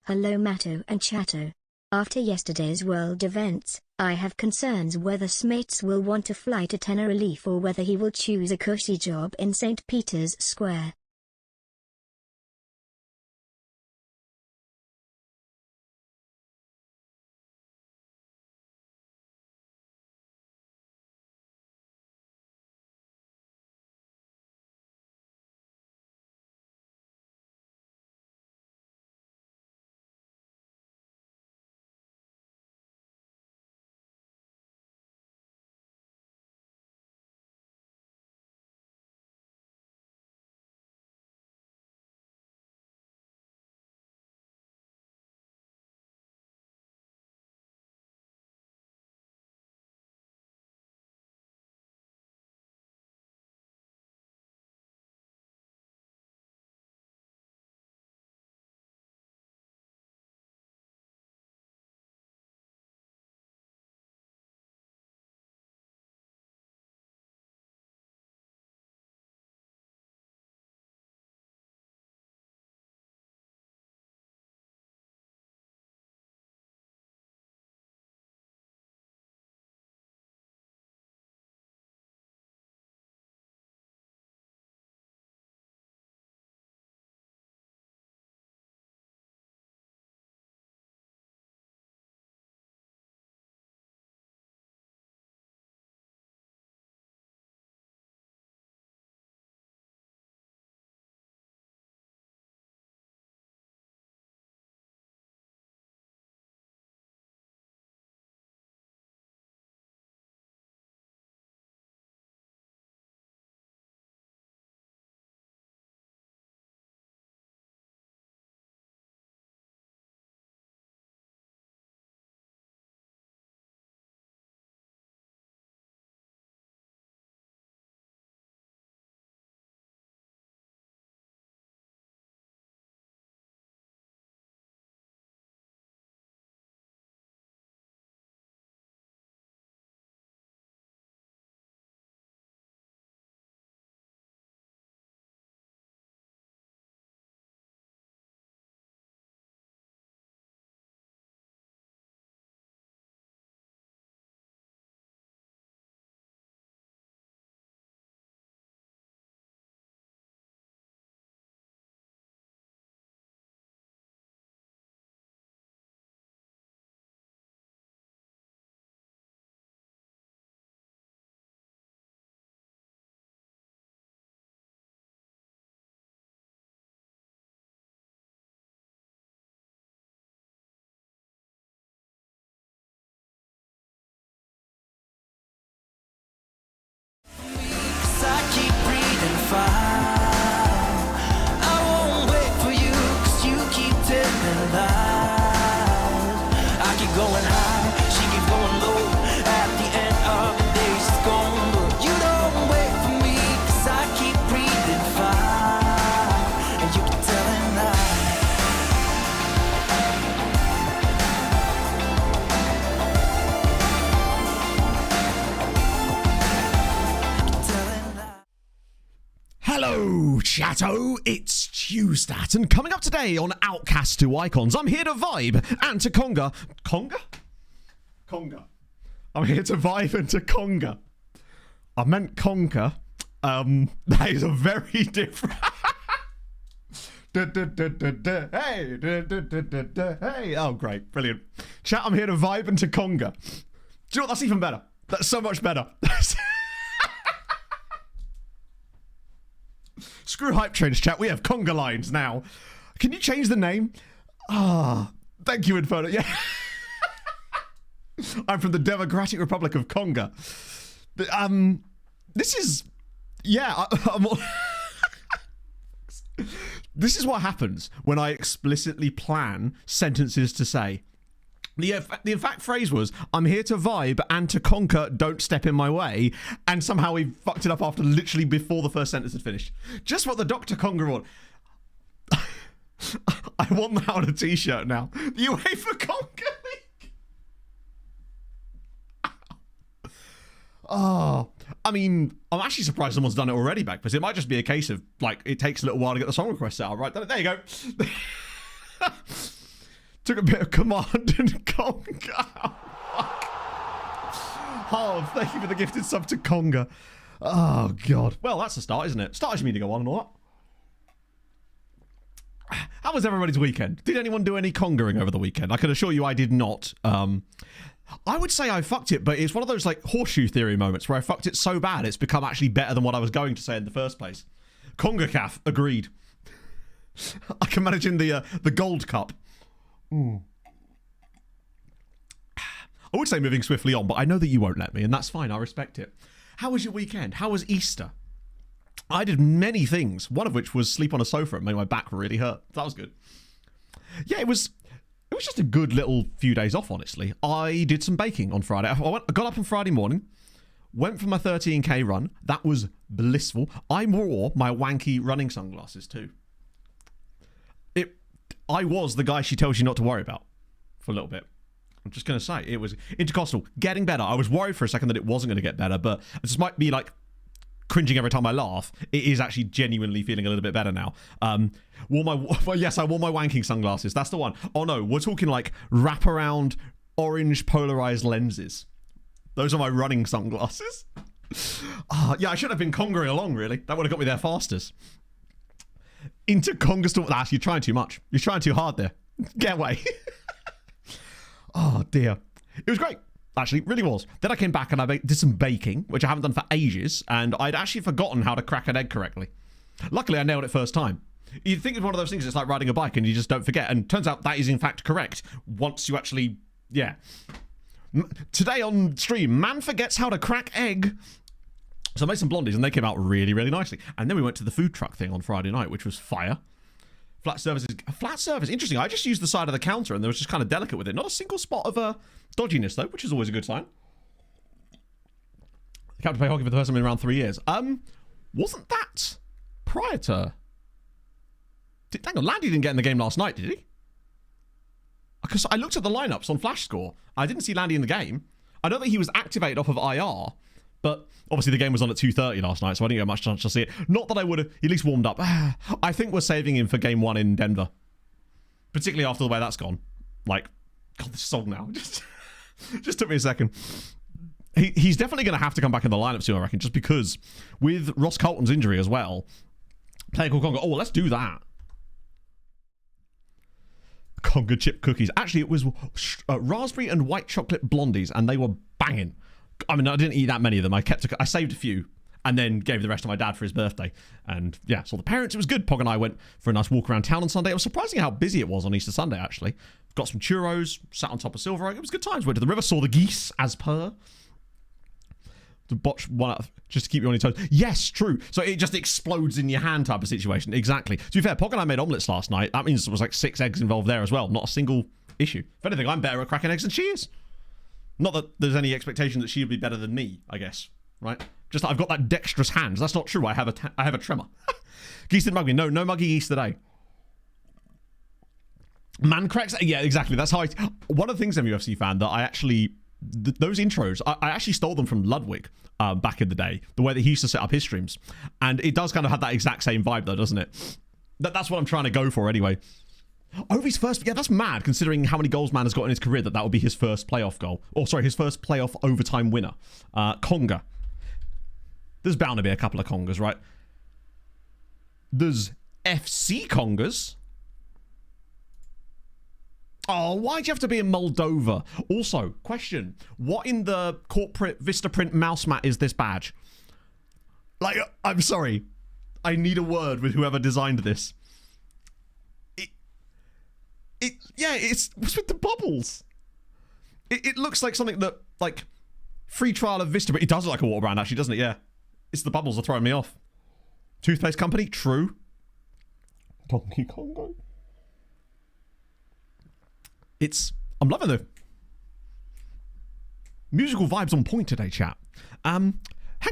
Hello Matto and Chatto. After yesterday's world events, I have concerns whether Smates will want to fly to Tenerife or whether he will choose a cushy job in St. Peter's Square. Hello, chatto, it's Tuesdat, and coming up today on Outcasts to Icons, I'm here to vibe and to conga. Conga? Conga. I'm here to vibe and to conga. I meant conquer. That is a very different... Hey, hey, oh great, brilliant. Chat, I'm here to vibe and to conga. Do you know what, that's even better. That's so much better. Screw hype trains, chat. We have conga lines now. Can you change the name? Ah, thank you, Inferno. Yeah. I'm from the Democratic Republic of Conga. This is... Yeah, this is what happens when I explicitly plan sentences to say. The exact phrase was, I'm here to vibe and to conquer, don't step in my way. And somehow we fucked it up after literally before the first sentence had finished. Just what the Dr. Conga want. I want that on a t-shirt now. The UEFA Conga League. Oh, I mean, I'm actually surprised someone's done it already back, because it might just be a case of, like, it takes a little while to get the song requests out, right? There you go. Took a bit of command and conga. Oh, thank you for the gifted sub to conga. Oh, God. Well, that's a start, isn't it? Starters mean to go on and all that. How was everybody's weekend? Did anyone do any congaing over the weekend? I can assure you I did not. I would say I fucked it, but it's one of those like horseshoe theory moments where I fucked it so bad it's become actually better than what I was going to say in the first place. Conga calf, agreed. I can manage in the gold cup. I would say moving swiftly on, but I know that you won't let me, and that's fine. I respect it. How was your weekend? How was Easter? I did many things, one of which was sleep on a sofa and made my back really hurt. That was good. Yeah, it was just a good little few days off, honestly. I did some baking on Friday. I got up on Friday morning, went for my 13k run. That was blissful. I wore my wanky running sunglasses too. I was the guy she tells you not to worry about for a little bit. I'm just going to say, it was intercostal, getting better. I was worried for a second that it wasn't going to get better, but this might be like cringing every time I laugh. It is actually genuinely feeling a little bit better now. Yes, I wore my wanking sunglasses. That's the one. Oh no, we're talking like wraparound orange polarized lenses. Those are my running sunglasses. Yeah, I should have been congering along, really. That would have got me there fastest. Into conga store. You're trying too much. You're trying too hard there. Get away. Oh, dear. It was great. Actually, really was. Then I came back and I did some baking, which I haven't done for ages, and I'd actually forgotten how to crack an egg correctly. Luckily, I nailed it first time. You'd think it's one of those things, it's like riding a bike and you just don't forget, and turns out that is in fact correct once you actually, yeah. Today on stream, man forgets how to crack egg. So I made some blondies and they came out really, really nicely. And then we went to the food truck thing on Friday night, which was fire. Flat surface. Interesting. I just used the side of the counter and there was just kind of delicate with it. Not a single spot of dodginess though, which is always a good sign. I can't play hockey for the first time in around 3 years. Wasn't that prior to... Hang on, Landy didn't get in the game last night, did he? Because I looked at the lineups on Flash Score. I didn't see Landy in the game. I know that he was activated off of IR, but obviously the game was on at 2:30 last night, so I didn't get much chance to see it. Not that I would have at least warmed up. I think we're saving him for game 1 in Denver. Particularly after the way that's gone. Like, God, this song now. Just took me a second. He's definitely going to have to come back in the lineup soon, I reckon, just because with Ross Colton's injury as well, player called Conga. Oh, let's do that. Conga chip cookies. Actually, it was raspberry and white chocolate blondies, and they were banging. I mean, I didn't eat that many of them. I saved a few, and then gave the rest to my dad for his birthday. And yeah, saw the parents. It was good. Pog and I went for a nice walk around town on Sunday. It was surprising how busy it was on Easter Sunday, actually. Got some churros, sat on top of Silver Oak. It was good times. Went to the river, saw the geese, as per. To botch one up, just to keep you on your toes. Yes, true. So it just explodes in your hand type of situation. Exactly. To be fair, Pog and I made omelettes last night. That means there was like 6 eggs involved there as well. Not a single issue. If anything, I'm better at cracking eggs than she is. Not that there's any expectation that she'll be better than me, I guess. Right? Just that I've got that dexterous hand. That's not true. I have a tremor. Geese didn't mug me. No muggy geese today. Man cracks. Yeah, exactly. That's how one of the things, MUFC fan, that I actually... those intros, I actually stole them from Ludwig back in the day, the way that he used to set up his streams, and it does kind of have that exact same vibe though, doesn't it? That's what I'm trying to go for anyway. Ovi's first, yeah, that's mad considering how many goals man has got in his career that would be his first playoff goal, or sorry, his first playoff overtime winner. Conga, there's bound to be a couple of congas, right? There's FC congas. Oh, why'd you have to be in Moldova? Also, question. What in the corporate Vistaprint mouse mat is this badge? Like, I'm sorry. I need a word with whoever designed this. It's with the bubbles. It looks like something that, like, free trial of Vistaprint. It does look like a water brand, actually, doesn't it? Yeah. It's the bubbles that are throwing me off. Toothpaste company? True. Donkey Kongo? I'm loving the musical vibes on point today, chat. Hang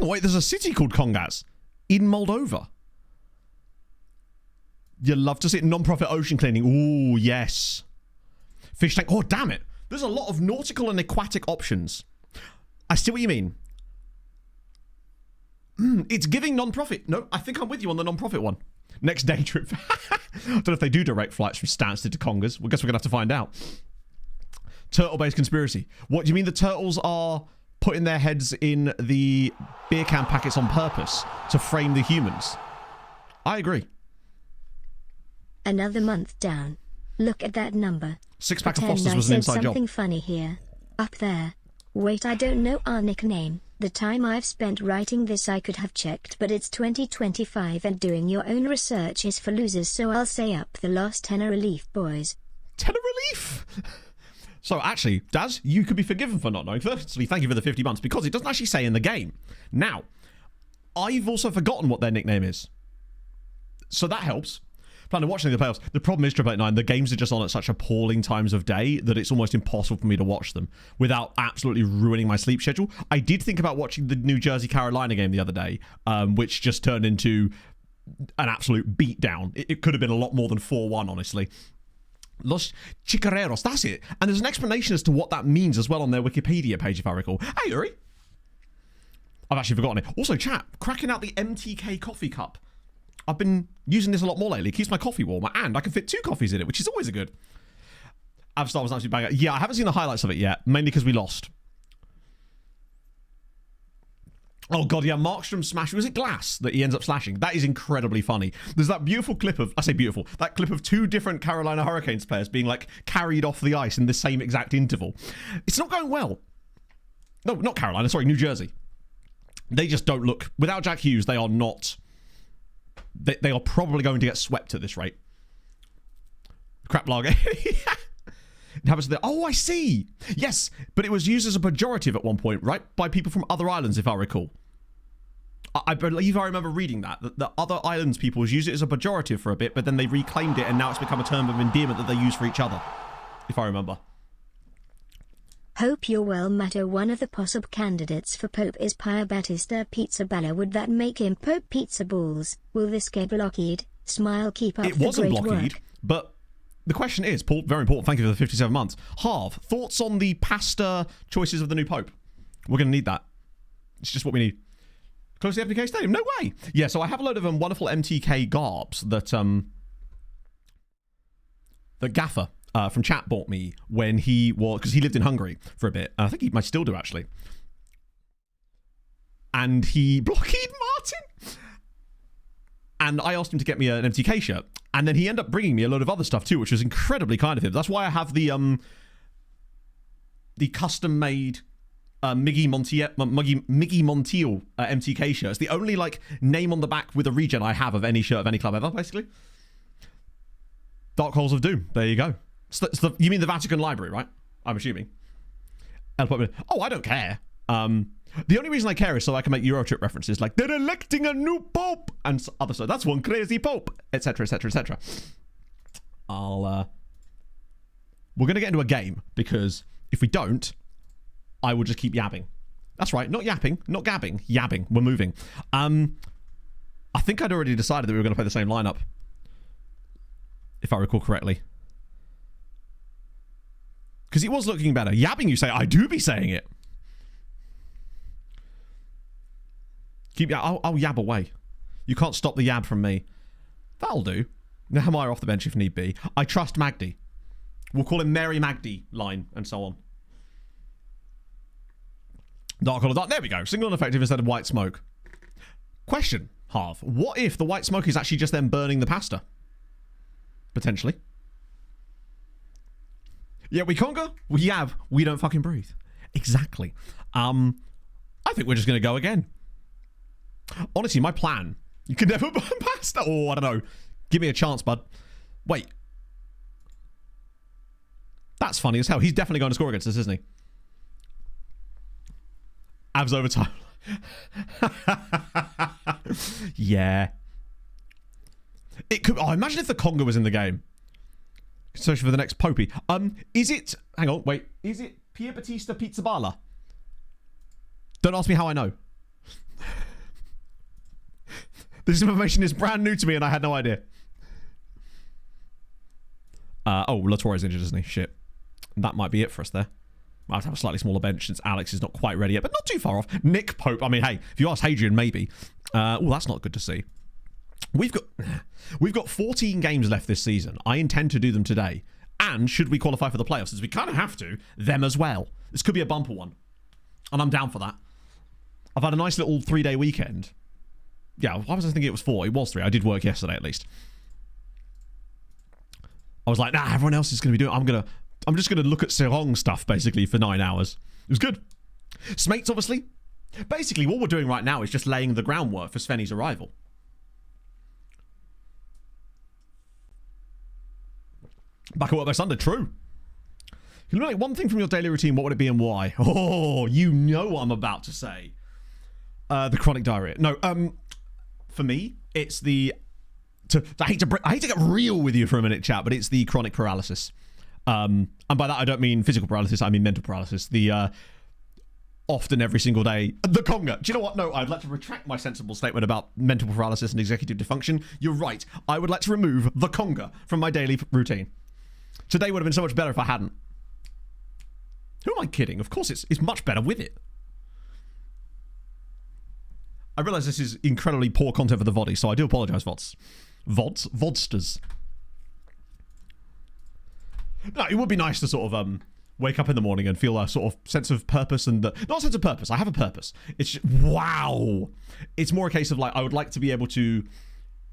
on, wait, there's a city called Congas in Moldova. You love to see it. Non-profit ocean cleaning. Ooh, yes. Fish tank. Oh, damn it. There's a lot of nautical and aquatic options. I see what you mean. It's giving non-profit. No, I think I'm with you on the non-profit one. Next day trip. I don't know if they do direct flights from Stansted to Congas. Well, I guess we're going to have to find out. Turtle-based conspiracy. What, do you mean the turtles are putting their heads in the beer can packets on purpose to frame the humans? I agree. Another month down. Look at that number. Six-pack of Fosters was an inside job. Something funny here. Up there. Wait, I don't know our nickname. The time I've spent writing this I could have checked, but it's 2025 and doing your own research is for losers, so I'll say up the last Tenerife boys. Tenerife? So actually, Daz, you could be forgiven for not knowing. Firstly, thank you for the 50 months, because it doesn't actually say in the game. Now, I've also forgotten what their nickname is. So that helps. Plan on watching the playoffs. The problem is, 889, the games are just on at such appalling times of day that it's almost impossible for me to watch them without absolutely ruining my sleep schedule. I did think about watching the New Jersey-Carolina game the other day, which just turned into an absolute beatdown. It could have been a lot more than 4-1, honestly. Los Chicareros, that's it. And there's an explanation as to what that means as well on their Wikipedia page, if I recall. Hey, Uri. I've actually forgotten it. Also, chat, cracking out the MTK coffee cup. I've been using this a lot more lately. It keeps my coffee warmer, and I can fit 2 coffees in it, which is always a good. Avstar was actually banger. Yeah, I haven't seen the highlights of it yet, mainly because we lost. Oh, God, yeah, Markstrom smash. Was it Glass that he ends up slashing? That is incredibly funny. There's that beautiful clip of, I say beautiful, that clip of 2 different Carolina Hurricanes players being, like, carried off the ice in the same exact interval. It's not going well. No, not Carolina, sorry, New Jersey. They just don't look, without Jack Hughes, they are not... They are probably going to get swept at this rate. Crap lager. It happens to the... Oh, I see. Yes, but it was used as a pejorative at one point, right? By people from other islands, if I recall. I believe I remember reading that. The other islands people use it as a pejorative for a bit, but then they reclaimed it, and now it's become a term of endearment that they use for each other. If I remember. Hope you're well, Matto. One of the possible candidates for Pope is Pia Battista Pizzaballa. Would that make him Pope Pizza Balls? Will this get blocked? Smile, keep up the great work. It wasn't blocked, but the question is, Paul, very important, thank you for the 57 months. Harv, thoughts on the pasta choices of the new Pope? We're going to need that. It's just what we need. Close to the MTK Stadium? No way! Yeah, so I have a load of wonderful MTK garbs that the Gaffer from chat bought me when he was, because he lived in Hungary for a bit. I think he might still do, actually. And he blockade Martin. And I asked him to get me an MTK shirt, and then he ended up bringing me a load of other stuff too, which was incredibly kind of him. That's why I have the custom-made Miggy Montiel MTK shirt. It's the only like name on the back with a regen I have of any shirt of any club ever, basically. Dark Holes of Doom. There you go. You mean the Vatican Library, right? I'm assuming. Oh, I don't care. The only reason I care is so I can make Eurotrip references like they're electing a new pope and other stuff. That's one crazy pope, etc., etc., etc. We're gonna get into a game because if we don't, I will just keep yabbing. That's right, not yapping, not gabbing, yabbing. We're moving. I think I'd already decided that we were gonna play the same lineup, if I recall correctly. Because it was looking better. Yabbing, you say? I do be saying it. I'll yab away. You can't stop the yab from me. That'll do. Nehemiah off the bench if need be. I trust Magdi. We'll call him Mary Magdi line and so on. Dark Hollow Dark. There we go. Single and effective instead of white smoke. Question, Harv. What if the white smoke is actually just them burning the pasta? Potentially. Yeah, we conga, we yab, we don't fucking breathe. Exactly. I think we're just going to go again. Honestly, my plan, you can never burn pasta. Oh, I don't know. Give me a chance, bud. Wait. That's funny as hell. He's definitely going to score against us, isn't he? Avs overtime. Yeah. It could. Oh, imagine if the conga was in the game. Search for the next Popey. Is it... Hang on, wait. Is it Pia Battista Pizzaballa? Don't ask me how I know. This information is brand new to me and I had no idea. Oh, Latore's injured, isn't he? Shit. That might be it for us there. Might have to have a slightly smaller bench since Alex is not quite ready yet, but not too far off. Nick Pope. I mean, hey, if you ask Hadrian, maybe. Oh, that's not good to see. We've got 14 games left this season. I intend to do them today. And should we qualify for the playoffs, as we kind of have to, them as well. This could be a bumper one. And I'm down for that. I've had a nice little 3-day weekend. Yeah, why was I thinking it was 4? It was 3. I did work yesterday at least. I was like, nah, everyone else is going to be doing it. I'm just going to look at Serong stuff, basically, for 9 hours. It was good. Smates, obviously. Basically, what we're doing right now is just laying the groundwork for Sveni's arrival. Back at work by Sunday, true. You know, like one thing from your daily routine, what would it be and why? Oh, you know what I'm about to say. The chronic diarrhea. No, for me, it's the... I hate to get real with you for a minute, chat, but it's the chronic paralysis. And by that, I don't mean physical paralysis, I mean mental paralysis. The often every single day. The conga. Do you know what? No, I'd like to retract my sensible statement about mental paralysis and executive dysfunction. You're right. I would like to remove the conga from my daily routine. Today would have been so much better if I hadn't. Who am I kidding? Of course, it's much better with it. I realise this is incredibly poor content for the VODy, so I do apologise, VODs. VODsters. No, it would be nice to sort of wake up in the morning and feel a sort of sense of purpose and... not a sense of purpose, I have a purpose. It's just, wow. It's more a case of like, I would like to be able to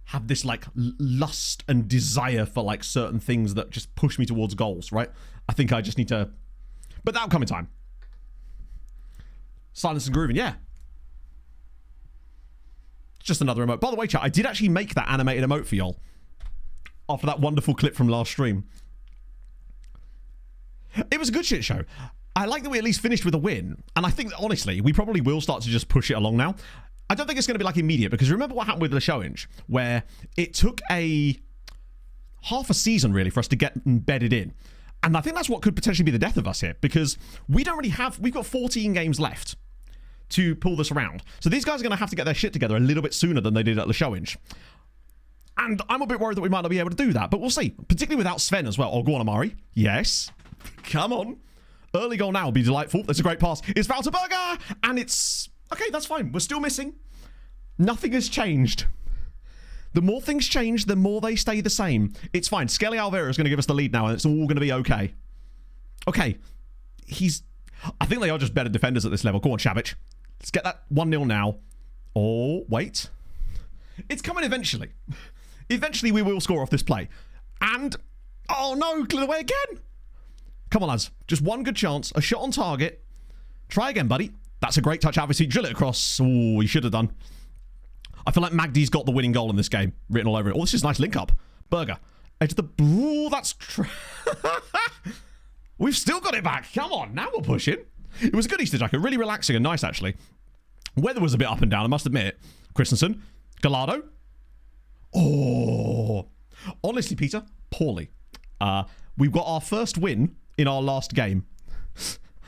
have this like lust and desire for like certain things that just push me towards goals, right? I think I just need to... But that'll come in time. Silence and grooving, yeah. Just another emote. By the way, chat, I did actually make that animated emote for y'all after that wonderful clip from last stream. It was a good shit show. I like that we at least finished with a win. And I think that, honestly, we probably will start to just push it along now. I don't think it's going to be like immediate, because remember what happened with the showing, where it took half a season really for us to get embedded in. And I think that's what could potentially be the death of us here, because we don't really have... We've got 14 games left to pull this around. So these guys are going to have to get their shit together a little bit sooner than they did at the showing. And I'm a bit worried that we might not be able to do that, but we'll see. Particularly without Sven as well. Oh, go on, Amari. Yes. Come on. Early goal now will be delightful. That's a great pass. It's Valterberger! And it's... Okay, that's fine. We're still missing. Nothing has changed. The more things change, the more they stay the same. It's fine. Skelly Alvera is going to give us the lead now, and it's all going to be okay. Okay. I think they are just better defenders at this level. Go on, Shabic. Let's get that 1-0 now. Oh, wait. It's coming eventually. Eventually we will score off this play. And... Oh, no. Clear away again. Come on, lads. Just one good chance. A shot on target. Try again, buddy. That's a great touch, obviously. Drill it across. Oh, he should have done. I feel like Magdi's got the winning goal in this game written all over it. Oh, this is a nice link up. Berger. Edge of the... Ooh, that's... We've still got it back. Come on. Now we're pushing. It was a good Easter jacket. Really relaxing and nice, actually. Weather was a bit up and down, I must admit. Christensen. Gallardo. Oh. Honestly, Peter, poorly. We've got our first win in our last game.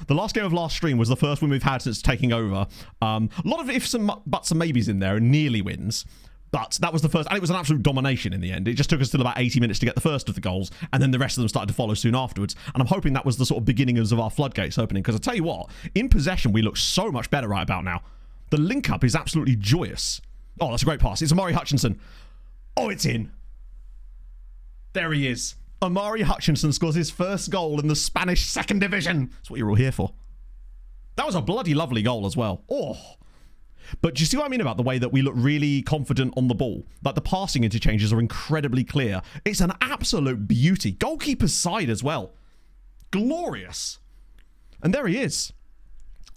The last game of last stream was the first win we've had since taking over. A lot of ifs and buts and maybes in there and nearly wins. But that was the first, and it was an absolute domination in the end. It just took us till about 80 minutes to get the first of the goals, and then the rest of them started to follow soon afterwards. And I'm hoping that was the sort of beginnings of our floodgates opening, because I tell you what, in possession, we look so much better right about now. The link-up is absolutely joyous. Oh, that's a great pass. It's Amari Hutchinson. Oh, it's in. There he is. Amari Hutchinson scores his first goal in the Spanish second division. That's what you're all here for. That was a bloody lovely goal as well. Oh. But do you see what I mean about the way that we look really confident on the ball? Like the passing interchanges are incredibly clear. It's an absolute beauty. Goalkeeper's side as well. Glorious. And there he is.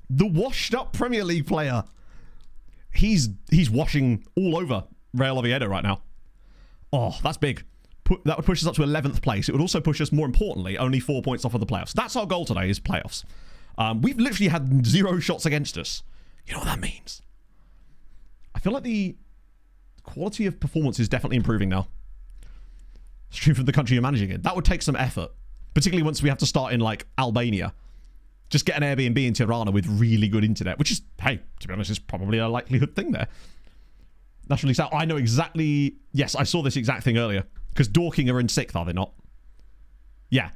The washed up Premier League player. He's washing all over Real Oviedo right now. Oh, that's big. That would push us up to 11th place. It would also push us, more importantly, only 4 points off of the playoffs. That's our goal today, is playoffs. We've literally had 0 shots against us. You know what that means? I feel like the quality of performance is definitely improving now. Stream from the country you're managing in. That would take some effort. Particularly once we have to start in, like, Albania. Just get an Airbnb in Tirana with really good internet. Which is, hey, to be honest, is probably a likelihood thing there. Naturally, so I know exactly... Yes, I saw this exact thing earlier. Because Dorking are in 6th, are they not? Yeah.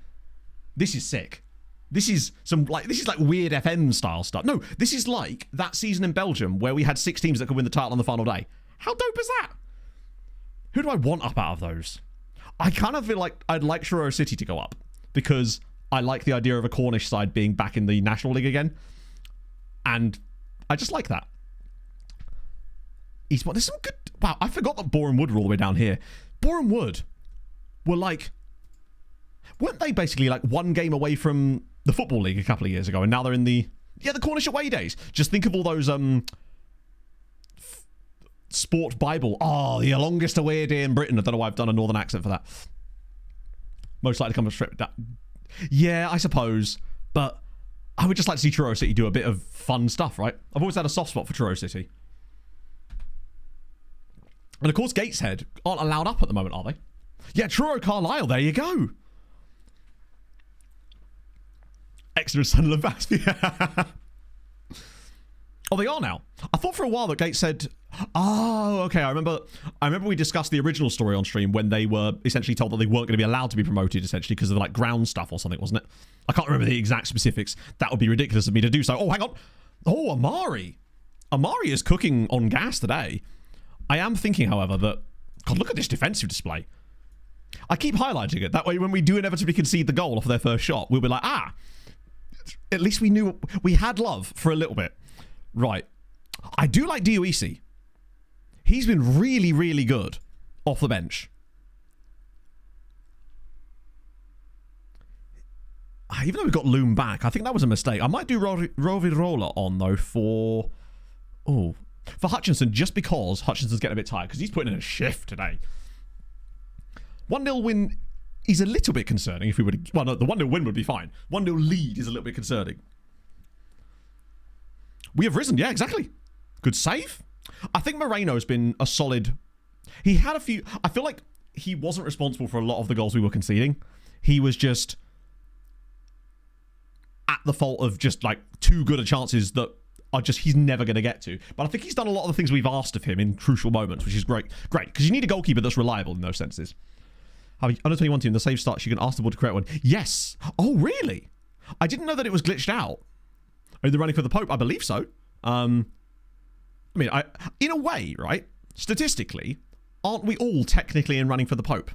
This is sick. This is like weird FM style stuff. No, this is like that season in Belgium where we had 6 teams that could win the title on the final day. How dope is that? Who do I want up out of those? I kind of feel like I'd like Truro City to go up because I like the idea of a Cornish side being back in the National League again. And I just like that. Eastbourne, there's some good... Wow, I forgot that Boreham Wood were all the way down here. Boreham Wood were like... Weren't they basically like one game away from the Football League a couple of years ago? And now they're in the... Yeah, the Cornish away days. Just think of all those... Sport Bible. Oh, the longest away day in Britain. I don't know why I've done a northern accent for that. Most likely to come straight that. Yeah, I suppose. But I would just like to see Truro City do a bit of fun stuff, right? I've always had a soft spot for Truro City. And of course, Gateshead aren't allowed up at the moment, are they? Yeah, Truro Carlisle, there you go. Exeter and Sunderland Bass. Yeah. Oh, they are now. I thought for a while that Gateshead... Oh, okay. I remember we discussed the original story on stream when they were essentially told that they weren't going to be allowed to be promoted, essentially, because of like ground stuff or something, wasn't it? I can't remember the exact specifics. That would be ridiculous of me to do so. Oh, hang on. Oh, Amari. Amari is cooking on gas today. I am thinking, however, that... God, look at this defensive display. I keep highlighting it. That way, when we do inevitably concede the goal off their first shot, we'll be like, at least we knew... We had love for a little bit. Right. I do like Dioisi. He's been really, really good off the bench. Even though we got Loom back, I think that was a mistake. I might do Rovirola on, though, for Hutchinson, just because Hutchinson's getting a bit tired, because he's putting in a shift today. 1-0 win is a little bit concerning if we would... Well, no, the 1-0 win would be fine. 1-0 lead is a little bit concerning. We have risen. Yeah, exactly. Good save. I think Moreno's been a solid... He had a few... I feel like he wasn't responsible for a lot of the goals we were conceding. He was just at the fault of just like too good a chances that are just he's never going to get to. But I think he's done a lot of the things we've asked of him in crucial moments, which is great. Great, because you need a goalkeeper that's reliable in those senses. Under 21 team, the save starts, you can ask the ball to create one. Yes. Oh, really? I didn't know that it was glitched out. Are they running for the Pope? I believe so. I mean, in a way, right? Statistically, aren't we all technically in running for the Pope?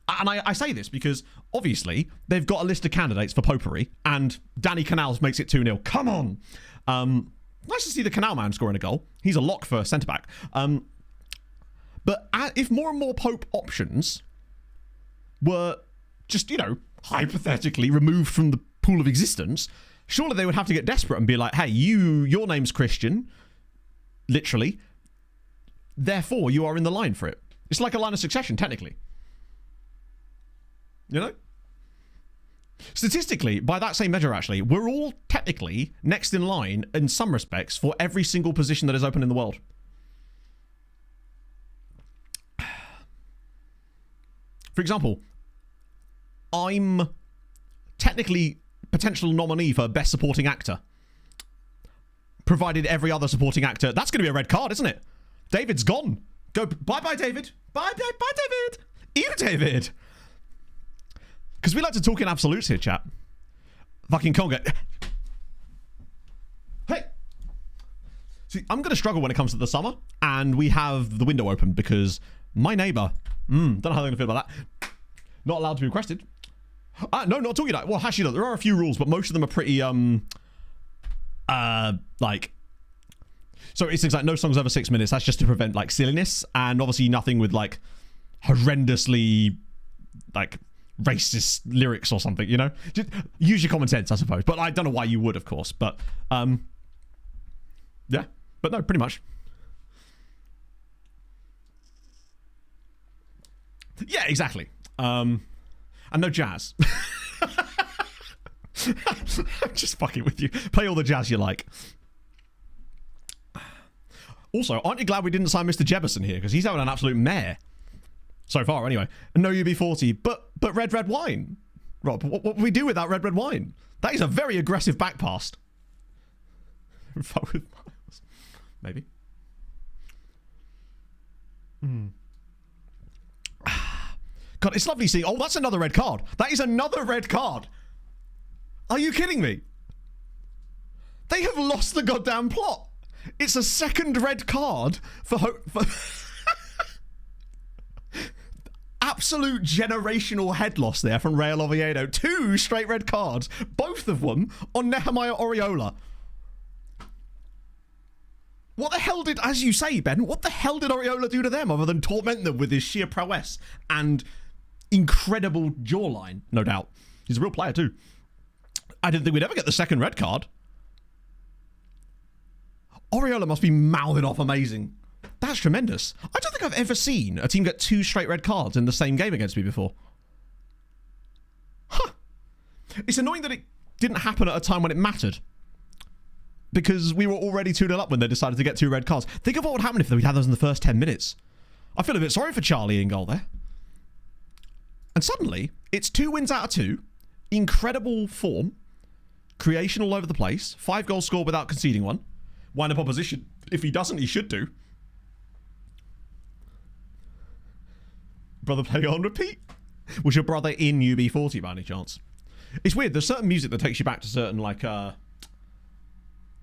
And I say this because, obviously, they've got a list of candidates for popery, and Danny Canals makes it 2-0. Come on! Nice to see the Canal man scoring a goal. He's a lock for centre-back. But if more and more Pope options were just, hypothetically removed from the pool of existence... Surely they would have to get desperate and be like, hey, your name's Christian, literally. Therefore, you are in the line for it. It's like a line of succession, technically. You know? Statistically, by that same measure, actually, we're all technically next in line, in some respects, for every single position that is open in the world. For example, I'm technically... potential nominee for Best Supporting Actor. Provided every other supporting actor... That's going to be a red card, isn't it? David's gone. Go. Bye-bye, David. Bye, David. You, David. Because we like to talk in absolutes here, chat. Fucking conga. Hey. See, I'm going to struggle when it comes to the summer. And we have the window open because my neighbour... don't know how they're going to feel about that. Not allowed to be requested. No, not talking about. Well, actually, there are a few rules, but most of them are pretty, like... So it's things like no songs over 6 minutes. That's just to prevent, like, silliness. And obviously nothing with, like, horrendously, like, racist lyrics or something, you know? Just use your common sense, I suppose. But I don't know why you would, of course. But, yeah. But no, pretty much. Yeah, exactly. And no jazz. I'm just fucking with you. Play all the jazz you like. Also, aren't you glad we didn't sign Mr. Jebison here? Because he's having an absolute mare. So far, anyway. No UB40, but red wine. Rob, what would we do with that red wine? That is a very aggressive back pass. Fuck with Miles. Maybe. God, it's lovely seeing... Oh, that's another red card. That is another red card. Are you kidding me? They have lost the goddamn plot. It's a second red card for... absolute generational head loss there from Real Oviedo. 2 straight red cards, both of them on Nehemiah Oriola. What the hell did, as you say, Ben, what the hell did Oriola do to them other than torment them with his sheer prowess and incredible jawline, no doubt. He's a real player too. I didn't think we'd ever get the second red card. Oriola must be mouthing off amazing. That's tremendous. I don't think I've ever seen a team get 2 straight red cards in the same game against me before. Huh. It's annoying that it didn't happen at a time when it mattered. Because we were already 2-0 up when they decided to get 2 red cards. Think of what would happen if we'd had those in the first 10 minutes. I feel a bit sorry for Charlie in goal there. And suddenly, it's 2 wins out of 2. Incredible form. Creation all over the place. 5 goals scored without conceding one. Wind up opposition. If he doesn't, he should do. Brother playing on repeat. Was your brother in UB40 by any chance? It's weird. There's certain music that takes you back to certain, like,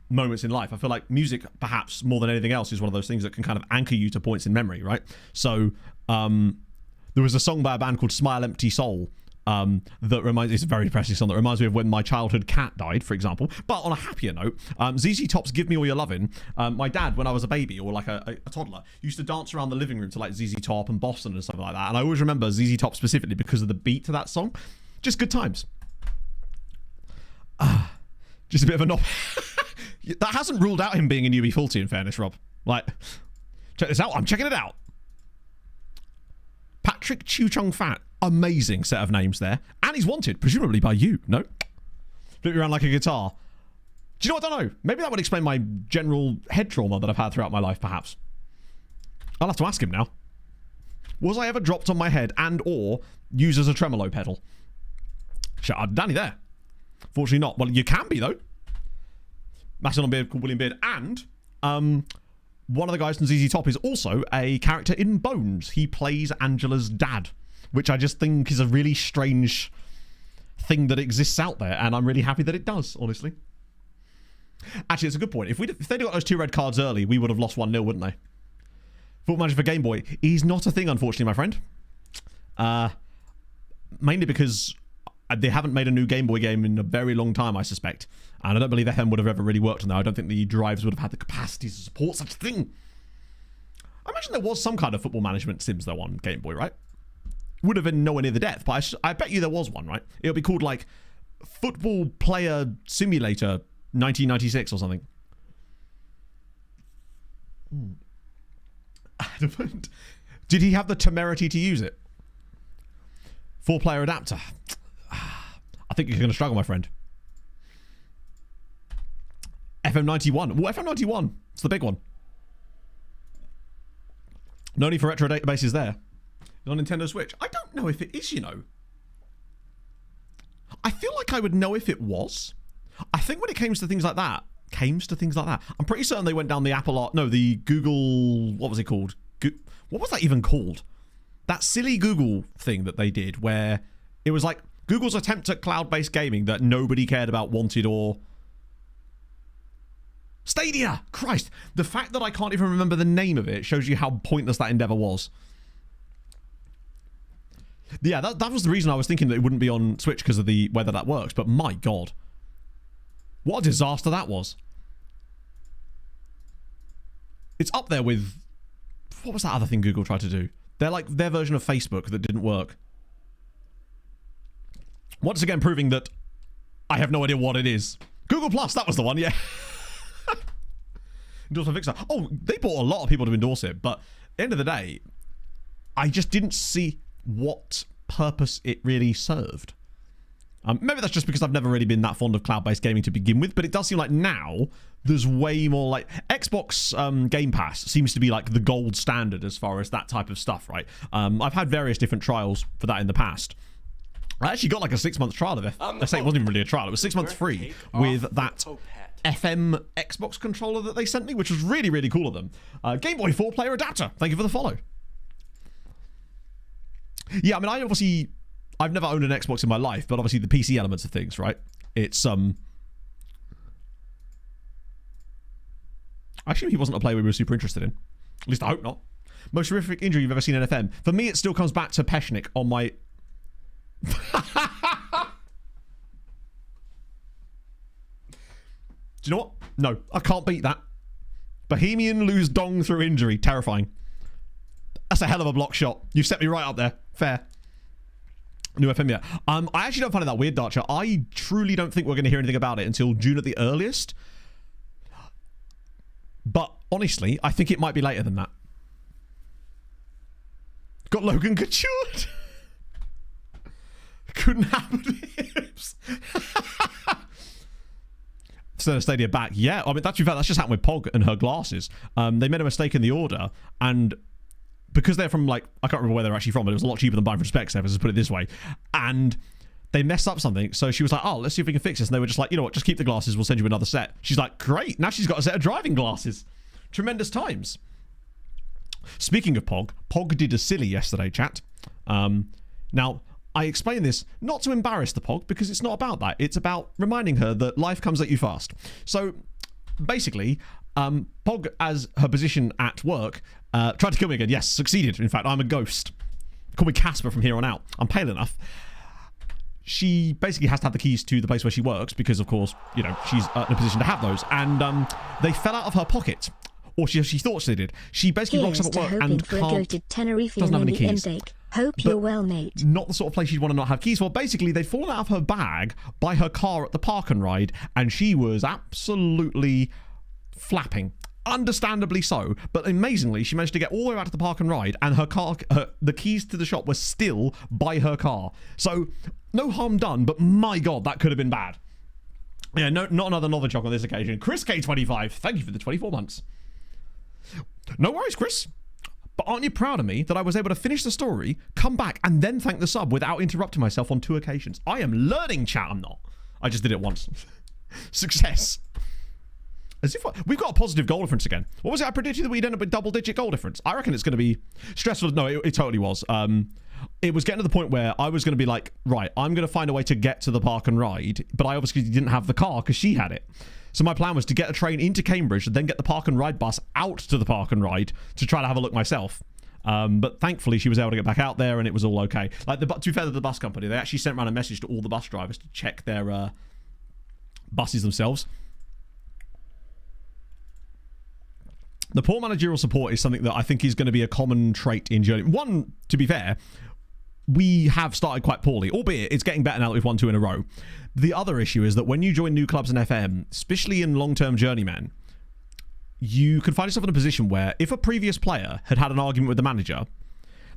moments in life. I feel like music, perhaps more than anything else, is one of those things that can kind of anchor you to points in memory, right? So there was a song by a band called Smile Empty Soul that reminds, it's a very depressing song that reminds me of when my childhood cat died, for example. But on a happier note, ZZ Top's Give Me All Your Lovin', my dad, when I was a baby or like a toddler, used to dance around the living room to like ZZ Top and Boston and stuff like that, and I always remember ZZ Top specifically because of the beat to that song. Just good times. Just a bit of a knob. That hasn't ruled out him being in UB40, in fairness, Rob. Like, check this out. I'm checking it out. Patrick Chu Chong Fat. Amazing set of names there. And he's wanted, presumably by you, no? Flip me around like a guitar. Do you know what? I don't know. Maybe that would explain my general head trauma that I've had throughout my life, perhaps. I'll have to ask him now. Was I ever dropped on my head and or used as a tremolo pedal? Shut up, Danny there. Fortunately not. Well, you can be, though. Mastodon Beard called William Beard, and one of the guys from ZZ Top is also a character in Bones. He plays Angela's dad, which I just think is a really strange thing that exists out there, and I'm really happy that it does, honestly. Actually, it's a good point. If they'd got those 2 red cards early, we would have lost 1-0, wouldn't they? Football Manager for Game Boy is not a thing, unfortunately, my friend. Mainly because they haven't made a new Game Boy game in a very long time, I suspect. And I don't believe FM would have ever really worked on that. I don't think the drives would have had the capacity to support such a thing. I imagine there was some kind of football management sims, though, on Game Boy, right? Would have been nowhere near the depth, but I bet you there was one, right? It would be called, like, Football Player Simulator 1996 or something. Did he have the temerity to use it? 4-player adapter. I think you're going to struggle, my friend. FM91. Well, FM91. It's the big one. No need for retro databases there. On Nintendo Switch. I don't know if it is, you know. I feel like I would know if it was. I think when it came to things like that, I'm pretty certain they went down the the Google, what was it called? What was that even called? That silly Google thing that they did where it was like Google's attempt at cloud-based gaming that nobody cared about, wanted, or... Stadia! Christ! The fact that I can't even remember the name of it shows you how pointless that endeavor was. Yeah, that was the reason I was thinking that it wouldn't be on Switch because of the whether that works, but my god. What a disaster that was. It's up there with... What was that other thing Google tried to do? They're like their version of Facebook that didn't work. Once again proving that I have no idea what it is. Google Plus, that was the one, yeah. Endorse for Fixer. Oh, they brought a lot of people to endorse it, but at the end of the day, I just didn't see what purpose it really served. Maybe that's just because I've never really been that fond of cloud-based gaming to begin with, but it does seem like now there's way more like Xbox Game Pass seems to be like the gold standard as far as that type of stuff, right? I've had various different trials for that in the past. I actually got like a 6-month trial of it. I say it wasn't even really a trial. It was 6 months free with that FM Xbox controller that they sent me, which was really, really cool of them. Game Boy 4-player adapter. Thank you for the follow. Yeah, I mean, I've never owned an Xbox in my life, but obviously the PC elements of things, right? It's, actually, he wasn't a player we were super interested in. At least I hope not. Most horrific injury you've ever seen in FM. For me, it still comes back to Peshnik on my... Do you know what? No, I can't beat that. Bohemian lose dong through injury. Terrifying. That's a hell of a block shot. You've set me right up there. Fair. New FM yet. I actually don't find it that weird, Darcher. I truly don't think we're going to hear anything about it until June at the earliest. But honestly, I think it might be later than that. Got Logan Coutured. Couldn't happen to hips. Stadia back. Yeah, I mean, that's just happened with Pog and her glasses. They made a mistake in the order, and because they're from, like, I can't remember where they're actually from, but it was a lot cheaper than buying from Specsavers, let's put it this way. And they messed up something, so she was like, oh, let's see if we can fix this. And they were just like, you know what, just keep the glasses, we'll send you another set. She's like, great, now she's got a set of driving glasses. Tremendous times. Speaking of Pog, Pog did a silly yesterday, chat. Now, I explain this not to embarrass the Pog, because it's not about that. It's about reminding her that life comes at you fast. So, basically, Pog, as her position at work, tried to kill me again. Yes, succeeded. In fact, I'm a ghost. Call me Casper from here on out. I'm pale enough. She basically has to have the keys to the place where she works because, of course, you know, she's in a position to have those. And they fell out of her pocket. Or she thought they did. She basically rocks up at work and doesn't have any keys. Hope you're well, mate. Not the sort of place she'd want to not have keys for. Basically, they'd fallen out of her bag by her car at the park and ride, and she was absolutely flapping. Understandably so, but amazingly, she managed to get all the way back to the park and ride, and her car, the keys to the shop were still by her car. So, no harm done, but my God, that could have been bad. Yeah, no, not another Novichok on this occasion. Chris K25, thank you for the 24 months. No worries, Chris. But aren't you proud of me that I was able to finish the story, come back, and then thank the sub without interrupting myself on 2 occasions? I am learning, chat. I'm not. I just did it once. Success. As if we've got a positive goal difference again. What was it? I predicted that we'd end up with double-digit goal difference. I reckon it's going to be stressful. No, it totally was. It was getting to the point where I was going to be like, right, I'm going to find a way to get to the park and ride, but I obviously didn't have the car because she had it. So my plan was to get a train into Cambridge and then get the park and ride bus out to the park and ride to try to have a look myself. But thankfully, she was able to get back out there and it was all okay. Like, to be fair to the bus company, they actually sent around a message to all the bus drivers to check their buses themselves. The poor managerial support is something that I think is going to be a common trait in Journeyman. One, to be fair, we have started quite poorly, albeit it's getting better now that we've won 2 in a row. The other issue is that when you join new clubs in FM, especially in long-term Journeyman, you can find yourself in a position where if a previous player had had an argument with the manager,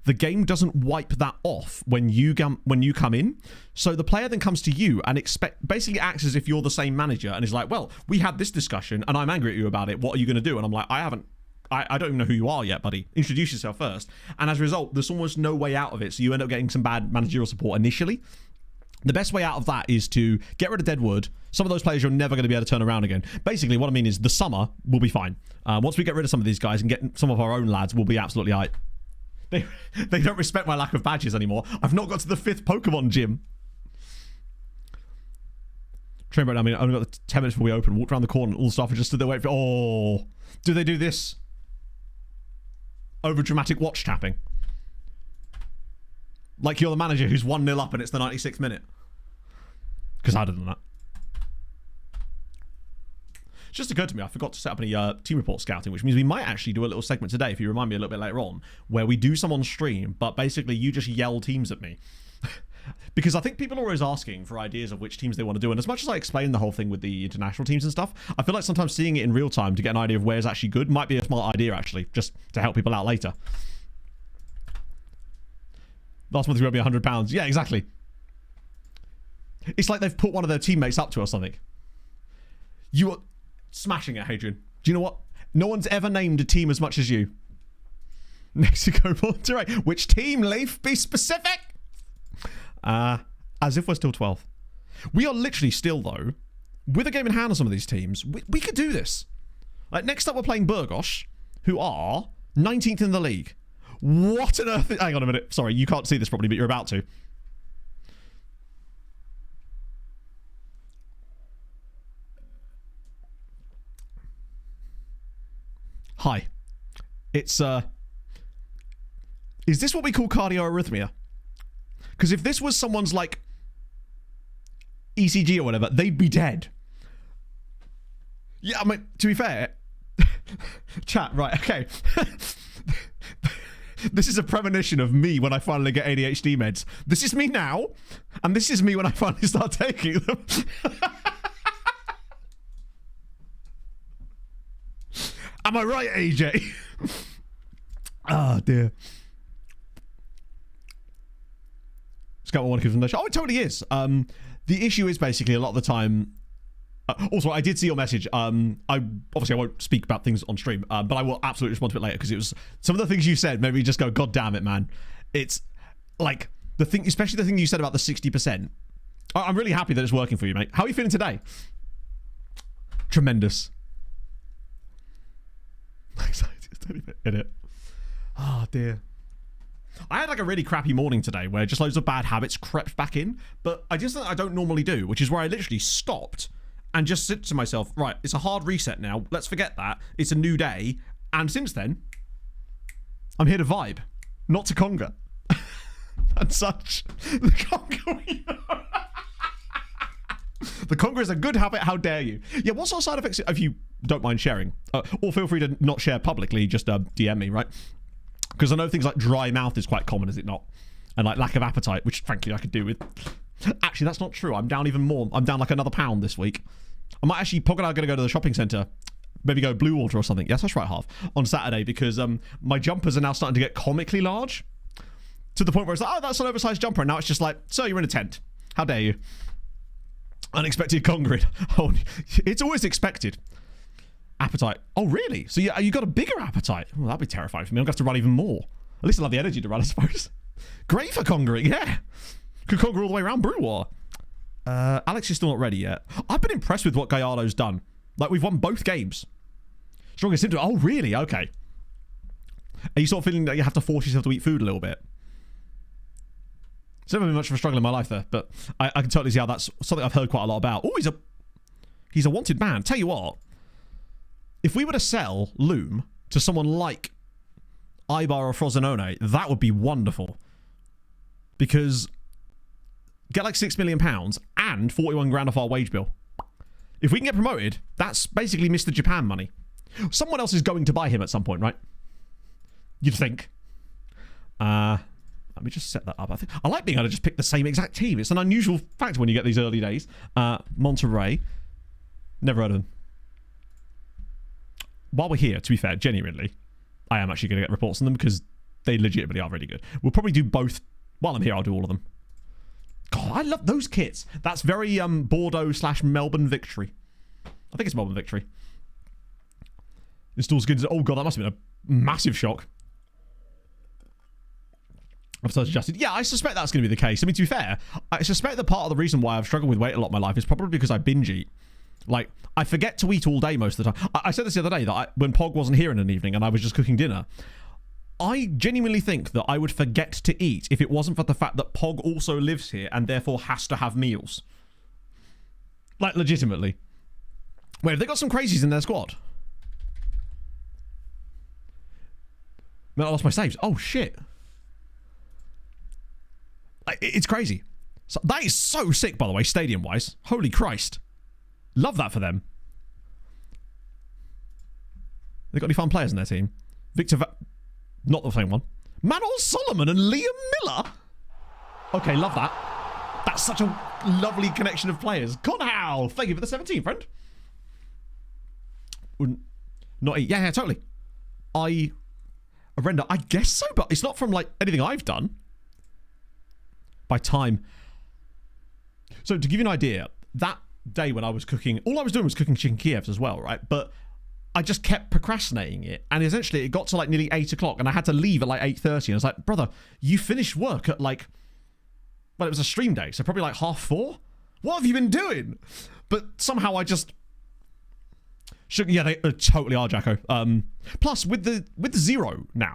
the game doesn't wipe that off when you come in. So the player then comes to you and basically acts as if you're the same manager and is like, well, we had this discussion and I'm angry at you about it. What are you going to do? And I'm like, I don't even know who you are yet, buddy. Introduce yourself first. And as a result, there's almost no way out of it. So you end up getting some bad managerial support initially. The best way out of that is to get rid of Deadwood. Some of those players you're never going to be able to turn around again. Basically, what I mean is the summer will be fine. Once we get rid of some of these guys and get some of our own lads, we'll be absolutely all right. They don't respect my lack of badges anymore. I've not got to the 5th Pokemon gym. Train break, I mean, I only got the 10 minutes before we open. Walked around the corner and all the stuff and just stood there waiting for... Oh, do they do this? Over dramatic watch tapping. Like you're the manager who's 1-0 up and it's the 96th minute. Because I'd have done that. It just occurred to me, I forgot to set up any team report scouting, which means we might actually do a little segment today, if you remind me a little bit later on, where we do some on stream, but basically you just yell teams at me. Because I think people are always asking for ideas of which teams they want to do, and as much as I explain the whole thing with the international teams and stuff, I feel like sometimes seeing it in real time to get an idea of where's actually good might be a smart idea, actually, just to help people out later. Last month we owed me £100. Yeah, exactly. It's like they've put one of their teammates up to or something. You are smashing it, Hadrian. Do you know what? No one's ever named a team as much as you. Mexico, Monterrey. Which team, Leaf? Be specific! As if we're still 12th. We are literally still, though, with a game in hand on some of these teams, we could do this. Like, next up we're playing Burgos, who are 19th in the league. What on earth? Hang on a minute. Sorry, you can't see this properly, but you're about to. Hi. It's Is this what we call cardioarrhythmia? Because if this was someone's like ECG or whatever, they'd be dead. Yeah, I mean, to be fair, chat, right, okay. This is a premonition of me when I finally get ADHD meds. This is me now, and this is me when I finally start taking them. Am I right, AJ? Oh, dear. Scout one from the show. Oh, it totally is. The issue is basically a lot of the time. Also, I did see your message. I won't speak about things on stream, but I will absolutely respond to it later because it was some of the things you said made me just go, God damn it, man. It's like the thing, especially the thing you said about the 60%. I'm really happy that it's working for you, mate. How are you feeling today? Tremendous. In it. Oh dear. I had like a really crappy morning today where just loads of bad habits crept back in, but I just think I don't normally do, which is where I literally stopped and just said to myself, right, it's a hard reset now. Let's forget that. It's a new day. And since then, I'm here to vibe, not to conga. And such. The conga. The conga is a good habit. How dare you? Yeah, what sort of side effects, if you don't mind sharing, or feel free to not share publicly, just DM me, right? Because I know things like dry mouth is quite common, is it not? And like lack of appetite, which frankly I could do with. Actually, that's not true. I'm down even more. I'm down like another pound this week. I might actually, Pog and I are going to go to the shopping centre, maybe go Blue Water or something. Yes, that's right, half. On Saturday, because my jumpers are now starting to get comically large. To the point where it's like, oh, that's an oversized jumper. And now it's just like, so you're in a tent. How dare you? Unexpected congrid. Oh, it's always expected. Appetite. Oh, really? So you got a bigger appetite? Well, that'd be terrifying for me. I'm going to have to run even more. At least I'll have the energy to run, I suppose. Great for congering, yeah. Could conquer all the way around Brew War. Alex is still not ready yet. I've been impressed with what Gallardo's done. Like, we've won both games. Strongest symptom. Oh, really? Okay. Are you sort of feeling that you have to force yourself to eat food a little bit? It's never been much of a struggle in my life there, but I can totally see how that's something I've heard quite a lot about. Oh, he's a wanted man. Tell you what, if we were to sell Loom to someone like Ibar or Frosinone, that would be wonderful. Because get like £6 million and 41 grand off our wage bill. If we can get promoted, that's basically Mr. Japan money. Someone else is going to buy him at some point, right? You'd think. Let me just set that up. I like being able to just pick the same exact team. It's an unusual factor when you get these early days. Monterey. Never heard of them. While we're here, to be fair, genuinely, I am actually going to get reports on them because they legitimately are really good. We'll probably do both. While I'm here, I'll do all of them. God, I love those kits. That's very Bordeaux/Melbourne Victory. I think it's Melbourne Victory. Installs good. Oh god, that must have been a massive shock. I've adjusted. Yeah, I suspect that's going to be the case. I mean, to be fair, I suspect that part of the reason why I've struggled with weight a lot in my life is probably because I binge eat. Like, I forget to eat all day most of the time. I said this the other day that when Pog wasn't here in an evening and I was just cooking dinner, I genuinely think that I would forget to eat if it wasn't for the fact that Pog also lives here and therefore has to have meals. Like, legitimately. Wait, have they got some crazies in their squad? Man, I lost my saves. Oh, shit. It's crazy. So, that is so sick, by the way, stadium-wise. Holy Christ. Love that for them. They got any fun players in their team? Not the same one. Manol Solomon and Liam Miller? Okay, love that. That's such a lovely connection of players. Conhow, thank you for the 17, friend. Wouldn't not eat. Yeah, totally. A render. I guess so, but it's not from like anything I've done. By time. So to give you an idea, that day when I was cooking, all I was doing was cooking chicken Kievs as well, right? But I just kept procrastinating it, and essentially it got to like nearly 8 o'clock, and I had to leave at like 8:30. And I was like, brother, you finished work at like, well, it was a stream day, so probably like 4:30. What have you been doing? But somehow I just yeah, they totally are, Jacko. Plus with the zero now,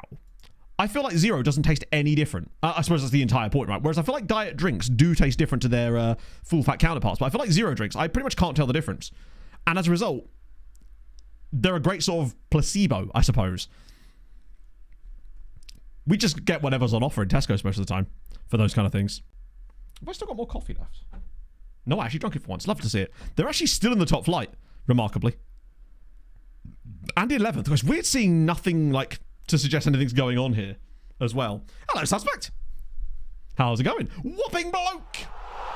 I feel like zero doesn't taste any different. I suppose that's the entire point, right? Whereas I feel like diet drinks do taste different to their full fat counterparts, but I feel like zero drinks, I pretty much can't tell the difference. And as a result, they're a great sort of placebo, I suppose. We just get whatever's on offer in Tesco's most of the time for those kind of things. Have I still got more coffee left? No, I actually drunk it for once. Love to see it. They're actually still in the top flight, remarkably. And the 11th. It's weird seeing nothing like to suggest anything's going on here as well. Hello, suspect. How's it going? Whopping bloke.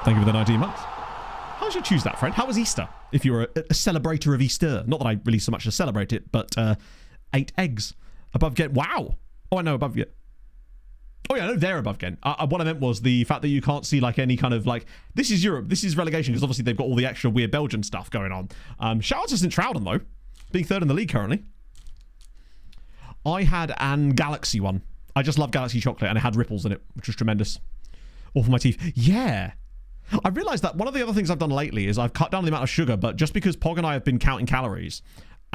Thank you for the 19 months. How did you choose that, friend? How was Easter? If you're a celebrator of Easter. Not that I really so much to celebrate it, but 8 eggs. Above Ghent. Wow. Oh, I know, above Ghent. Oh, yeah, I know they're above Ghent. What I meant was the fact that you can't see, like, any kind of, like... This is Europe. This is relegation, because obviously they've got all the extra weird Belgian stuff going on. Shout out to St. Trouden, though. Being third in the league currently. I had an Galaxy one. I just love Galaxy chocolate, and it had ripples in it, which was tremendous. All for my teeth. Yeah. I realised that one of the other things I've done lately is I've cut down the amount of sugar, but just because Pog and I have been counting calories...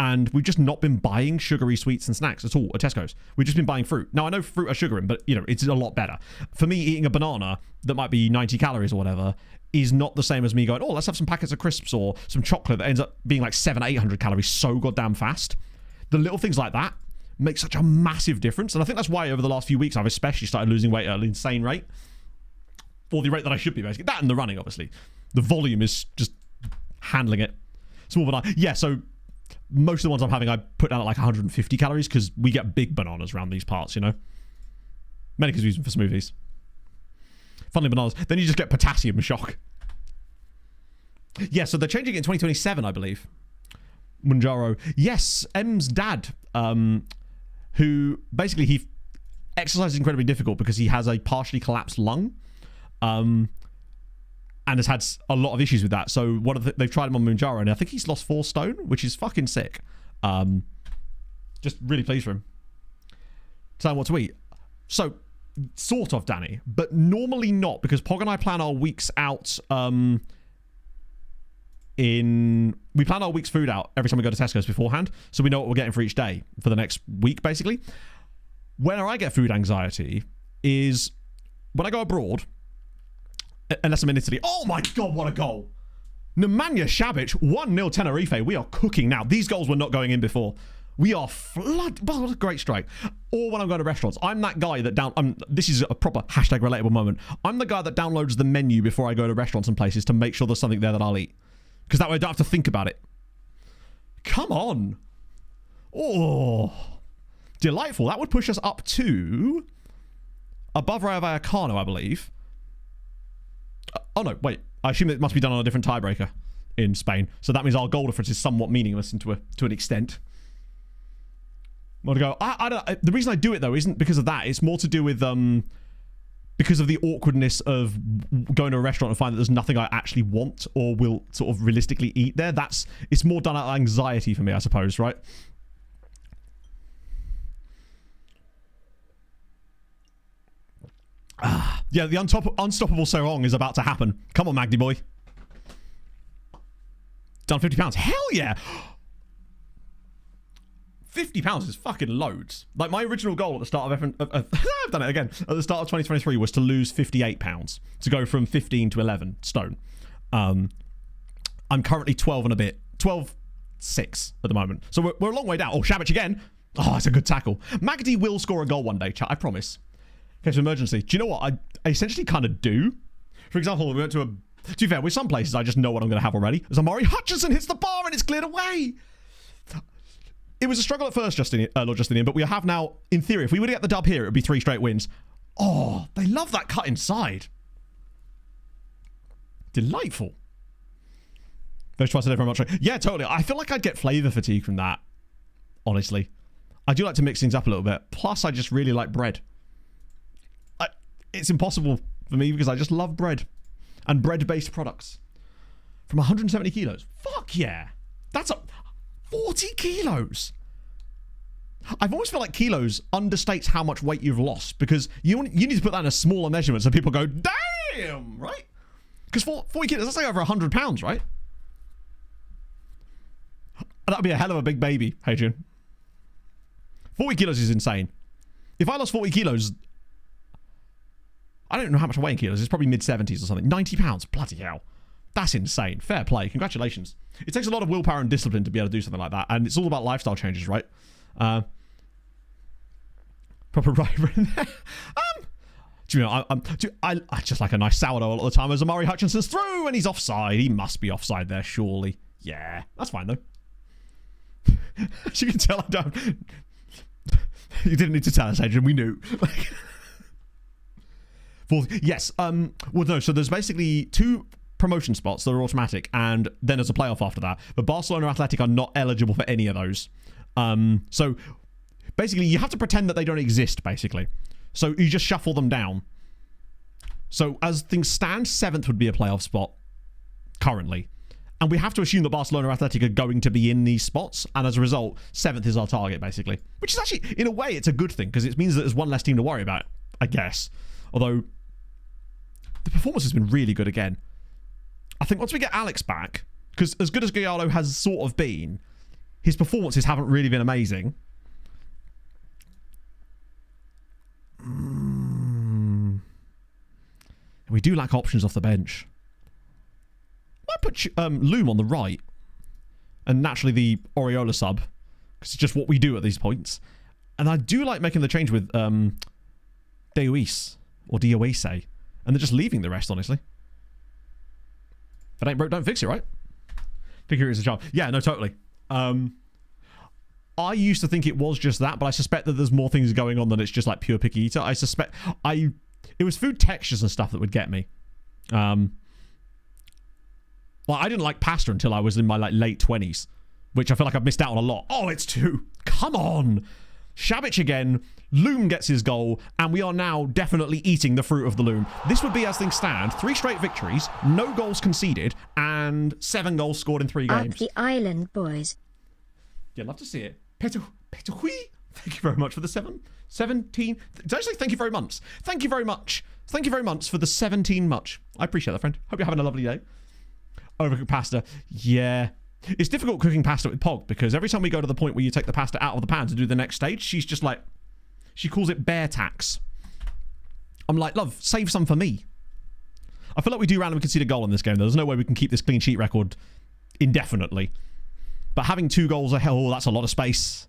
And we've just not been buying sugary sweets and snacks at all at Tesco's. We've just been buying fruit. Now, I know fruit has sugar in, but, you know, it's a lot better. For me, eating a banana that might be 90 calories or whatever is not the same as me going, oh, let's have some packets of crisps or some chocolate that ends up being like 700-800 calories so goddamn fast. The little things like that make such a massive difference. And I think that's why over the last few weeks, I've especially started losing weight at an insane rate. Or the rate that I should be, basically. That and the running, obviously. The volume is just handling it. Small banana. Yeah, so... Most of the ones I'm having, I put down at like 150 calories because we get big bananas around these parts, you know? Many because we use them for smoothies. Funnily, bananas. Then you just get potassium shock. Yeah, so they're changing it in 2027, I believe. Manjaro. Yes, M's dad, who basically he exercises incredibly difficult because he has a partially collapsed lung. And has had a lot of issues with that. So they've tried him on Manjaro, and I think he's lost 4 stone, which is fucking sick. Just really pleased for him. Tell him what to eat. So, sort of, Danny, but normally not, because Pog and I plan our weeks out we plan our week's food out every time we go to Tesco's beforehand, so we know what we're getting for each day for the next week, basically. Where I get food anxiety is when I go abroad, unless I'm in Italy. Oh my God, what a goal. Nemanja Šabić, 1-0 Tenerife. We are cooking now. These goals were not going in before. We are flood. Oh, what a great strike. Or when I'm going to restaurants. I'm that guy that this is a proper hashtag relatable moment. I'm the guy that downloads the menu before I go to restaurants and places to make sure there's something there that I'll eat. Because that way I don't have to think about it. Come on. Oh. Delightful. That would push us up to above Rayo Vallecano, I believe. Oh, no, wait. I assume it must be done on a different tiebreaker in Spain. So that means our goal difference is somewhat meaningless to an extent. I want to go. I don't. The reason I do it, though, isn't because of that. It's more to do with because of the awkwardness of going to a restaurant and find that there's nothing I actually want or will sort of realistically eat there. It's more done out of anxiety for me, I suppose, right? Yeah, the unstoppable Sarong is about to happen. Come on, Magdy boy. Done £50. Hell yeah! £50 is fucking loads. Like, my original goal at the start of I've done it again. At the start of 2023 was to lose £58. To go from 15 to 11 stone. I'm currently 12 and a bit. 12.6 at the moment. So we're a long way down. Oh, Šabić again. Oh, that's a good tackle. Magdy will score a goal one day, chat. I promise. Case of emergency. Do you know what? I essentially kind of do. For example, we went to be fair, with some places, I just know what I'm going to have already. As Amari Hutchinson hits the bar and it's cleared away. It was a struggle at first, Lord Justinian, but we have now, in theory, if we were to get the dub here, it would be 3 straight wins. Oh, they love that cut inside. Delightful. Those twice a day very much. Yeah, totally. I feel like I'd get flavour fatigue from that, honestly. I do like to mix things up a little bit. Plus, I just really like bread. It's impossible for me because I just love bread and bread-based products. From 170 kilos. Fuck yeah. That's 40 kilos. I've always felt like kilos understates how much weight you've lost because you need to put that in a smaller measurement so people go, damn, right? Because 40 kilos, that's like over 100 pounds, right? That'd be a hell of a big baby, Hadrian. 40 kilos is insane. If I lost 40 kilos... I don't know how much I weigh in kilos. It's probably mid-70s or something. 90 pounds. Bloody hell. That's insane. Fair play. Congratulations. It takes a lot of willpower and discipline to be able to do something like that. And it's all about lifestyle changes, right? Proper riper in there. Do you know, I just like a nice sourdough a lot of the time as Amari Hutchinson's through and he's offside. He must be offside there, surely. Yeah, that's fine though. As you can tell, I don't. You didn't need to tell us, Adrian. We knew. Yes. Well, no. So there's basically 2 promotion spots that are automatic, and then there's a playoff after that. But Barcelona Athletic are not eligible for any of those. So basically, you have to pretend that they don't exist. Basically, so you just shuffle them down. So as things stand, 7th would be a playoff spot currently. And we have to assume that Barcelona Athletic are going to be in these spots. And as a result, 7th is our target, basically. Which is actually, in a way, it's a good thing. Because it means that there's one less team to worry about, I guess. Although, the performance has been really good again. I think once we get Alex back, because as good as Gallardo has sort of been, his performances haven't really been amazing. We do lack options off the bench. I put Loom on the right. And naturally the Oriola sub. Because it's just what we do at these points. And I do like making the change with Deuis. Or Dioise. And they're just leaving the rest, honestly. If it ain't broke, don't fix it, right? Figure it's a job. Yeah, no, totally. I used to think it was just that, but I suspect that there's more things going on than it's just like pure picky eater. I suspect... It was food textures and stuff that would get me. Well, I didn't like pasta until I was in my like late 20s, which I feel like I've missed out on a lot. Oh, it's 2. Come on. Shabic again. Loom gets his goal, and we are now definitely eating the fruit of the Loom. This would be, as things stand, 3 straight victories, no goals conceded, and 7 goals scored in 3 games. Up the island, boys. Yeah, love to see it. Thank you very much for the 17. Did I say thank you very much? Thank you very much. Thank you very much for the 17 much. I appreciate that, friend. Hope you're having a lovely day. Overcooked pasta. Yeah. It's difficult cooking pasta with Pog because every time we go to the point where you take the pasta out of the pan to do the next stage, she's just like, she calls it bear tax. I'm like, love, save some for me. I feel like we do randomly concede a goal in this game. There's no way we can keep this clean sheet record indefinitely. But having 2 goals a hell, that's a lot of space.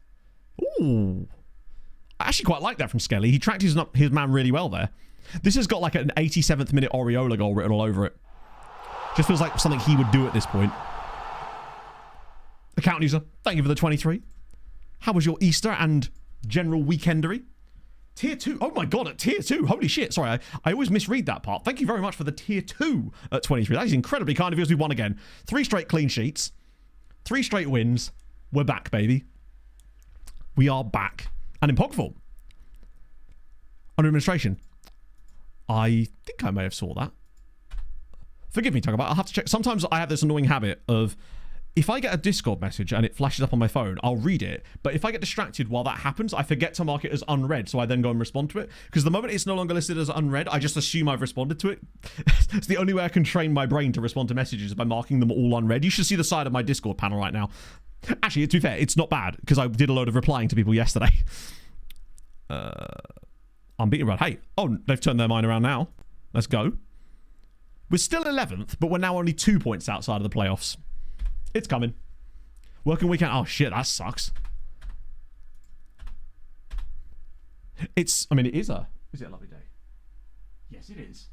Ooh. I actually quite like that from Skelly. He tracked his man really well there. This has got like an 87th minute Oriola goal written all over it. Just feels like something he would do at this point. Account user, thank you for the 23. How was your Easter and general weekendery? Tier 2. Oh my god, at tier 2. Holy shit. Sorry, I always misread that part. Thank you very much for the tier 2 at 23. That is incredibly kind of you as we won again. 3 straight clean sheets. 3 straight wins. We're back, baby. We are back. And in Pog form. Under administration. I think I may have saw that. Forgive me, I'll have to check. Sometimes I have this annoying habit of, if I get a Discord message and it flashes up on my phone, I'll read it. But if I get distracted while that happens, I forget to mark it as unread. So I then go and respond to it. Because the moment it's no longer listed as unread, I just assume I've responded to it. It's the only way I can train my brain to respond to messages by marking them all unread. You should see the side of my Discord panel right now. Actually, to be fair, it's not bad. Because I did a load of replying to people yesterday. I'm beating around. Hey, oh, they've turned their mind around now. Let's go. We're still 11th, but we're now only 2 points outside of the playoffs. It's coming. Working weekend. Oh, shit, that sucks. I mean, is it a lovely day? Yes, it is.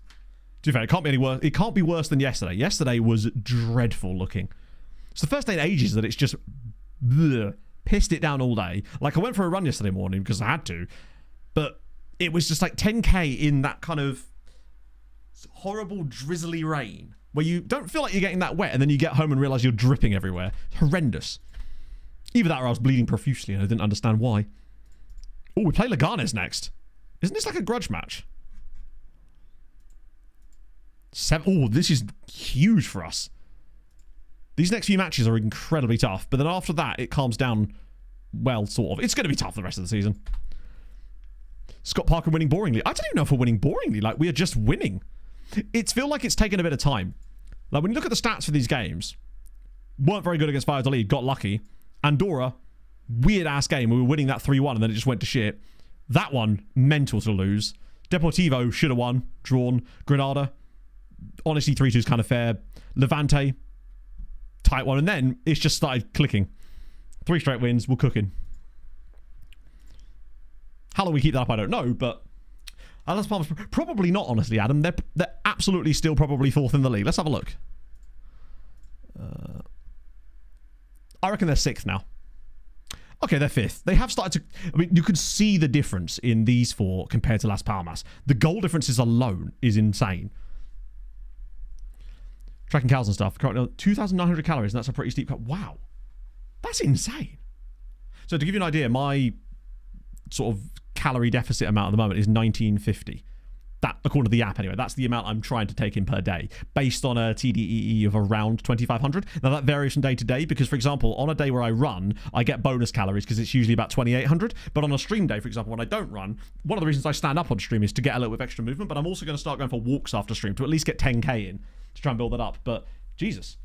To be fair, it can't be any worse. It can't be worse than yesterday. Yesterday was dreadful looking. It's the first day in ages that it's just pissed it down all day. Like, I went for a run yesterday morning because I had to, but it was just like 10k in that kind of horrible drizzly rain where you don't feel like you're getting that wet and then you get home and realize you're dripping everywhere. Horrendous. Either that or I was bleeding profusely and I didn't understand why. Oh, we play Leganes next. Isn't this like a grudge match? Oh, this is huge for us. These next few matches are incredibly tough, but then after that it calms down, well, sort of. It's going to be tough the rest of the season. Scott Parker winning boringly. I don't even know if we're winning boringly. Like, we are just winning. It feels like it's taken a bit of time. Like, when you look at the stats for these games, weren't very good against Valladolid, got lucky. Andorra, weird-ass game. We were winning that 3-1, and then it just went to shit. That one, mental to lose. Deportivo should have won, drawn. Granada, honestly, 3-2 is kind of fair. Levante, tight one. And then it's just started clicking. 3 straight wins, we're cooking. How long we keep that up, I don't know, but Las Palmas, probably not, honestly, Adam. They're absolutely still probably 4th in the league. Let's have a look. I reckon they're 6th now. Okay, they're 5th. They have started to... I mean, you can see the difference in these 4 compared to Las Palmas. The goal differences alone is insane. Tracking cows and stuff. Currently 2,900 calories, and that's a pretty steep cut. Wow. That's insane. So to give you an idea, my sort of calorie deficit amount at the moment is 1950. That, according to the app anyway, that's the amount I'm trying to take in per day, based on a TDEE of around 2,500. Now that varies from day to day, because for example, on a day where I run, I get bonus calories because it's usually about 2,800. But on a stream day, for example, when I don't run, one of the reasons I stand up on stream is to get a little bit of extra movement, but I'm also going to start going for walks after stream to at least get 10k in to try and build that up. But Jesus,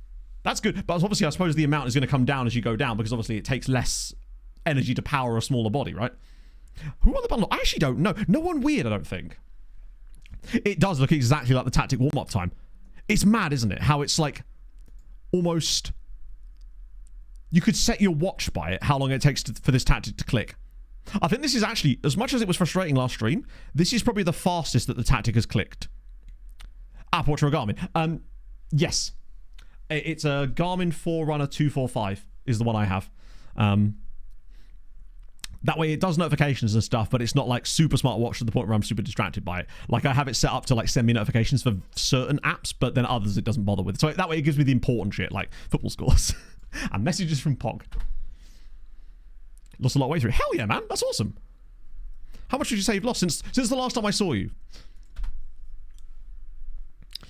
that's good. But obviously, I suppose the amount is going to come down as you go down, because obviously it takes less energy to power a smaller body, right? Who on the bundle? I actually don't know. No one weird, I don't think. It does look exactly like the tactic warm-up time. It's mad, isn't it? How it's like almost... You could set your watch by it, how long it takes for this tactic to click. I think this is actually, as much as it was frustrating last stream, this is probably the fastest that the tactic has clicked. Apple Watch or a Garmin? Yes. It's a Garmin Forerunner 245 is the one I have. That way it does notifications and stuff, but it's not like super smart watch to the point where I'm super distracted by it. Like I have it set up to like send me notifications for certain apps, but then others it doesn't bother with. So that way it gives me the important shit, like football scores and messages from Pog. Lost a lot of weight through. Hell yeah, man. That's awesome. How much would you say you've lost since the last time I saw you?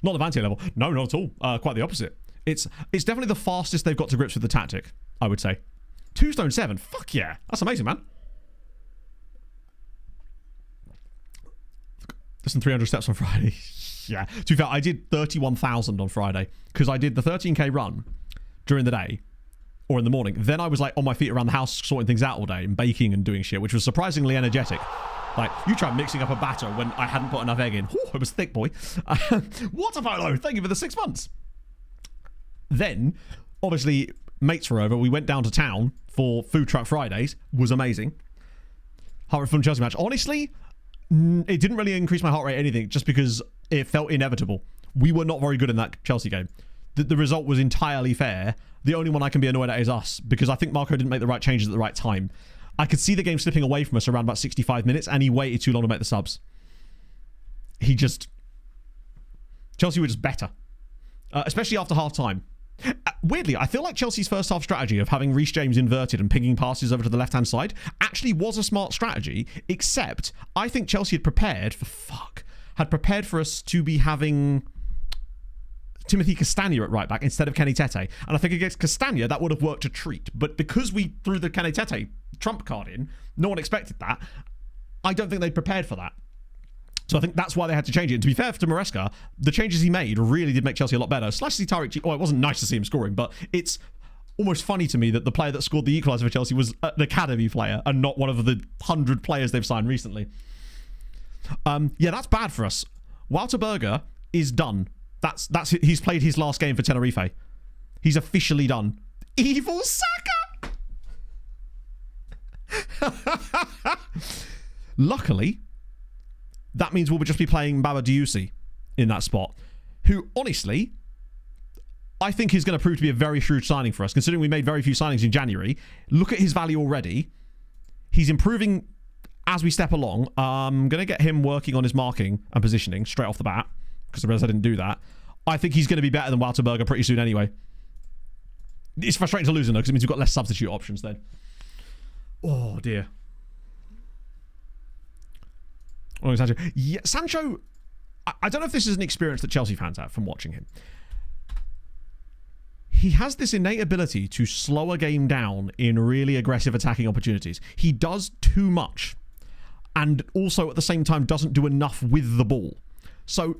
Not the Vantier level. No, not at all. Quite the opposite. It's definitely the fastest they've got to grips with the tactic, I would say. 2 stone 7. Fuck yeah. That's amazing, man. Less than 300 steps on Friday. Yeah. To be fair, I did 31,000 on Friday because I did the 13k run during the day or in the morning. Then I was like on my feet around the house sorting things out all day and baking and doing shit, which was surprisingly energetic. Like, you try mixing up a batter when I hadn't put enough egg in. Whew, it was thick, boy. Water polo, thank you for the 6 months. Then, obviously, mates were over. We went down to town for Food Truck Fridays. Was amazing. Heart rate from Chelsea match. Honestly, it didn't really increase my heart rate or anything, just because it felt inevitable. We were not very good in that Chelsea game. The result was entirely fair. The only one I can be annoyed at is us, because I think Marco didn't make the right changes at the right time. I could see the game slipping away from us around about 65 minutes, and he waited too long to make the subs. Chelsea were just better. Especially after half-time. Weirdly, I feel like Chelsea's first half strategy of having Reece James inverted and pinging passes over to the left-hand side actually was a smart strategy, except I think Chelsea had prepared for us to be having Timothy Castagna at right back instead of Kenny Tete. And I think against Castagna, that would have worked a treat. But because we threw the Kenny Tete trump card in, no one expected that. I don't think they prepared for that. So I think that's why they had to change it. And to be fair to Maresca, the changes he made really did make Chelsea a lot better. Slice to see Tariq... Oh, it wasn't nice to see him scoring, but it's almost funny to me that the player that scored the equaliser for Chelsea was an academy player and not one of the 100 players they've signed recently. Yeah, that's bad for us. Walter Berger is done. He's played his last game for Tenerife. He's officially done. Evil Saka! Luckily, that means we'll just be playing Baba Diussi in that spot, who, honestly, I think is going to prove to be a very shrewd signing for us, considering we made very few signings in January. Look at his value already. He's improving as we step along. I'm going to get him working on his marking and positioning straight off the bat, because I realized I didn't do that. I think he's going to be better than Walter Berger pretty soon anyway. It's frustrating to lose him, though, because it means we've got less substitute options then. Oh, dear. Oh, Sancho. Yeah, Sancho, I don't know if this is an experience that Chelsea fans have from watching him. He has this innate ability to slow a game down in really aggressive attacking opportunities. He does too much, and also at the same time doesn't do enough with the ball. So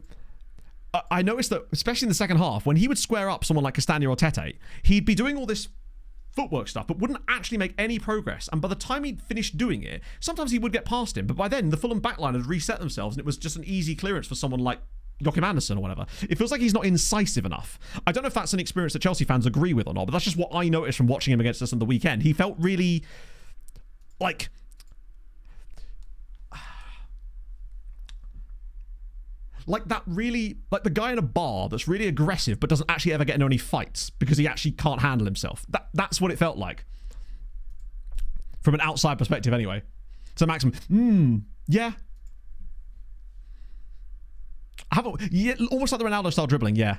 I noticed that, especially in the second half, when he would square up someone like Castagna or Tete, he'd be doing all this footwork stuff, but wouldn't actually make any progress. And by the time he'd finished doing it, sometimes he would get past him, but by then the Fulham backline had reset themselves and it was just an easy clearance for someone like Joachim Andersen or whatever. It feels like he's not incisive enough. I don't know if that's an experience that Chelsea fans agree with or not, but that's just what I noticed from watching him against us on the weekend. He felt really like Like that really, like the guy in a bar that's really aggressive but doesn't actually ever get into any fights because he actually can't handle himself. That's what it felt like. From an outside perspective anyway. So Maxim, yeah. Almost like the Ronaldo style dribbling, yeah.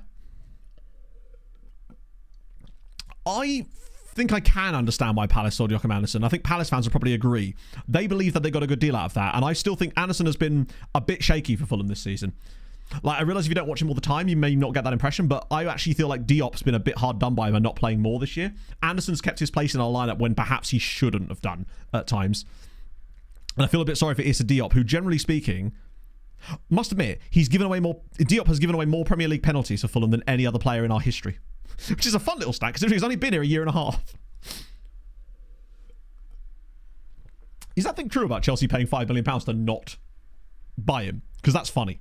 I think I can understand why Palace sold Joachim Andersen. I think Palace fans will probably agree. They believe that they got a good deal out of that, and I still think Andersen has been a bit shaky for Fulham this season. Like, I realise if you don't watch him all the time, you may not get that impression, but I actually feel like Diop's been a bit hard done by by not playing more this year. Anderson's kept his place in our lineup when perhaps he shouldn't have done at times. And I feel a bit sorry for Issa Diop, who, generally speaking, must admit, Diop has given away more Premier League penalties for Fulham than any other player in our history. Which is a fun little stat, considering he's only been here a year and a half. Is that thing true about Chelsea paying £5 million to not buy him? Because that's funny.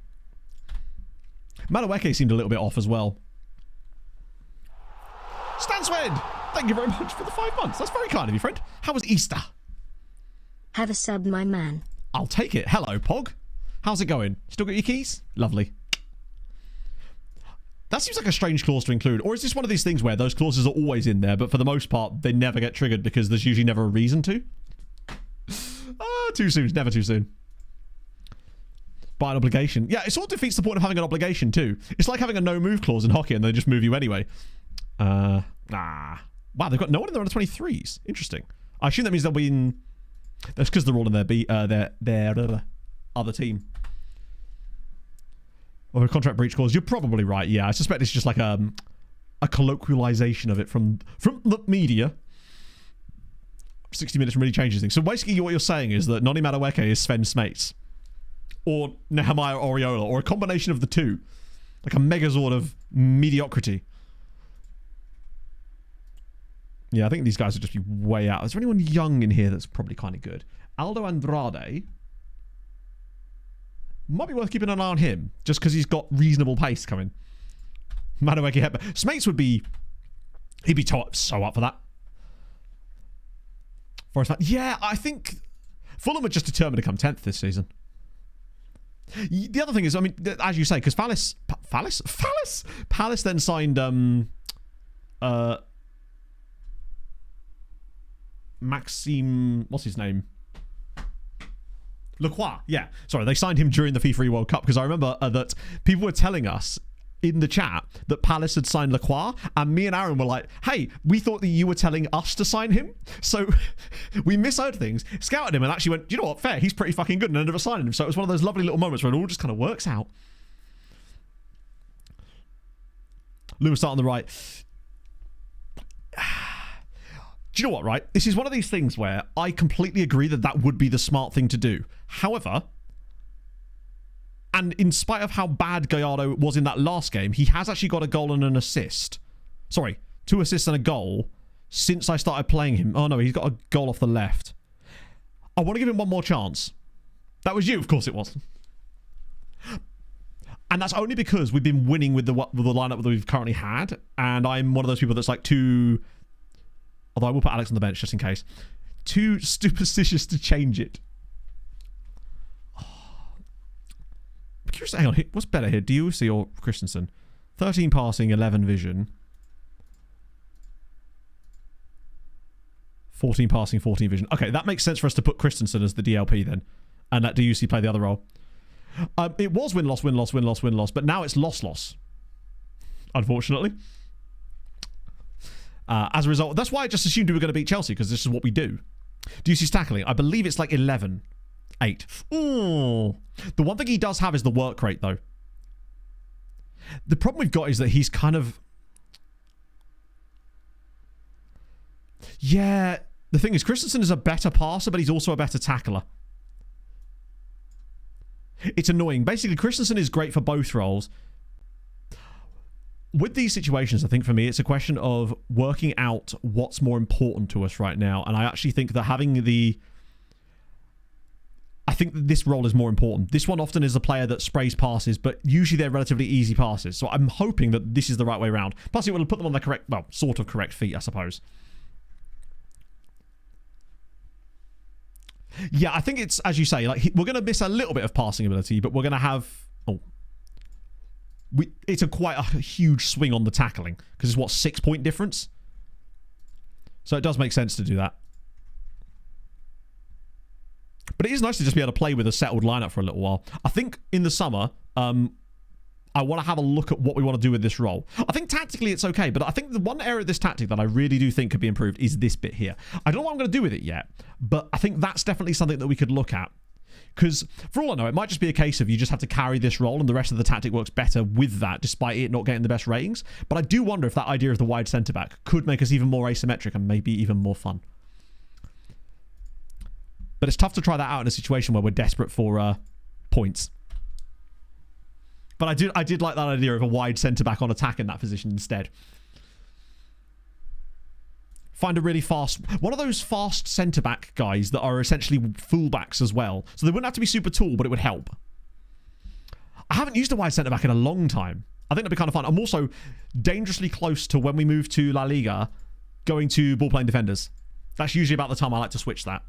Madueke seemed a little bit off as well. Stan Swed, thank you very much for the 5 months. That's very kind of you, friend. How was Easter? Have a sub, my man. I'll take it. Hello, Pog. How's it going? Still got your keys? Lovely. That seems like a strange clause to include. Or is this one of these things where those clauses are always in there, but for the most part, they never get triggered because there's usually never a reason to? Too soon. Never too soon. By an obligation. Yeah, it sort of defeats the point of having an obligation too. It's like having a no-move clause in hockey and they just move you anyway. Wow, they've got no one in their under 23s. Interesting. I assume that means they'll be in... That's because they're all in their other team. Or a contract breach clause. You're probably right. Yeah, I suspect it's just like a colloquialization of it from the media. 60 minutes really changes things. So basically what you're saying is that Noni Madueke is Sven Smates. Or Nehemiah Oriola. Or a combination of the two. Like a megazord of mediocrity. Yeah, I think these guys would just be way out. Is there anyone young in here that's probably kind of good? Aldo Andrade. Might be worth keeping an eye on him, just because he's got reasonable pace coming. Madueke Hepburn. Smates would be... He'd be so up for that. Yeah, I think Fulham are just determined to come 10th this season. The other thing is, I mean, as you say, because Palace then signed Maxime, what's his name? Lacroix, yeah. Sorry, they signed him during the FIFA World Cup because I remember that people were telling us in the chat that Palace had signed Lacroix, and me and Aaron were like, hey, we thought that you were telling us to sign him. So we misheard things, scouted him, and actually went, you know what, fair, he's pretty fucking good, and ended up signing him. So it was one of those lovely little moments where it all just kind of works out. Lewis start on the right. Do you know what, right? This is one of these things where I completely agree that that would be the smart thing to do. However, and in spite of how bad Gallardo was in that last game, he has actually got a goal and an assist. Sorry, 2 assists and a goal since I started playing him. Oh no, he's got a goal off the left. I want to give him one more chance. That was you, of course it was. And that's only because we've been winning with the lineup that we've currently had, and I'm one of those people that's like too... Although I will put Alex on the bench just in case. Too superstitious to change it. Oh. I'm curious, hang on, what's better here, Diusi or Christensen? 13 passing, 11 vision. 14 passing, 14 vision. Okay, that makes sense for us to put Christensen as the DLP then. And let Diusi play the other role. It was win-loss, win-loss, win-loss, win-loss, but now it's loss-loss. Unfortunately. As a result, that's why I just assumed we were going to beat Chelsea, because this is what we do. Diusi's tackling, I believe it's like 11-8. Ooh. The one thing he does have is the work rate, though. The problem we've got is that he's kind of... Yeah, the thing is, Christensen is a better passer, but he's also a better tackler. It's annoying. Basically, Christensen is great for both roles. With these situations, I think for me, it's a question of working out what's more important to us right now. And I actually think that having the... I think that this role is more important. This one often is a player that sprays passes, but usually they're relatively easy passes. So I'm hoping that this is the right way around. Plus, it will put them on the correct, well, sort of correct feet, I suppose. Yeah, I think it's, as you say, like we're going to miss a little bit of passing ability, but we're going to have... Oh. it's quite a huge swing on the tackling because it's what, 6-point difference. So it does make sense to do that. But it is nice to just be able to play with a settled lineup for a little while. I think in the summer, I want to have a look at what we want to do with this role. I think tactically it's okay, but I think the one area of this tactic that I really do think could be improved is this bit here. I don't know what I'm going to do with it yet, but I think that's definitely something that we could look at. Because for all I know, it might just be a case of you just have to carry this role and the rest of the tactic works better with that, despite it not getting the best ratings. But I do wonder if that idea of the wide centre-back could make us even more asymmetric and maybe even more fun. But it's tough to try that out in a situation where we're desperate for points. But I did like that idea of a wide centre-back on attack in that position instead. Find a really fast... One of those fast centre-back guys that are essentially fullbacks as well. So they wouldn't have to be super tall, but it would help. I haven't used a wide centre-back in a long time. I think that'd be kind of fun. I'm also dangerously close to, when we move to La Liga, going to ball-playing defenders. That's usually about the time I like to switch that.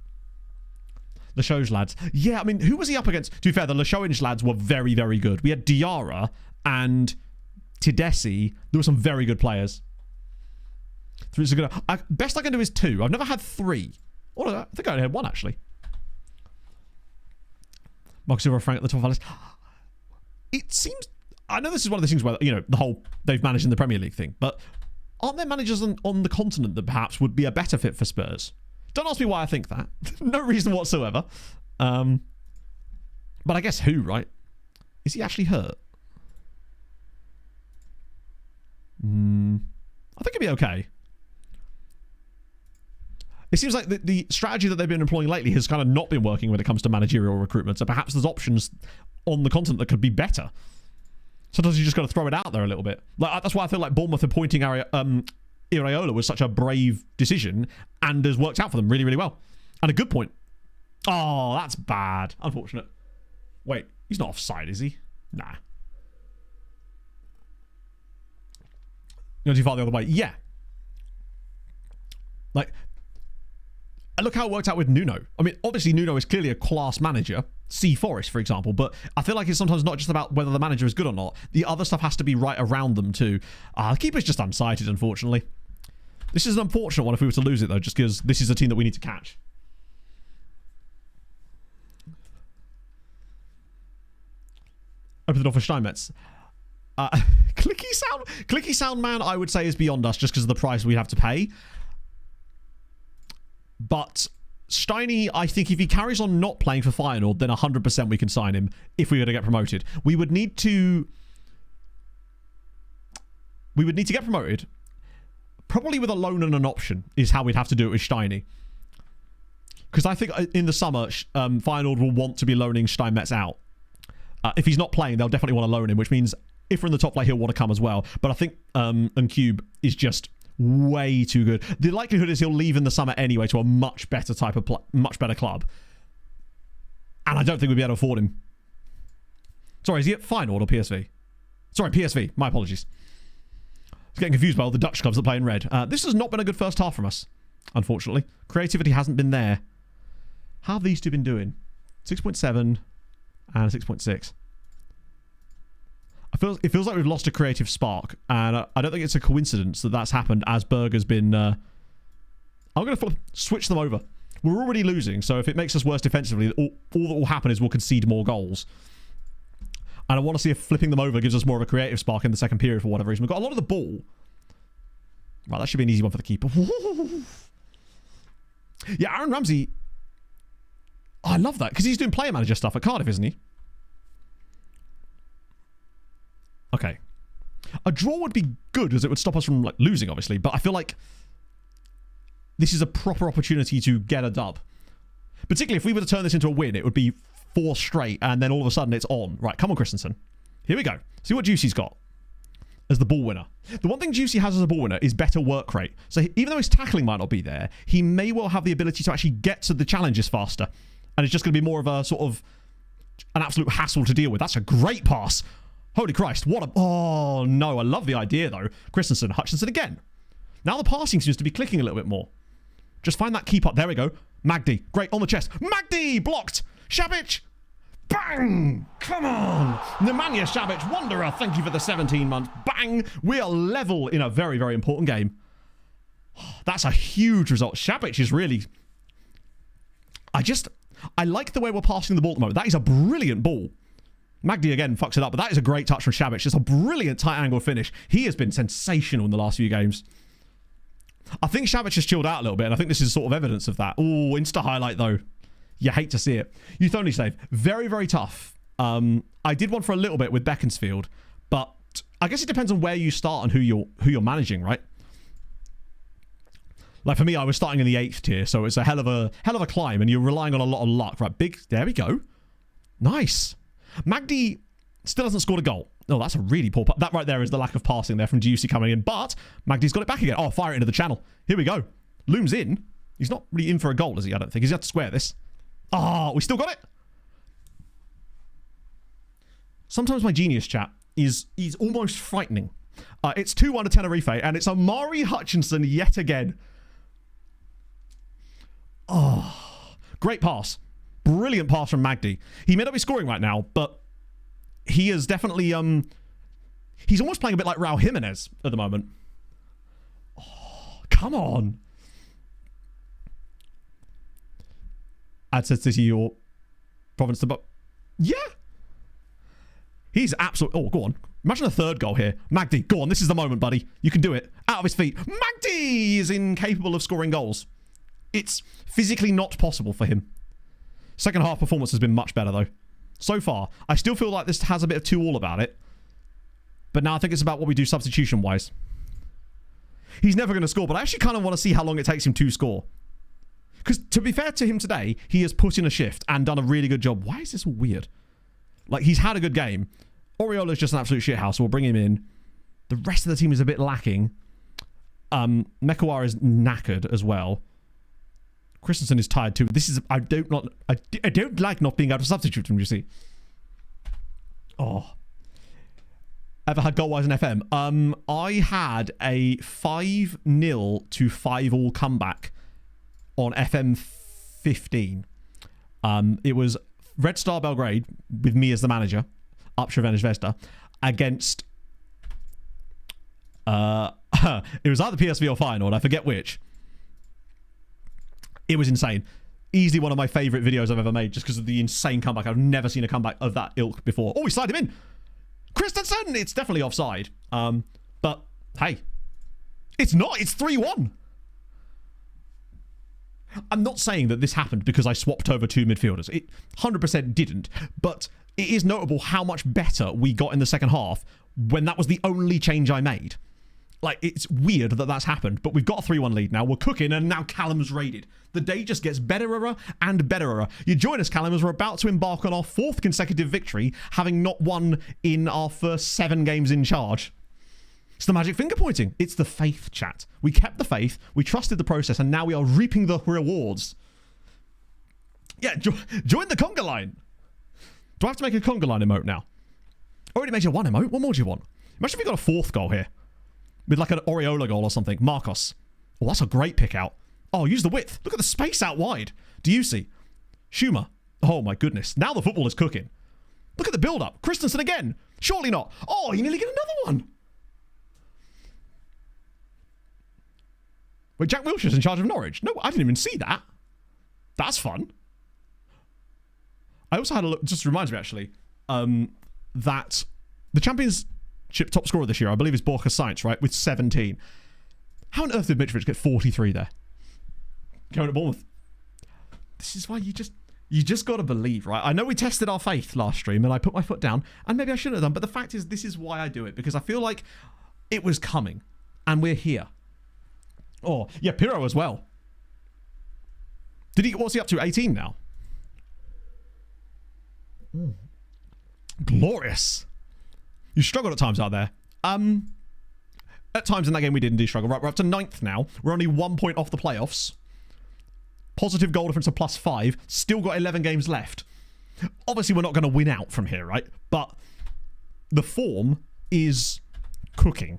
The Shows lads. Yeah, I mean, who was he up against? To be fair, the Lashowinge lads were very, very good. We had Diarra and Tidesi. There were some very good players. Best I can do is 2. I've never had 3. Or I think I only had 1, actually. Mark Silver, Frank at the top of our list. It seems... I know this is one of the things where, you know, the whole they've managed in the Premier League thing, but aren't there managers on the continent that perhaps would be a better fit for Spurs? Don't ask me why I think that. No reason whatsoever. But I guess who, right? Is he actually hurt? I think he'd be okay. It seems like the strategy that they've been employing lately has kind of not been working when it comes to managerial recruitment. So perhaps there's options on the continent that could be better. Sometimes you just got to throw it out there a little bit. Like that's why I feel like Bournemouth appointing Iraola was such a brave decision and has worked out for them really, really well. And a good point. Oh, that's bad. Unfortunate. Wait, he's not offside, is he? Nah. Going too far the other way. Yeah. Like, look how it worked out with Nuno. I mean, obviously Nuno is clearly a class manager. See Forest, for example. But I feel like it's sometimes not just about whether the manager is good or not. The other stuff has to be right around them too. The keeper's just unsighted, unfortunately. This is an unfortunate one if we were to lose it, though, just because this is a team that we need to catch. Open the door for Steinmetz. Clicky sound man, I would say, is beyond us just because of the price we have to pay. But Steiny, I think if he carries on not playing for Feyenoord, then 100% we can sign him if we were to get promoted. We would need to get promoted. Probably with a loan and an option is how we'd have to do it with Steiny. Because I think in the summer, Feyenoord will want to be loaning Steinmetz out. If he's not playing, they'll definitely want to loan him, which means if we're in the top flight, he'll want to come as well. But I think Cube is just way too good. The likelihood is he'll leave in the summer anyway to a much better type of much better club. And I don't think we'll be able to afford him. Sorry, is he at Feyenoord or PSV? Sorry, PSV. My apologies. I was getting confused by all the Dutch clubs that play in red. This has not been a good first half from us, unfortunately. Creativity hasn't been there. How have these two been doing? 6.7 and 6.6. It feels like we've lost a creative spark, and I don't think it's a coincidence that that's happened as Berger's been... I'm going to switch them over. We're already losing, so if it makes us worse defensively, all that will happen is we'll concede more goals. And I want to see if flipping them over gives us more of a creative spark in the second period for whatever reason. We've got a lot of the ball. Right, that should be an easy one for the keeper. Yeah, Aaron Ramsey... Oh, I love that, because he's doing player manager stuff at Cardiff, isn't he? Okay. A draw would be good, as it would stop us from losing, obviously. But I feel like this is a proper opportunity to get a dub. Particularly if we were to turn this into a win, it would be 4 straight, and then all of a sudden it's on. Right, come on, Christensen. Here we go. See what Juicy's got as the ball winner. The one thing Juicy has as a ball winner is better work rate. So even though his tackling might not be there, he may well have the ability to actually get to the challenges faster. And it's just going to be more of a sort of an absolute hassle to deal with. That's a great pass. Holy Christ, what a... Oh, no, I love the idea, though. Christensen, Hutchinson again. Now the passing seems to be clicking a little bit more. Just find that keep up. There we go. Magdi, great, on the chest. Magdi, blocked. Shabic, bang! Come on! Nemanja Šabić, Wanderer, thank you for the 17 months. Bang! We are level in a very, very important game. That's a huge result. Šabić is really... I like the way we're passing the ball at the moment. That is a brilliant ball. Magdi again fucks it up, but that is a great touch from Šabić. Just a brilliant tight angle finish. He has been sensational in the last few games. I think Šabić has chilled out a little bit, and I think this is sort of evidence of that. Oh, insta highlight though. You hate to see it. Youth only save. Very, very tough. I did one for a little bit with Beaconsfield, but I guess it depends on where you start and who you're managing, right? Like for me, I was starting in the 8th tier, so it's a hell of a climb, and you're relying on a lot of luck, right? There we go. Nice. Magdi still hasn't scored a goal. Oh, that's a really poor... That right there is the lack of passing there from Giussi coming in, but Magdi's got it back again. Oh, fire it into the channel. Here we go. Looms in. He's not really in for a goal, is he? I don't think. He's got to square this. Oh, we still got it. Sometimes my genius chat is almost frightening. It's 2-1 to Tenerife, and it's Amari Hutchinson yet again. Oh, great pass. Brilliant pass from Magdi. He may not be scoring right now, but he is definitely... he's almost playing a bit like Raul Jimenez at the moment. Oh, come on. Add said City or Province to... Yeah. He's absolutely... Oh, go on. Imagine a third goal here. Magdi, go on. This is the moment, buddy. You can do it. Out of his feet. Magdi is incapable of scoring goals. It's physically not possible for him. Second half performance has been much better, though. So far, I still feel like this has a bit of 2-all about it. But now I think it's about what we do substitution-wise. He's never going to score, but I actually kind of want to see how long it takes him to score. Because, to be fair to him today, he has put in a shift and done a really good job. Why is this all weird? Like, he's had a good game. Oriola's just an absolute shithouse, so we'll bring him in. The rest of the team is a bit lacking. Mekawar is knackered as well. Christensen is tired too. This is... I don't like not being able to substitute him, you see. Oh. Ever had goal-wise in FM? I had a 5-0 to 5-all comeback on FM 15. It was Red Star Belgrade, with me as the manager, up Crvena Zvezda, against... it was either PSV or Feyenoord, I forget which. It was insane. Easily one of my favourite videos I've ever made, just because of the insane comeback. I've never seen a comeback of that ilk before. Oh, we slide him in. Christensen! It's definitely offside. But, hey. It's not. It's 3-1. I'm not saying that this happened because I swapped over two midfielders. It 100% didn't. But it is notable how much better we got in the second half when that was the only change I made. Like, it's weird that that's happened, but we've got a 3-1 lead now. We're cooking, and now Callum's raided. The day just gets betterer and betterer. You join us, Callum, as we're about to embark on our 4th consecutive victory, having not won in our first 7 games in charge. It's the magic finger pointing. It's the faith, chat. We kept the faith, we trusted the process, and now we are reaping the rewards. Yeah, join the conga line. Do I have to make a conga line emote now? Already made you one emote. What more do you want? Imagine if we got a 4th goal here. With like an Oriola goal or something. Marcos. Oh, that's a great pick out. Oh, use the width. Look at the space out wide. Do you see? Schumer. Oh my goodness. Now the football is cooking. Look at the build-up. Christensen again. Surely not. Oh, you nearly get another one. Wait, Jack Wilshere's in charge of Norwich. No, I didn't even see that. That's fun. I also had a look. Just reminds me actually that the Champions top scorer this year, I believe, is Borja Sainz, right? With 17. How on earth did Mitrovic get 43 there? Going to Bournemouth. This is why you just got to believe, right? I know we tested our faith last stream and I put my foot down, and maybe I shouldn't have done, but the fact is, this is why I do it, because I feel like it was coming and we're here. Oh, yeah, Pirro as well. What's he up to? 18 now? Glorious. You struggled at times out there. At times in that game we did indeed struggle. Right, we're up to 9th now. We're only 1 point off the playoffs. Positive goal difference of +5. Still got 11 games left. Obviously we're not going to win out from here, right? But the form is cooking.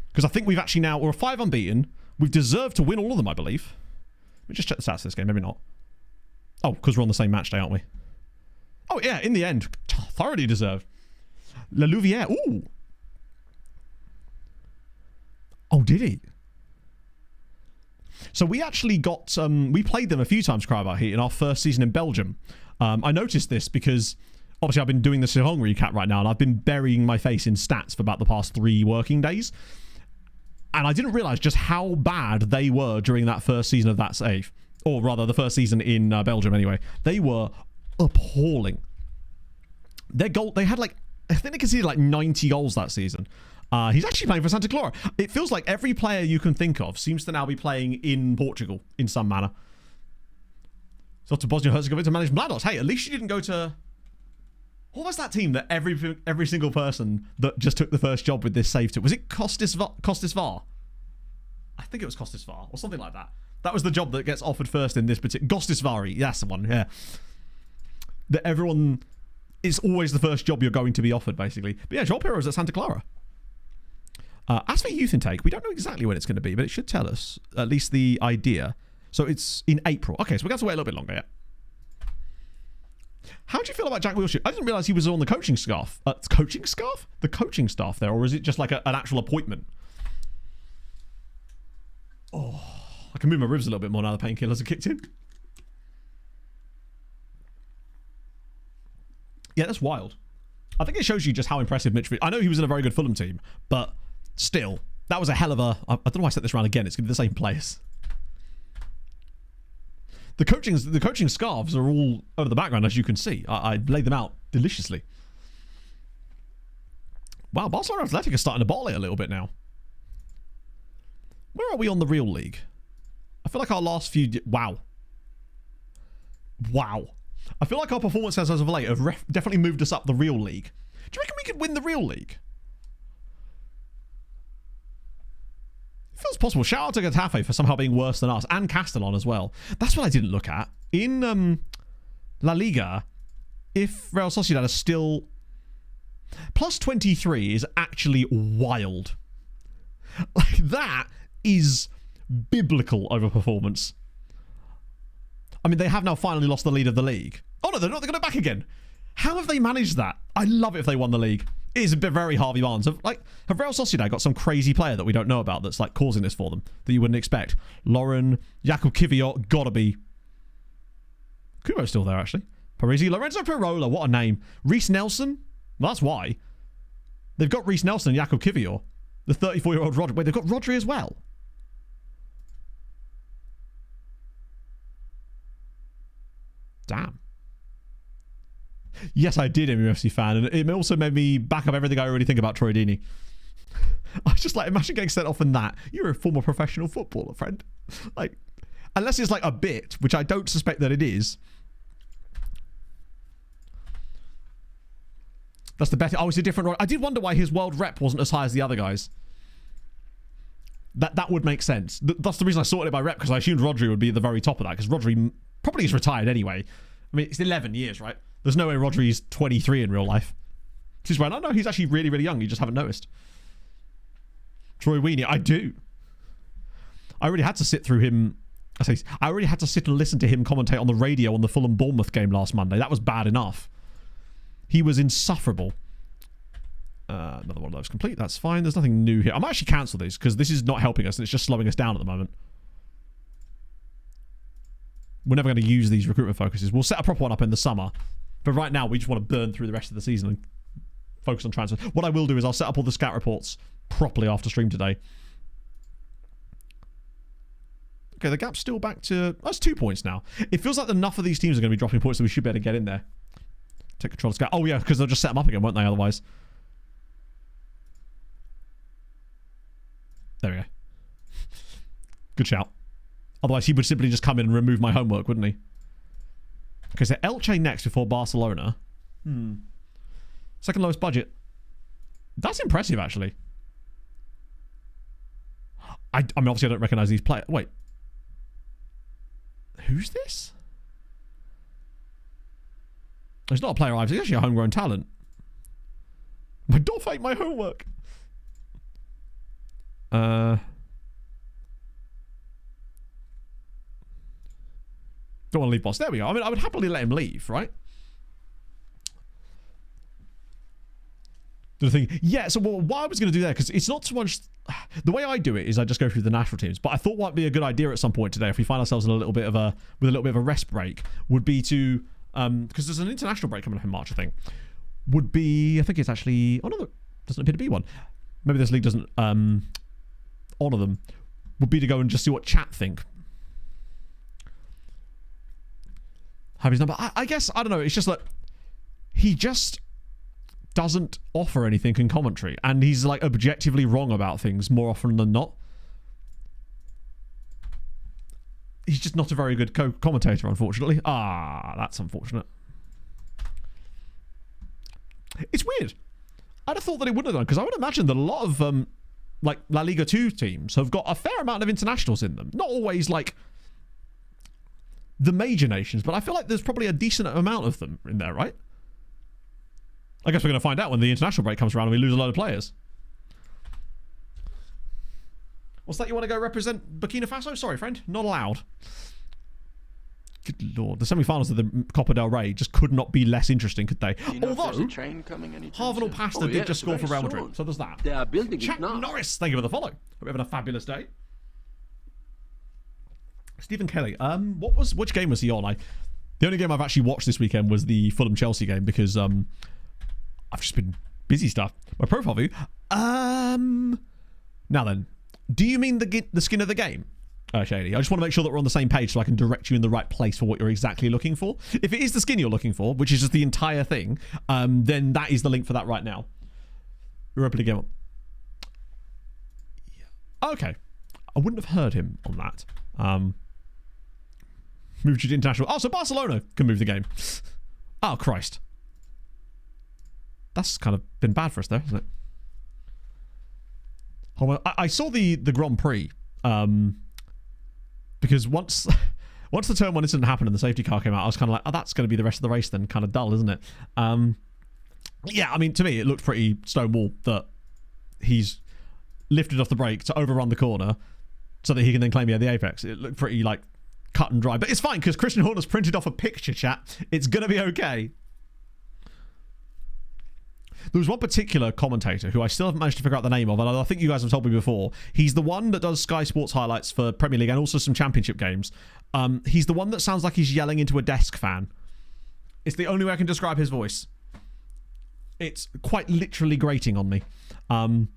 Because I think we've actually now... We're 5 unbeaten. We've deserved to win all of them, I believe. Let me just check the stats of this game. Maybe not. Oh, because we're on the same match day, aren't we? Oh, yeah, in the end. Thoroughly deserved. La Louvière. Ooh. Oh, did he? So we actually got, we played them a few times, Cryobar Heat, in our first season in Belgium. I noticed this because, obviously, I've been doing the Sihong recap right now, and I've been burying my face in stats for about the past 3 working days. And I didn't realise just how bad they were during that first season of that save. Or rather, the first season in Belgium, anyway. They were appalling. Their goal, they had like, I think they conceded like 90 goals that season. He's actually playing for Santa Clara. It feels like every player you can think of seems to now be playing in Portugal in some manner. So to Bosnia-Herzegovina to manage Mladost. Hey, at least you didn't go to... What was that team that every single person that just took the first job with this save to? Was it Kostisvar? I think it was Kostisvar or something like that. That was the job that gets offered first in this particular... Gostisvari, that's the one, yeah. That everyone... It's always the first job you're going to be offered, basically. But yeah, Joel Pirro is at Santa Clara. As for youth intake, we don't know exactly when it's going to be, but it should tell us at least the idea. So it's in April. Okay, so we're going to have to wait a little bit longer, yeah. How do you feel about Jack Wilshere? I didn't realise he was on the coaching staff. Coaching staff? The coaching staff there, or is it just like an actual appointment? Oh, I can move my ribs a little bit more now the painkillers are kicked in. Yeah, that's wild. I think it shows you just how impressive Mitch... I know he was in a very good Fulham team, but still, that was a hell of a... I don't know why I set this round again. It's going to be the same players. The coaching scarves are all over the background, as you can see. I laid them out deliciously. Wow, Barcelona Athletic are starting to bottle it a little bit now. Where are we on the real league? I feel like our last few... Wow. Wow. I feel like our performances as of late have definitely moved us up the real league. Do you reckon we could win the real league? It feels possible. Shout out to Getafe for somehow being worse than us, and Castellon as well. That's what I didn't look at. In La Liga, if Real Sociedad is still... Plus 23 is actually wild. Like, that is biblical overperformance. I mean, they have now finally lost the lead of the league. Oh no, they're not. They're going back again. How have they managed that? I love it if they won the league. It is a bit very Harvey Barnes. Have Real Sociedad got some crazy player that we don't know about that's like causing this for them that you wouldn't expect? Lauren, Jakub Kiviot, gotta be. Kubo's still there actually. Parisi, Lorenzo Pirola, what a name. Reece Nelson. Well, that's why. They've got Reece Nelson and Jakub Kiviot. The 34-year-old Rodri. Wait, they've got Rodri as well. Damn. Yes, I did, MUFC fan, and it also made me back up everything I already think about Troy Deeney. I was just like, imagine getting sent off in that. You're a former professional footballer, friend. Like, unless it's like a bit, which I don't suspect that it is. That's the better. Oh, it's a different... I did wonder why his world rep wasn't as high as the other guys. That would make sense. That's the reason I sorted it by rep, because I assumed Rodri would be at the very top of that, because Rodri probably is retired anyway. I mean, it's 11 years, right? There's no way Rodri's 23 in real life. He's right. No, he's actually really, really young. You just haven't noticed. Troy Weenie, I do. I already had to sit through him. I already had to sit and listen to him commentate on the radio on the Fulham Bournemouth game last Monday. That was bad enough. He was insufferable. Another one of those complete. That's fine. There's nothing new here. I might actually cancel these because this is not helping us and it's just slowing us down at the moment. We're never going to use these recruitment focuses. We'll set a proper one up in the summer. But right now, we just want to burn through the rest of the season and focus on transfer. What I will do is I'll set up all the scout reports properly after stream today. Okay, the gap's still back to... That's 2 points now. It feels like enough of these teams are going to be dropping points, so we should be able to get in there. Take control of scout. Oh, yeah, because they'll just set them up again, won't they, otherwise? There we go. Good shout. Otherwise, he would simply just come in and remove my homework, wouldn't he? Okay, so Elche next before Barcelona. Second lowest budget. That's impressive, actually. I mean, obviously, I don't recognise these players. Wait. Who's this? It's not a player I've seen. It's actually a homegrown talent. My Dolph ate my homework. Don't want to leave boss. There we go. I mean, I would happily let him leave, right? the thing. Yeah, so what I was going to do there, because it's not so much... The way I do it is I just go through the national teams, but I thought what would be a good idea at some point today, if we find ourselves in with a little bit of a rest break, would be to... Because there's an international break coming up in March, I think. Would be... I think it's actually... Oh, no, there doesn't appear to be one. Maybe this league doesn't honour them. Would be to go and just see what chat think. Have his number. I guess, I don't know, it's just that he just doesn't offer anything in commentary, and he's like objectively wrong about things more often than not. He's just not a very good commentator, unfortunately. That's unfortunate. It's weird. I'd have thought that it would have done, because I would imagine that a lot of like La Liga 2 teams have got a fair amount of internationals in them. Not always like the major nations, but I feel like there's probably a decent amount of them in there, right? I guess we're going to find out when the international break comes around and we lose a load of players. What's that? You want to go represent Burkina Faso? Sorry, friend. Not allowed. Good lord. The semi-finals of the Copa del Rey just could not be less interesting, could they? Although, Harvin Pasta did just score for Real Madrid. So there's that. They are building Jack it now. Norris, thank you for the follow. Hope you're having a fabulous day. Stephen Kelly. Which game was he on? The only game I've actually watched this weekend was the Fulham-Chelsea game, because I've just been busy stuff. My profile view. Now then, do you mean the skin of the game? Shady. I just want to make sure that we're on the same page so I can direct you in the right place for what you're exactly looking for. If it is the skin you're looking for, which is just the entire thing, then that is the link for that right now. Europa League game. Yeah. Okay. I wouldn't have heard him on that. Moved you to international. Oh, so Barcelona can move the game. Oh, Christ. That's kind of been bad for us there, hasn't it? Hold on. I saw the Grand Prix. Because once the turn one incident happened and the safety car came out, I was kind of like, oh, that's going to be the rest of the race then. Kind of dull, isn't it? Yeah, I mean, to me, it looked pretty stonewall that he's lifted off the brake to overrun the corner so that he can then claim he had the apex. It looked pretty, like, cut and dry. But it's fine, because Christian Horner's printed off a picture, chat. It's going to be okay. There was one particular commentator who I still haven't managed to figure out the name of, and I think you guys have told me before. He's the one that does Sky Sports highlights for Premier League and also some Championship games. He's the one that sounds like he's yelling into a desk fan. It's the only way I can describe his voice. It's quite literally grating on me. Am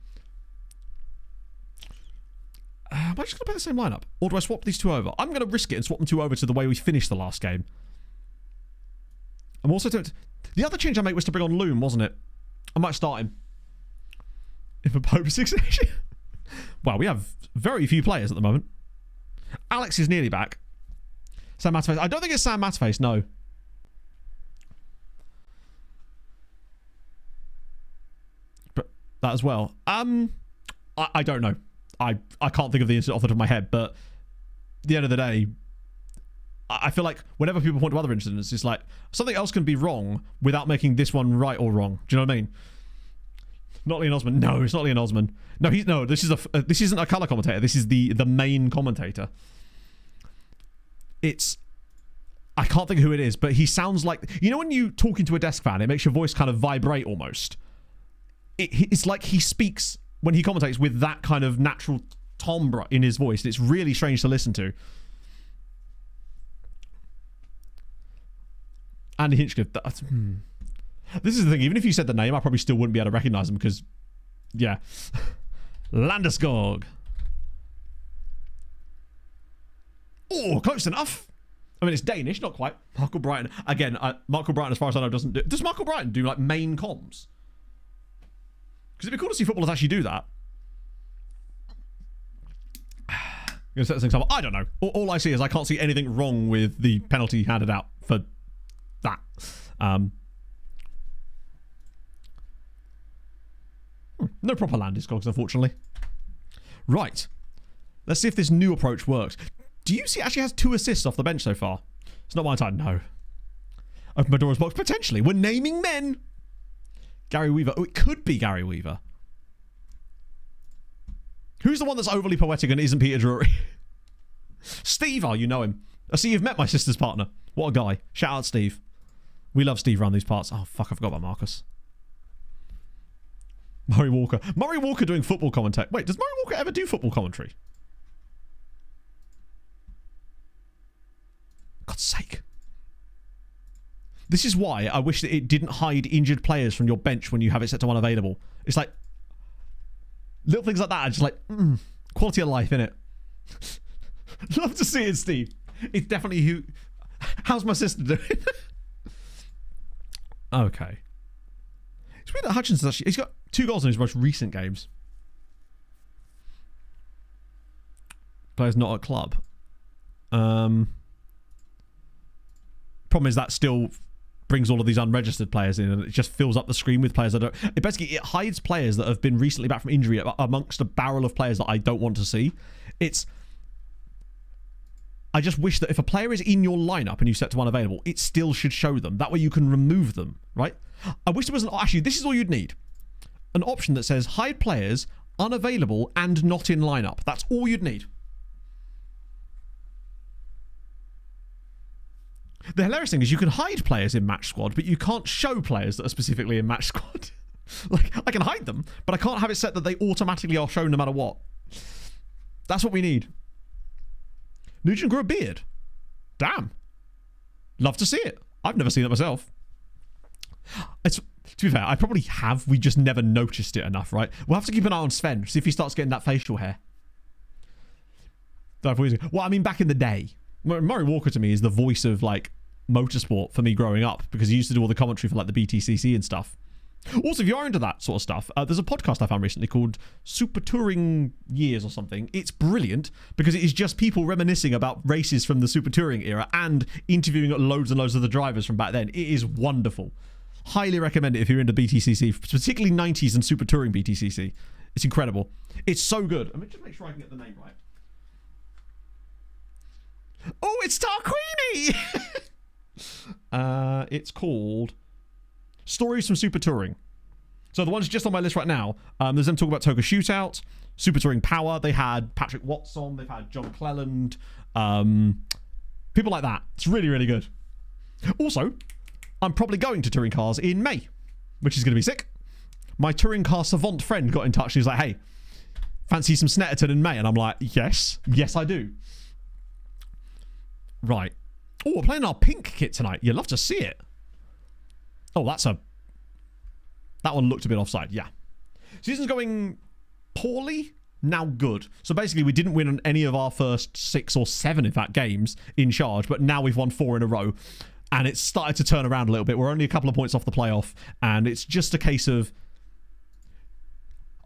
I just going to play the same lineup? Or do I swap these two over? I'm going to risk it and swap them two over to the way we finished the last game. I'm also tempted... The other change I made was to bring on Loom, wasn't it? I might start him. If a Pope 6 Well, we have very few players at the moment. Alex is nearly back. Sam Matterface. I don't think it's Sam Matterface, no. But that as well. I don't know. I can't think of the incident off the top of my head, but at the end of the day, I feel like whenever people point to other incidents, it's like something else can be wrong without making this one right or wrong. Do you know what I mean? Not Leon Osman. No, it's not Leon Osman. No, this isn't a color commentator. This is the main commentator. I can't think of who it is, but he sounds like, you know when you talk into a desk fan, it makes your voice kind of vibrate almost. It's like he speaks when he commentates with that kind of natural timbre in his voice. It's really strange to listen to. Andy Hinchcliffe. This is the thing. Even if you said the name, I probably still wouldn't be able to recognise him because, yeah. Landeskog. Oh, close enough. I mean, it's Danish, not quite. Michael Brighton. Again, Michael Brighton, as far as I know, doesn't do... Does Michael Brighton do, like, main comms? Because it'd be cool to see footballers actually do that. I'm going to set this example. I don't know. All I see is I can't see anything wrong with the penalty handed out for that. No proper Landeskog, unfortunately. Right. Let's see if this new approach works. Do you see it actually has 2 assists off the bench so far? It's not my time, no. Open Madora's box, potentially. We're naming men. Gary Weaver. Oh, it could be Gary Weaver. Who's the one that's overly poetic and isn't Peter Drury? Steve, you know him. I see you've met my sister's partner. What a guy. Shout out Steve. We love Steve around these parts. Oh, fuck, I forgot about Marcus. Murray Walker. Murray Walker doing football commentary. Wait, does Murray Walker ever do football commentary? God's sake. This is why I wish that it didn't hide injured players from your bench when you have it set to unavailable. It's like, little things like that are just like, quality of life, innit? Love to see it, Steve. It's definitely who... How's my sister doing? Okay. It's weird that Hutchinson's actually... He's got 2 goals in his most recent games. Player's not at club. Problem is that still brings all of these unregistered players in, and it just fills up the screen with players that don't... It basically, it hides players that have been recently back from injury amongst a barrel of players that I don't want to see. It's... I just wish that if a player is in your lineup and you set to unavailable, it still should show them. That way you can remove them, right? I wish there was an... Actually, this is all you'd need. An option that says hide players, unavailable, and not in lineup. That's all you'd need. The hilarious thing is you can hide players in Match Squad, but you can't show players that are specifically in Match Squad. Like, I can hide them, but I can't have it set that they automatically are shown no matter what. That's what we need. Nugent grew a beard. Damn. Love to see it. I've never seen it myself. It's, to be fair, I probably have. We just never noticed it enough, right? We'll have to keep an eye on Sven, see if he starts getting that facial hair. Well, I mean, back in the day, Murray Walker to me is the voice of, like, motorsport for me growing up, because he used to do all the commentary for, like, the BTCC and stuff. Also, if you are into that sort of stuff, there's a podcast I found recently called Super Touring Years or something. It's brilliant because it is just people reminiscing about races from the Super Touring era and interviewing loads and loads of the drivers from back then. It is wonderful. Highly recommend it if you're into BTCC, particularly 90s and Super Touring BTCC. It's incredible. It's so good. Let me just make sure I can get the name right. Oh, it's Tarquini! It's called Stories from Super Touring. So the ones just on my list right now, there's them talking about Toka Shootout, Super Touring Power. They had Patrick Watts on. They've had John Cleland. People like that. It's really, really good. Also, I'm probably going to Touring Cars in May, which is going to be sick. My Touring Car savant friend got in touch and he's like, hey, fancy some Snetterton in May? And I'm like, yes. Yes, I do. Right. Oh, we're playing our pink kit tonight. You'd love to see it. Oh, that one looked a bit offside. Yeah. Season's going poorly, now good. So basically, we didn't win on any of our first 6 or 7, in fact, games in charge, but now we've won 4 in a row, and it's started to turn around a little bit. We're only a couple of points off the playoff, and it's just a case of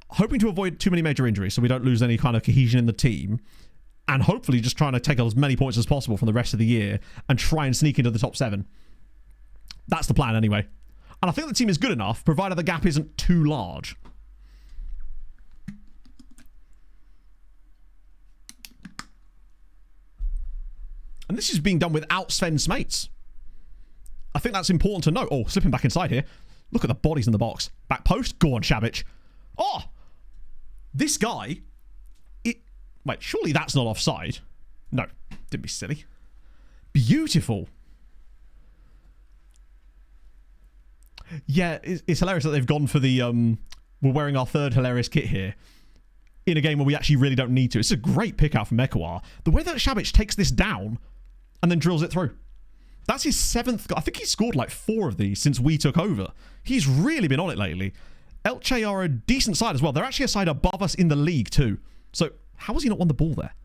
hoping to avoid too many major injuries so we don't lose any kind of cohesion in the team, and hopefully just trying to take as many points as possible from the rest of the year and try and sneak into the top 7. That's the plan anyway. And I think the team is good enough, provided the gap isn't too large. And this is being done without Sven Smates. I think that's important to note. Oh, slipping back inside here. Look at the bodies in the box. Back post. Go on, Shabic. Oh! This guy... Wait, surely that's not offside. No, didn't be silly. Beautiful. Yeah, it's hilarious that they've gone for the, we're wearing our third hilarious kit here in a game where we actually really don't need to. It's a great pick out from Ekawar. The way that Shabic takes this down and then drills it through. That's his 7th goal. I think he's scored like 4 of these since we took over. He's really been on it lately. Elche are a decent side as well. They're actually a side above us in the league too. So how has he not won the ball there?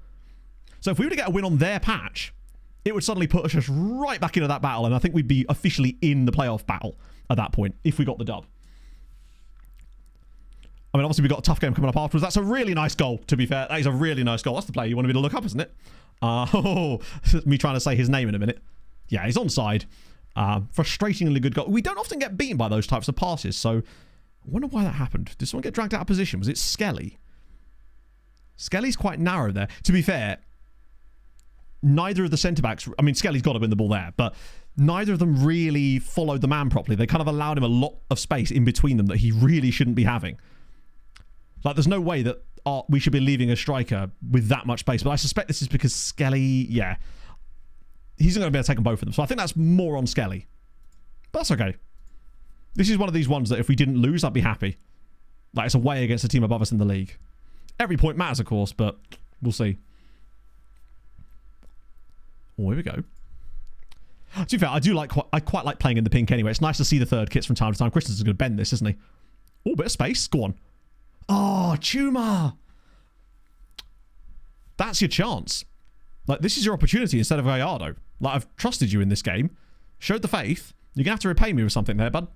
So if we were to get a win on their patch, it would suddenly put us right back into that battle, and I think we'd be officially in the playoff battle at that point if we got the dub. I mean, obviously we've got a tough game coming up afterwards. That's a really nice goal, to be fair. That is a really nice goal. That's the player you wanted me to look up, isn't it? Me trying to say his name in a minute. Yeah, he's onside. Frustratingly good goal. We don't often get beaten by those types of passes, so I wonder why that happened. Did someone get dragged out of position? Was it Skelly? Skelly's quite narrow there. To be fair, neither of the centre-backs... I mean, Skelly's got to win the ball there, but neither of them really followed the man properly. They kind of allowed him a lot of space in between them that he really shouldn't be having. Like, there's no way that we should be leaving a striker with that much space, but I suspect this is because Skelly, yeah, he's not going to be able to take them both of them. So I think that's more on Skelly. But that's okay. This is one of these ones that if we didn't lose, I'd be happy. Like, it's away against a team above us in the league. Every point matters, of course, but we'll see. Oh, here we go. To be fair, I quite like playing in the pink anyway. It's nice to see the third kits from time to time. Christensen's going to bend this, isn't he? Oh, bit of space. Go on. Oh, Chuma. That's your chance. Like, this is your opportunity instead of Gallardo. Like, I've trusted you in this game. Showed the faith. You're going to have to repay me with something there, bud.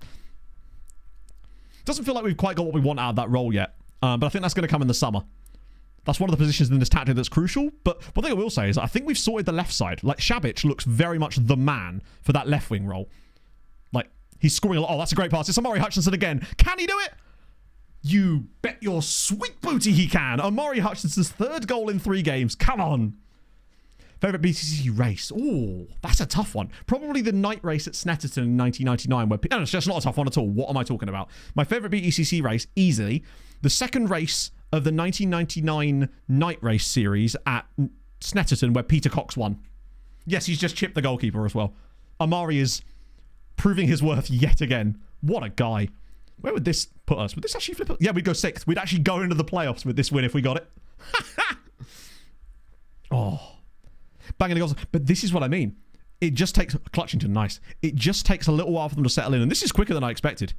Doesn't feel like we've quite got what we want out of that role yet. But I think that's going to come in the summer. That's one of the positions in this tactic that's crucial. But one thing I will say is I think we've sorted the left side. Like, Shabic looks very much the man for that left wing role. Like, he's scoring a lot. Oh, that's a great pass. It's Amari Hutchinson again. Can he do it? You bet your sweet booty he can. Amari Hutchinson's third goal in 3 games. Come on. Favourite BCC race? Oh, that's a tough one. Probably the night race at Snetterton in 1999. No, it's just not a tough one at all. What am I talking about? My favourite BECC race, easily, the second race of the 1999 night race series at Snetterton where Peter Cox won. Yes, he's just chipped the goalkeeper as well. Amari is proving his worth yet again. What a guy. Where would this put us? Would this actually flip up? Yeah, we'd go 6th. We'd actually go into the playoffs with this win if we got it. Oh. Banging the goals. But this is what I mean. It just takes... Clutchington, nice. It just takes a little while for them to settle in. And this is quicker than I expected.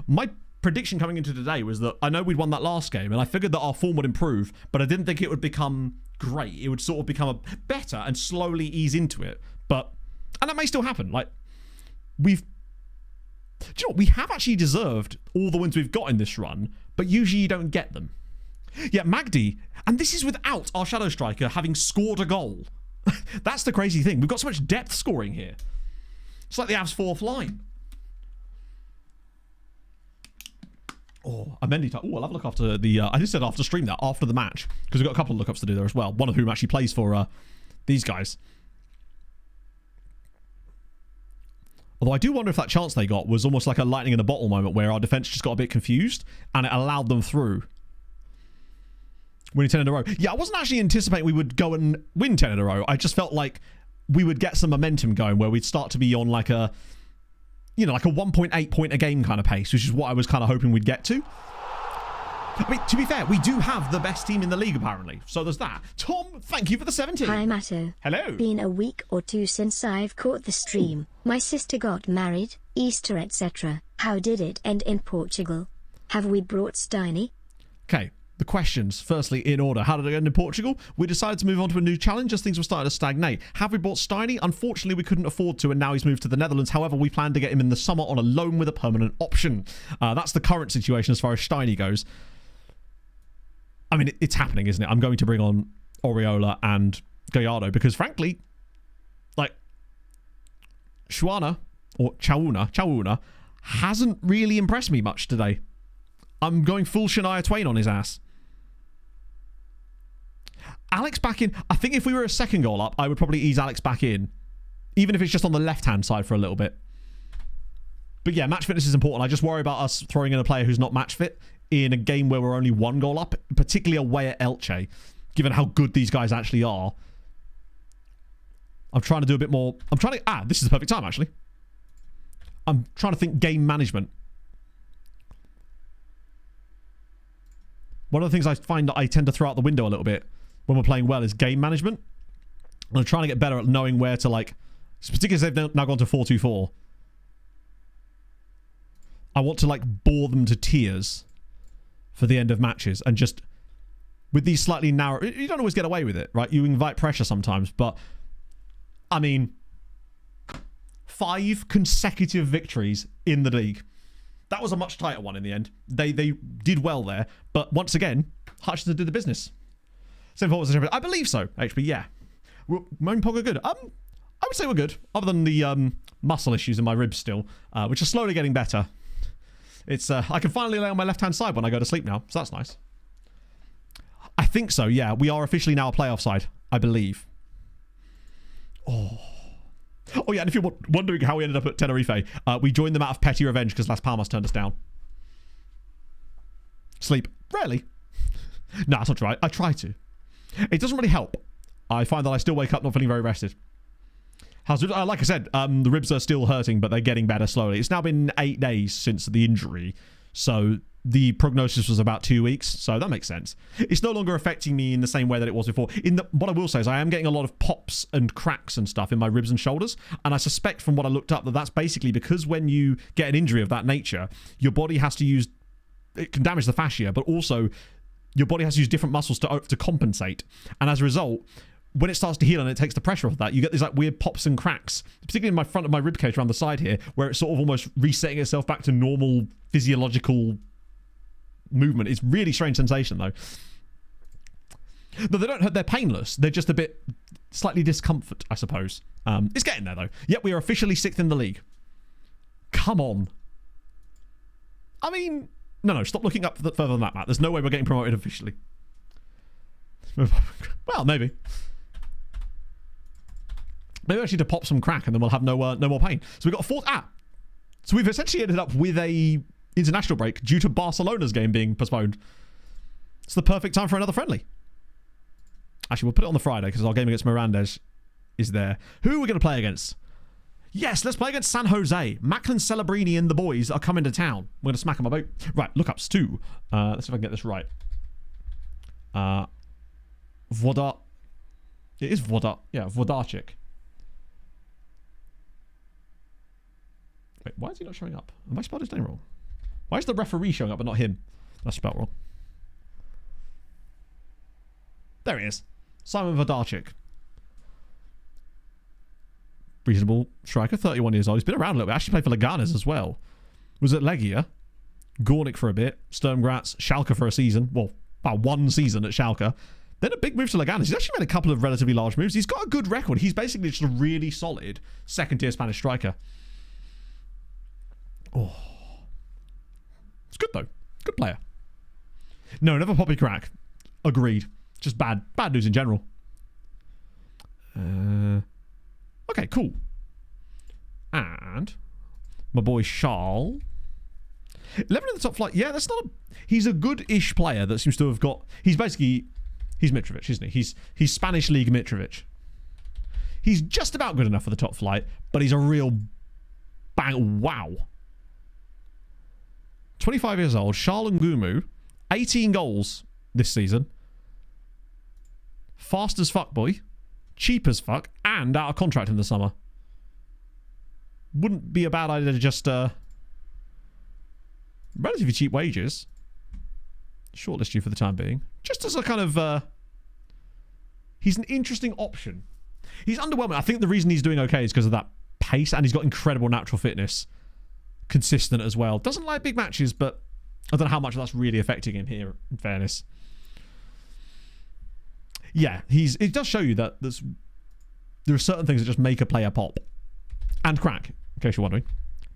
My prediction coming into today was that I know we'd won that last game and I figured that our form would improve, but I didn't think it would become great. It would sort of become better and slowly ease into it. But... And that may still happen. Like, we've... Do you know what? We have actually deserved all the wins we've got in this run, but usually you don't get them. Yeah, Magdi... And this is without our shadow striker having scored a goal. That's the crazy thing. We've got so much depth scoring here. It's like the Avs 4th line. Oh, a Mendy time. Oh, I'll have a look after the... I just said after stream that, after the match. Because we've got a couple of lookups to do there as well. One of whom actually plays for these guys. Although I do wonder if that chance they got was almost like a lightning in a bottle moment where our defence just got a bit confused and it allowed them through. Winning 10 in a row. Yeah, I wasn't actually anticipating we would go and win 10 in a row. I just felt like we would get some momentum going where we'd start to be on like a, you know, like a 1.8 point a game kind of pace, which is what I was kind of hoping we'd get to. I mean, to be fair, we do have the best team in the league, apparently. So there's that. Tom, thank you for the 17. Hi, Matto. Hello. Been a week or 2 since I've caught the stream. My sister got married, Easter, etc. How did it end in Portugal? Have we brought Steiny? Okay. The questions, firstly, in order. How did it end in Portugal? We decided to move on to a new challenge as things were starting to stagnate. Have we bought Steiny? Unfortunately, we couldn't afford to, and now he's moved to the Netherlands. However, we plan to get him in the summer on a loan with a permanent option. That's the current situation as far as Steiny goes. I mean, it's happening, isn't it? I'm going to bring on Oriola and Gallardo because, frankly, like, Chuana, or Chauna, hasn't really impressed me much today. I'm going full Shania Twain on his ass. Alex back in. I think if we were a second goal up, I would probably ease Alex back in. Even if it's just on the left-hand side for a little bit. But yeah, match fitness is important. I just worry about us throwing in a player who's not match fit in a game where we're only 1 goal up, particularly away at Elche, given how good these guys actually are. I'm trying to do a bit more... this is the perfect time, actually. I'm trying to think game management. One of the things I find that I tend to throw out the window a little bit when we're playing well is game management. And I'm trying to get better at knowing where to, like... Particularly as they've now gone to 4-2-4. I want to, like, bore them to tears for the end of matches. And just... With these slightly narrow... You don't always get away with it, right? You invite pressure sometimes, but... I mean... 5 consecutive victories in the league. That was a much tighter one in the end. They did well there. But once again, Hutchinson did the business. Same for was I believe so, actually, yeah. Moan Pog are good. I would say we're good. Other than the muscle issues in my ribs still, which are slowly getting better. It's I can finally lay on my left-hand side when I go to sleep now. So that's nice. I think so, yeah. We are officially now a playoff side, I believe. Oh, yeah, and if you're wondering how we ended up at Tenerife, we joined them out of petty revenge because Las Palmas turned us down. Sleep. Rarely. No, that's not right. I try to. It doesn't really help. I find that I still wake up not feeling very rested. Like I said, the ribs are still hurting, but they're getting better slowly. It's now been 8 days since the injury, so the prognosis was about 2 weeks, so that makes sense. It's no longer affecting me in the same way that it was before. What I will say is I am getting a lot of pops and cracks and stuff in my ribs and shoulders, and I suspect from what I looked up that that's basically because when you get an injury of that nature, your body has to use... It can damage the fascia, but also your body has to use different muscles to compensate. And as a result, when it starts to heal and it takes the pressure off that, you get these like weird pops and cracks, particularly in my front of my rib cage around the side here, where it's sort of almost resetting itself back to normal physiological movement. It's really strange sensation though. No, they don't hurt, they're painless. They're just a bit slightly discomfort, I suppose. It's getting there though. Yep, we are officially 6th in the league. Come on. I mean, no, stop looking up further than that, Matt. There's no way we're getting promoted officially. Well, maybe. Maybe I actually need to pop some crack and then we'll have no more pain. So we've got a fourth... So we've essentially ended up with a international break due to Barcelona's game being postponed. It's the perfect time for another friendly. Actually, we'll put it on the Friday because our game against Mirandes is there. Who are we going to play against? Yes, let's play against San Jose. Macklin Celebrini and the boys are coming to town. We're going to smack them about. Right, lookups too. Let's see if I can get this right. Voda. It is Voda. Yeah, Vodarchik. Wait, why is he not showing up? Have I spelled his name wrong? Why is the referee showing up but not him? That's spelled wrong. There he is. Simon Vodarchik. Reasonable striker, 31 years old. He's been around a little bit. Actually played for Leganes as well. Was at Legia. Gornik for a bit. Sturm Graz. Schalke for a season. Well, about 1 season at Schalke. Then a big move to Leganes. He's actually made a couple of relatively large moves. He's got a good record. He's basically just a really solid second-tier Spanish striker. Oh. It's good, though. Good player. No, never poppy crack. Agreed. Just bad news in general. Okay, cool. And my boy Charles. 11 in the top flight. Yeah, that's not a... He's a good-ish player that seems to have got... He's basically... He's Mitrovic, isn't he? He's Spanish League Mitrovic. He's just about good enough for the top flight, but he's a real bang... Wow. 25 years old. Charles Ngumu. 18 goals this season. Fast as fuck, boy. Cheap as fuck. And out of contract in the summer. Wouldn't be a bad idea to just... relatively cheap wages. Shortlist you for the time being. Just as a kind of... he's an interesting option. He's underwhelming. I think the reason he's doing okay is because of that pace, and he's got incredible natural fitness. Consistent as well. Doesn't like big matches, but I don't know how much that's really affecting him here, in fairness. Yeah, it does show you that there are certain things that just make a player pop. And crack, in case you're wondering.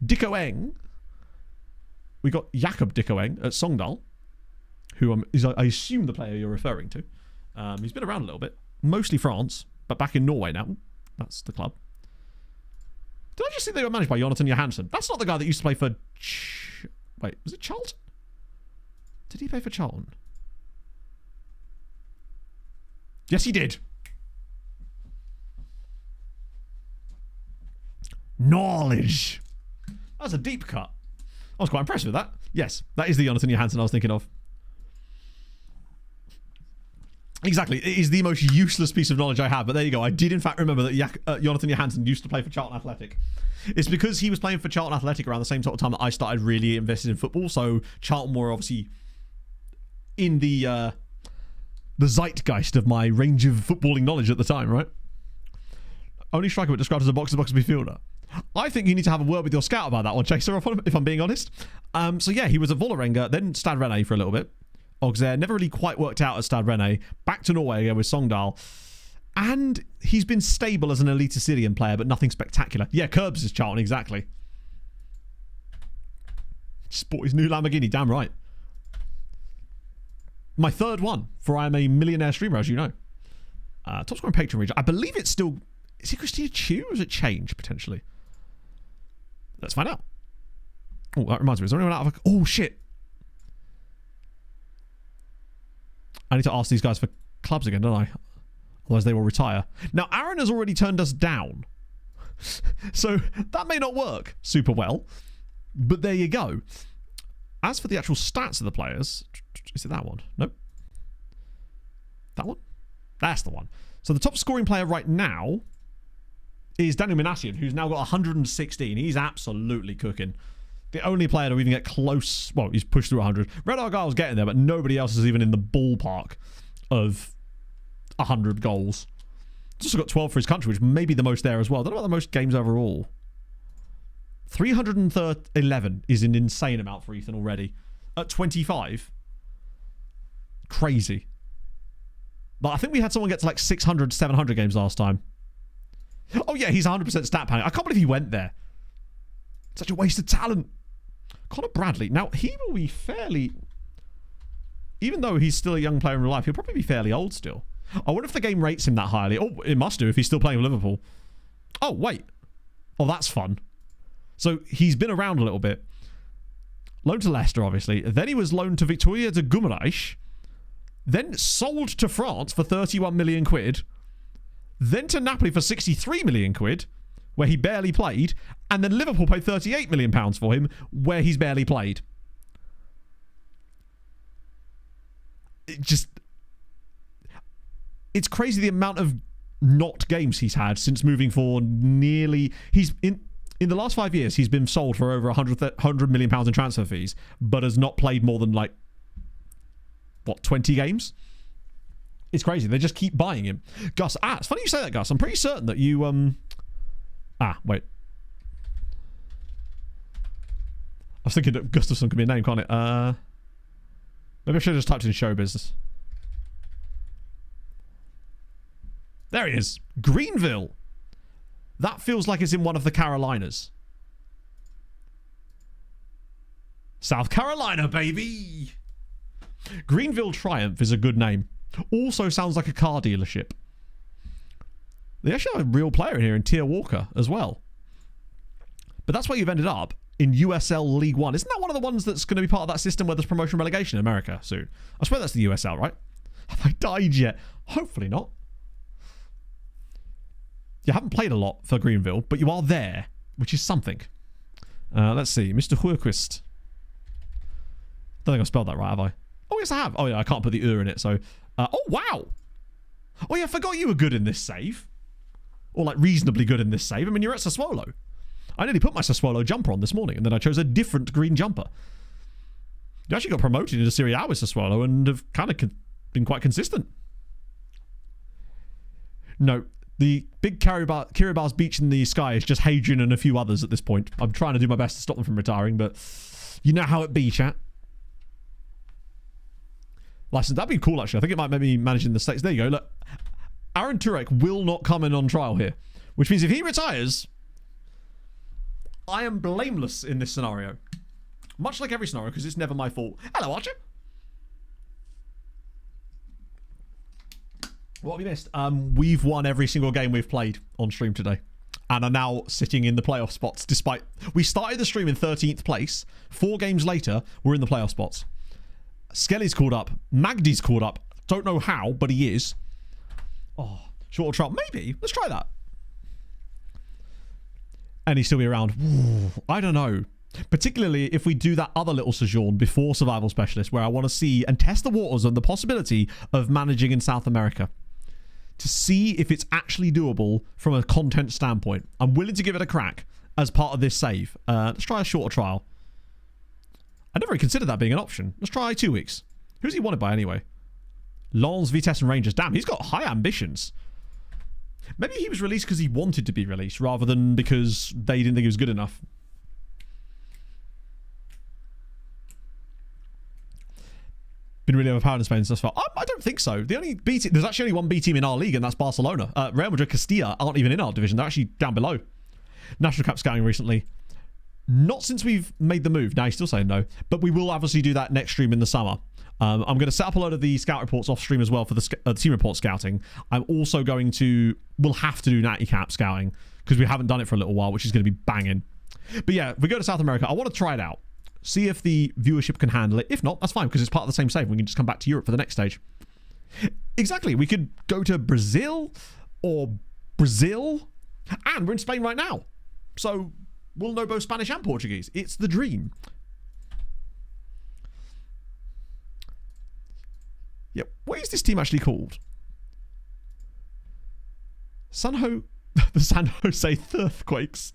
Dikko Eng. We got Jakob Dikko Eng at Sogndal, who is, I assume, the player you're referring to. He's been around a little bit. Mostly France, but back in Norway now. That's the club. Did I just see they were managed by Jonathan Johansson? That's not the guy that used to play for... Wait, was it Charlton? Did he play for Charlton? Yes, he did. Knowledge. That was a deep cut. I was quite impressed with that. Yes, that is the Jonathan Johansson I was thinking of. Exactly. It is the most useless piece of knowledge I have, but there you go. I did in fact remember that Jonathan Johansson used to play for Charlton Athletic. It's because he was playing for Charlton Athletic around the same sort of time that I started really invested in football, so Charlton were obviously in the zeitgeist of my range of footballing knowledge at the time, right? Only striker but described as a box-to-box midfielder. I think you need to have a word with your scout about that one, Chaser, if I'm being honest. So yeah, he was at Vålerenga, then Stad Rennais for a little bit. Auxerre never really quite worked out at Stad Rennais. Back to Norway again with Sogndal. And he's been stable as an elite Syrian player, but nothing spectacular. Yeah, Curbs is Charlton, exactly. Just bought his new Lamborghini, damn right. My third one, for I am a millionaire streamer, as you know. Top scoring patron region. I believe it's still... Is it Christina Chu, or has it changed, potentially? Let's find out. Oh, that reminds me. Is there anyone out of... Oh, shit. I need to ask these guys for clubs again, don't I? Otherwise they will retire. Now, Aaron has already turned us down. So, that may not work super well. But there you go. as for the actual stats of the players, is it that one? Nope. That one? That's the one. So the top scoring player right now is Daniel Minassian, who's now got 116. He's absolutely cooking. The only player to even get close, well, he's pushed through 100. Red Argyle's getting there, but nobody else is even in the ballpark of 100 goals. He's also got 12 for his country, which may be the most there as well. I don't know about the most games overall. 311 is an insane amount for Ethan already. At 25. Crazy. But I think we had someone get to like 600, 700 games last time. Oh yeah, he's 100% stat panic. I can't believe he went there. Such a waste of talent. Connor Bradley. Now, he will be fairly... Even though he's still a young player in real life, he'll probably be fairly old still. I wonder if the game rates him that highly. Oh, it must do if he's still playing with Liverpool. Oh, wait. Oh, that's fun. So, he's been around a little bit. Loaned to Leicester, obviously. Then he was loaned to Victoria de Guimaraes. Then sold to France for 31 million quid. Then to Napoli for 63 million quid, where he barely played. And then Liverpool paid 38 million pounds for him, where he's barely played. It's crazy the amount of not games he's had since moving for nearly... He's in the last 5 years, he's been sold for over 100 million pounds in transfer fees, but has not played more than, like, what, 20 games? It's crazy. They just keep buying him. Gus, it's funny you say that, Gus. I'm pretty certain that you, wait. I was thinking that Gustafsson could be a name, can't it? Maybe I should have just typed in show business. There he is. Greenville. That feels like it's in one of the Carolinas. South Carolina, baby. Greenville Triumph is a good name. Also sounds like a car dealership. They actually have a real player in here in Tia Walker as well. But that's where you've ended up in USL League One. Isn't that one of the ones that's going to be part of that system where there's promotion relegation in America soon? I swear that's the USL, right? Have I died yet? Hopefully not. You haven't played a lot for Greenville, but you are there, which is something. Let's see. Mr. Hurquist. Don't think I spelled that right, have I? Oh, yes, I have. Oh, yeah, I can't put the in it, so... oh, wow! Oh, yeah, I forgot you were good in this save. Or, like, reasonably good in this save. I mean, you're at Sassuolo. I nearly put my Sassuolo jumper on this morning, and then I chose a different green jumper. You actually got promoted into Serie A with Sassuolo and have kind of been quite consistent. No, the big Kiriba's beach in the sky is just Hadrian and a few others at this point. I'm trying to do my best to stop them from retiring, but you know how it be, chat. License, that'd be cool, actually. I think it might make me managing the States. There you go. Look, Aaron Turek will not come in on trial here, which means if he retires, I am blameless in this scenario. Much like every scenario, because it's never my fault. Hello, Archer. What have we missed? We've won every single game we've played on stream today, and are now sitting in the playoff spots, despite... We started the stream in 13th place. 4 games later, we're in the playoff spots. Skelly's called up. Magdi's called up. Don't know how, but he is. Oh, shorter trial. Maybe. Let's try that. And he'll still be around. Ooh, I don't know. Particularly if we do that other little sojourn before Survival Specialist, where I want to see and test the waters on the possibility of managing in South America. To see if it's actually doable from a content standpoint. I'm willing to give it a crack as part of this save. Let's try a shorter trial. I never really considered that being an option. Let's try 2 weeks. Who's he wanted by anyway? Lens, Vitesse and Rangers. Damn, he's got high ambitions. Maybe he was released because he wanted to be released rather than because they didn't think he was good enough. Been really overpowered in Spain thus far. I don't think so. The only B team, there's actually only one B team in our league, and that's Barcelona. Real Madrid, Castilla aren't even in our division. They're actually down below. National Cup scouting recently. Not since we've made the move. Now he's still saying no, but we will obviously do that next stream in the summer. I'm going to set up a load of the scout reports off stream as well for the team report scouting. I'm also going to... We'll have to do Natty Cap scouting because we haven't done it for a little while, which is going to be banging. But yeah, if we go to South America, I want to try it out. See if the viewership can handle it. If not, that's fine because it's part of the same save. We can just come back to Europe for the next stage. Exactly. We could go to Brazil or Brazil. And we're in Spain right now. So... We'll know both Spanish and Portuguese. It's the dream. Yeah, what is this team actually called? The San Jose Earthquakes.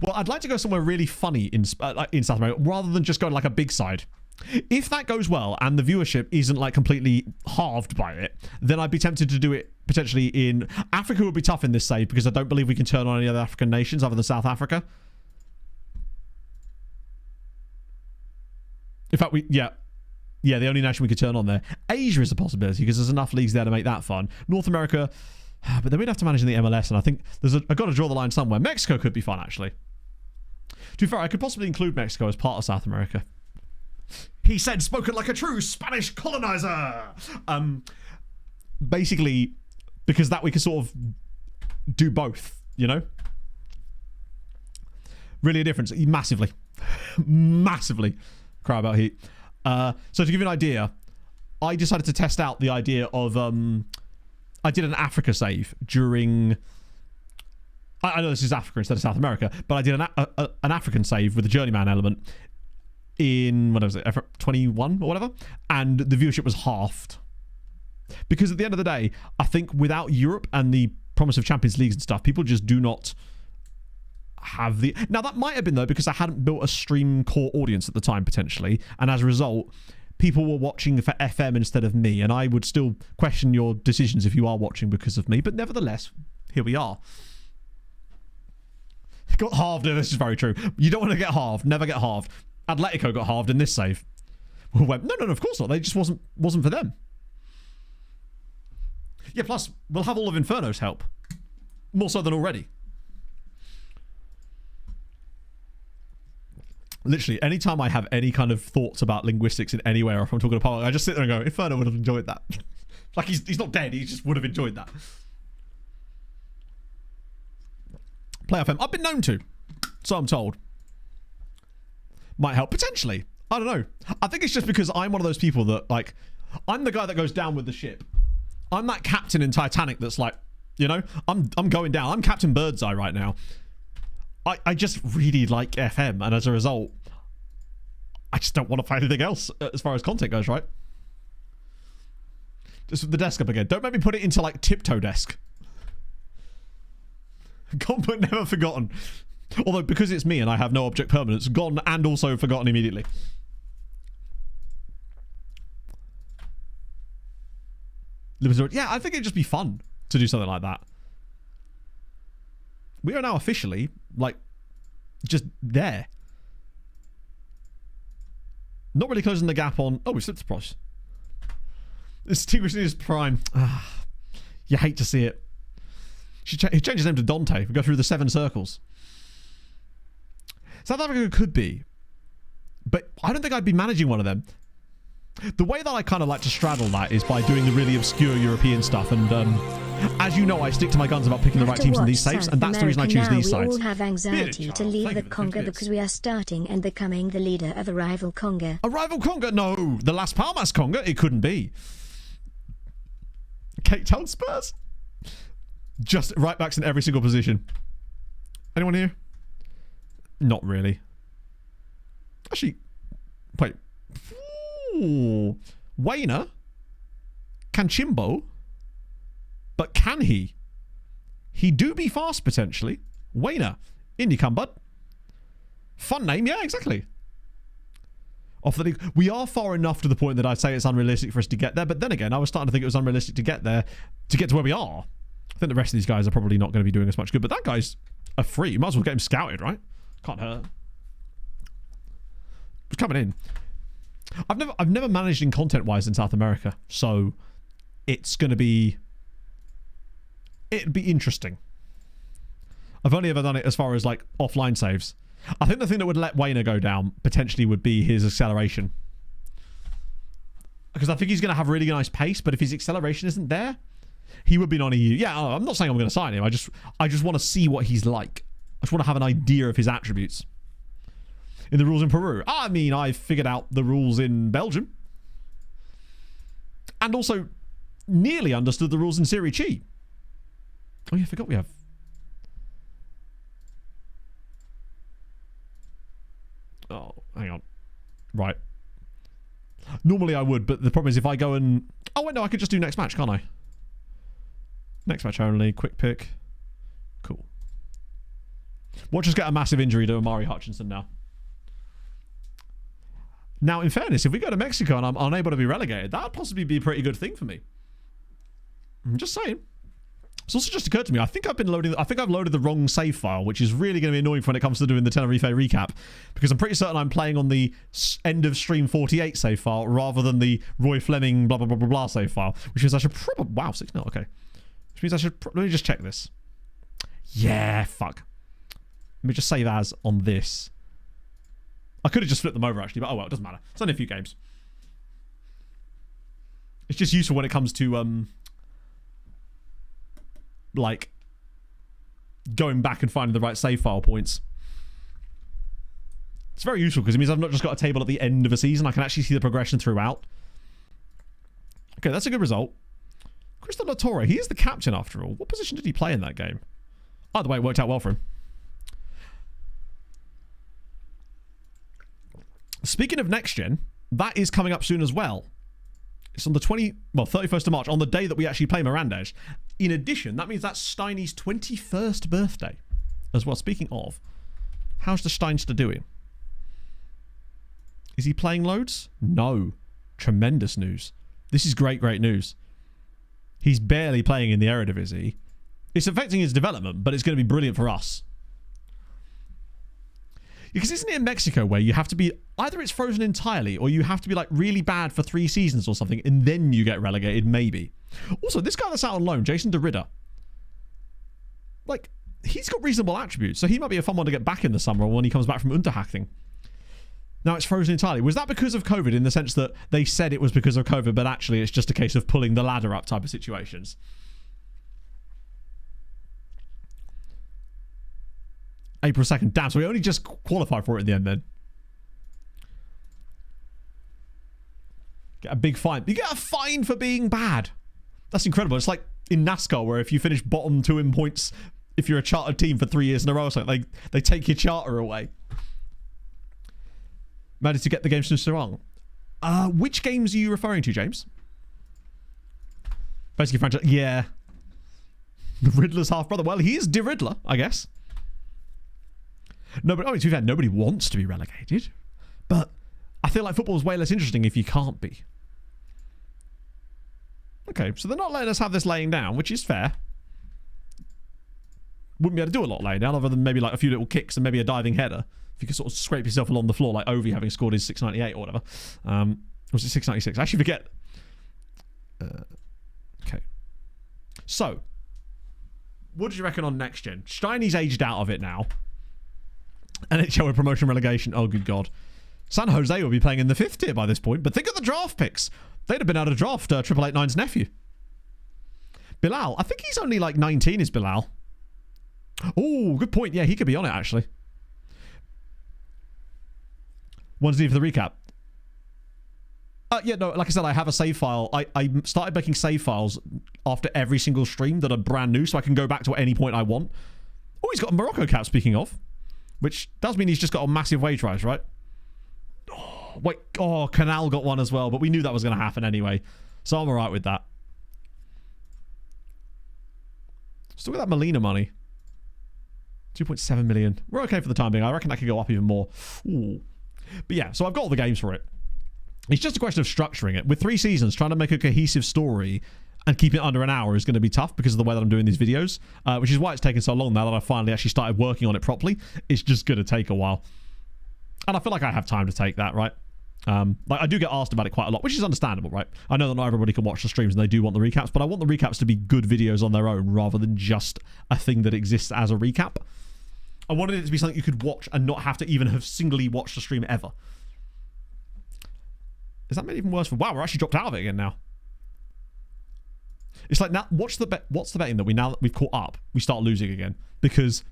Well, I'd like to go somewhere really funny in South America, rather than just going like a big side. If that goes well and the viewership isn't like completely halved by it, then I'd be tempted to do it potentially in Africa. Would be tough in this save because I don't believe we can turn on any other African nations other than South Africa. In fact, the only nation we could turn on there. Asia is a possibility because there's enough leagues there to make that fun. North America, but then we'd have to manage in the MLS, and I think I've got to draw the line somewhere. Mexico could be fun, actually. To be fair, I could possibly include Mexico as part of South America. He said, spoken like a true Spanish colonizer. Basically, because that we could sort of do both, you know? Really a difference. Massively. Massively. Cry about heat. So to give you an idea, I decided to test out the idea of... I did an Africa save during... I know this is Africa instead of South America, but I did an African save with the Journeyman element in, what was it, 21 or whatever, and the viewership was halved. Because at the end of the day, I think without Europe and the promise of Champions Leagues and stuff, people just do not have the... Now, that might have been, though, because I hadn't built a stream core audience at the time, potentially, and as a result, people were watching for FM instead of me, and I would still question your decisions if you are watching because of me, but nevertheless, here we are. Got halved. This is very true. You don't want to get halved. Never get halved. Atletico got halved in this save. We went, no, of course not. They just wasn't for them. Yeah, plus, we'll have all of Inferno's help. More so than already. Literally, anytime I have any kind of thoughts about linguistics in any way, or if I'm talking to Paul, I just sit there and go, Inferno would have enjoyed that. Like, he's not dead. He just would have enjoyed that. Play FM. I've been known to. So I'm told. Might help. Potentially. I don't know. I think it's just because I'm one of those people that, like, I'm the guy that goes down with the ship. I'm that captain in Titanic that's like, you know, I'm going down. I'm Captain Birdseye right now. I just really like FM, and as a result, I just don't want to play anything else as far as content goes, right? Just the desk up again. Don't make me put it into, like, tiptoe desk. Gone but never forgotten. Although, because it's me and I have no object permanence, gone and also forgotten immediately. Yeah, I think it'd just be fun to do something like that. We are now officially, like, just there. Not really closing the gap on... Oh, we slipped the price. This team is prime. You hate to see it. He changed his name to Dante. We go through the 7 circles. South Africa could be. But I don't think I'd be managing one of them. The way that I kind of like to straddle that is by doing the really obscure European stuff. And as you know, I stick to my guns about picking the right teams in these saves. And that's the reason I choose these sides. We all have anxiety to leave the conga because we are starting and becoming the leader of a rival conga. A rival conga? No. The Las Palmas conga? It couldn't be. Cape Town Spurs? Just right backs in every single position. Anyone here? Not really. Actually, wait. Ooh. Wayner? Canchimbo? But can he? He do be fast, potentially. Wayner. Indicum, bud. Fun name, yeah, exactly. Off the league. We are far enough to the point that I'd say it's unrealistic for us to get there, but then again, I was starting to think it was unrealistic to get there, to get to where we are. I think the rest of these guys are probably not going to be doing as much good, but that guy's a free. You might as well get him scouted, right? Can't hurt. He's coming in. I've never managed in content-wise in South America, so it's going to be... It'd be interesting. I've only ever done it as far as, like, offline saves. I think the thing that would let Wayner go down, potentially, would be his acceleration. Because I think he's going to have really nice pace, but if his acceleration isn't there... He would be non-EU. Yeah, I'm not saying I'm going to sign him. I just want to see what he's like. I just want to have an idea of his attributes. In the rules in Peru. I mean, I figured out the rules in Belgium. And also nearly understood the rules in Serie C. Oh yeah, I forgot we have... Oh, hang on. Right. Normally I would, but the problem is if I go and... Oh, wait, no, I could just do next match, can't I? Next match only. Quick pick. Cool. Watch us get a massive injury to Amari Hutchinson now. Now, in fairness, if we go to Mexico and I'm unable to be relegated, that would possibly be a pretty good thing for me. I'm just saying. It's also just occurred to me, I think I've loaded the wrong save file, which is really going to be annoying when it comes to doing the Tenerife recap, because I'm pretty certain I'm playing on the end of stream 48 save file rather than the Roy Fleming blah blah blah blah blah save file, which means I should probably... Wow, 6-0, okay. Which means I should... Let me just check this. Yeah, fuck. Let me just save as on this. I could have just flipped them over, actually, but oh well, it doesn't matter. It's only a few games. It's just useful when it comes to, like, going back and finding the right save file points. It's very useful because it means I've not just got a table at the end of a season. I can actually see the progression throughout. Okay, that's a good result. Cristo Torre, he is the captain after all. What position did he play in that game? Either way, it worked out well for him. Speaking of next gen, that is coming up soon as well. It's on the 31st of March, on the day that we actually play Mirandes. In addition, that means that's Steiny's 21st birthday as well. Speaking of, how's the Steinster doing? Is he playing loads? No. Tremendous news. This is great, great news. He's barely playing in the Eredivisie. It's affecting his development, but it's going to be brilliant for us. Because isn't it in Mexico where you have to be... Either it's frozen entirely or you have to be like really bad for 3 seasons or something and then you get relegated, maybe. Also, this guy that's out on loan, Jason DeRidder. Like, he's got reasonable attributes, so he might be a fun one to get back in the summer when he comes back from Unterhaching. Now it's frozen entirely. Was that because of COVID in the sense that they said it was because of COVID, but actually it's just a case of pulling the ladder up type of situations? April 2nd. Damn, so we only just qualified for it in the end then. Get a big fine. You get a fine for being bad. That's incredible. It's like in NASCAR where if you finish bottom 2 in points, if you're a chartered team for 3 years in a row, so they take your charter away. Managed to get the games to Sarong. Which games are you referring to, James? Basically franchise. Yeah. The Riddler's half brother. Well, he is De Riddler, I guess. No, but to be fair, nobody wants to be relegated. But I feel like football is way less interesting if you can't be. Okay, so they're not letting us have this laying down, which is fair. Wouldn't be able to do a lot laying down other than maybe like a few little kicks and maybe a diving header. If you could sort of scrape yourself along the floor like Ovi having scored his 698 or whatever. Was it 696? I actually forget. Okay. So, what did you reckon on next gen? Steiny's aged out of it now. NHL with promotion relegation. Oh, good God. San Jose will be playing in the 5th tier by this point. But think of the draft picks. They'd have been able to draft 889's nephew. Bilal. I think he's only like 19 is Bilal. Oh, good point. Yeah, he could be on it, actually. One's needed for the recap. Yeah, no, like I said, I have a save file. I started making save files after every single stream that are brand new, so I can go back to at any point I want. Oh, he's got a Morocco cap, speaking of. Which does mean he's just got a massive wage rise, right? Oh, wait. Oh, Canal got one as well, but we knew that was going to happen anyway. So I'm alright with that. Still got that Molina money. 2.7 million. We're okay for the time being. I reckon that could go up even more. Ooh. But yeah, so I've got all the games for it. It's just a question of structuring it. With 3 seasons, trying to make a cohesive story and keep it under an hour is going to be tough because of the way that I'm doing these videos, which is why it's taken so long now that I finally actually started working on it properly. It's just going to take a while. And I feel like I have time to take that, right? Like I do get asked about it quite a lot, which is understandable, right? I know that not everybody can watch the streams and they do want the recaps, but I want the recaps to be good videos on their own rather than just a thing that exists as a recap. I wanted it to be something you could watch and not have to even have singly watched the stream ever. Is that made even worse? Wow, we're actually dropped out of it again now. It's like, now, what's the betting that now that we've caught up, we start losing again? Because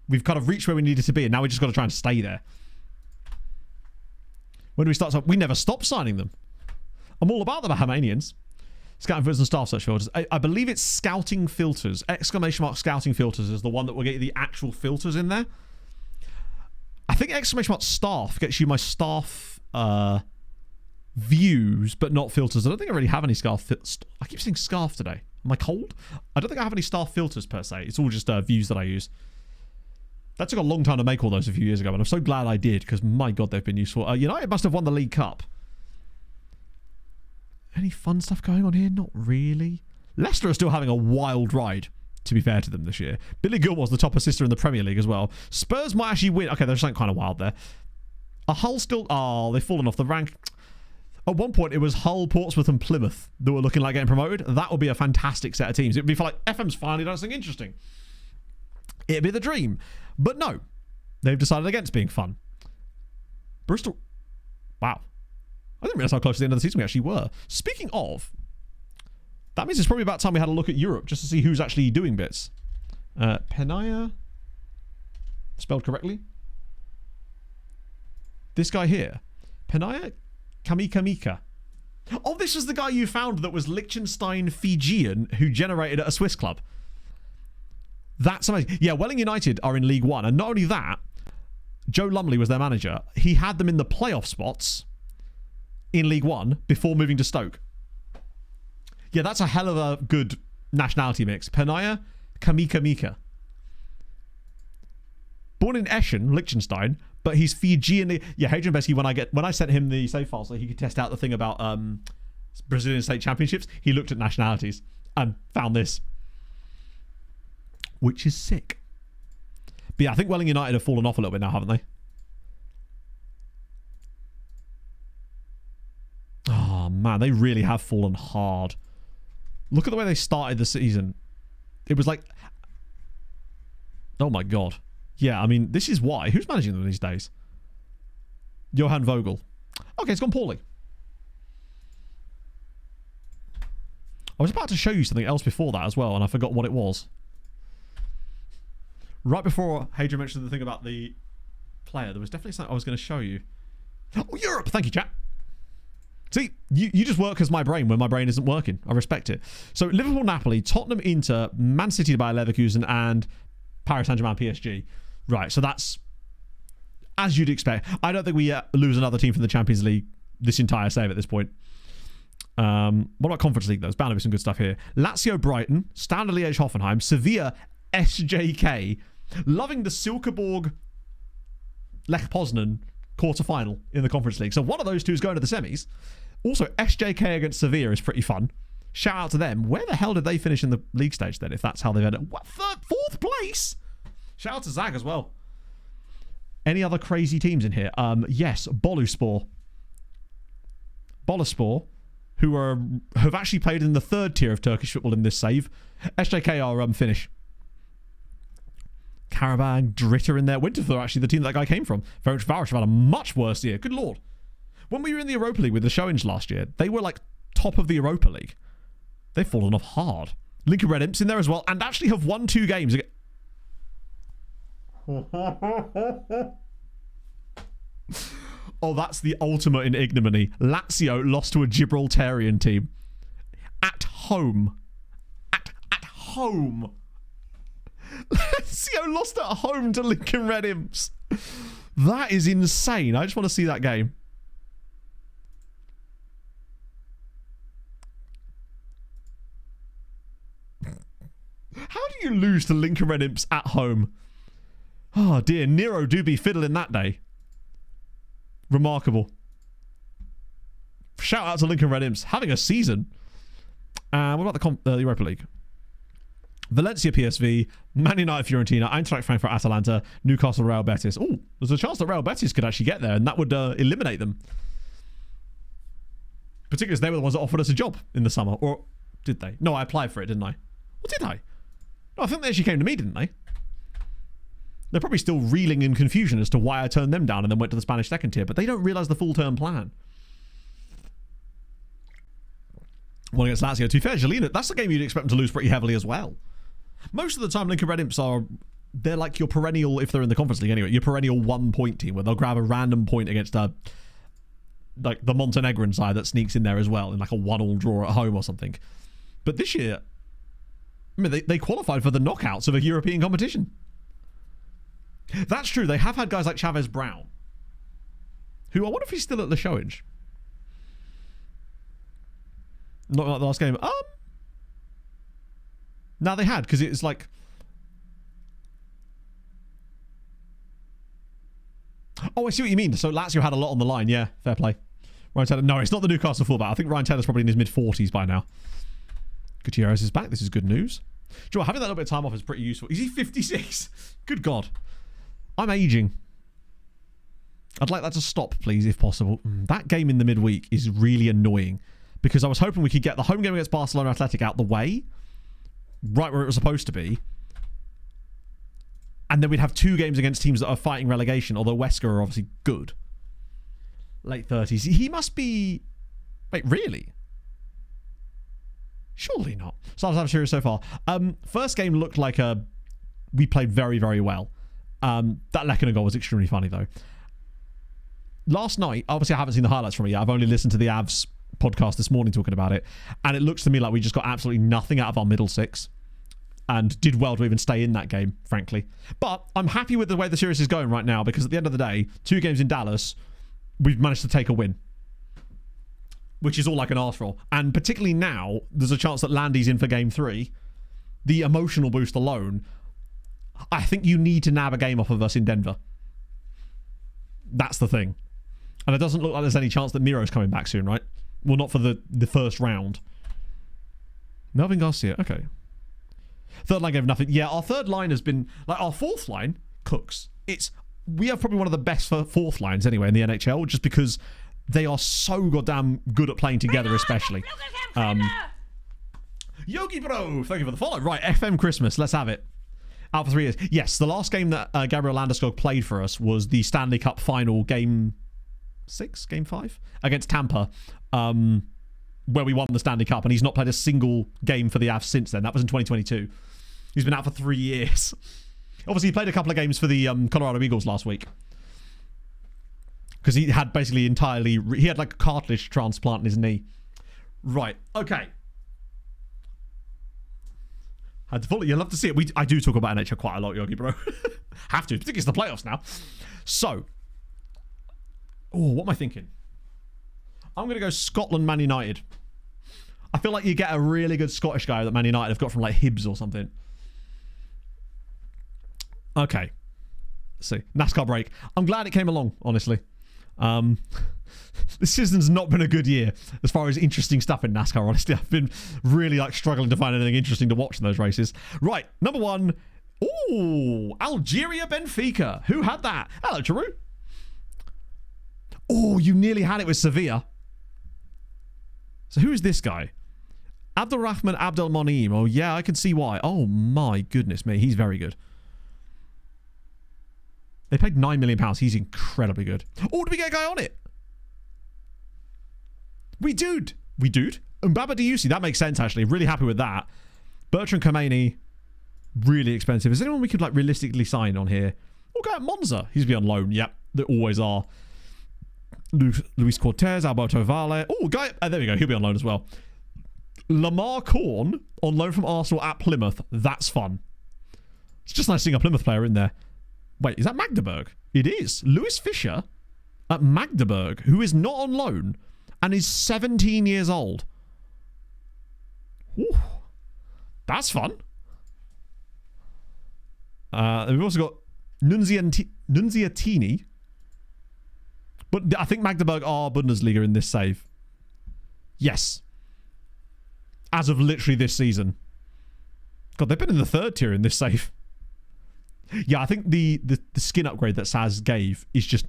we've kind of reached where we needed to be, and now we just got to try and stay there. When do we start? We never stop signing them. I'm all about the Bahamanians. Scouting filters and staff search filters. I believe it's scouting filters. ! Scouting filters is the one that will get you the actual filters in there. I think ! Staff gets you my staff view views, but not filters. I don't think I really have any I keep saying scarf today. Am I cold? I don't think I have any staff filters per se. It's all just views that I use. That took a long time to make all those a few years ago, and I'm so glad I did, because my god, they've been useful. United must have won the League Cup. Any fun stuff going on here? Not really. Leicester are still having a wild ride, to be fair to them this year. Billy Gilmore's the top assister in the Premier League as well. Spurs might actually win. Okay, there's something kind of wild there. A Hull still... Oh, they've fallen off the rank. At one point, it was Hull, Portsmouth and Plymouth that were looking like getting promoted. That would be a fantastic set of teams. It would be for like, FM's finally done something interesting. It'd be the dream. But no, they've decided against being fun. Bristol. Wow. I didn't realise how close to the end of the season we actually were. Speaking of, that means it's probably about time we had a look at Europe just to see who's actually doing bits. Penaya. Spelled correctly. This guy here. Penaya Kamika. Oh, this was the guy you found that was Liechtenstein Fijian who generated at a Swiss club. That's amazing. Yeah, Welling United are in League One. And not only that, Joe Lumley was their manager. He had them in the playoff spots in League One before moving to Stoke. Yeah, that's a hell of a good nationality mix. Penaya Kamika. Born in Eschen, Liechtenstein, but he's Fijian. Yeah, Hadrian Besky, when I sent him the save file so he could test out the thing about Brazilian state championships, he looked at nationalities and found this. Which is sick. But yeah, I think Welling United have fallen off a little bit now, haven't they? Oh, man, they really have fallen hard. Look at the way they started the season. It was like... Oh, my God. Yeah, I mean, this is why. Who's managing them these days? Johan Vogel. Okay, it's gone poorly. I was about to show you something else before that as well, and I forgot what it was. Right before Hadrian mentioned the thing about the player, there was definitely something I was going to show you. Oh, Europe! Thank you, chat. See, you just work as my brain when my brain isn't working. I respect it. So, Liverpool, Napoli, Tottenham, Inter, Man City, Bayer Leverkusen, and Paris Saint-Germain, PSG. Right, so that's as you'd expect. I don't think we lose another team from the Champions League this entire save at this point. What about Conference League, though? There's bound to be some good stuff here. Lazio, Brighton, Standard Liège, Hoffenheim, Sevilla, SJK. Loving the Silkeborg Lech Poznan quarter-final in the Conference League. So one of those two is going to the semis. Also, SJK against Sevilla is pretty fun. Shout out to them. Where the hell did they finish in the league stage then, if that's how they've ended? What, fourth place? Shout out to Zag as well. Any other crazy teams in here? Yes, Boluspor. Who have actually played in the third tier of Turkish football in this save. SJK are Finnish. Karabag, Dritter in there. Winterthur, actually, the team that guy came from. Ferencváros have had a much worse year. Good lord. When we were in the Europa League with the Showings last year, they were like top of the Europa League. They've fallen off hard. Lincoln Red Imps in there as well, and actually have won 2 games. Oh, that's the ultimate in ignominy. Lazio lost to a Gibraltarian team. At home. At home. Lazio lost at home to Lincoln Red Imps. That is insane. I just want to see that game. How do you lose to Lincoln Red Imps at home? Oh dear, Nero do be fiddling that day. Remarkable. Shout out to Lincoln Red Imps having a season. What about the Europa League? Valencia PSV, Man United Fiorentina, Eintracht Frankfurt Atalanta, Newcastle Real Betis. Oh, there's a chance that Real Betis could actually get there, and that would eliminate them. Particularly as they were the ones that offered us a job in the summer. Or did they? No, I applied for it, didn't I? Or did I? No, I think they actually came to me, didn't they? They're probably still reeling in confusion as to why I turned them down and then went to the Spanish second tier, but they don't realise the full-term plan. One against Lazio. To be fair, Gelina, that's the game you'd expect them to lose pretty heavily as well. Most of the time, Lincoln Red Imps they're like your perennial, if they're in the Conference League anyway, your perennial 1-point team where they'll grab a random point against like the Montenegrin side that sneaks in there as well in like a 1-1 draw at home or something. But this year, I mean, they qualified for the knockouts of a European competition. That's true. They have had guys like Chavez Brown, who I wonder if he's still at the Showings. Not the last game. No, they had, because it's like... Oh, I see what you mean. So Lazio had a lot on the line. Yeah, fair play. Ryan Taylor. No, it's not the Newcastle fullback. I think Ryan Taylor's probably in his mid-40s by now. Gutierrez is back. This is good news. Do you know what? Having that little bit of time off is pretty useful. Is he 56? Good God. I'm aging. I'd like that to stop, please, if possible. That game in the midweek is really annoying because I was hoping we could get the home game against Barcelona Athletic out the way, right where it was supposed to be. And then we'd have 2 games against teams that are fighting relegation, although Wesker are obviously good. Late 30s. He must be... Wait, really? Surely not. So I was serious so far. First game looked like we played very, very well. That Lekkonen goal was extremely funny, though. Last night, obviously I haven't seen the highlights from it yet. I've only listened to the Avs podcast this morning talking about it. And it looks to me like we just got absolutely nothing out of our middle six. And did well to even stay in that game, frankly. But I'm happy with the way the series is going right now because at the end of the day, 2 games in Dallas, we've managed to take a win. Which is all I can ask for. And particularly now, there's a chance that Landy's in for game 3. The emotional boost alone, I think you need to nab a game off of us in Denver. That's the thing. And it doesn't look like there's any chance that Miro's coming back soon, right? Well, not for the first round. Melvin Garcia, okay. Third line gave nothing. Yeah, our third line has been... Like, our fourth line cooks. We have probably one of the best fourth lines anyway in the NHL, just because they are so goddamn good at playing together, especially. Yogi Bro, thank you for the follow. Right, FM Christmas, let's have it. Out for 3 years. Yes, the last game that Gabriel Landeskog played for us was the Stanley Cup final game 6, game 5 against Tampa, where we won the Stanley Cup, and he's not played a single game for the Avs since then. That was in 2022. He's been out for 3 years. Obviously, he played a couple of games for the Colorado Eagles last week because he had basically he had like a cartilage transplant in his knee. Right. Okay. Had to follow. You love to see it. I do talk about NHL quite a lot, Yogi Bro. Have to, particularly it's the playoffs now. So, what am I thinking? I'm going to go Scotland, Man United. I feel like you get a really good Scottish guy that Man United have got from like Hibs or something. Okay. Let's see. NASCAR break. I'm glad it came along, honestly. This season's not been a good year as far as interesting stuff in NASCAR, honestly. I've been really like struggling to find anything interesting to watch in those races. Right, number 1. Ooh, Algeria Benfica. Who had that? Hello, Charu. Oh, you nearly had it with Sevilla. So who is this guy? Abdulrahman Abdelmonim. Oh, yeah, I can see why. Oh, my goodness me. He's very good. They paid £9 million. He's incredibly good. Oh, did we get a guy on it? We dude. Mbaba Diusi. That makes sense, actually. Really happy with that. Bertrand Khomeini. Really expensive. Is there anyone we could like realistically sign on here? We'll go at Monza. He's been on loan. Yep. They always are. Luis Cortez. Alberto Valle. Oh, guy. There we go. He'll be on loan as well. Lamar Korn on loan from Arsenal at Plymouth. That's fun. It's just nice seeing a Plymouth player in there. Wait, is that Magdeburg? It is. Lewis Fisher at Magdeburg, who is not on loan and is 17 years old. Ooh, that's fun. We've also got Nunziatini. But I think Magdeburg are Bundesliga in this save. Yes. As of literally this season. God, they've been in the 3rd tier in this save. Yeah, I think the skin upgrade that Saz gave is just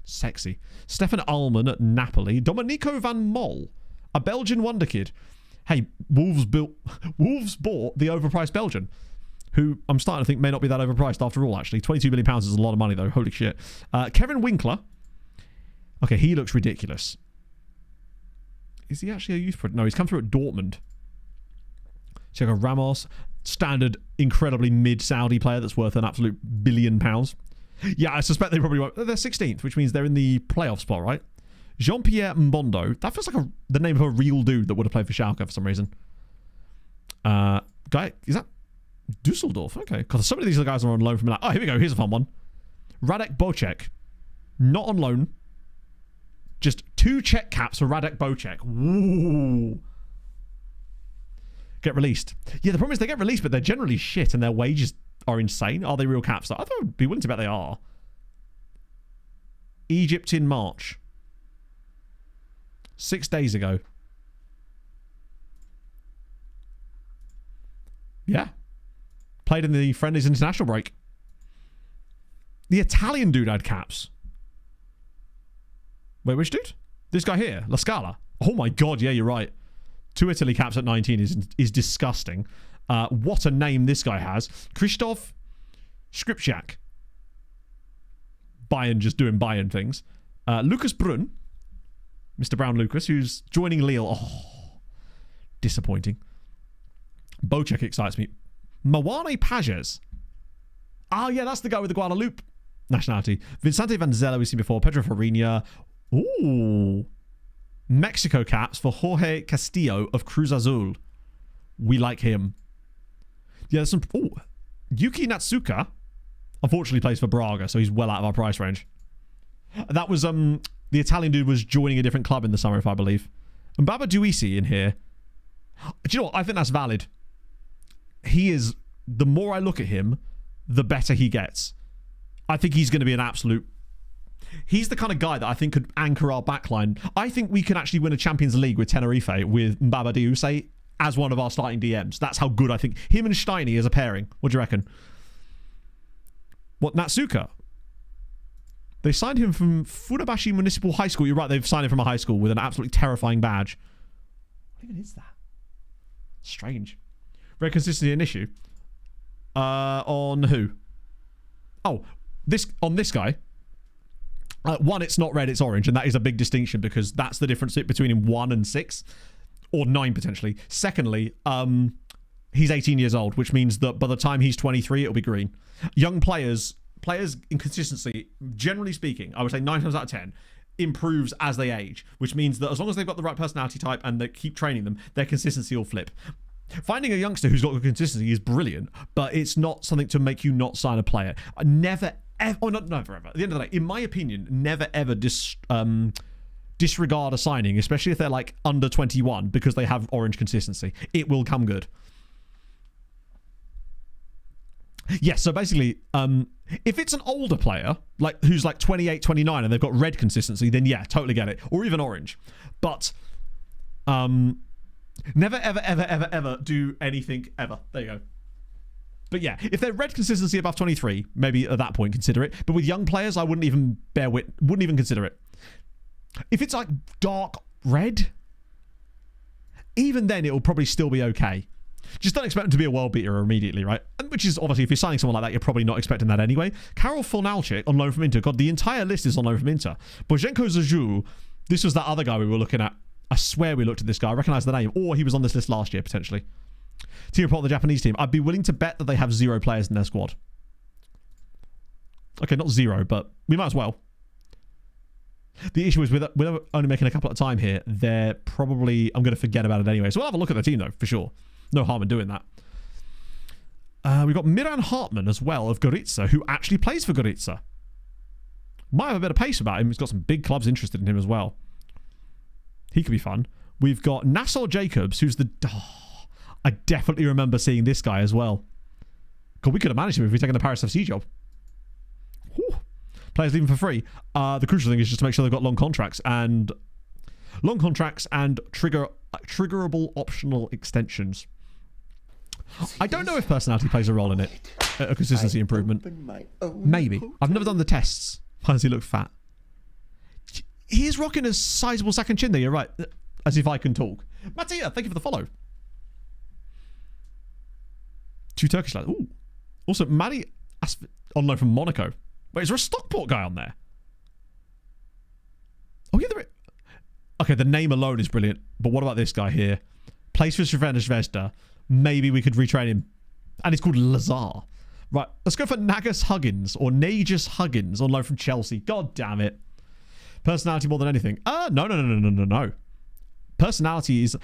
sexy. Stefan Allman at Napoli. Domenico van Mol, a Belgian wonder kid. Hey, Wolves bought the overpriced Belgian, who I'm starting to think may not be that overpriced after all, actually. £22 million is a lot of money, though. Holy shit. Kevin Winkler. Okay, he looks ridiculous. Is he actually a youth product? No, he's come through at Dortmund. Checo Ramos. Standard, incredibly mid-Saudi player that's worth an absolute £1 billion. Yeah, I suspect they probably won't. They're 16th, which means they're in the playoff spot, right? Jean-Pierre Mbondo. That feels like the name of a real dude that would have played for Schalke for some reason. Guy, is that Dusseldorf? Okay. Because some of these guys are on loan from that. Oh, here we go. Here's a fun one. Radek Bocek. Not on loan. Just 2 check caps for Radek Bocek. Ooh. get released. Yeah, the problem is they get released, but they're generally shit and their wages are insane. Are they real caps? I thought I'd be willing to bet they are. Egypt in March. 6 days ago. Yeah. Played in the Friendlies International break. The Italian dude had caps. Wait, which dude? This guy here, La Scala. Oh my god, yeah, you're right. 2 Italy caps at 19 is disgusting. What a name this guy has. Krzysztof Skripczak. Bayern just doing Bayern things. Lucas Brun. Mr. Brown Lucas, who's joining Lille. Oh, disappointing. Bocek excites me. Mawane Pages. Oh, yeah, that's the guy with the Guadeloupe nationality. Vicente Vanzella, we've seen before. Pedro Farina. Ooh. Mexico caps for Jorge Castillo of Cruz Azul. We like him. Yeah, there's some... Ooh. Yuki Natsuka. Unfortunately plays for Braga, so he's well out of our price range. That was... the Italian dude was joining a different club in the summer, if I believe. And Baba Duisi in here. Do you know what? I think that's valid. He is... The more I look at him, the better he gets. I think he's going to be an absolute... He's the kind of guy that I think could anchor our backline. I think we can actually win a Champions League with Tenerife with Mbaba Diuse as one of our starting DMs. That's how good I think. Him and Steiny as a pairing. What do you reckon? What, Natsuka? They signed him from Funabashi Municipal High School. You're right, they've signed him from a high school with an absolutely terrifying badge. What even is that? Strange. Red consistency an issue. On who? Oh, on this guy. One, it's not red, it's orange, and that is a big distinction because that's the difference between 1 and 6, or 9 potentially. Secondly, he's 18 years old, which means that by the time he's 23, it'll be green. Young players in consistency, generally speaking, I would say 9 times out of 10, improves as they age, which means that as long as they've got the right personality type and they keep training them, their consistency will flip. Finding a youngster who's got good consistency is brilliant, but it's not something to make you not sign a player. Never ever, never ever. At the end of the day, in my opinion, never ever disregard a signing, especially if they're like under 21, because they have orange consistency. It will come good. Yes, so basically, if it's an older player, like who's like 28, 29, and they've got red consistency, then yeah, totally get it. Or even orange. But never, ever, ever, ever, ever do anything ever. There you go. But yeah, if they're red consistency above 23, maybe at that point consider it. But with young players, I wouldn't even wouldn't even consider it. If it's like dark red, even then it'll probably still be okay. Just don't expect them to be a world beater immediately, right? And which is obviously, if you're signing someone like that, you're probably not expecting that anyway. Karol Fornalczyk on loan from Inter. God, the entire list is on loan from Inter. Bojenko Zaju, this was that other guy we were looking at. I swear we looked at this guy. I recognise the name. Or he was on this list last year, potentially. Team report, the Japanese team. I'd be willing to bet that they have 0 players in their squad. Okay, not 0, but we might as well. The issue is with only making a couple at a time here, they're probably... I'm going to forget about it anyway. So we'll have a look at the team, though, for sure. No harm in doing that. We've got Miran Hartman as well of Gorica, who actually plays for Gorica. Might have a bit of pace about him. He's got some big clubs interested in him as well. He could be fun. We've got Nassau Jacobs, who's the... Oh, I definitely remember seeing this guy as well. God, we could have managed him if we'd taken the Paris FC job. Whew. Players leaving for free. The crucial thing is just to make sure they've got long contracts and triggerable optional extensions. I don't know if personality plays a role in it. A consistency improvement. Maybe. I've never done the tests. Why does he look fat? He is rocking a sizable sack and chin there, you're right. As if I can talk. Mattia, thank you for the follow. 2 Turkish lads. Ooh. Also, Maddie on loan from Monaco. Wait, is there a Stockport guy on there? Oh, yeah, there is. Okay, the name alone is brilliant. But what about this guy here? Plays for Crvena Zvezda. Maybe we could retrain him. And he's called Lazar. Right, let's go for Nagus Huggins or Nagus Huggins on loan from Chelsea. God damn it. Personality more than anything. No. Personality is...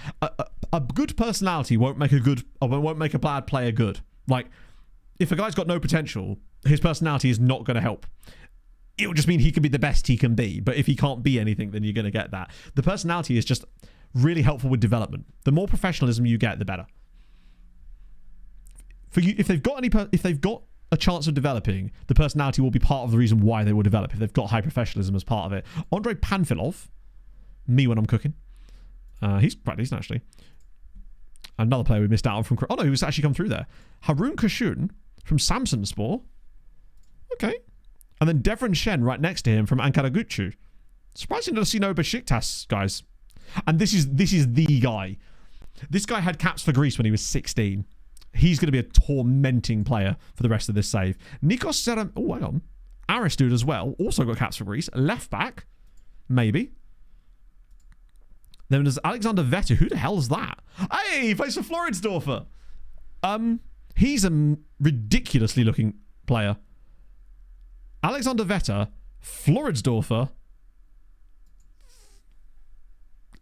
A good personality won't make a bad player good. Like, if a guy's got no potential, his personality is not going to help. It will just mean he can be the best he can be. But if he can't be anything, then you're going to get that. The personality is just really helpful with development. The more professionalism you get, the better. for you, if they've got a chance of developing, the personality will be part of the reason why they will develop. If they've got high professionalism as part of it. Andrei Panfilov, me when I'm cooking. He's quite decent actually. Another player we missed out on from. Oh no, he was actually come through there. Harun Kashun from Samsunspor. Okay. And then Devon Shen right next to him from Ankaragucu. Surprising to see no Besiktas guys. And this is the guy. This guy had caps for Greece when he was 16. He's going to be a tormenting player for the rest of this save. Nikos Seram... Oh, hang on. Aristide as well. Also got caps for Greece. Left back. Maybe. Then there's Alexander Vetter. Who the hell is that? Hey, he plays for Floridsdorfer. He's a ridiculously looking player. Alexander Vetter, Floridsdorfer.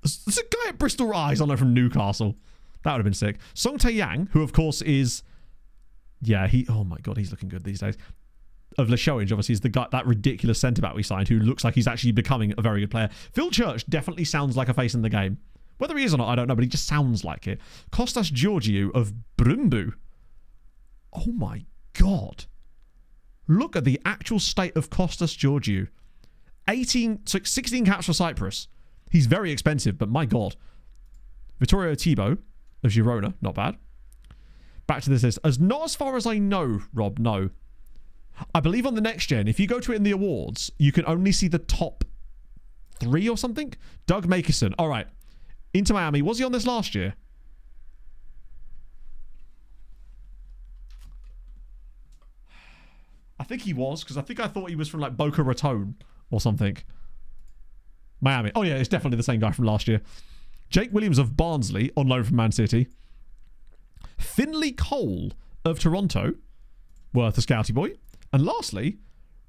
There's a guy at Bristol Rise on there from Newcastle. That would have been sick. Song Tae-yang, who of course is... Yeah, oh my god, he's looking good these days. Of Leshoinge, obviously, is the guy, that ridiculous centre-back we signed, who looks like he's actually becoming a very good player. Phil Church definitely sounds like a face in the game. Whether he is or not, I don't know, but he just sounds like it. Kostas Georgiou of Brumbu. Oh my god. Look at the actual state of Kostas Georgiou. 16 caps for Cyprus. He's very expensive, but my god. Vittorio Thibaut of Girona, not bad. Back to this list. Not as far as I know, Rob, no. I believe on the next gen, if you go to it in the awards, you can only see the top 3 or something. Doug Makerson. All right. Inter Miami. Was he on this last year? I think he was, because I thought he was from like Boca Raton or something. Miami. Oh yeah, it's definitely the same guy from last year. Jake Williams of Barnsley, on loan from Man City. Finley Cole of Toronto, worth a scouty boy. And lastly,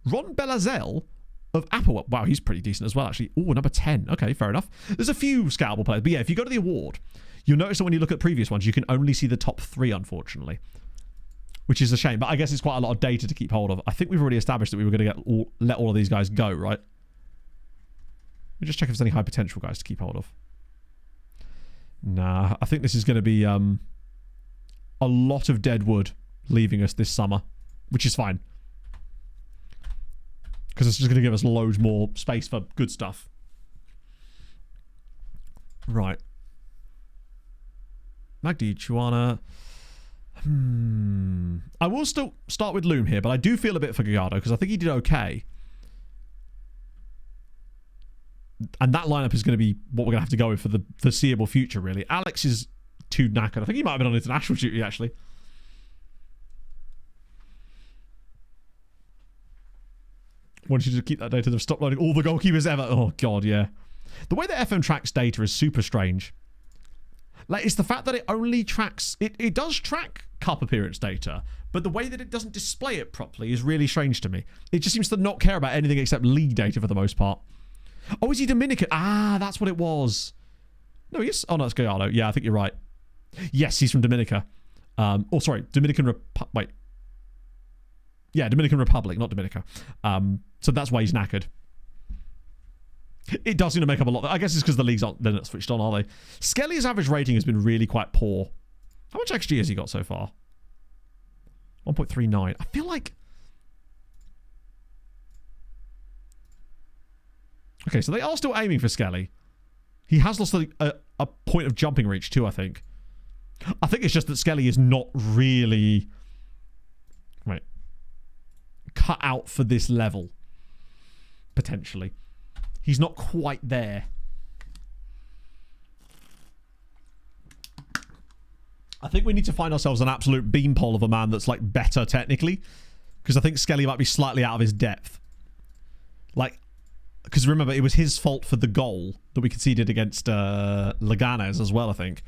Ron Belazel of Applewell. Wow, he's pretty decent as well, actually. Oh, number 10. Okay, fair enough. There's a few scoutable players. But yeah, if you go to the award, you'll notice that when you look at previous ones, you can only see the top 3, unfortunately. Which is a shame. But I guess it's quite a lot of data to keep hold of. I think we've already established that we were going to let all of these guys go, right? Let me just check if there's any high potential guys to keep hold of. Nah, I think this is going to be a lot of dead wood leaving us this summer, which is fine. Because it's just going to give us loads more space for good stuff. Right. Magdi Chuana. I will still start with Loom here, but I do feel a bit for Gallardo because I think he did okay. And that lineup is going to be what we're going to have to go with for the foreseeable future, really. Alex is too knackered. I think he might have been on international duty, actually. Wanted you to keep that data to stop loading all the goalkeepers ever. Oh, God, yeah. The way that FM tracks data is super strange. Like, it's the fact that it only tracks... It does track cup appearance data, but the way that it doesn't display it properly is really strange to me. It just seems to not care about anything except league data for the most part. Oh, is he Dominican? Ah, that's what it was. No, he is. Oh, no, it's Gallardo. Yeah, I think you're right. Yes, he's from Dominica. Oh, sorry. Dominican Republic. Wait. Yeah, Dominican Republic, not Dominica. So that's why he's knackered. It does seem to make up a lot. I guess it's because the leagues aren't, they're not switched on, are they? Skelly's average rating has been really quite poor. How much XG has he got so far? 1.39. I feel like... Okay, so they are still aiming for Skelly. He has lost a point of jumping reach too, I think. I think it's just that Skelly is not really... Right. Cut out for this level. Potentially. He's not quite there. I think we need to find ourselves an absolute beanpole of a man that's like better technically. Because I think Skelly might be slightly out of his depth. Like, because remember, it was his fault for the goal that we conceded against Leganes as well, I think.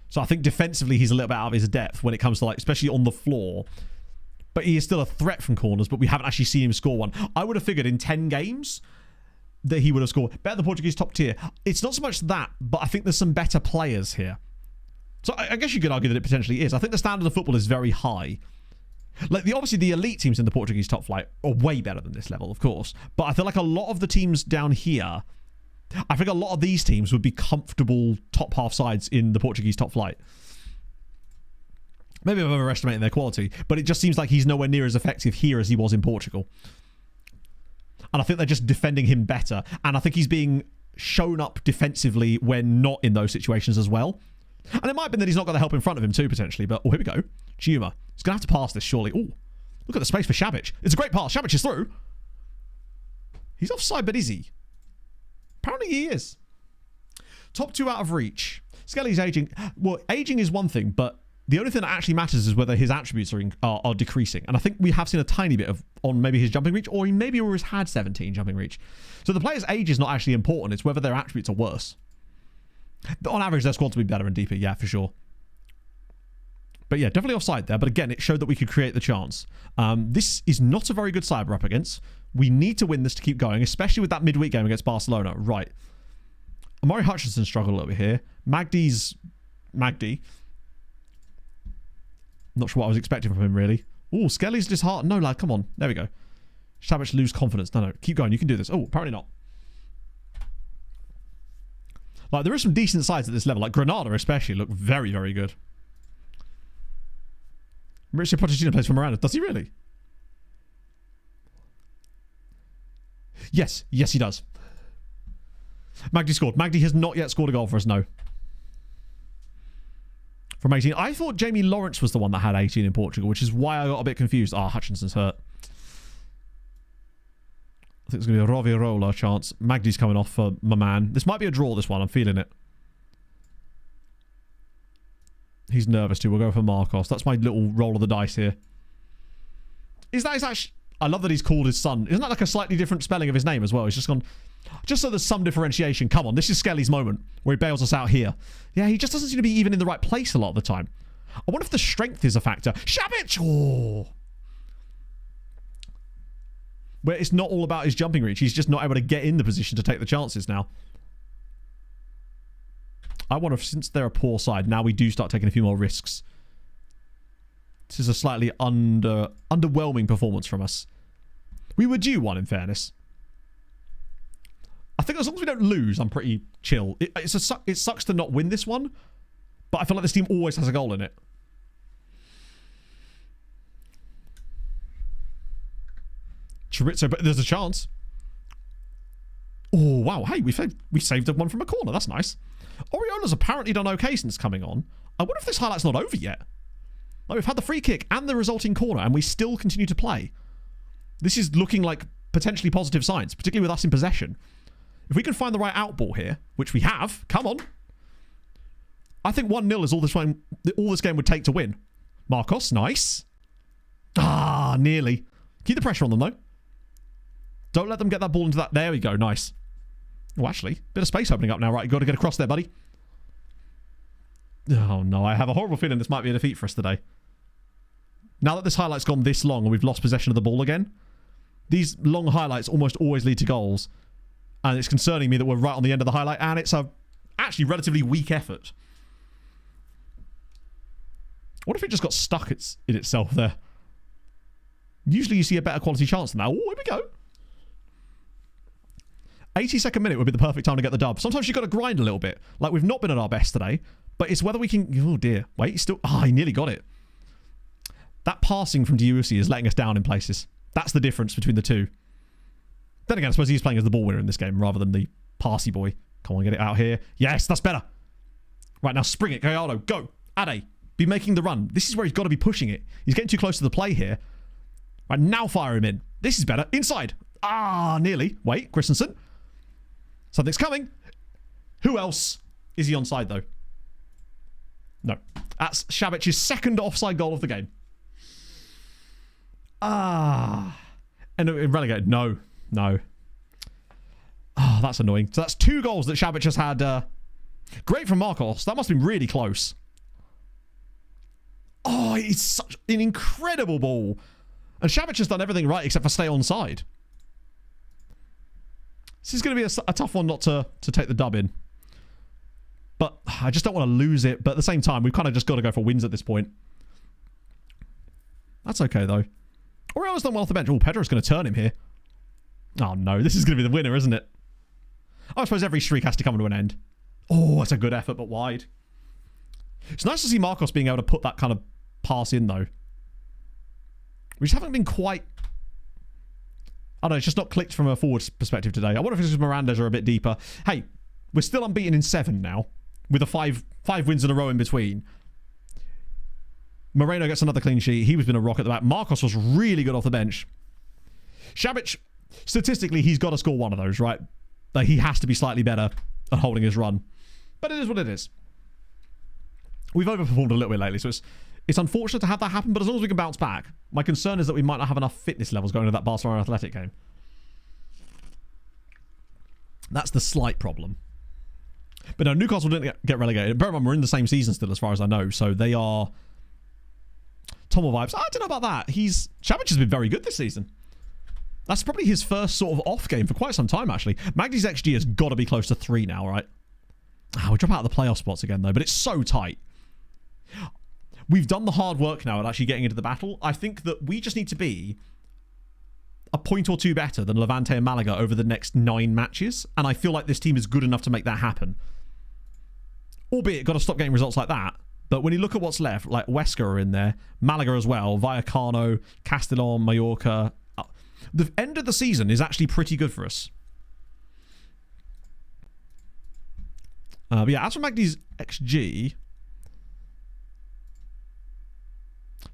So I think defensively he's a little bit out of his depth when it comes to like, especially on the floor. But he is still a threat from corners, but we haven't actually seen him score one. I would have figured in 10 games that he would have scored. Better than Portuguese top tier. It's not so much that, but I think there's some better players here. So I guess you could argue that it potentially is. I think the standard of football is very high. Like, obviously the elite teams in the Portuguese top flight are way better than this level, of course. But I feel like a lot of the teams down here, I think a lot of these teams would be comfortable top half sides in the Portuguese top flight. Maybe I'm overestimating their quality, but it just seems like he's nowhere near as effective here as he was in Portugal. And I think they're just defending him better. And I think he's being shown up defensively when not in those situations as well. And it might have been that he's not got the help in front of him too, potentially. But, oh, here we go. Juma. He's going to have to pass this, surely. Oh, look at the space for Shabic. It's a great pass. Shabic is through. He's offside, but is he? Apparently he is. Top 2 out of reach. Skelly's aging. Well, aging is one thing, but the only thing that actually matters is whether his attributes are decreasing. And I think we have seen a tiny bit of on maybe his jumping reach, or he maybe always had 17 jumping reach. So the player's age is not actually important. It's whether their attributes are worse. On average, their squad to be better and deeper. Yeah, for sure. But yeah, definitely offside there. But again, it showed that we could create the chance. This is not a very good side we're up against. We need to win this to keep going, especially with that midweek game against Barcelona. Right. Amari Hutchinson struggled a little bit here. Magdi. Not sure what I was expecting from him, really. Oh, Skelly's disheartened. No, lad, come on. There we go. Shabic lose confidence. No, keep going. You can do this. Oh, apparently not. Like, there are some decent sides at this level. Like, Granada especially look very, very good. Mauricio Pochettino plays for Miranda. Does he really? Yes, he does. Magdi scored. Magdi has not yet scored a goal for us, no. From 18. I thought Jamie Lawrence was the one that had 18 in Portugal, which is why I got a bit confused. Hutchinson's hurt. I think it's going to be a Rovirola chance. Magdi's coming off for my man. This might be a draw, this one. I'm feeling it. He's nervous too. We'll go for Marcos. That's my little roll of the dice here. Is actually... I love that he's called his son. Isn't that like a slightly different spelling of his name as well? He's just gone... Just so there's some differentiation. Come on, this is Skelly's moment where he bails us out here. Yeah, he just doesn't seem to be even in the right place a lot of the time. I wonder if the strength is a factor. Shabic! Oh! Where it's not all about his jumping reach. He's just not able to get in the position to take the chances now. I wonder if since they're a poor side, now we do start taking a few more risks. This is a slightly underwhelming performance from us. We were due one, in fairness. I think as long as we don't lose, I'm pretty chill. It sucks to not win this one, but I feel like this team always has a goal in it. Chorizo, but there's a chance. Oh, wow. Hey, we saved one from a corner. That's nice. Oriola's apparently done okay since coming on. I wonder if this highlight's not over yet. Like, we've had the free kick and the resulting corner, and we still continue to play. This is looking like potentially positive signs, particularly with us in possession. If we can find the right outball here, which we have, come on. I think 1-0 is all this game would take to win. Marcos, nice. Nearly. Keep the pressure on them, though. Don't let them get that ball into that. There we go, nice. Oh, actually, bit of space opening up now, right? You've got to get across there, buddy. Oh, no, I have a horrible feeling this might be a defeat for us today. Now that this highlight's gone this long and we've lost possession of the ball again, these long highlights almost always lead to goals. And it's concerning me that we're right on the end of the highlight, and it's a actually relatively weak effort. What if it just got stuck in itself there? Usually you see a better quality chance than that. Oh, here we go. 82nd minute would be the perfect time to get the dub. Sometimes you've got to grind a little bit. Like, we've not been at our best today, but it's whether we can... Oh, dear. Wait, he's still... he nearly got it. That passing from Diusi is letting us down in places. That's the difference between the two. Then again, I suppose he's playing as the ball winner in this game rather than the passy boy. Come on, get it out here. Yes, that's better. Right, now spring it. Gallardo, go. Ade, be making the run. This is where he's got to be pushing it. He's getting too close to the play here. Right, now fire him in. This is better. Inside. Nearly. Wait, Christensen. Something's coming. Who else? Is he onside, though? No. That's Shabic's second offside goal of the game. And relegated. No. That's annoying. So that's 2 goals that Shabic has had. Great from Marcos. That must have been really close. It's such an incredible ball. And Shabic has done everything right except for stay onside. This is going to be a tough one not to take the dub in. But I just don't want to lose it. But at the same time, we've kind of just got to go for wins at this point. That's okay, though. Oriola's done well off the bench. Oh, Pedro's going to turn him here. Oh, no. This is going to be the winner, isn't it? I suppose every streak has to come to an end. Oh, that's a good effort, but wide. It's nice to see Marcos being able to put that kind of pass in, though. We just haven't been quite... I don't know, it's just not clicked from a forward perspective today. I wonder if it's because Miranda's are a bit deeper. Hey, we're still unbeaten in 7 now, with a five wins in a row in between. Moreno gets another clean sheet. He was been a rock at the back. Marcos was really good off the bench. Šabić, statistically, he's got to score one of those, right? Like, he has to be slightly better at holding his run. But it is what it is. We've overperformed a little bit lately, so it's unfortunate to have that happen, but as long as we can bounce back. My concern is that we might not have enough fitness levels going into that Barcelona Athletic game. That's the slight problem. But no, Newcastle didn't get relegated. Bear in mind, we're in the same season still, as far as I know, so they are... Tomo vibes. I don't know about that. Šabić has been very good this season. That's probably his first sort of off game for quite some time, actually. Magdy's XG has got to be close to 3 now, right? We drop out of the playoff spots again, though, but it's so tight. We've done the hard work now at actually getting into the battle. I think that we just need to be a point or two better than Levante and Malaga over the next 9 matches, and I feel like this team is good enough to make that happen. Albeit, got to stop getting results like that. But when you look at what's left, like Huesca are in there, Malaga as well, Vallecano, Castellón, Mallorca. The end of the season is actually pretty good for us. But yeah, as for Magdy's XG,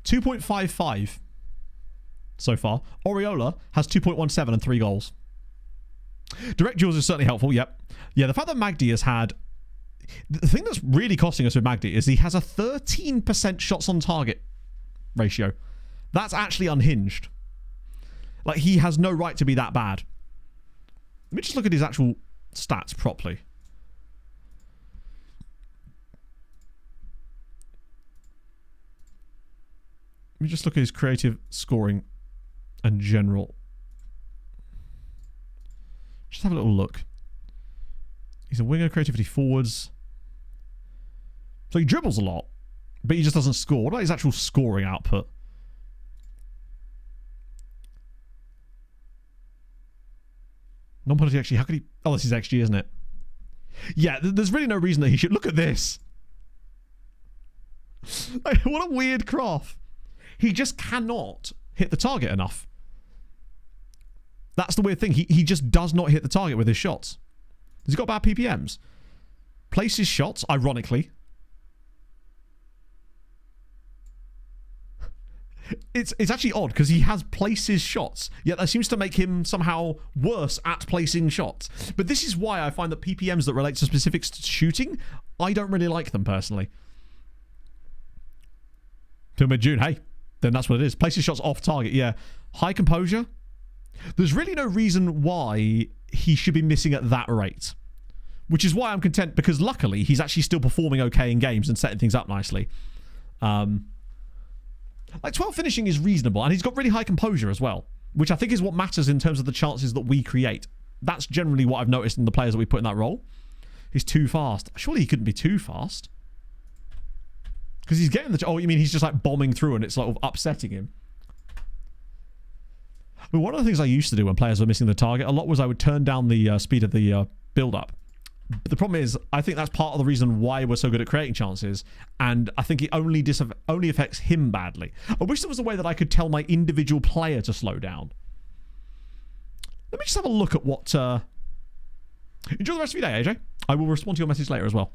2.55 so far. Oriola has 2.17 and 3 goals. Direct duels is certainly helpful, yep. Yeah, the fact that Magdy has had... The thing that's really costing us with Magdy is he has a 13% shots on target ratio. That's actually unhinged. Like, he has no right to be that bad. Let me just look at his actual stats properly. Let me just look at his creative scoring and general. Just have a little look. He's a winger, creativity forwards. So he dribbles a lot, but he just doesn't score. What about his actual scoring output? Non-penalty XG. How could he... Oh, this is XG, isn't it? Yeah, there's really no reason that he should... Look at this. Like, what a weird craft. He just cannot hit the target enough. That's the weird thing. He just does not hit the target with his shots. Has he got bad PPMs? Places shots, ironically. It's actually odd because he has places shots, yet that seems to make him somehow worse at placing shots. But this is why I find that PPMs that relate to specific shooting, I don't really like them personally. Till mid-June, hey, then that's what it is. Places shots off target, yeah. High composure. There's really no reason why he should be missing at that rate. Which is why I'm content, because luckily he's actually still performing okay in games and setting things up nicely. Like 12 finishing is reasonable, and he's got really high composure as well, which I think is what matters in terms of the chances that we create. That's generally what I've noticed in the players that we put in that role. He's too fast. Surely he couldn't be too fast. Because he's getting the... Oh, you mean he's just like bombing through and it's sort of upsetting him? I mean, one of the things I used to do when players were missing the target a lot was I would turn down the speed of the build-up. But the problem is, I think that's part of the reason why we're so good at creating chances, and I think it only affects him badly. I wish there was a way that I could tell my individual player to slow down. Let me just have a look at what... Enjoy the rest of your day, AJ. I will respond to your message later as well.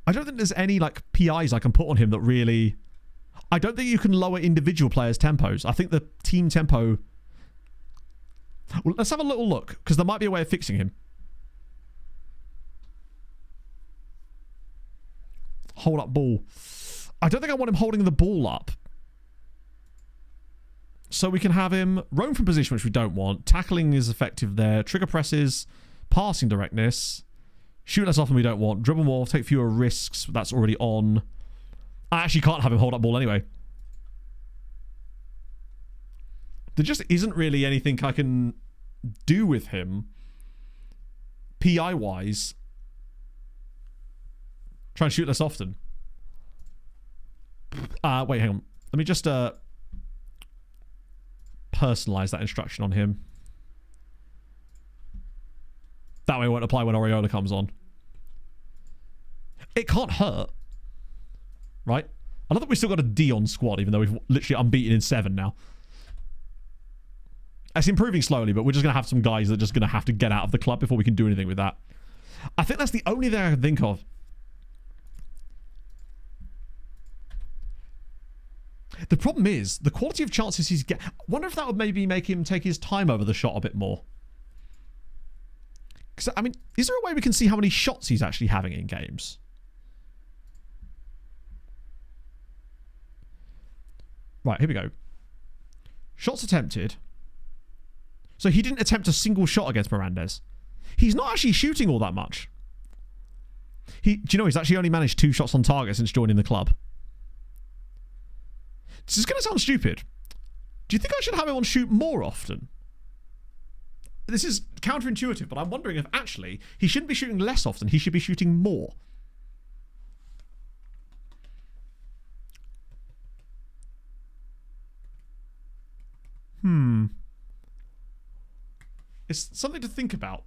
I don't think there's any like PIs I can put on him that really... I don't think you can lower individual players' tempos. I think the team tempo... Well, let's have a little look, because there might be a way of fixing him. Hold up ball. I don't think I want him holding the ball up. So we can have him roam from position, which we don't want. Tackling is effective there. Trigger presses. Passing directness. Shoot less often we don't want. Dribble more. Take fewer risks. That's already on. I actually can't have him hold up ball anyway. There just isn't really anything I can do with him PI-wise. Try and shoot less often. Wait, hang on. Let me just personalize that instruction on him. That way it won't apply when Oriola comes on. It can't hurt. right? I love that we've still got a Dion squad, even though we've literally unbeaten in 7 now. It's improving slowly, but we're just going to have some guys that are just going to have to get out of the club before we can do anything with that. I think that's the only thing I can think of. The problem is, the quality of chances he's getting... I wonder if that would maybe make him take his time over the shot a bit more. Because, I mean, is there a way we can see how many shots he's actually having in games? Right, here we go. Shots attempted. So he didn't attempt a single shot against Mirandes. He's not actually shooting all that much. Do you know he's actually only managed 2 shots on target since joining the club? This is going to sound stupid. Do you think I should have him on shoot more often? This is counterintuitive, but I'm wondering if actually he shouldn't be shooting less often. He should be shooting more. It's something to think about.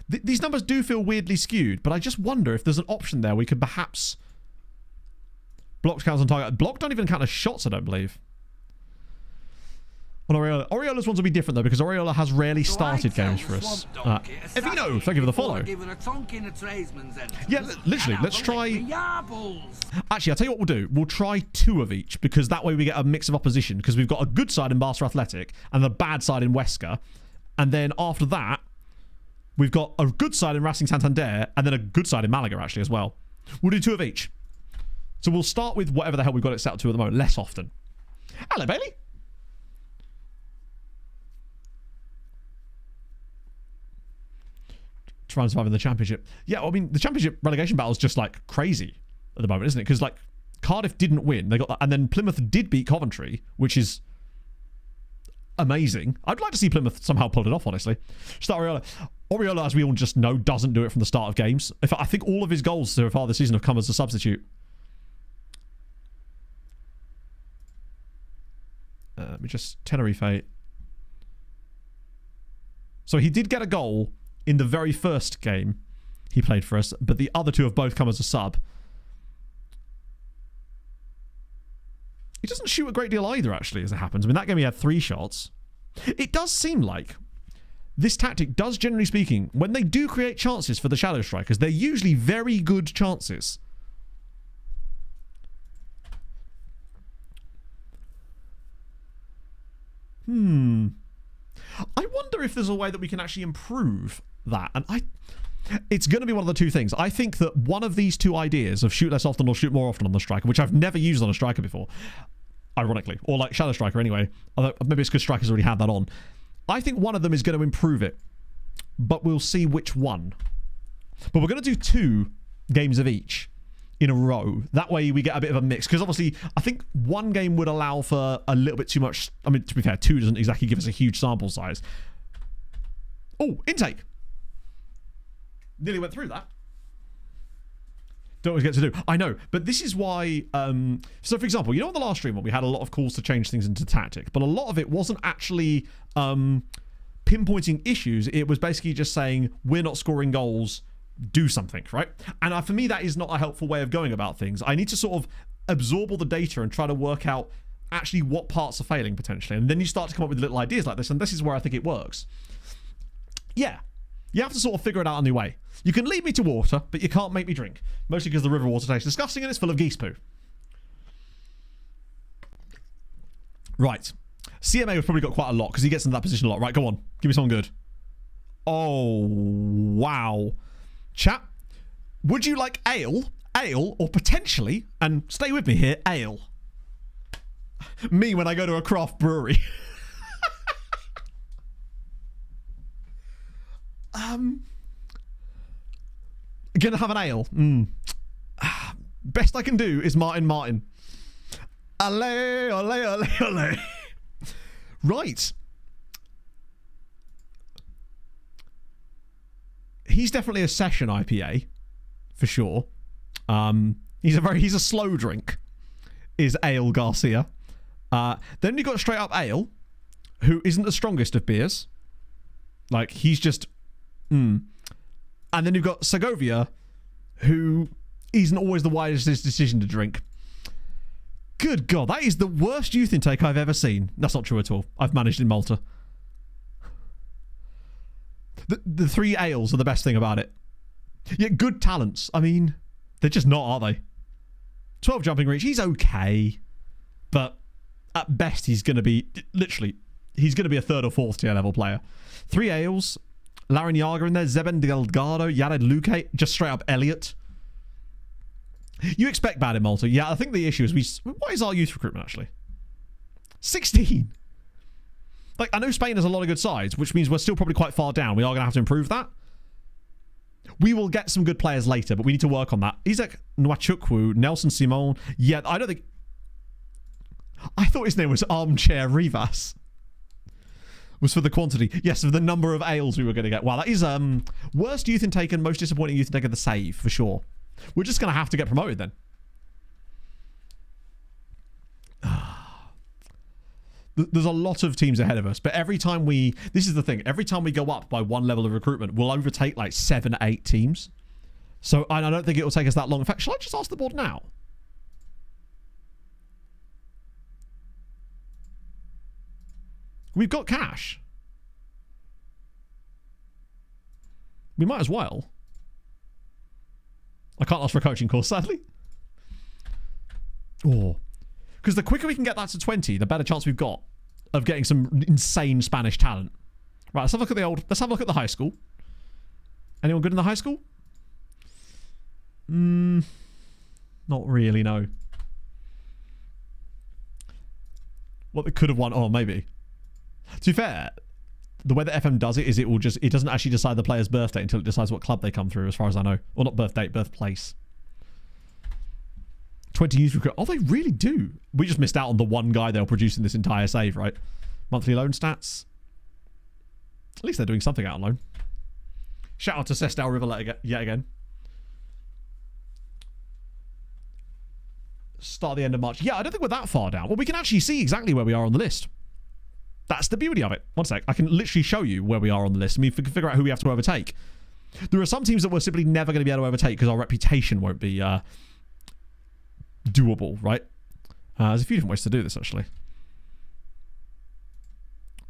These numbers do feel weirdly skewed, but I just wonder if there's an option there we could perhaps... Blocks counts on target. Block don't even count as shots, I don't believe. On Oriola. Oriola's ones will be different, though, because Oriola has rarely started games for us. Evino, thank you for the follow. Yeah, literally, let's try... Actually, I'll tell you what we'll do. We'll try 2 of each, because that way we get a mix of opposition, because we've got a good side in Barca Athletic and the bad side in Huesca. And then after that, we've got a good side in Racing Santander and then a good side in Malaga, actually, as well. We'll do 2 of each. So we'll start with whatever the hell we've got it set up to at the moment, less often. Hello, Bailey. Try and survive in the championship. Yeah, well, I mean, the championship relegation battle is just like crazy at the moment, isn't it? Because like Cardiff didn't win, they got that, and then Plymouth did beat Coventry, which is amazing. I'd like to see Plymouth somehow pull it off, honestly. Start Oriola. Oriola, as we all just know, doesn't do it from the start of games. In fact, I think all of his goals so far this season have come as a substitute. Let me just Tenerife. So he did get a goal in the very first game he played for us, but the other 2 have both come as a sub. He doesn't shoot a great deal either, actually, as it happens. I mean, that game he had 3 shots. It does seem like this tactic does, generally speaking, when they do create chances for the shadow strikers, they're usually very good chances. I wonder if there's a way that we can actually improve that. And it's going to be one of the 2 things. I think that one of these 2 ideas of shoot less often or shoot more often on the striker, which I've never used on a striker before, ironically, or like shadow striker anyway, although maybe it's because strikers already had that on. I think one of them is going to improve it, but we'll see which one. But we're going to do 2 games of each in a row. That way we get a bit of a mix, because obviously I think 1 game would allow for a little bit too much. I mean, to be fair, 2 doesn't exactly give us a huge sample size. Oh, intake. Nearly went through that. Don't always get to do. I know, but this is why... so, for example, you know on the last stream when we had a lot of calls to change things into tactic, but a lot of it wasn't actually pinpointing issues. It was basically just saying, we're not scoring goals, do something, right? And for me, that is not a helpful way of going about things. I need to sort of absorb all the data and try to work out actually what parts are failing, potentially. And then you start to come up with little ideas like this, and this is where I think it works. Yeah. You have to sort of figure it out on your way. You can lead me to water, but you can't make me drink. Mostly because the river water tastes disgusting and it's full of geese poo. Right. CMA has probably got quite a lot because he gets in that position a lot. Right, go on. Give me someone good. Oh, wow. Chat, would you like ale, or potentially, and stay with me here, ale? Me when I go to a craft brewery. Gonna have an ale. Best I can do is Martin. Ole, ole, ole, ole. Right. He's definitely a session IPA, for sure. He's a slow drink, is Ale Garcia. Then you've got straight up Ale, who isn't the strongest of beers. Like, he's just... And then you've got Segovia, who isn't always the wisest decision to drink. Good God, that is the worst youth intake I've ever seen. That's not true at all. I've managed in Malta. The 3 ales are the best thing about it. Yeah, good talents. I mean, they're just not, are they? 12 jumping reach, he's okay. But at best, he's going to be, literally, he's going to be a 3rd or 4th tier level player. 3 ales, Larinaga in there, Zeben Delgado, Yared Luque, just straight up Elliot. You expect bad in Malta. Yeah, I think the issue is what is our youth recruitment actually? 16. Like, I know Spain has a lot of good sides, which means we're still probably quite far down. We are going to have to improve that. We will get some good players later, but we need to work on that. Isaac Nwachukwu, Nelson Simon. Yeah, I don't think... I thought his name was Armchair Rivas. Was for the quantity. Yes, for the number of ales we were going to get. Wow, that is worst youth intake and most disappointing youth intake of the save, for sure. We're just going to have to get promoted then. There's a lot of teams ahead of us, but every time we... This is the thing. Every time we go up by 1 level of recruitment, we'll overtake like 7, 8 teams. So I don't think it will take us that long. In fact, shall I just ask the board now? We've got cash. We might as well. I can't ask for a coaching course, sadly. Oh. Because the quicker we can get that to 20, the better chance we've got of getting some insane Spanish talent. Right, let's have a look at the let's have a look at the high school. Anyone good in the high school? Not really, no. What they could have won, oh, maybe. To be fair, the way that FM does it is it doesn't actually decide the player's birthday until it decides what club they come through, as far as I know. Or not birth date, birthplace. 20 youth recruit. Oh, they really do. We just missed out on the one guy they were producing this entire save, right? Monthly loan stats. At least they're doing something out on loan. Shout out to Sestal River yet again. Start the end of March. Yeah, I don't think we're that far down. Well, we can actually see exactly where we are on the list. That's the beauty of it. One sec. I can literally show you where we are on the list. I mean, we can figure out who we have to overtake. There are some teams that we're simply never going to be able to overtake because our reputation won't be doable, right? There's a few different ways to do this, actually.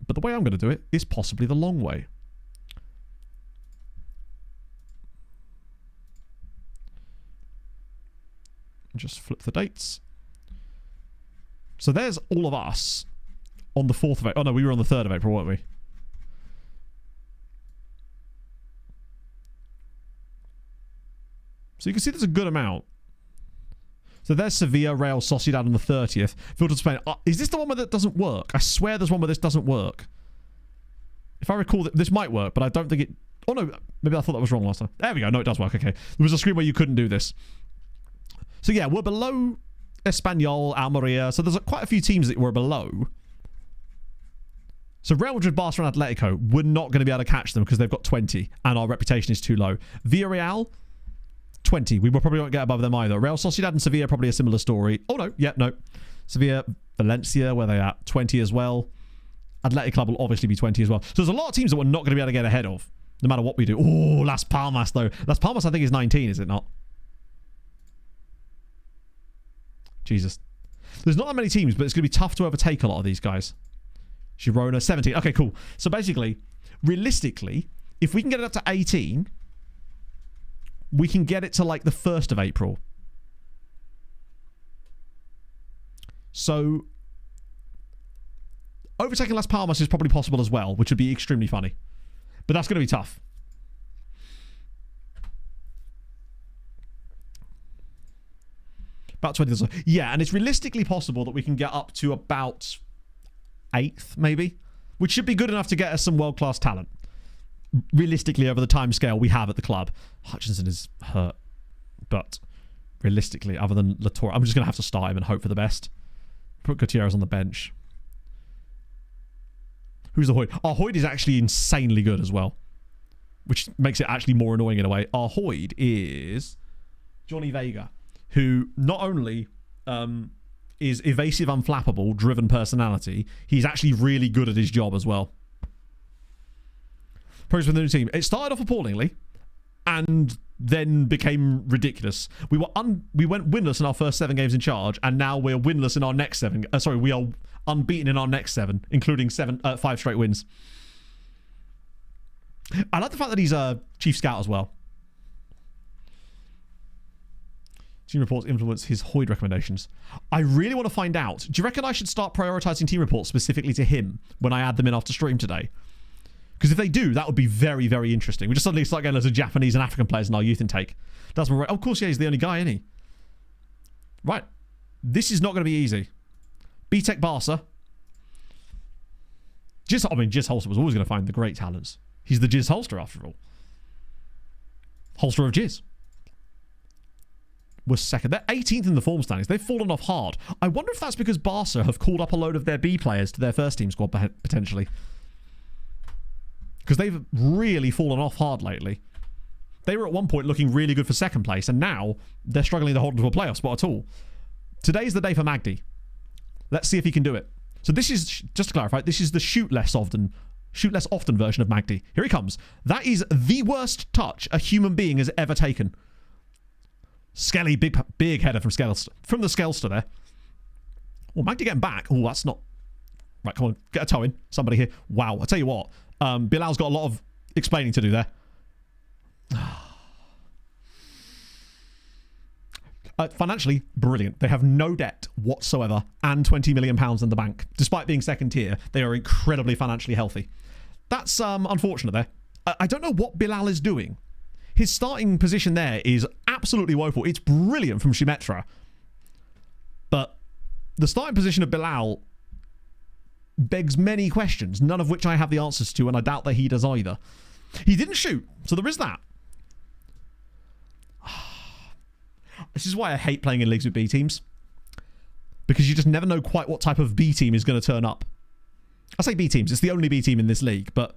But the way I'm going to do it is possibly the long way. Just flip the dates. So there's all of us on the 4th of April. Oh, no, we were on the 3rd of April, weren't we? So you can see there's a good amount. So there's Sevilla, Real Sociedad on the 30th. Filtered Spain. Is this the one where that doesn't work? I swear there's one where this doesn't work. If I recall, this might work, but I don't think it... Oh, no. Maybe I thought that was wrong last time. There we go. No, it does work. Okay. There was a screen where you couldn't do this. So, yeah, we're below Espanyol, Almeria. So there's quite a few teams that we're below. So Real Madrid, Barcelona, Atletico, we're not going to be able to catch them because they've got 20 and our reputation is too low. Villarreal, 20. We will probably won't get above them either. Real Sociedad and Sevilla, probably a similar story. Oh, no. Yeah, no. Sevilla, Valencia, where they at? 20 as well. Athletic Club will obviously be 20 as well. So there's a lot of teams that we're not going to be able to get ahead of, no matter what we do. Oh, Las Palmas, though. Las Palmas, I think, is 19, is it not? Jesus. There's not that many teams, but it's going to be tough to overtake a lot of these guys. Girona, 17. Okay, cool. So basically, realistically, if we can get it up to 18, we can get it to like the 1st of April. So overtaking Las Palmas is probably possible as well, which would be extremely funny. But that's going to be tough. About 20. Yeah, and it's realistically possible that we can get up to about 8th, maybe, which should be good enough to get us some world-class talent. Realistically, over the time scale we have at the club. Hutchinson is hurt, but realistically, other than Latour, I'm just going to have to start him and hope for the best. Put Gutierrez on the bench. Who's the Hoyd? Our Hoyd is actually insanely good as well, which makes it actually more annoying in a way. Our Hoyd is Johnny Vega, who not only is evasive, unflappable, driven personality, he's actually really good at his job as well. Progress with the new team. It started off appallingly, and then became ridiculous. We went winless in our first 7 games in charge, and now we're winless in our next 7. We are unbeaten in our next 7, including 5 straight wins. I like the fact that he's a chief scout as well. Team reports influence his Hoyd recommendations. I really want to find out. Do you reckon I should start prioritizing team reports specifically to him when I add them in after stream today? Because if they do, that would be very, very interesting. We just suddenly start getting loads of Japanese and African players in our youth intake. That's right. Of course, yeah, he's the only guy, isn't he? Right. This is not going to be easy. BTEC Barca. Jizz Holster was always going to find the great talents. He's the Jizz Holster, after all. Holster of Jizz. Was second. They're 18th in the form standings. They've fallen off hard. I wonder if that's because Barca have called up a load of their B players to their first team squad, potentially. Because they've really fallen off hard lately. They were at one point looking really good for second place, and now they're struggling to hold onto a playoff spot at all. Today's the day for Magdi. Let's see if he can do it. So this is, just to clarify, this is the shoot less often version of Magdi. Here he comes. That is the worst touch a human being has ever taken. Skelly, big header from the Skelster there. Oh, Magdi getting back. Oh, that's not... Right, come on, get a toe in. Somebody here. Wow, I tell you what. Bilal's got a lot of explaining to do there. Financially, brilliant. They have no debt whatsoever and £20 million in the bank. Despite being second tier, they are incredibly financially healthy. That's unfortunate there. I don't know what Bilal is doing. His starting position there is absolutely woeful. It's brilliant from Shimetra. But the starting position of Bilal begs many questions, none of which I have the answers to, and I doubt that he does either. He didn't shoot, so there is that. This is why I hate playing in leagues with B teams. Because you just never know quite what type of B team is going to turn up. I say B teams, it's the only B team in this league, but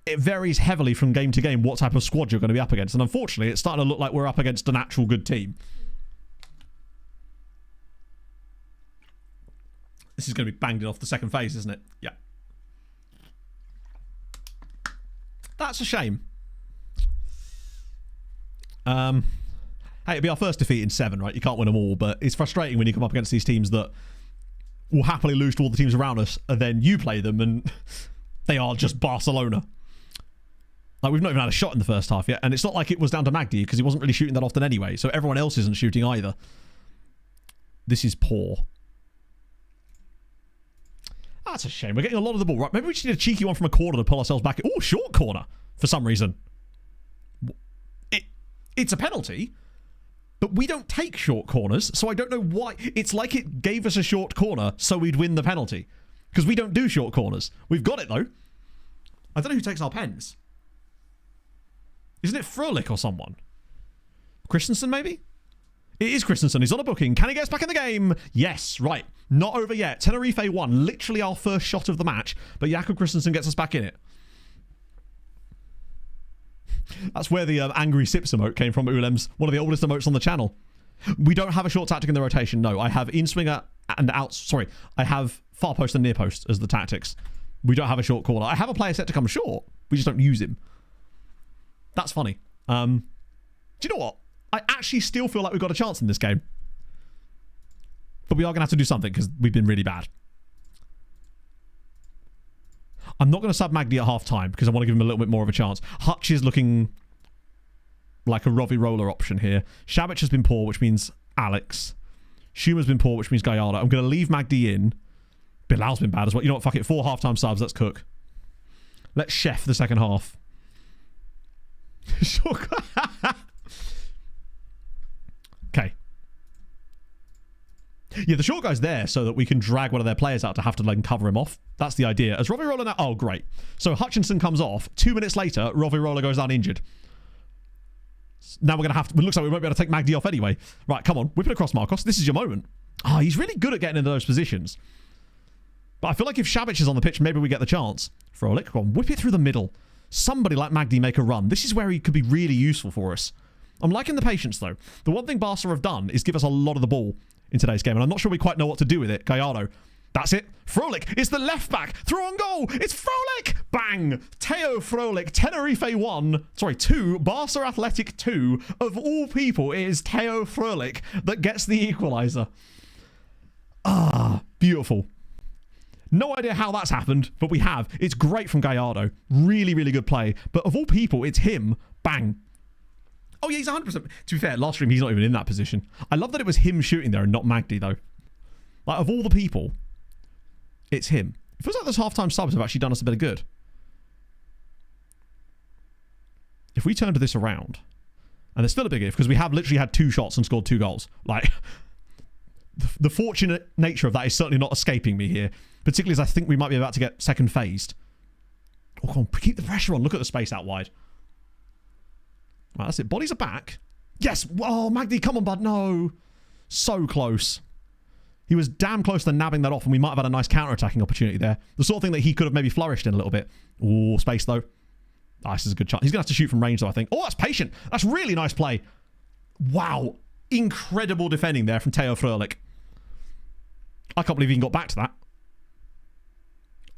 it varies heavily from game to game what type of squad you're going to be up against. And unfortunately, it's starting to look like we're up against an actual good team. This is going to be banged off the second phase, isn't it? Yeah. That's a shame. Hey, it'll be our first defeat in 7, right? You can't win them all, but it's frustrating when you come up against these teams that will happily lose to all the teams around us, and then you play them, and they are just Barcelona. Like, we've not even had a shot in the first half yet, and it's not like it was down to Magdi, because he wasn't really shooting that often anyway, so everyone else isn't shooting either. This is poor. That's a shame. We're getting a lot of the ball. Right, maybe we just need a cheeky one from a corner to pull ourselves back. Oh, short corner, for some reason. It's a penalty, but we don't take short corners, so I don't know why. It's like it gave us a short corner so we'd win the penalty, because we don't do short corners. We've got it, though. I don't know who takes our pens. Isn't it Frölich or someone? Christensen, maybe? It is Christensen. He's on a booking. Can he get us back in the game? Yes, right. Not over yet. Tenerife 1, literally our first shot of the match, but Jakob Christensen gets us back in it. That's where the angry sips emote came from, Ulem's. One of the oldest emotes on the channel. We don't have a short tactic in the rotation, no. I have in-swinger and out... Sorry, I have far post and near post as the tactics. We don't have a short corner. I have a player set to come short. We just don't use him. That's funny. Do you know what? I actually still feel like we've got a chance in this game. But we are going to have to do something because we've been really bad. I'm not going to sub Magdi at half time because I want to give him a little bit more of a chance. Hutch is looking like a Rovi roller option here. Shabic has been poor, which means Alex. Schumer's been poor, which means Gallardo. I'm going to leave Magdi in. Bilal's been bad as well. You know what? Fuck it. 4 half-time subs. Let's cook. Let's chef the second half. Okay. Yeah, the short guy's there so that we can drag one of their players out to have to like cover him off. That's the idea. As Rovi Roller now... Oh, great. So Hutchinson comes off. 2 minutes later, Rovi Roller goes down injured. Now we're going to have to... It looks like we won't be able to take Magdi off anyway. Right, come on. Whip it across, Marcos. This is your moment. Oh, he's really good at getting into those positions. But I feel like if Shabic is on the pitch, maybe we get the chance. Frolic, come on. Whip it through the middle. Somebody like Magdi make a run. This is where he could be really useful for us. I'm liking the patience, though. The one thing Barca have done is give us a lot of the ball in today's game, and I'm not sure we quite know what to do with it. Gallardo. That's it. Frolic. It's the left back. Through on goal. It's Frolic. Bang. Teo Frolic. Tenerife 1. Sorry, 2. Barca Athletic 2. Of all people, it is Teo Frolic that gets the equaliser. Ah, beautiful. No idea how that's happened, but we have. It's great from Gallardo. Really, really good play. But of all people, it's him. Bang. Oh, yeah, he's 100%. To be fair, last stream, he's not even in that position. I love that it was him shooting there and not Magdi, though. Like, of all the people, it's him. It feels like those halftime subs have actually done us a bit of good. If we turned this around, and there's still a big if, because we have literally had 2 shots and scored 2 goals. Like, the fortunate nature of that is certainly not escaping me here. Particularly as I think we might be about to get second phased. Oh, come on, keep the pressure on. Look at the space out wide. Right, that's it. Bodies are back. Yes. Oh, Magdi, come on, bud. No. So close. He was damn close to nabbing that off, and we might have had a nice counter-attacking opportunity there. The sort of thing that he could have maybe flourished in a little bit. Oh, space, though. Oh, this is a good chance. He's going to have to shoot from range, though, I think. Oh, that's patient. That's really nice play. Wow. Incredible defending there from Teo Frolic. I can't believe he even got back to that.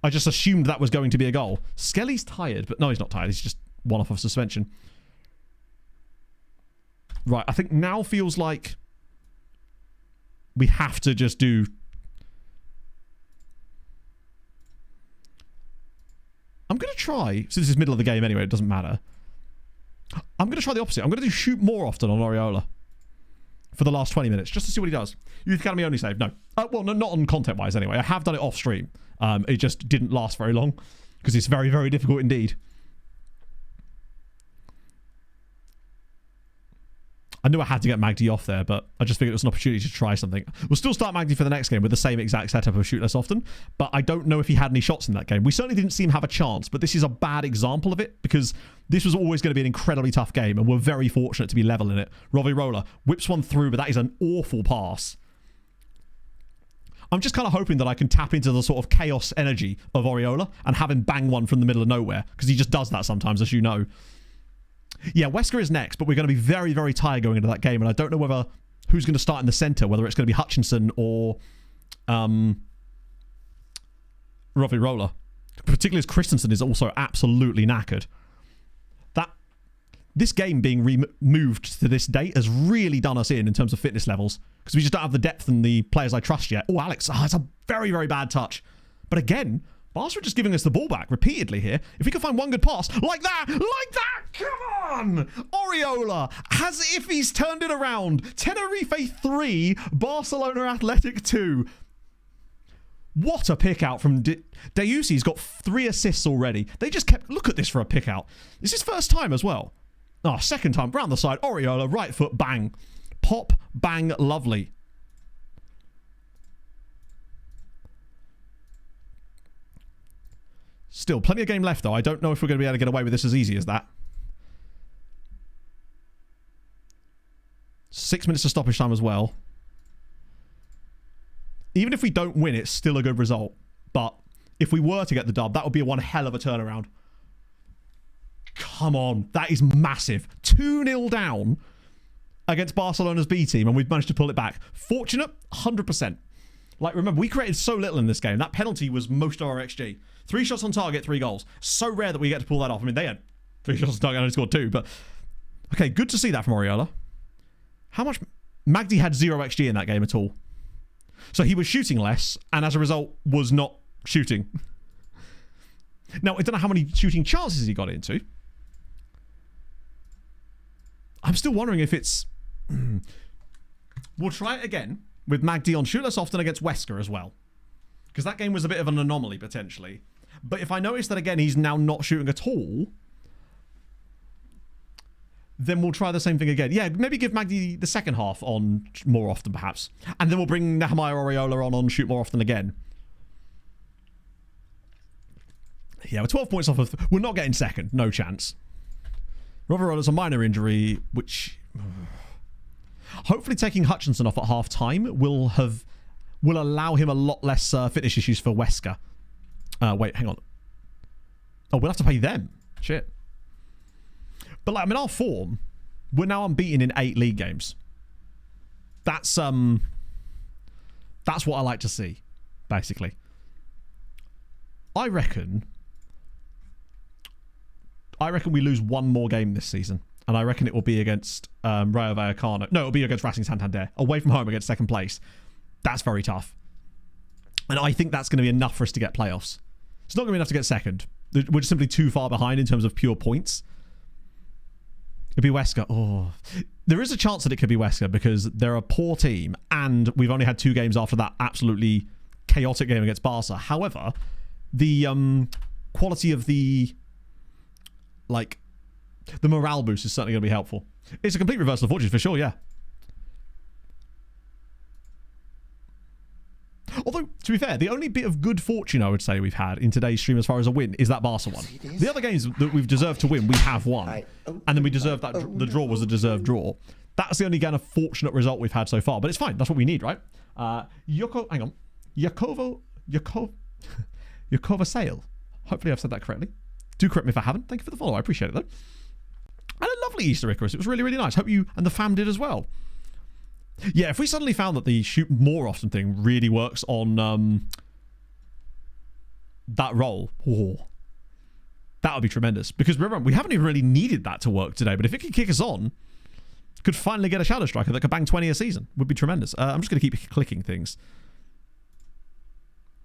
I just assumed that was going to be a goal. Skelly's tired, but no, he's not tired. He's just one off of suspension. Right, I think now feels like we have to just do... I'm going to try, since it's middle of the game anyway, it doesn't matter. I'm going to try the opposite. I'm going to do shoot more often on Oriola for the last 20 minutes, just to see what he does. Youth Academy only save. No. Well, no, not on content-wise anyway. I have done it off stream. It just didn't last very long because it's very, very difficult indeed. I knew I had to get Magdi off there, but I just figured it was an opportunity to try something. We'll still start Magdi for the next game with the same exact setup of shoot less often, but I don't know if he had any shots in that game. We certainly didn't see him have a chance, but this is a bad example of it because this was always going to be an incredibly tough game, and we're very fortunate to be level in it. Robbie Roller whips one through, but that is an awful pass. I'm just kind of hoping that I can tap into the sort of chaos energy of Oriola and have him bang one from the middle of nowhere, because he just does that sometimes, as you know. Yeah, Wesker is next, but we're going to be very, very tired going into that game, and I don't know whether who's going to start in the centre, whether it's going to be Hutchinson or Robbie Roller. Particularly as Christensen is also absolutely knackered. This game being removed to this date has really done us in terms of fitness levels, because we just don't have the depth and the players I trust yet. Oh, Alex, it's a very, very bad touch. But again, Barca are just giving us the ball back repeatedly here. If we can find one good pass, like that, come on! Oriola, as if he's turned it around. Tenerife 3, Barcelona Athletic 2. What a pick out from Deusi. He's got 3 assists already. They just kept... Look at this for a pick out. This is his first time as well. Oh, second time. Round the side. Oriola, right foot, bang. Pop, bang, lovely. Still, plenty of game left, though. I don't know if we're going to be able to get away with this as easy as that. 6 minutes of stoppage time as well. Even if we don't win, it's still a good result. But if we were to get the dub, that would be one hell of a turnaround. Come on. That is massive. 2-0 down against Barcelona's B team, and we've managed to pull it back. Fortunate, 100%. Like, remember, we created so little in this game. That penalty was most of our XG. 3 shots on target, 3 goals. So rare that we get to pull that off. I mean, they had 3 shots on target and only scored 2, but... Okay, good to see that from Oriola. How much... Magdi had 0 XG in that game at all. So he was shooting less, and as a result, was not shooting. Now, I don't know how many shooting chances he got into. I'm still wondering if it's... We'll try it again with Magdi on shoot less often against Wesker as well. Because that game was a bit of an anomaly, potentially. But if I notice that, again, he's now not shooting at all, then we'll try the same thing again. Yeah, maybe give Magdi the second half on more often, perhaps. And then we'll bring Nehemiah Oriola on shoot more often again. Yeah, we're 12 points off of... We're not getting second. No chance. Roverola's a minor injury, which... Hopefully taking Hutchinson off at half-time will allow him a lot less fitness issues for Wesker. Wait, hang on. Oh, we'll have to pay them. Shit. But, like, I mean, our form, we're now unbeaten in 8 league games. That's what I like to see. basically. I reckon we lose one more game this season. And I reckon it will be against Rayo Vallecano. No, it'll be against Racing Santander. Away from home against second place. That's very tough. And I think that's going to be enough for us to get playoffs. It's not going to be enough to get second. We're just simply too far behind in terms of pure points. It'd be Huesca. Oh, there is a chance that it could be Huesca because they're a poor team and we've only had 2 games after that absolutely chaotic game against Barca. However, the quality of the morale boost is certainly going to be helpful. It's a complete reversal of fortune for sure, yeah. Although, to be fair, the only bit of good fortune I would say we've had in today's stream as far as a win is that Barca one. The other games that we've deserved to win, we have won. And then we deserved that. The draw was a deserved draw. That's the only kind of fortunate result we've had so far. But it's fine. That's what we need, right? Yakova Sale. Hopefully I've said that correctly. Do correct me if I haven't. Thank you for the follow. I appreciate it, though. And a lovely Easter Icarus. It was really, really nice. Hope you and the fam did as well. Yeah, if we suddenly found that the shoot more often thing really works on that role, that would be tremendous. Because remember, we haven't even really needed that to work today. But if it could kick us on, could finally get a Shadow Striker that could bang 20 a season. Would be tremendous. I'm just going to keep clicking things.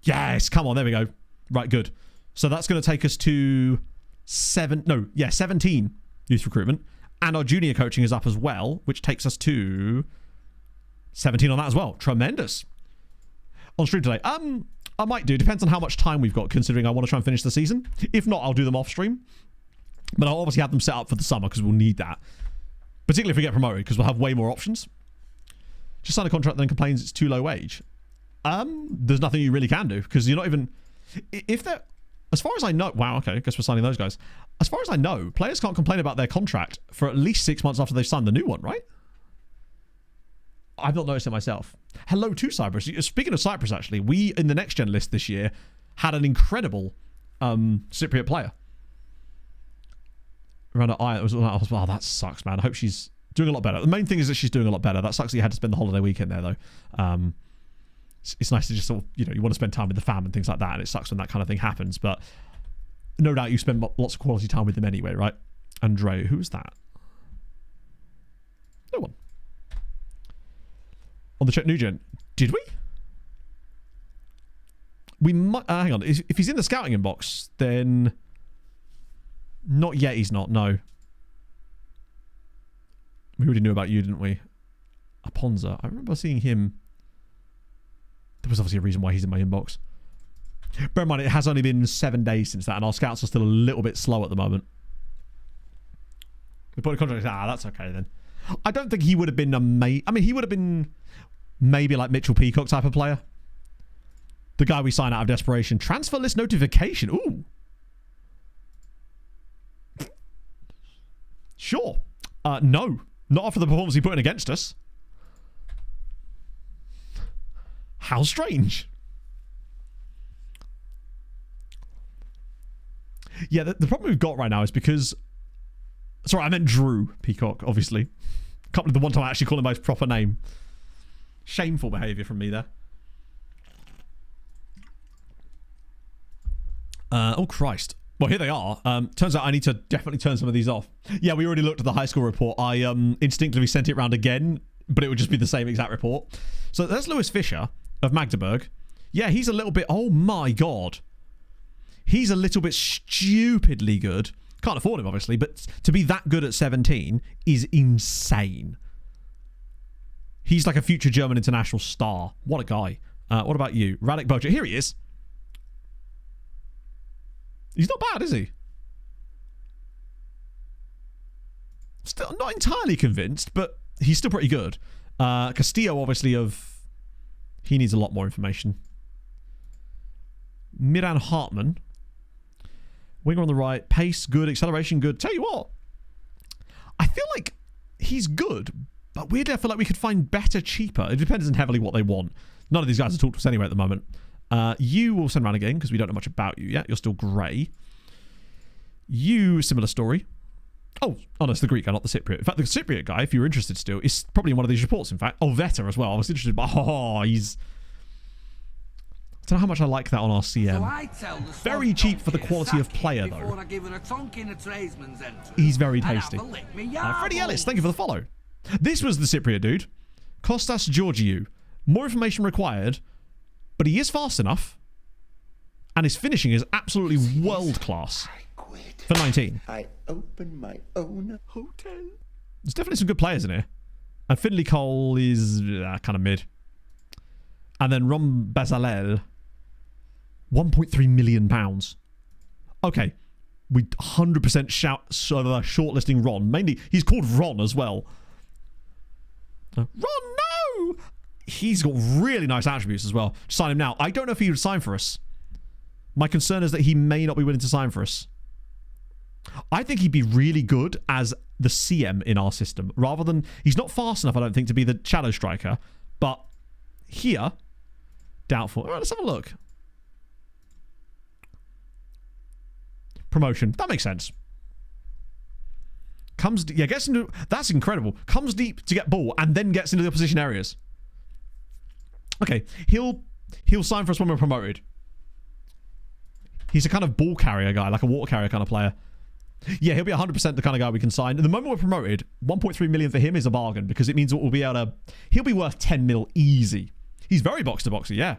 Yes, come on. There we go. Right, good. So that's going to take us to 17 youth recruitment. And our junior coaching is up as well, which takes us to 17 on that as well. Tremendous. On stream today. I might do. Depends on how much time we've got, considering I want to try and finish the season. If not, I'll do them off stream. But I'll obviously have them set up for the summer because we'll need that. Particularly if we get promoted, because we'll have way more options. Just sign a contract and then complains it's too low wage. There's nothing you really can do because you're not even... If they're... As far as I know... Wow, okay. I guess we're signing those guys. As far as I know, players can't complain about their contract for at least 6 months after they've signed the new one, right? I've not noticed it myself. Hello to Cyprus. Speaking of Cyprus, actually, we, in the next-gen list this year, had an incredible Cypriot player. Oh, that sucks, man. I hope she's doing a lot better. The main thing is that she's doing a lot better. That sucks that you had to spend the holiday weekend there, though. It's nice to just sort of, you want to spend time with the fam and things like that, and it sucks when that kind of thing happens, but no doubt you spend lots of quality time with them anyway, right? Andre, who's that? No one. On the check new gen. Did we? We might... hang on. If he's in the scouting inbox, then... Not yet he's not, no. We already knew about you, didn't we? Aponza. I remember seeing him... There was obviously a reason why he's in my inbox. Bear in mind, it has only been 7 days since that, and our scouts are still a little bit slow at the moment. We put a contract... that's okay then. I don't think he would have been he would have been maybe like Mitchell Peacock type of player. The guy we sign out of desperation. Transfer list notification. Ooh. Sure. No. Not after the performance he put in against us. How strange. Yeah, the problem we've got right now is because... Sorry, I meant Drew Peacock, obviously. Can't believe the one time I actually call him by his proper name. Shameful behaviour from me there. Oh, Christ. Well, here they are. Turns out I need to definitely turn some of these off. Yeah, we already looked at the high school report. I instinctively sent it round again, but it would just be the same exact report. So there's Lewis Fisher of Magdeburg. Yeah, he's a little bit... Oh, my God. He's a little bit stupidly good. Can't afford him, obviously, but to be that good at 17 is insane. He's like a future German international star. What a guy. What about you? Radek Boja. Here he is. He's not bad, is he? Still not entirely convinced, but he's still pretty good. Castillo, obviously, he needs a lot more information. Miran Hartman. Winger on the right. Pace, good. Acceleration, good. Tell you what. I feel like he's good, but weirdly I feel like we could find better, cheaper. It depends on heavily what they want. None of these guys have talked to us anyway at the moment. You will send around again because we don't know much about you yet. You're still grey. You, similar story. Oh, no, it's the Greek guy, not the Cypriot. In fact, the Cypriot guy, if you're interested still, is probably in one of these reports, in fact. Oh, Veta as well. I was interested, but he's... don't know how much I like that on our So CM. I tell the Very cheap for the quality of player, though. before I give her a tonk in a tradesman's entrance. He's very And have tasty. a lick me yard Freddie Ellis, holes. thank you for the follow. This was the Cypriot dude. Kostas Georgiou. More information required, but he is fast enough. And his finishing is absolutely world class. For 19. I open my own hotel. There's definitely some good players in here. And Finley Cole is kind of mid. And then Ron Bezalel, £1.3 million. Okay. We 100% shortlisting Ron. Mainly, he's called Ron as well. Ron, no! He's got really nice attributes as well. Sign him now. I don't know if he would sign for us. My concern is that he may not be willing to sign for us. I think he'd be really good as the CM in our system, rather than... He's not fast enough, I don't think, to be the shadow striker. But here, doubtful. All right, let's have a look. Promotion. That makes sense. Comes... Yeah, gets into... That's incredible. Comes deep to get ball and then gets into the opposition areas. Okay, he'll sign for us when we're promoted. He's a kind of ball carrier guy, like a water carrier kind of player. Yeah, he'll be 100% the kind of guy we can sign. The moment we're promoted, 1.3 million for him is a bargain because it means we'll be able to... He'll be worth 10 mil easy. He's very box-to-boxy, yeah.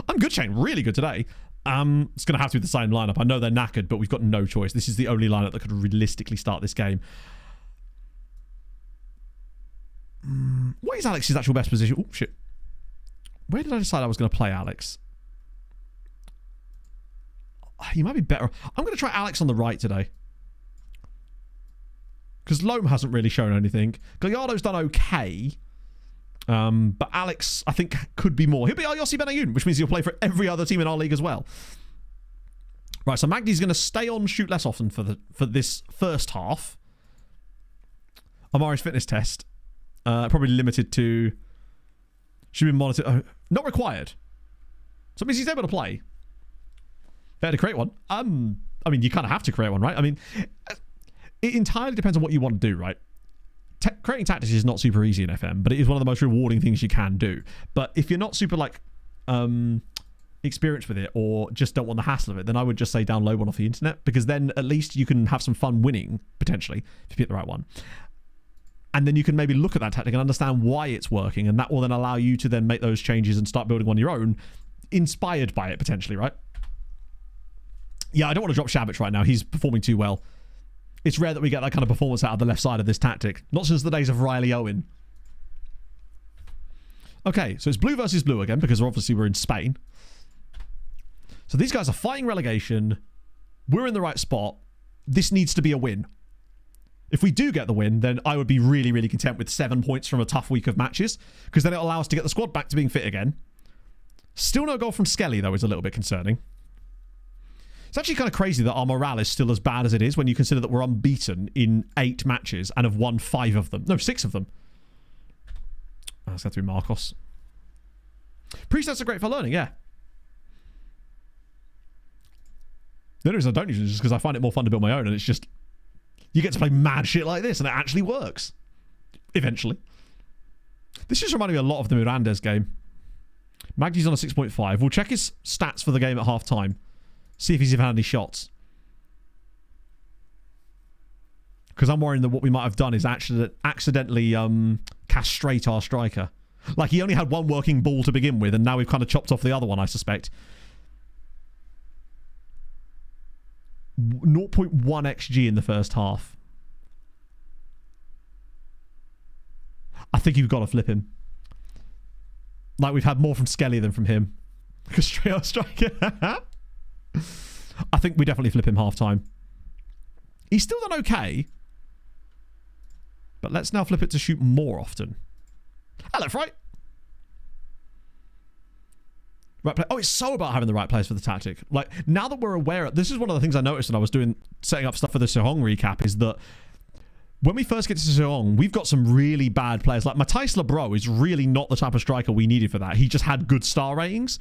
I'm good, Shane. Really good today. It's going to have to be the same lineup. I know they're knackered, but we've got no choice. This is the only lineup that could realistically start this game. What is Alex's actual best position? Oh, shit. Where did I decide I was going to play Alex? He might be better. I'm going to try Alex on the right today. Because Loam hasn't really shown anything. Gallardo's done okay. But Alex, I think, could be more. He'll be our Yossi Benayoun, which means he'll play for every other team in our league as well. Right, so Magdi's going to stay on shoot less often for this first half. Amari's fitness test. Probably limited to... Should be monitored. Not required. So it means he's able to play. Better to create one. I mean, you kind of have to create one, right? I mean, it entirely depends on what you want to do, right? Creating tactics is not super easy in FM, but it is one of the most rewarding things you can do. But if you're not super, like, experienced with it or just don't want the hassle of it, then I would just say download one off the internet, because then at least you can have some fun winning, potentially, if you pick the right one. And then you can maybe look at that tactic and understand why it's working, and that will then allow you to then make those changes and start building on your own, inspired by it, potentially, right? Yeah, I don't want to drop Shabich right now. He's performing too well. It's rare that we get that kind of performance out of the left side of this tactic. Not since the days of Riley Owen. Okay, so it's blue versus blue again, because obviously we're in Spain. So these guys are fighting relegation. We're in the right spot. This needs to be a win. If we do get the win, then I would be really, really content with 7 points from a tough week of matches, because then it'll allow us to get the squad back to being fit again. Still no goal from Skelly, though, is a little bit concerning. It's actually kind of crazy that our morale is still as bad as it is when you consider that we're unbeaten in 8 matches and have won 5 of them. No, 6 of them. Let's go through Marcos. Presets are great for learning, yeah. The only reason I don't use it is just because I find it more fun to build my own, and it's just... You get to play mad shit like this, and it actually works. Eventually. This just reminded me a lot of the Mirandes game. Magdi's on a 6.5. We'll check his stats for the game at half-time. See if he's even had any shots. Because I'm worrying that what we might have done is actually accidentally castrate our striker. Like, he only had one working ball to begin with, and now we've kind of chopped off the other one, I suspect. 0.1 XG in the first half. I think you've got to flip him. Like, we've had more from Skelly than from him. Because straight up striker. I think we definitely flip him half-time. He's still done okay. But let's now flip it to shoot more often. Hello, Fright. Right play. Oh, it's so about having the right players for the tactic. Like, now that we're aware... This is one of the things I noticed when I was setting up stuff for the Sehong recap, is that when we first get to Sehong, we've got some really bad players. Like, Matthijs Lebro is really not the type of striker we needed for that. He just had good star ratings.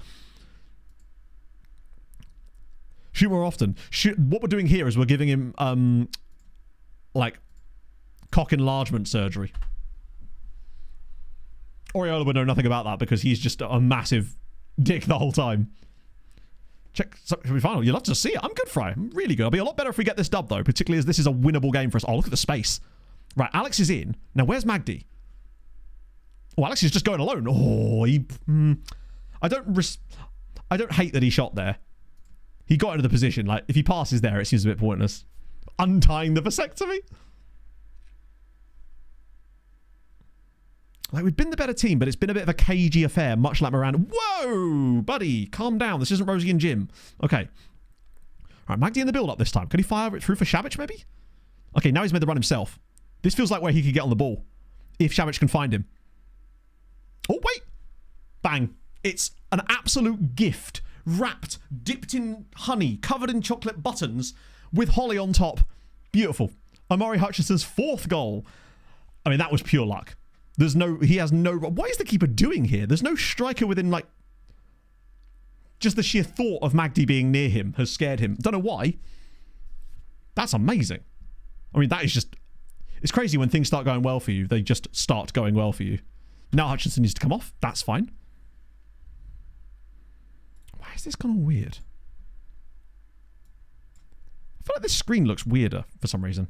Shoot more often. What we're doing here is we're giving him, like, cock enlargement surgery. Oriola would know nothing about that because he's just a massive dick the whole time. Check semi-final. You'll love to see it. I'm good, Fry. I'm really good. I'll be a lot better if we get this dub, though, particularly as this is a winnable game for us. Oh, look at the space. Right, Alex is in. Now, where's Magdi? Oh, Alex is just going alone. Oh, I don't hate that he shot there. He got into the position. Like, if he passes there, it seems a bit pointless. Untying the vasectomy? Like, we've been the better team, but it's been a bit of a cagey affair, much like Miranda. Whoa, buddy, calm down. This isn't Rosie and Jim. Okay. All right, Magdi in the build-up this time. Can he fire it through for Shabic, maybe? Okay, now he's made the run himself. This feels like where he could get on the ball, if Shabic can find him. Oh, wait. Bang. It's an absolute gift. Wrapped, dipped in honey, covered in chocolate buttons, with Holly on top. Beautiful. Amari Hutchinson's 4th goal. I mean, that was pure luck. He has no... What is the keeper doing here? There's no striker within, like... Just the sheer thought of Magdi being near him has scared him. Don't know why. That's amazing. I mean, that is just... It's crazy when things start going well for you. They just start going well for you. Now Hutchinson needs to come off. That's fine. Why is this gone all weird? I feel like this screen looks weirder for some reason.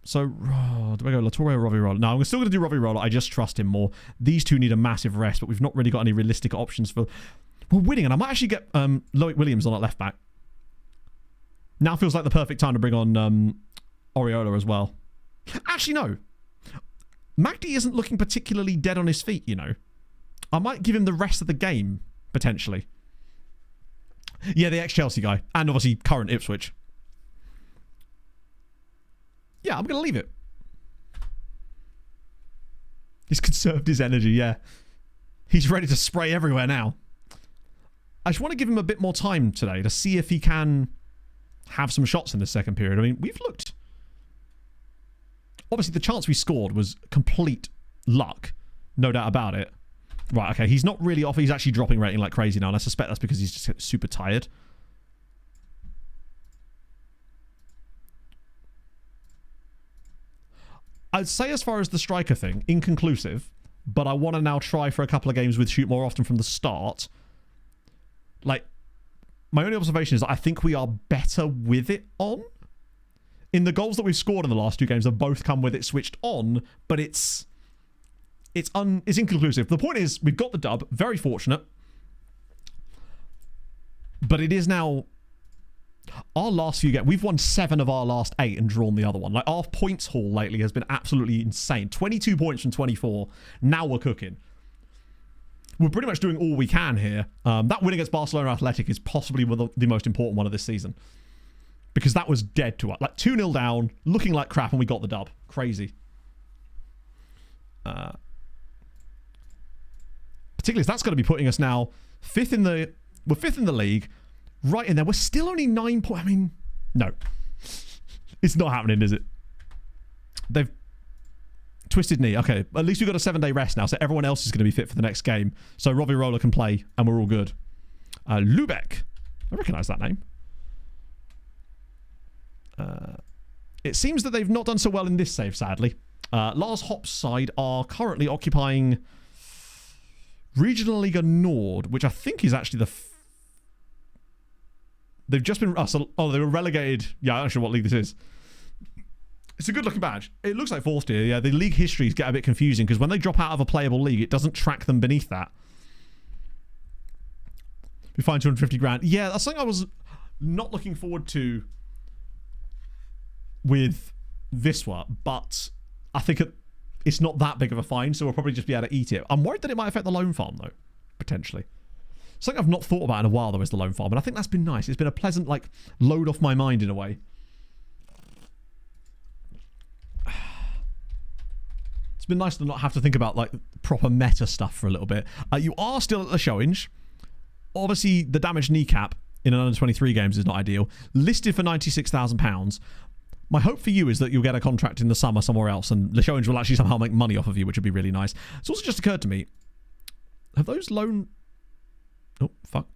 So, do I go Latour or Robbie Roller? No, I'm still going to do Robbie Roller. I just trust him more. These two need a massive rest, but we've not really got any realistic options for... We're winning, and I might actually get Loic Williams on at left back. Now feels like the perfect time to bring on Oriola as well. Actually, no. Magdi isn't looking particularly dead on his feet, you know. I might give him the rest of the game, potentially. Yeah, the ex-Chelsea guy. And obviously current Ipswich. Yeah, I'm going to leave it. He's conserved his energy, yeah. He's ready to spray everywhere now. I just want to give him a bit more time today to see if he can have some shots in the second period. I mean, we've looked... Obviously, the chance we scored was complete luck. No doubt about it. Right, okay, he's not really off. He's actually dropping rating like crazy now, and I suspect that's because he's just super tired. I'd say as far as the striker thing, inconclusive, but I want to now try for a couple of games with shoot more often from the start. Like, my only observation is that I think we are better with it on. In the goals that we've scored in the last 2 games have both come with it switched on, but it's inconclusive. The point is, we've got the dub, very fortunate, but it is now... Our last few games, we've won 7 of our last 8 and drawn the other one. Like, our points haul lately has been absolutely insane. 22 points from 24. Now we're cooking. We're pretty much doing all we can here. That win against Barcelona Athletic is possibly the most important one of this season. Because that was dead to us. Like, 2-0 down, looking like crap, and we got the dub. Crazy. Particularly, that's going to be putting us now we're 5th in the league. Right in there. We're still only 9 points. I mean, no. It's not happening, is it? They've twisted knee. Okay, at least we've got a 7-day rest now, so everyone else is going to be fit for the next game. So Robbie Roller can play, and we're all good. Lubeck. I recognise that name. It seems that they've not done so well in this save, sadly. Lars Hopp's side are currently occupying Regional Liga Nord, which I think is actually the... They've just been... they were relegated. Yeah, I'm not sure what league this is. It's a good-looking badge. It looks like 4th tier. Yeah, the league histories get a bit confusing because when they drop out of a playable league, it doesn't track them beneath that. We find 250 grand. Yeah, that's something I was not looking forward to with Viswa, but I think it's not that big of a fine, so we'll probably just be able to eat it. I'm worried that it might affect the loan farm, though, potentially. Something I've not thought about in a while, though, is the loan farm, and I think that's been nice. It's been a pleasant, like, load off my mind in a way. It's been nice to not have to think about, like, proper meta stuff for a little bit. You are still at the showings. Obviously, the damaged kneecap in an under-23 games is not ideal. Listed for £96,000. My hope for you is that you'll get a contract in the summer somewhere else, and the showings will actually somehow make money off of you, which would be really nice. It's also just occurred to me, have those loan... Oh, fuck.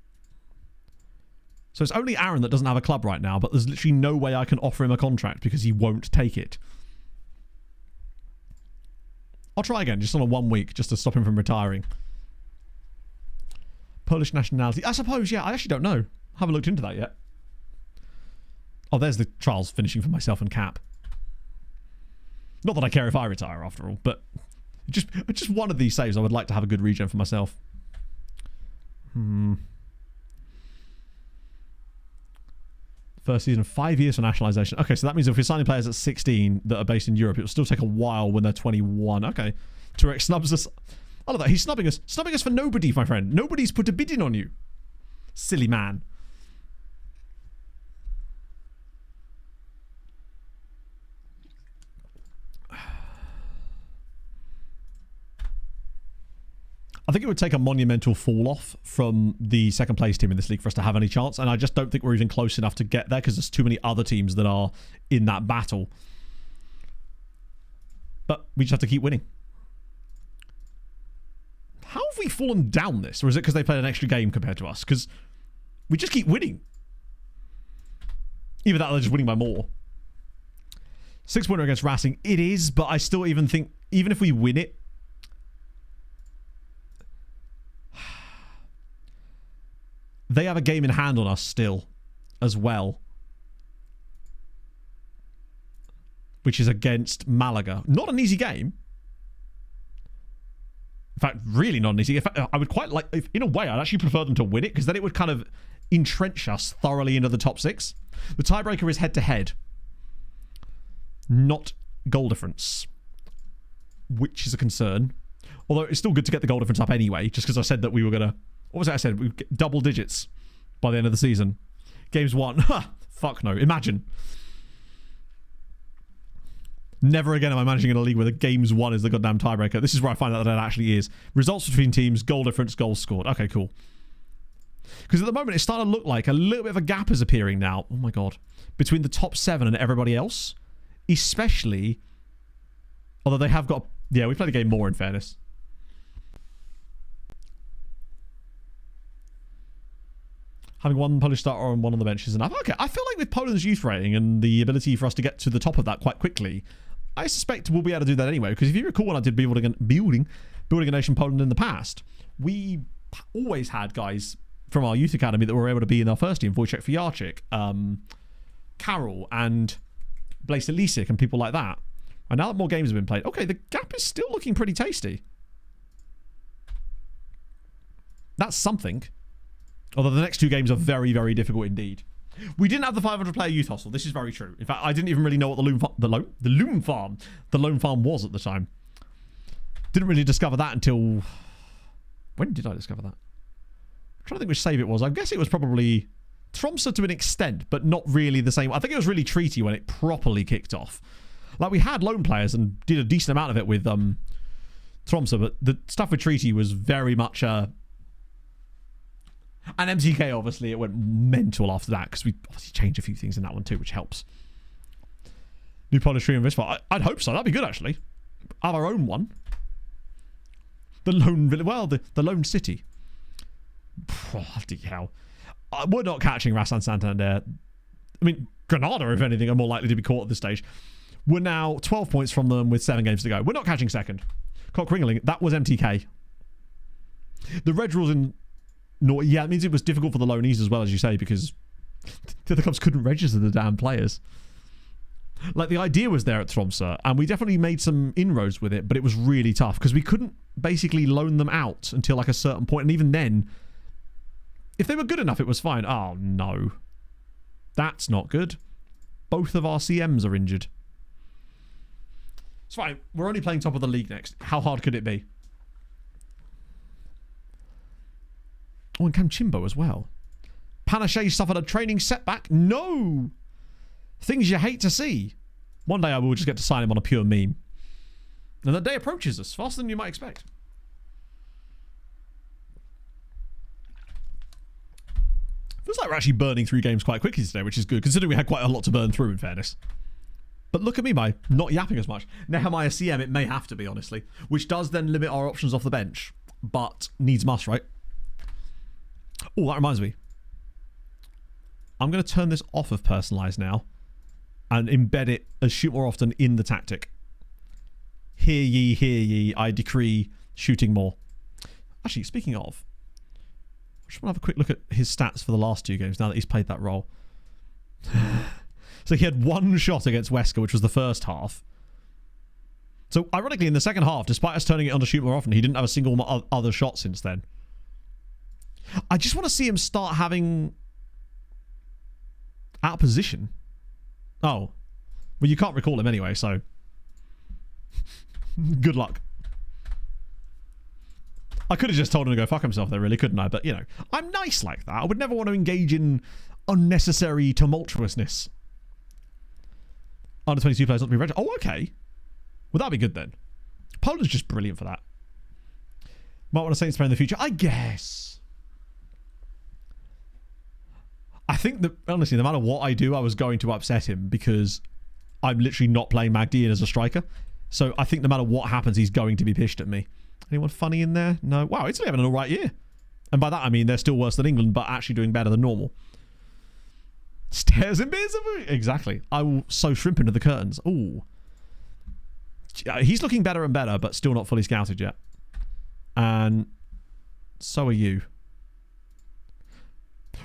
So it's only Aaron that doesn't have a club right now, but there's literally no way I can offer him a contract because he won't take it. I'll try again, just on a 1 week, just to stop him from retiring. Polish nationality. I suppose, yeah. I actually don't know. Haven't looked into that yet. Oh, there's the trials finishing for myself and Cap. Not that I care if I retire after all, but just one of these saves I would like to have a good regen for myself. First season, 5 years for nationalisation. Okay, so that means if we're signing players at 16 that are based in Europe, it will still take a while when they're 21. Okay. Turek snubs us. I love that. He's snubbing us. Snubbing us for nobody, my friend. Nobody's put a bid in on you. Silly man. I think it would take a monumental fall off from the second place team in this league for us to have any chance, and I just don't think we're even close enough to get there because there's too many other teams that are in that battle. But we just have to keep winning. How have we fallen down this? Or is it because they played an extra game compared to us? Because we just keep winning. Either that or they're just winning by more. 6-pointer against Racing. It is, but I still even think, even if we win it, they have a game in hand on us still as well. Which is against Malaga. Not an easy game. In fact, really not an easy. In fact, I would quite like, in a way, I'd actually prefer them to win it because then it would kind of entrench us thoroughly into the top 6. The tiebreaker is head-to-head. Not goal difference. Which is a concern. Although it's still good to get the goal difference up anyway, just because I said that we were going to... What was it I said? We'd get double digits by the end of the season. Games won. Ha! Fuck no. Imagine. Never again am I managing in a league where the games won is the goddamn tiebreaker. This is where I find out that it actually is. Results between teams, goal difference, goals scored. Okay, cool. Because at the moment, it's starting to look like a little bit of a gap is appearing now. Oh my god. Between the top 7 and everybody else. Especially... Although they have got... Yeah, we played the game more in fairness. Having one Polish starter and one on the bench is enough. Okay, I feel like with Poland's youth rating and the ability for us to get to the top of that quite quickly, I suspect we'll be able to do that anyway. Because if you recall when I did building a nation Poland in the past, we always had guys from our youth academy that were able to be in our first team. Wojciech Fijarczyk, Karol, and Blaise Lisik, and people like that. And now that more games have been played, okay, the gap is still looking pretty tasty. That's something. Although the next 2 games are very, very difficult indeed. We didn't have the 500-player youth hostel. This is very true. In fact, I didn't even really know what the loom farm was at the time. Didn't really discover that until... When did I discover that? I'm trying to think which save it was. I guess it was probably Tromsø to an extent, but not really the same. I think it was really Treaty when it properly kicked off. Like, we had loan players and did a decent amount of it with Tromsø, but the stuff with Treaty was very much... And MTK, obviously, it went mental after that because we obviously changed a few things in that one too, which helps. New Polish tree in this part. I'd hope so. That'd be good, actually. Have our own one. The lone village. Well, the lone city. Bloody hell. We're not catching Rasan Santander. I mean, Granada, if anything, are more likely to be caught at this stage. We're now 12 points from them with 7 games to go. We're not catching second. Cock Ringling, that was MTK. The red rules in... No, yeah, it means it was difficult for the loanees as well, as you say, because the other clubs couldn't register the damn players. Like, the idea was there at Tromsø, and we definitely made some inroads with it, but it was really tough, because we couldn't basically loan them out until, like, a certain point, and even then, if they were good enough, it was fine. Oh, no. That's not good. Both of our CMs are injured. It's fine. We're only playing top of the league next. How hard could it be? Oh, and Camchimbo as well. Panache suffered a training setback. No! Things you hate to see. One day I will just get to sign him on a pure meme. And the day approaches us faster than you might expect. Feels like we're actually burning through games quite quickly today, which is good, considering we had quite a lot to burn through, in fairness. But look at me by not yapping as much. Nehemiah CM, it may have to be, honestly. Which does then limit our options off the bench. But needs must, right? Oh, that reminds me. I'm going to turn this off of personalised now and embed it as shoot more often in the tactic. Hear ye, I decree shooting more. Actually, speaking of, just want to have a quick look at his stats for the last 2 games now that he's played that role. So he had 1 shot against Wesker, which was the first half. So ironically, in the second half, despite us turning it on to shoot more often, he didn't have a single other shot since then. I just want to see him start having out of position. Oh. Well, you can't recall him anyway, so good luck. I could have just told him to go fuck himself there, really, couldn't I? But, you know, I'm nice like that. I would never want to engage in unnecessary tumultuousness. Under 22 players not to be registered. Oh, okay. Well, that'd be good then. Poland's just brilliant for that. Might want to Saints player in the future. I guess. I think that, honestly, no matter what I do, I was going to upset him because I'm literally not playing Magdi in as a striker. So I think no matter what happens, he's going to be pissed at me. Anyone funny in there? No. Wow, Italy having an alright year. And by that I mean they're still worse than England, but actually doing better than normal. Stairs and beers. Exactly. I will sew shrimp into the curtains. Ooh. He's looking better and better, but still not fully scouted yet. And so are you.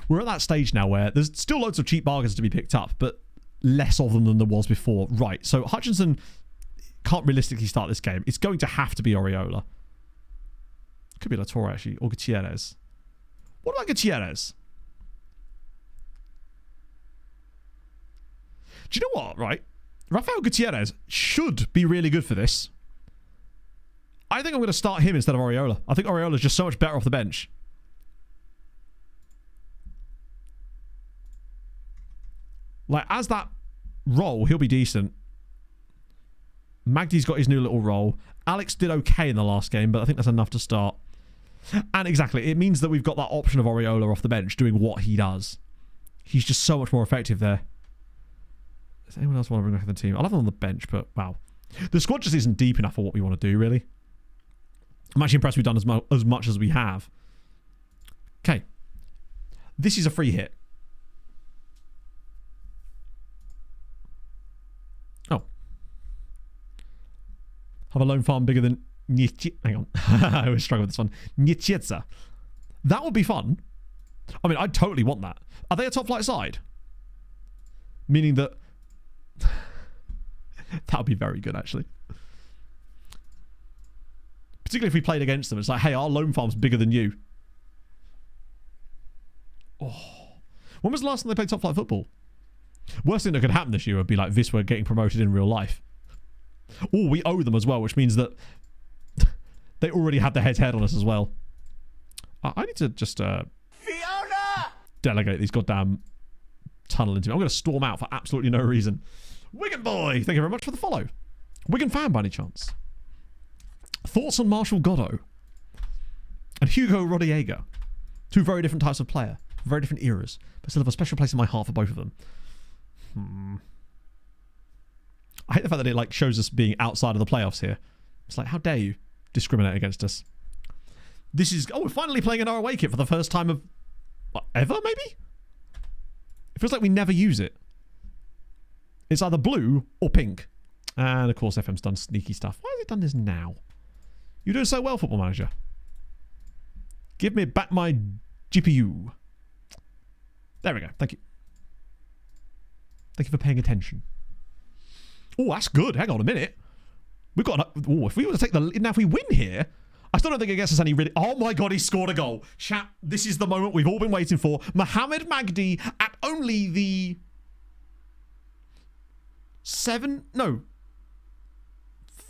We're at that stage now where there's still loads of cheap bargains to be picked up, but less of them than there was before. Right, so Hutchinson can't realistically start this game. It's going to have to be Oriola. Could be Latorre, actually, or Gutierrez. What about Gutierrez? Do you know what, right? Rafael Gutierrez should be really good for this. I think I'm going to start him instead of Oriola. I think Oriola's just so much better off the bench. Like, as that role, he'll be decent. Magdi's got his new little role. Alex did okay in the last game, but I think that's enough to start. And exactly, it means that we've got that option of Oriola off the bench doing what he does. He's just so much more effective there. Does anyone else want to bring back the team? I'll have them on the bench, but wow. The squad just isn't deep enough for what we want to do, really. I'm actually impressed we've done as much as we have. Okay. This is a free hit. Oh. Have a loan farm bigger than... Hang on. I always struggle with this one. Niecieza. That would be fun. I mean, I'd totally want that. Are they a top flight side? Meaning that... that would be very good, actually. Particularly if we played against them. It's like, hey, our loan farm's bigger than you. Oh. When was the last time they played top flight football? Worst thing that could happen this year would be like Viswa getting promoted in real life. Oh, we owe them as well, which means that they already had their head on us as well. I need to just Fiona! Delegate these goddamn tunnel into me. I'm going to storm out for absolutely no reason. Wigan boy, thank you very much for the follow. Wigan fan by any chance? Thoughts on Marshall Goddo and Hugo Rodallega? 2 very different types of player, very different eras, but still have a special place in my heart for both of them. I hate the fact that it like shows us being outside of the playoffs here. It's like, how dare you discriminate against us? This is... Oh, we're finally playing in our away kit for the first time of... what, ever, maybe? It feels like we never use it. It's either blue or pink. And, of course, FM's done sneaky stuff. Why has it done this now? You're doing so well, Football Manager. Give me back my GPU. There we go. Thank you. Thank you for paying attention. Oh, that's good. Hang on a minute. We've got... Oh, if we were to take the... Now, if we win here... I still don't think it gets us any really... Oh, my God, he scored a goal. Chat, this is the moment we've all been waiting for. Mohamed Magdi, at only the...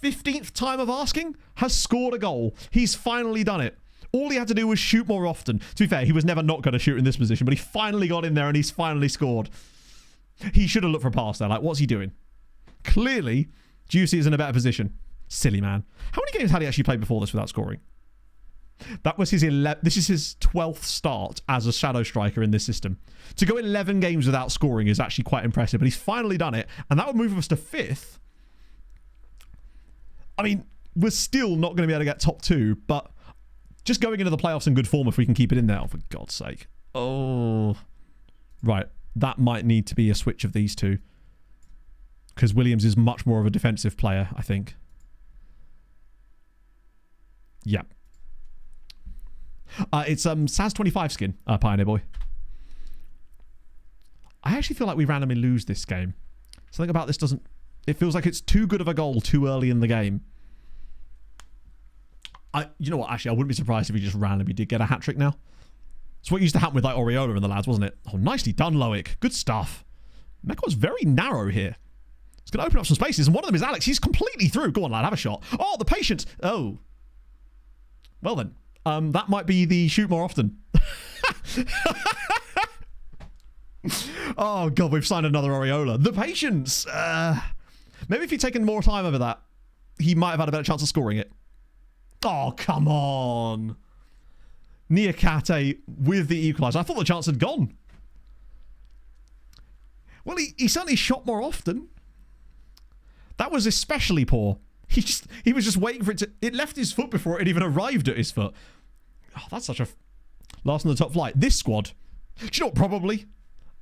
15th time of asking, has scored a goal. He's finally done it. All he had to do was shoot more often. To be fair, he was never not going to shoot in this position, but he finally got in there and he's finally scored. He should have looked for a pass there. Like, what's he doing? Clearly, Juicy is in a better position. Silly man. How many games had he actually played before this without scoring? That was his 11th. This is his 12th start as a shadow striker in this system. To go 11 games without scoring is actually quite impressive, but he's finally done it, and that would move us to 5th. I mean, we're still not going to be able to get top 2, but just going into the playoffs in good form if we can keep it in there. Oh, for God's sake. Oh. Right. That might need to be a switch of these two. Because Williams is much more of a defensive player, I think. Yeah. It's Saz25 skin, Pioneer Boy. I actually feel like we randomly lose this game. Something about this doesn't... It feels like it's too good of a goal too early in the game. You know what? Actually, I wouldn't be surprised if we just randomly did get a hat-trick now. It's what used to happen with like Oriola and the lads, wasn't it? Oh, nicely done, Loic. Good stuff. Meko's very narrow here. It's going to open up some spaces, and one of them is Alex. He's completely through. Go on, lad. Have a shot. Oh, the patient. Oh. Well then. That might be the shoot more often. Oh, God. We've signed another Oriola. The patience. Maybe if he'd taken more time over that, he might have had a better chance of scoring it. Oh, come on. Niakate with the equaliser. I thought the chance had gone. Well, he certainly shot more often. That was especially poor. He was just waiting for it to... It left his foot before it even arrived at his foot. Oh, that's such a... Last on the top flight. This squad. Do you know what? Probably.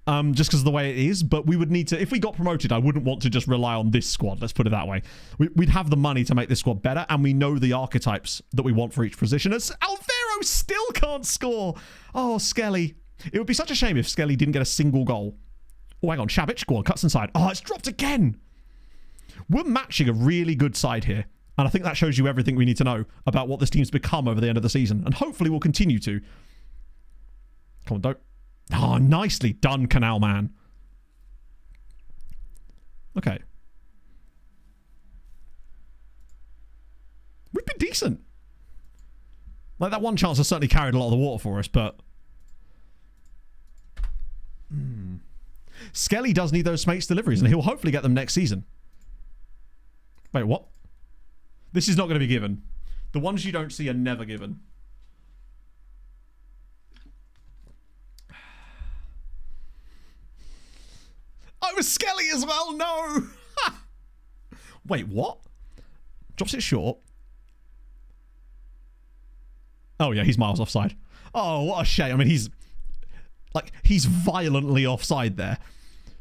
Just because of the way it is. But we would need to... If we got promoted, I wouldn't want to just rely on this squad. Let's put it that way. We'd have the money to make this squad better. And we know the archetypes that we want for each position. As Alvaro still can't score. Oh, Skelly. It would be such a shame if Skelly didn't get a single goal. Oh, hang on. Shabic, go on. Cuts inside. Oh, it's dropped again. We're matching a really good side here. And I think that shows you everything we need to know about what this team's become over the end of the season. And hopefully we'll continue to. Come on, don't. Oh, nicely done, Canal Man. Okay. We've been decent. Like, that one chance has certainly carried a lot of the water for us, but... Skelly does need those Smates deliveries, and he'll hopefully get them next season. Wait, what? This is not going to be given. The ones you don't see are never given. Oh, it was Skelly as well. No. Wait, what? Drops it short. Oh, yeah, he's miles offside. Oh, what a shame. I mean, he's violently offside there.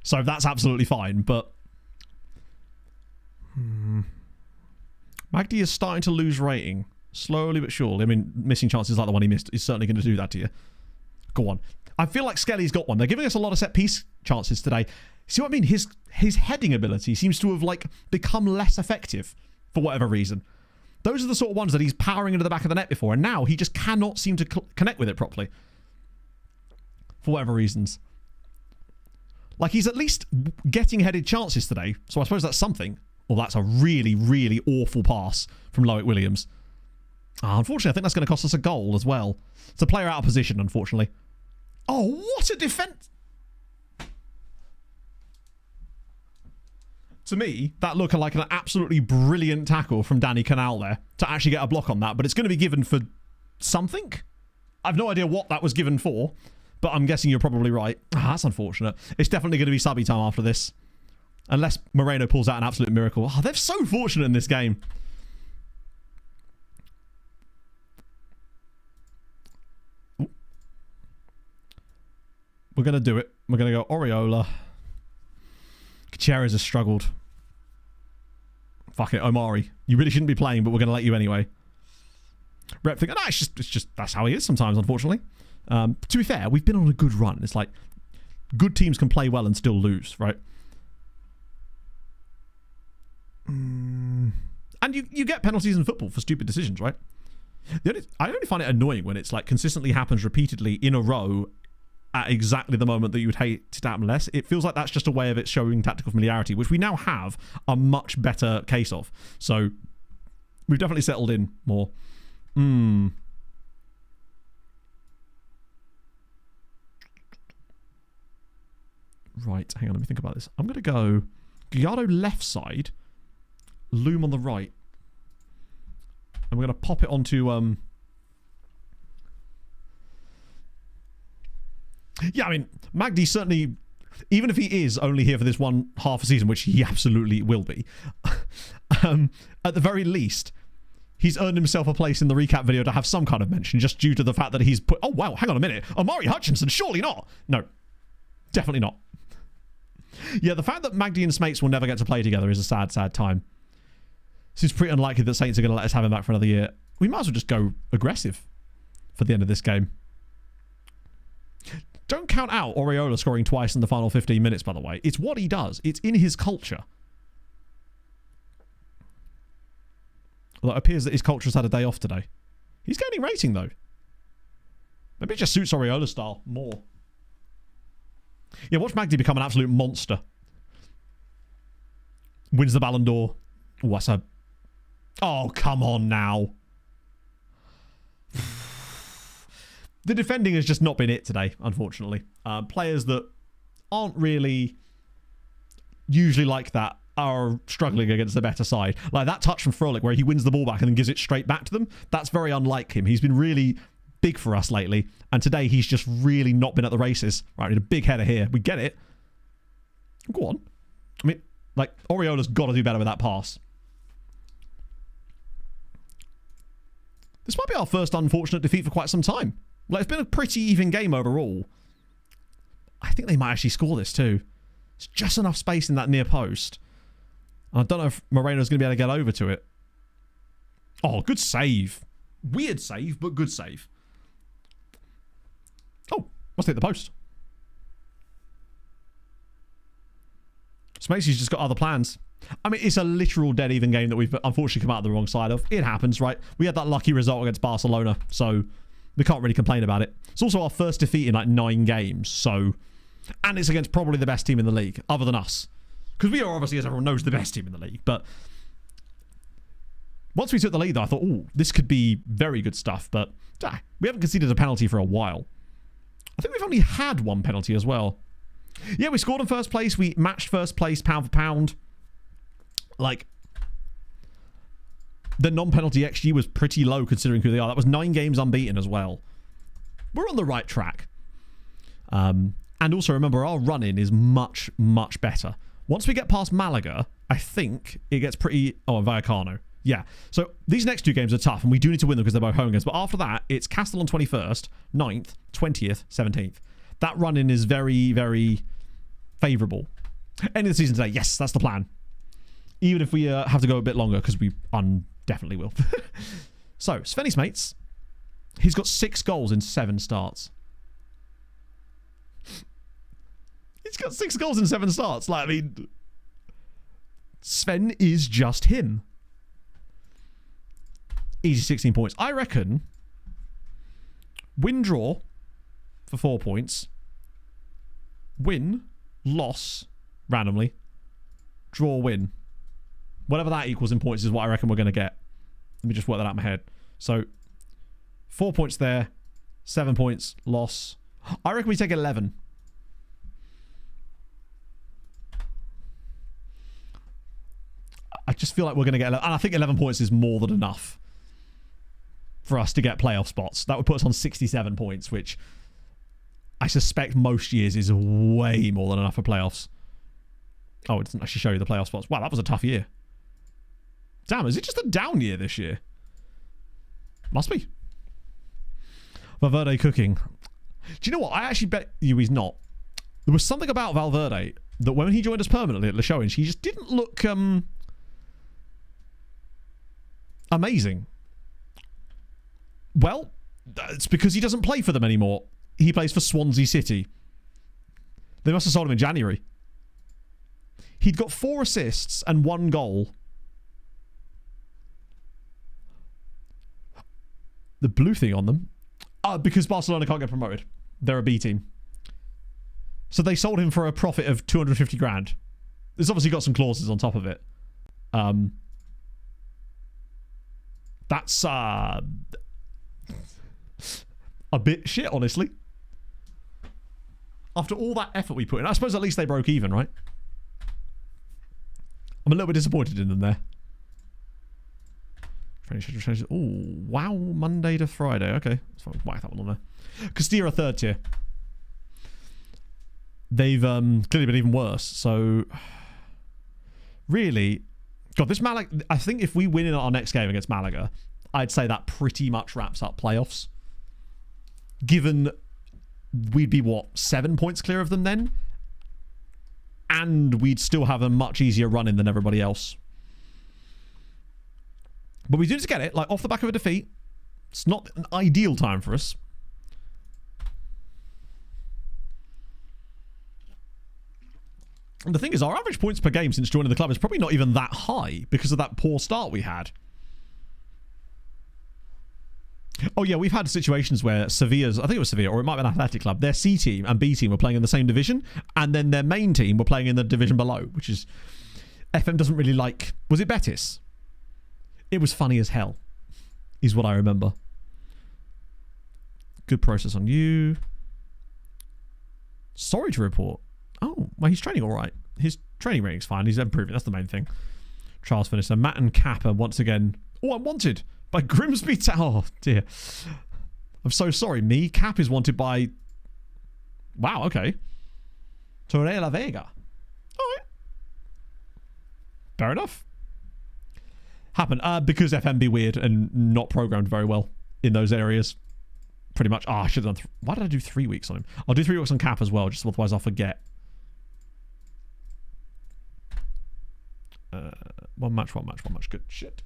So that's absolutely fine, but... Magdi is starting to lose rating. Slowly but surely. I mean, missing chances like the one he missed is certainly going to do that to you. Go on. I feel like Skelly's got one. They're giving us a lot of set-piece chances today. See what I mean? His heading ability seems to have, like, become less effective for whatever reason. Those are the sort of ones that he's powering into the back of the net before, and now he just cannot seem to connect with it properly. For whatever reasons. Like, he's at least getting headed chances today, so I suppose that's something. Well, that's a really, really awful pass from Loic Williams. Unfortunately, I think that's going to cost us a goal as well. It's a player out of position, unfortunately. Oh, what a defense! To me, that looked like an absolutely brilliant tackle from Danny Canal there to actually get a block on that, but it's going to be given for something? I've no idea what that was given for, but I'm guessing you're probably right. That's unfortunate. It's definitely going to be subby time after this. Unless Moreno pulls out an absolute miracle. Oh, they're so fortunate in this game. Ooh. We're going to do it. We're going to go Oriola. Gutierrez has struggled. Fuck it, Omari. You really shouldn't be playing, but we're going to let you anyway. Rep thinking, it's just that's how he is sometimes, unfortunately. To be fair, we've been on a good run. It's like good teams can play well and still lose, right? And you get penalties in football for stupid decisions, right? I only find it annoying when it's like consistently happens repeatedly in a row at exactly the moment that you would hate it to happen less. It feels like that's just a way of it showing tactical familiarity, which we now have a much better case of. So we've definitely settled in more. Right, hang on, let me think about this. I'm going to go Gallardo left side, Loom on the right. And we're going to pop it onto... Yeah, I mean, Magdi certainly, even if he is only here for this one half a season, which he absolutely will be, at the very least, he's earned himself a place in the recap video to have some kind of mention, just due to the fact that he's put... Oh, wow, hang on a minute. Omari Hutchinson, surely not. No, definitely not. Yeah, the fact that Magdi and Smates will never get to play together is a sad, sad time. Seems pretty unlikely that Saints are going to let us have him back for another year. We might as well just go aggressive. for the end of this game. Don't count out Oriola scoring twice in the final 15 minutes, by the way. It's what he does. It's in his culture. Although it appears that his culture has had a day off today. He's gaining rating, though. Maybe it just suits Oriola's style more. Yeah, watch Magdi become an absolute monster. Wins the Ballon d'Or. Oh, that's a... Oh, come on now. The defending has just not been it today, unfortunately. Players that aren't really usually like that are struggling against the better side. Like that touch from Frolic where he wins the ball back and then gives it straight back to them. That's very unlike him. He's been really big for us lately. And today he's just really not been at the races. Right, we need a big header here. We get it. Go on. I mean, like, Oriola's got to do better with that pass. This might be our first unfortunate defeat for quite some time. Like, it's been a pretty even game overall. I think they might actually score this too. It's just enough space in that near post. I don't know if Moreno's going to be able to get over to it. Oh, good save. Weird save, but good save. Oh, must hit the post. Smacey's just got other plans. I mean, it's a literal dead even game that we've unfortunately come out the wrong side of. It happens, right? We had that lucky result against Barcelona, so we can't really complain about it. It's also our first defeat in like 9 games, so... And it's against probably the best team in the league, other than us. Because we are obviously, as everyone knows, the best team in the league. But once we took the lead, though, I thought, oh, this could be very good stuff. But we haven't conceded a penalty for a while. I think we've only had 1 penalty as well. Yeah, we scored in first place. We matched first place pound for pound. Like, the non-penalty XG was pretty low considering who they are. That was 9 games unbeaten as well. We're on the right track. And also, remember, our run-in is much, much better. Once we get past Malaga, I think it gets pretty... Oh, and Vallecano. Yeah. So these next 2 games are tough, and we do need to win them because they're both home games. But after that, it's Castle on 21st, 9th, 20th, 17th. That run-in is very, very favourable. End of the season today. Yes, that's the plan. Even if we have to go a bit longer, because we definitely will. So, Svenny's mates. He's got 6 goals in 7 starts. He's got 6 goals in 7 starts. Like, I mean, Sven is just him. Easy 16 points. I reckon win, draw for 4 points. Win, loss, randomly. Draw, win. Whatever that equals in points is what I reckon we're going to get. Let me just work that out in my head. So, 4 points there. 7 points, loss. I reckon we take 11. I just feel like we're going to get 11. And I think 11 points is more than enough for us to get playoff spots. That would put us on 67 points, which I suspect most years is way more than enough for playoffs. Oh, it doesn't actually show you the playoff spots. Wow, that was a tough year. Damn, is it just a down year this year? Must be. Valverde cooking. Do you know what? I actually bet you he's not. There was something about Valverde that when he joined us permanently at Le Showings, he just didn't look amazing. Well, it's because he doesn't play for them anymore. He plays for Swansea City. They must have sold him in January. He'd got 4 assists and 1 goal. The blue thing on them. Because Barcelona can't get promoted. They're a B team. So they sold him for a profit of 250 grand. It's obviously got some clauses on top of it. That's a bit shit, honestly. After all that effort we put in, I suppose at least they broke even, right? I'm a little bit disappointed in them there. Oh, wow. Monday to Friday. Okay. Let's whack that one on there. Castilla 3rd tier. They've clearly been even worse. So, really, God, this Malaga... I think if we win in our next game against Malaga, I'd say that pretty much wraps up playoffs. Given we'd be, what, 7 points clear of them then? And we'd still have a much easier run-in than everybody else. But we do need to get it, like, off the back of a defeat. It's not an ideal time for us. And the thing is, our average points per game since joining the club is probably not even that high because of that poor start we had. Oh yeah, we've had situations where Sevilla's, I think it was Sevilla, or it might be an athletic club, their C team and B team were playing in the same division, and then their main team were playing in the division below, which is, FM doesn't really like, was it Betis? It was funny as hell, is what I remember. Good process on you. Sorry to report. Oh, well, he's training all right. His training rating's fine. He's improving. That's the main thing. Trials finished. So Matt and Kappa once again. Oh, I'm wanted by Grimsby Town. Oh, dear. I'm so sorry. Me? Cap is wanted by... Wow, okay. Torre la Vega. All right. Fair enough. Happened. Because FM be weird and not programmed very well in those areas. Pretty much. Oh, I should have done... Why did I do 3 weeks on him? I'll do 3 weeks on Cap as well, just otherwise I'll forget. One match. Good shit.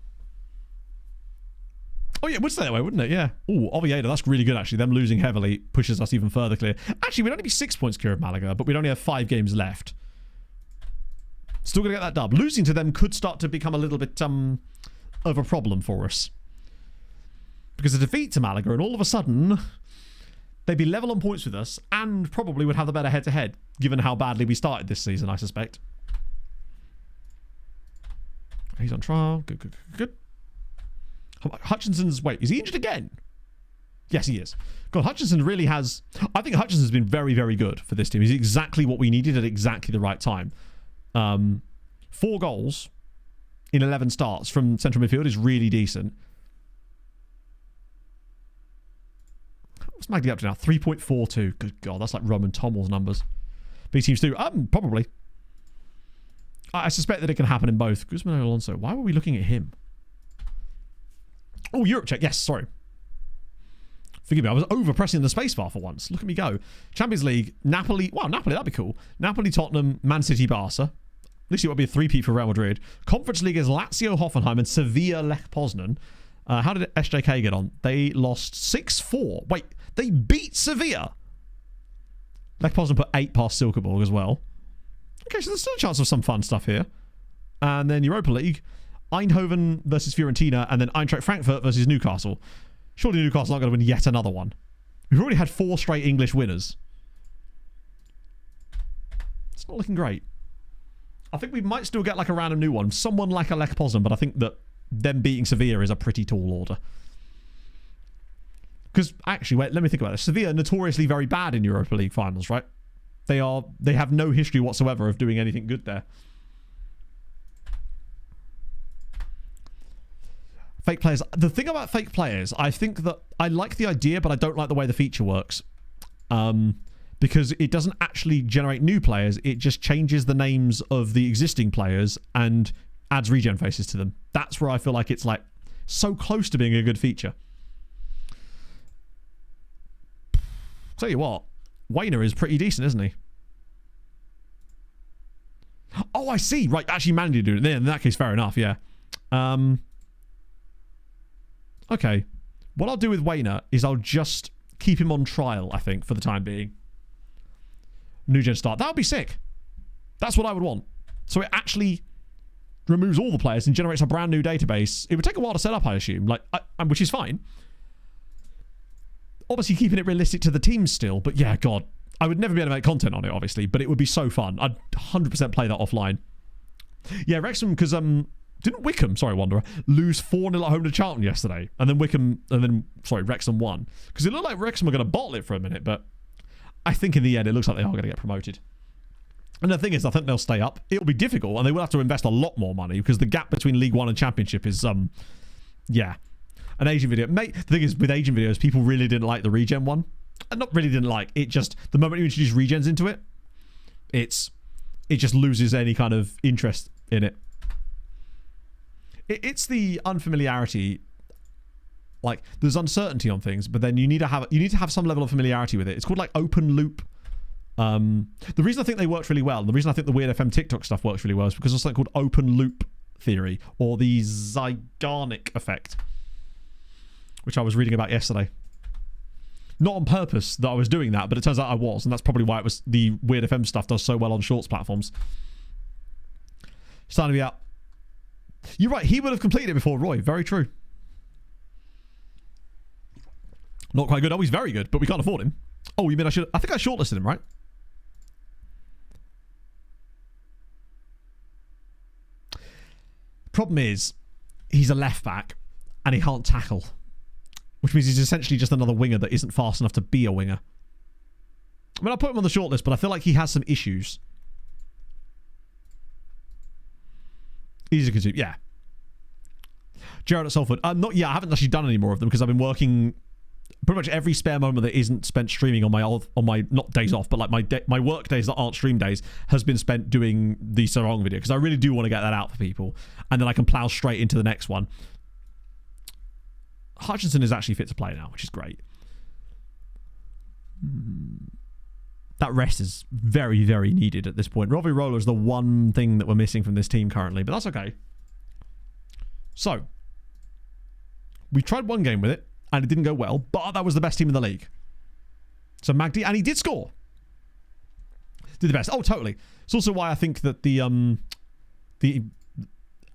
Oh, yeah, it would stay that way, wouldn't it? Yeah. Oh, Oviedo, that's really good, actually. Them losing heavily pushes us even further clear. Actually, we'd only be 6 points clear of Malaga, but we'd only have 5 games left. Still going to get that dub. Losing to them could start to become a little bit of a problem for us. Because a defeat to Malaga, and all of a sudden, they'd be level on points with us, and probably would have the better head-to-head, given how badly we started this season, I suspect. He's on trial. Good. Hutchinson's... Wait, is he injured again? Yes, he is. God, Hutchinson really has... I think Hutchinson's been very, very good for this team. He's exactly what we needed at exactly the right time. 4 goals in 11 starts from central midfield is really decent. What's Magdy up to now? 3.42. Good God, that's like Roman Tommel's numbers. B teams do. Probably. I suspect that it can happen in both. Guzman and Alonso. Why were we looking at him? Oh, Europe check. Yes, sorry. Forgive me. I was over-pressing the spacebar for once. Look at me go. Champions League. Napoli. Wow, Napoli. That'd be cool. Napoli, Tottenham, Man City, Barca. At least it would be a 3-peat for Real Madrid. Conference League is Lazio, Hoffenheim, and Sevilla, Lech Poznan. How did SJK get on? They lost 6-4. Wait, they beat Sevilla. Lech Poznan put 8 past Silkeborg as well. Okay, so there's still a chance of some fun stuff here. And then Europa League, Eindhoven versus Fiorentina, and then Eintracht Frankfurt versus Newcastle. Surely Newcastle aren't going to win yet another one. We've already had 4 straight English winners. It's not looking great. I think we might still get like a random new one. Someone like a Lech Poznan, but I think that them beating Sevilla is a pretty tall order. Because, actually, wait, let me think about this. Sevilla are notoriously very bad in Europa League finals, right? They have no history whatsoever of doing anything good there. Fake players. The thing about fake players, I think that I like the idea, but I don't like the way the feature works. Because it doesn't actually generate new players. It just changes the names of the existing players and adds regen faces to them. That's where I feel like it's like so close to being a good feature. Tell you what, Wayner is pretty decent, isn't he? Oh, I see. Right, actually managed to do it. In that case, fair enough, yeah. Okay. What I'll do with Wayner is I'll just keep him on trial, I think, for the time being. New gen start. That would be sick. That's what I would want. So it actually removes all the players and generates a brand new database. It would take a while to set up, I assume, which is fine. Obviously keeping it realistic to the teams still, but yeah, God, I would never be able to make content on it, obviously, but it would be so fun. I'd 100% play that offline. Yeah, Wrexham, because didn't Wickham, sorry, Wanderer, lose 4-0 at home to Charlton yesterday, and then Wrexham won, because it looked like Wrexham were going to bottle it for a minute, but I think in the end it looks like they are going to get promoted. And the thing is, I think they'll stay up. It'll be difficult, and they will have to invest a lot more money, because the gap between League One and Championship is yeah. An Asian video. Mate, the thing is, with Asian videos, people really didn't like the regen one. Not really didn't like. It just, the moment you introduce regens into it, it just loses any kind of interest in it. It's the unfamiliarity. Like, there's uncertainty on things, but then you need to have some level of familiarity with it. It's called like open loop. The reason I think they worked really well, and the reason I think the Weird FM TikTok stuff works really well is because there's something called open loop theory, or the Zeigarnik effect. which I was reading about yesterday. Not on purpose that I was doing that, but it turns out I was, and that's probably why it was the Weird FM stuff does so well on Shorts platforms. Starting to be out. You're right, he would have completed it before Roy. Very true. Not quite good. Oh, he's very good, but we can't afford him. Oh, you mean I should... I think I shortlisted him, right? Problem is, he's a left back, and he can't tackle. Which means he's essentially just another winger that isn't fast enough to be a winger. I mean, I put him on the shortlist, but I feel like he has some issues. Easy to consume, yeah. Jared at Salford. I haven't actually done any more of them because I've been working pretty much every spare moment that isn't spent streaming on my not days off, but like my work days that aren't stream days has been spent doing the Sarong video because I really do want to get that out for people, and then I can plow straight into the next one. Hutchinson is actually fit to play now, which is great. That rest is very, very needed at this point. Robbie Roller is the one thing that we're missing from this team currently, but that's okay. So, we tried one game with it, and it didn't go well, but that was the best team in the league. So Magdi, and he did score. Did the best. Oh, totally. It's also why I think that the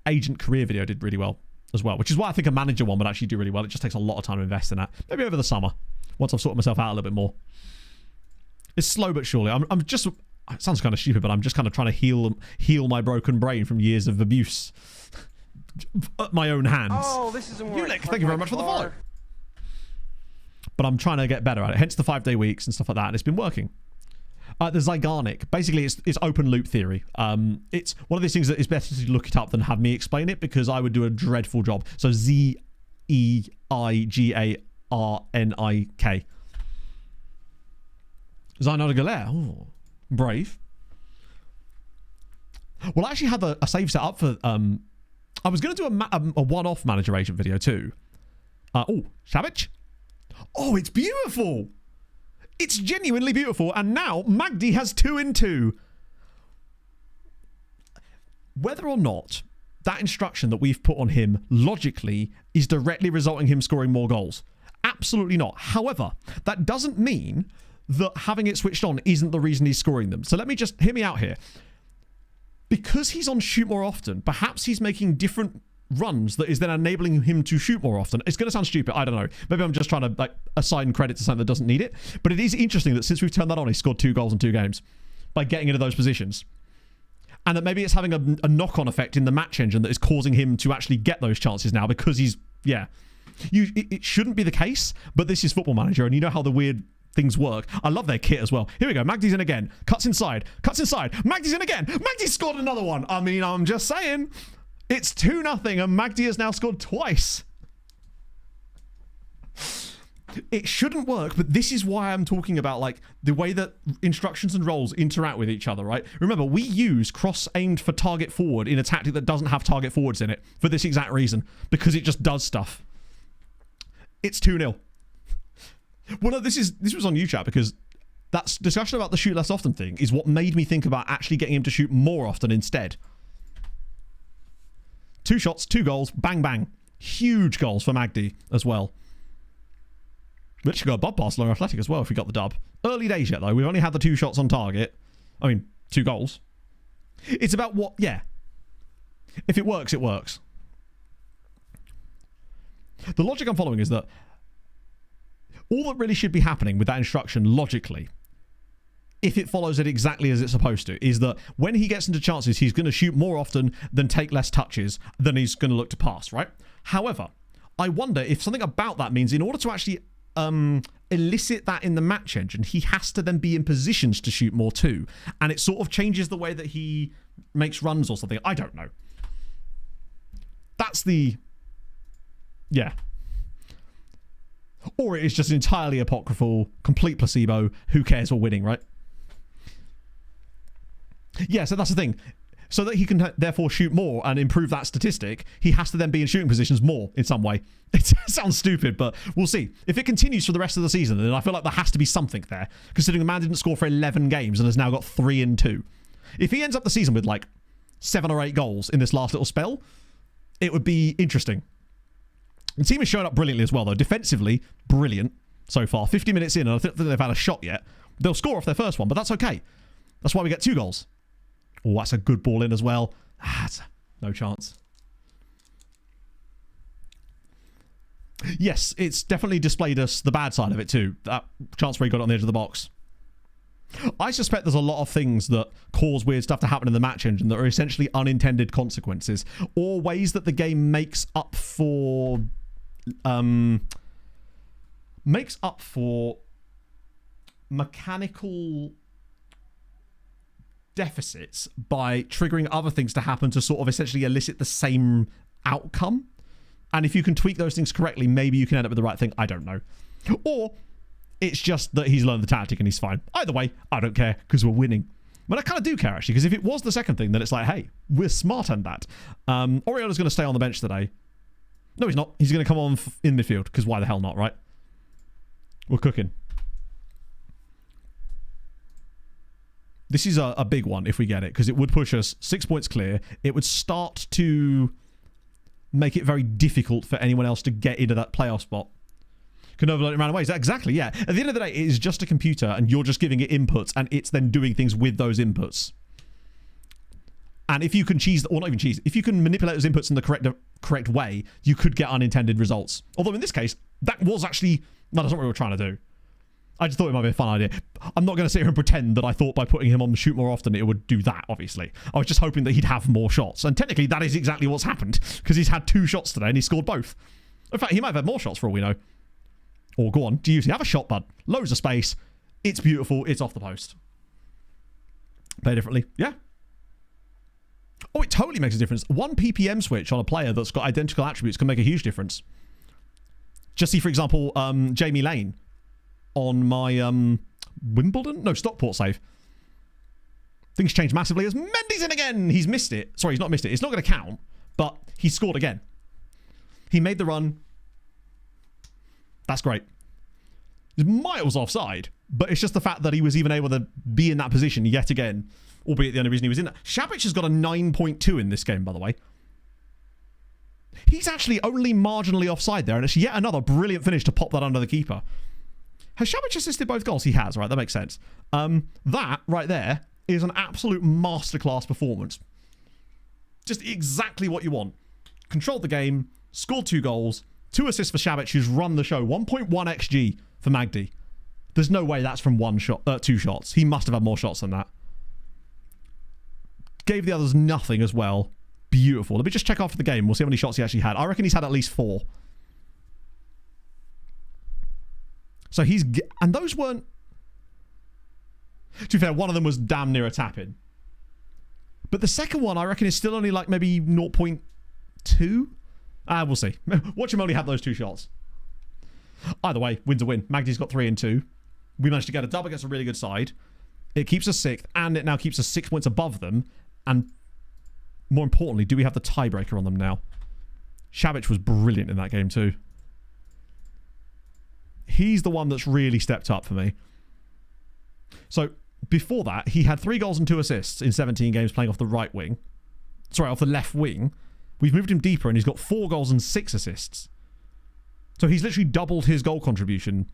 agent career video did really well as well, which is why I think a manager one would actually do really well. It just takes a lot of time to invest in that. Maybe over the summer, once I've sorted myself out a little bit more. It's slow but surely. I'm just... It sounds kind of stupid, but I'm just kind of trying to heal my broken brain from years of abuse at my own hands. Oh, this isn't working. Thank you very much for the follow. But I'm trying to get better at it. Hence the 5-day weeks and stuff like that. And it's been working. The Zygarnik. Basically, it's open loop theory. It's one of these things that is better to look it up than have me explain it because I would do a dreadful job. So Zeigarnik. Zygarnik. Oh, brave. Well, I actually had a save set up for... I was going to do a one-off manager agent video too. Savage. Oh, it's beautiful. It's genuinely beautiful. And now Magdi has 2 in 2. Whether or not that instruction that we've put on him logically is directly resulting him scoring more goals. Absolutely not. However, that doesn't mean that having it switched on isn't the reason he's scoring them. So let me just... Hear me out here. Because he's on shoot more often, perhaps he's making different runs that is then enabling him to shoot more often. It's going to sound stupid. I don't know. Maybe I'm just trying to assign credit to something that doesn't need it. But it is interesting that since we've turned that on, he scored 2 goals in 2 games by getting into those positions. And that maybe it's having a knock-on effect in the match engine that is causing him to actually get those chances now because he's... Yeah. It shouldn't be the case, but this is Football Manager, and you know how the weird... things work. I love their kit as well. Here we go. Magdi's in again. Cuts inside. Magdi's in again. Magdi scored another one. I mean, I'm just saying. It's 2-0 and Magdi has now scored twice. It shouldn't work, but this is why I'm talking about like the way that instructions and roles interact with each other, right? Remember, we use cross aimed for target forward in a tactic that doesn't have target forwards in it for this exact reason, because it just does stuff. It's 2-0. Well, no, this was on YouTube because that discussion about the shoot less often thing is what made me think about actually getting him to shoot more often instead. 2 shots, 2 goals, bang, bang. Huge goals for Magdi as well. We actually got above Barcelona Athletic as well if we got the dub. Early days yet, though. We've only had the 2 shots on target. I mean, 2 goals. It's about what... Yeah. If it works, it works. The logic I'm following is that all that really should be happening with that instruction logically, if it follows it exactly as it's supposed to, is that when he gets into chances, he's going to shoot more often than take less touches than he's going to look to pass, right? However, I wonder if something about that means in order to actually elicit that in the match engine, he has to then be in positions to shoot more too. And it sort of changes the way that he makes runs or something. I don't know. That's the... Yeah. Or it is just entirely apocryphal, complete placebo, who cares, we're winning, right? Yeah, so that's the thing. So that he can therefore shoot more and improve that statistic, he has to then be in shooting positions more in some way. It sounds stupid, but we'll see. If it continues for the rest of the season, then I feel like there has to be something there, considering the man didn't score for 11 games and has now got 3 in 2. If he ends up the season with like 7 or 8 goals in this last little spell, it would be interesting. The team is showing up brilliantly as well, though. Defensively, brilliant so far. 50 minutes in, and I don't think they've had a shot yet. They'll score off their first one, but that's okay. That's why we get 2 goals. Oh, that's a good ball in as well. No chance. Yes, it's definitely displayed us the bad side of it too. That chance where he got it on the edge of the box. I suspect there's a lot of things that cause weird stuff to happen in the match engine that are essentially unintended consequences, or ways that the game makes up for mechanical deficits by triggering other things to happen to sort of essentially elicit the same outcome. And if you can tweak those things correctly, maybe you can end up with the right thing. I don't know. Or it's just that he's learned the tactic and he's fine. Either way, I don't care because we're winning. But I kind of do care, actually, because if it was the second thing, then it's like, hey, we're smart on that. Oriola's going to stay on the bench today. No, he's not. He's going to come on in midfield, because why the hell not, right? We're cooking. This is a big one if we get it, because it would push us 6 points clear. It would start to make it very difficult for anyone else to get into that playoff spot. Can overload it in random ways. Exactly, yeah. At the end of the day, it is just a computer, and you're just giving it inputs, and it's then doing things with those inputs. And if you can cheese, or not even cheese, if you can manipulate those inputs in the correct way, you could get unintended results. Although in this case, that was actually, no, that's not what we were trying to do. I just thought it might be a fun idea. I'm not going to sit here and pretend that I thought by putting him on the shoot more often, it would do that, obviously. I was just hoping that he'd have more shots. And technically, that is exactly what's happened, because he's had 2 shots today, and he scored both. In fact, he might have had more shots for all we know. Or go on, do you have a shot, bud? Loads of space. It's beautiful. It's off the post. Play differently. Yeah. Oh, it totally makes a difference. 1 PPM switch on a player that's got identical attributes can make a huge difference. Just see, for example, Jamie Lane on my Wimbledon? No, Stockport save. Things change massively as Mendy's in again. He's missed it. Sorry, he's not missed it. It's not going to count, but he scored again. He made the run. That's great. He's miles offside, but it's just the fact that he was even able to be in that position yet again, albeit the only reason he was in that. Shabic has got a 9.2 in this game, by the way. He's actually only marginally offside there, and it's yet another brilliant finish to pop that under the keeper. Has Shabic assisted both goals? He has, right? That makes sense. That right there is an absolute masterclass performance. Just exactly what you want. Controlled the game, scored 2 goals, 2 assists for Shabic, who's run the show. 1.1 XG for Magdi. There's no way that's from 2 shots. He must have had more shots than that. Gave the others nothing as well. Beautiful. Let me just check after the game. We'll see how many shots he actually had. I reckon he's had at least 4. So he's... And those weren't... To be fair, one of them was damn near a tap-in. But the second one, I reckon, is still only like maybe 0.2? We'll see. Watch him only have those 2 shots. Either way, win's a win. Magdi's got 3 and 2. We managed to get a dub against a really good side. It keeps us 6th, and it now keeps us 6 points above them. And more importantly, do we have the tiebreaker on them now? Shabic was brilliant in that game too. He's the one that's really stepped up for me. So, before that, he had 3 goals and 2 assists in 17 games playing off the right wing. Sorry, off the left wing. We've moved him deeper and he's got 4 goals and 6 assists. So he's literally doubled his goal contribution.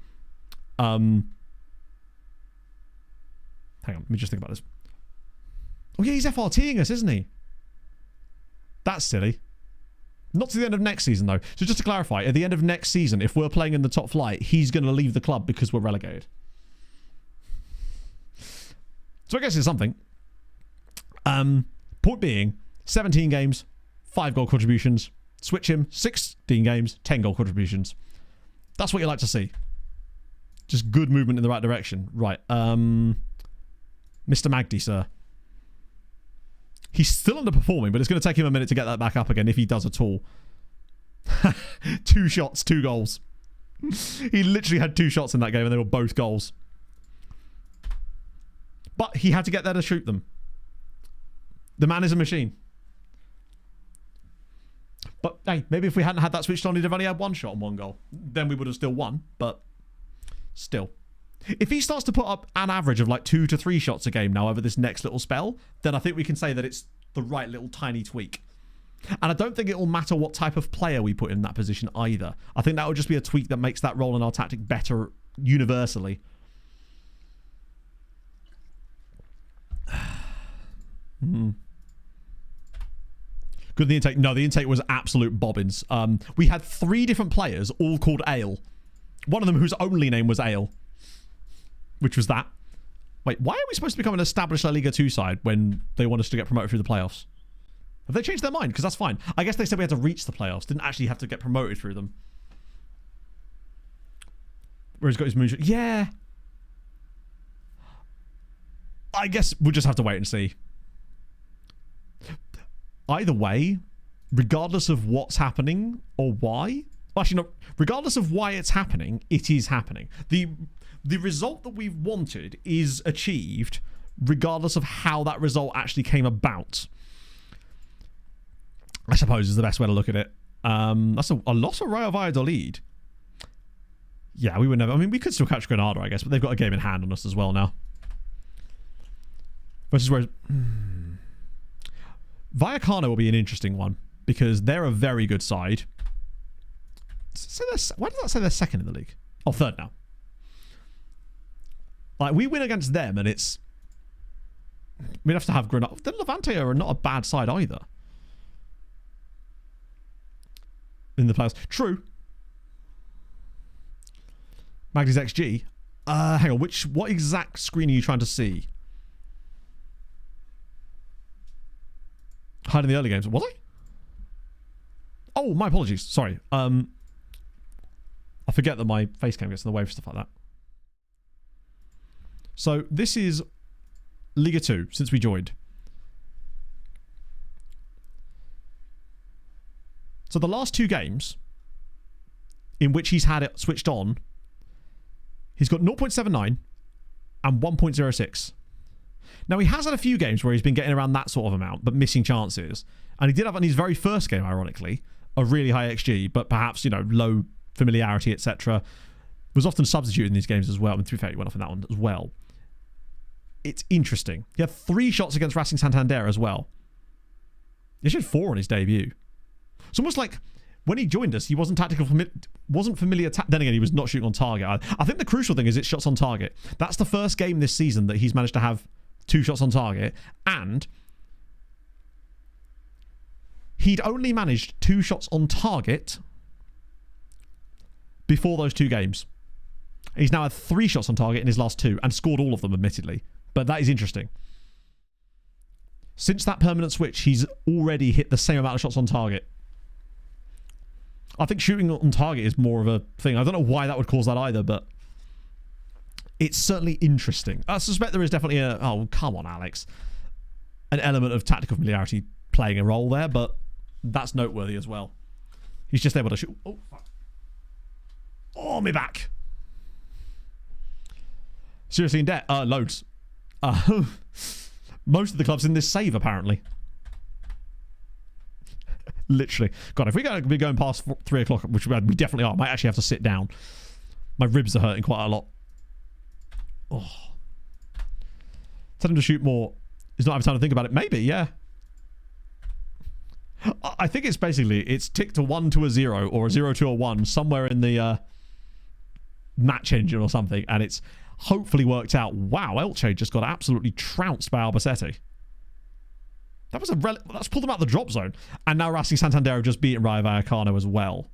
Hang on, let me just think about this. Oh yeah, he's FRTing us, isn't he? That's silly. Not to the end of next season, though. So just to clarify, at the end of next season, if we're playing in the top flight, he's going to leave the club because we're relegated. So I guess it's something. Point being, 17 games, 5 goal contributions. Switch him, 16 games, 10 goal contributions. That's what you like to see. Just good movement in the right direction. Right. Mr. Magdi, sir. He's still underperforming, but it's going to take him a minute to get that back up again if he does at all. 2 shots, 2 goals. He literally had 2 shots in that game and they were both goals. But he had to get there to shoot them. The man is a machine. But hey, maybe if we hadn't had that switched on, he'd have only had 1 shot and 1 goal. Then we would have still won, but still. If he starts to put up an average of like 2 to 3 shots a game now over this next little spell, then I think we can say that it's the right little tiny tweak. And I don't think it will matter what type of player we put in that position either. I think that would just be a tweak that makes that role in our tactic better universally. Good, the intake. No, the intake was absolute bobbins. We had 3 different players, all called Ale. One of them whose only name was Ale, which was that. Wait, why are we supposed to become an established La Liga 2 side when they want us to get promoted through the playoffs? Have they changed their mind? Because that's fine. I guess they said we had to reach the playoffs. Didn't actually have to get promoted through them. Where he's got his moonshot. Yeah. I guess we'll just have to wait and see. Either way, regardless of what's happening or why... Well, actually, no. Regardless of why it's happening, it is happening. The result that we've wanted is achieved regardless of how that result actually came about. I suppose is the best way to look at it. That's a loss of Rayo Valladolid. Yeah, we would never... I mean, we could still catch Granada, I guess, but they've got a game in hand on us as well now. Versus where... Vallecano will be an interesting one because they're a very good side. So why does that say they're second in the league? Oh, third now. Like, we win against them and it's... We'd have to have Granada. Then Levante are not a bad side either. In the playoffs. True. Magdy's XG. Hang on, what exact screen are you trying to see? Hide in the early games. Was I? Oh, my apologies. Sorry. I forget that my face cam gets in the way for stuff like that. So this is Liga 2 since we joined. So the last 2 games in which he's had it switched on, he's got 0.79 and 1.06. Now, he has had a few games where he's been getting around that sort of amount, but missing chances. And he did have in his very first game, ironically, a really high XG, but perhaps, low familiarity, etc. Was often substituted in these games as well. And to be fair, he went off in that one as well. It's interesting. He had 3 shots against Racing Santander as well. He actually had 4 on his debut. It's almost like when he joined us, he wasn't familiar. Then again, he was not shooting on target. I think the crucial thing is it's shots on target. That's the first game this season that he's managed to have 2 shots on target, and he'd only managed 2 shots on target before those 2 games. He's now had 3 shots on target in his last 2 and scored all of them, admittedly. But that is interesting. Since that permanent switch, he's already hit the same amount of shots on target. I think shooting on target is more of a thing. I don't know why that would cause that either, but it's certainly interesting. I suspect there is definitely a... Oh, come on, Alex. An element of tactical familiarity playing a role there, but that's noteworthy as well. He's just able to shoot... Oh, fuck. Oh, me back. Seriously in debt? Loads. Most of the clubs in this save, apparently. Literally. God, if we're going to be going past 3 o'clock, which we definitely are, I might actually have to sit down. My ribs are hurting quite a lot. Oh. Tell him to shoot more. He's not having time to think about it. Maybe, yeah. I think it's basically, it's ticked a 1 to a 0 or a 0 to a 1 somewhere in the match engine or something, and it's hopefully worked out. Wow, Elche just got absolutely trounced by Albacete. That's pulled them out of the drop zone. And now Racing Santander have just beaten Rayo Vallecano as well.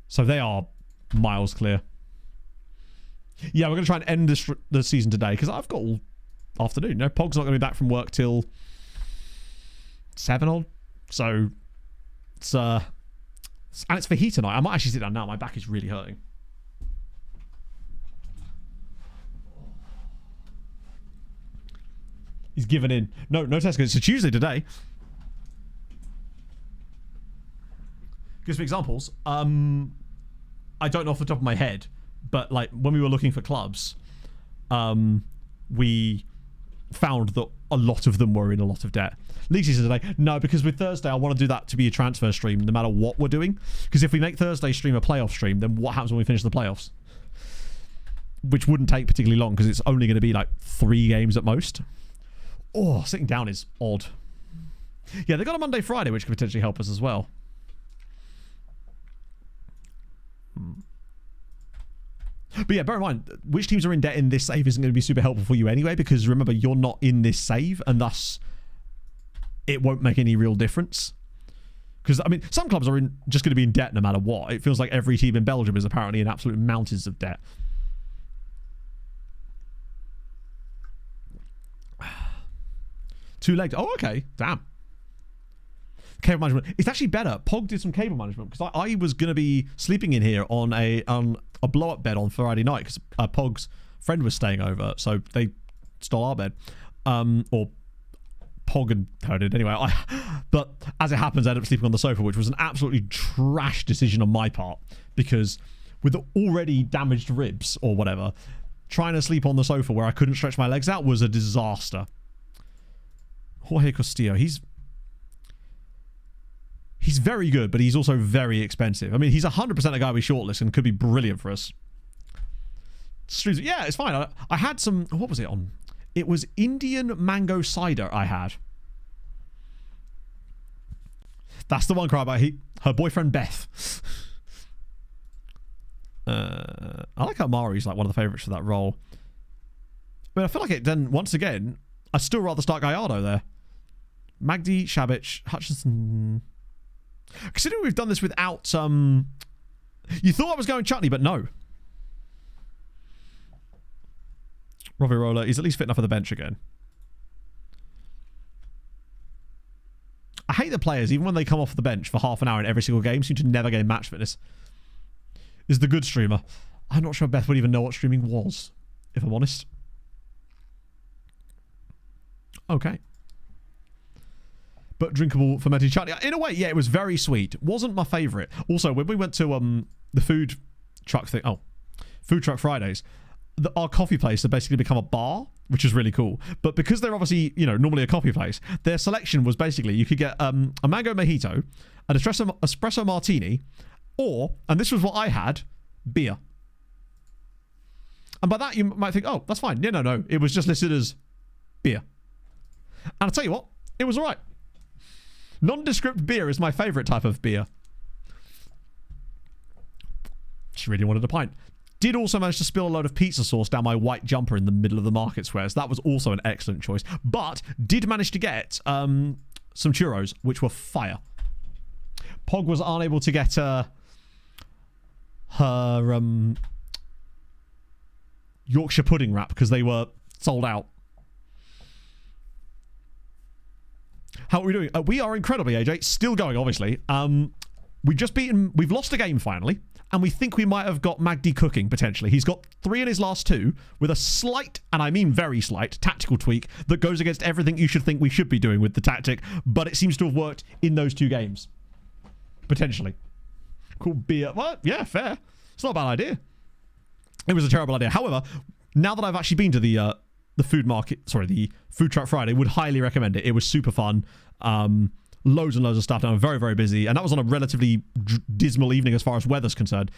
So they are miles clear. Yeah, we're going to try and end the season today because I've got all afternoon. Pog's not going to be back from work till 7 odd. So it's and it's for heat tonight. I might actually sit down now. My back is really hurting. He's given in. No Tesco. It's a Tuesday today. Give some examples. I don't know off the top of my head, but like when we were looking for clubs, we found that a lot of them were in a lot of debt. League season today? No, because with Thursday, I want to do that to be a transfer stream no matter what we're doing. Because if we make Thursday stream a playoff stream, then what happens when we finish the playoffs? Which wouldn't take particularly long because it's only going to be like 3 games at most. Oh, sitting down is odd. Yeah, they got a Monday, Friday, which could potentially help us as well. But yeah, bear in mind, which teams are in debt in this save isn't going to be super helpful for you anyway, because remember, you're not in this save, and thus it won't make any real difference. Because, I mean, some clubs are just going to be in debt no matter what. It feels like every team in Belgium is apparently in absolute mountains of debt. Two legged. Oh, okay. Damn. Cable management. It's actually better. Pog did some cable management, because I was going to be sleeping in here on a blow-up bed on Friday night, because Pog's friend was staying over, so they stole our bed. Or Pog and her did anyway. But as it happens, I ended up sleeping on the sofa, which was an absolutely trash decision on my part, because with the already damaged ribs or whatever, trying to sleep on the sofa where I couldn't stretch my legs out was a disaster. Jorge Castillo, he's very good, but he's also very expensive. I mean, he's 100% a guy we shortlist and could be brilliant for us. Yeah, it's fine. I had some... What was it on? It was Indian mango cider I had. That's the one cry about her boyfriend Beth. I like how Mari's like one of the favourites for that role. But I feel like it then, once again, I'd still rather start Gallardo there. Magdi, Shabic, Hutchinson... Considering we've done this without... You thought I was going Chutney, but no. Rovirola, he's at least fit enough for the bench again. I hate the players, even when they come off the bench for half an hour in every single game, seem to never gain match fitness. Is the good streamer. I'm not sure Beth would even know what streaming was, if I'm honest. Okay. But drinkable fermented chutney. In a way, yeah, it was very sweet. Wasn't my favourite. Also, when we went to the food truck thing... Oh, Food Truck Fridays... Our coffee place had basically become a bar, which is really cool. But because they're obviously, you know, normally a coffee place, their selection was basically you could get a mango mojito, an espresso martini, or, and this was what I had, beer. And by that you might think, oh, that's fine. No. It was just listed as beer. And I'll tell you what, it was all right. Nondescript beer is my favourite type of beer. She really wanted a pint. Did also manage to spill a load of pizza sauce down my white jumper in the middle of the market square, so that was also an excellent choice. But did manage to get some churros, which were fire. Pog was unable to get her Yorkshire pudding wrap because they were sold out. How are we doing? We are incredibly, AJ. Still going, obviously. We've lost a game finally. And we think we might have got Magdi cooking, potentially. He's got 3 in his last 2, with a slight, and I mean very slight, tactical tweak that goes against everything you should think we should be doing with the tactic, but it seems to have worked in those 2 games. Potentially. Cool beer. What? Yeah, fair. It's not a bad idea. It was a terrible idea. However, now that I've actually been to the food market, sorry, the Food Truck Friday, would highly recommend it. It was super fun. Loads and loads of stuff. And I'm very, very busy. And that was on a relatively dismal evening as far as weather's concerned.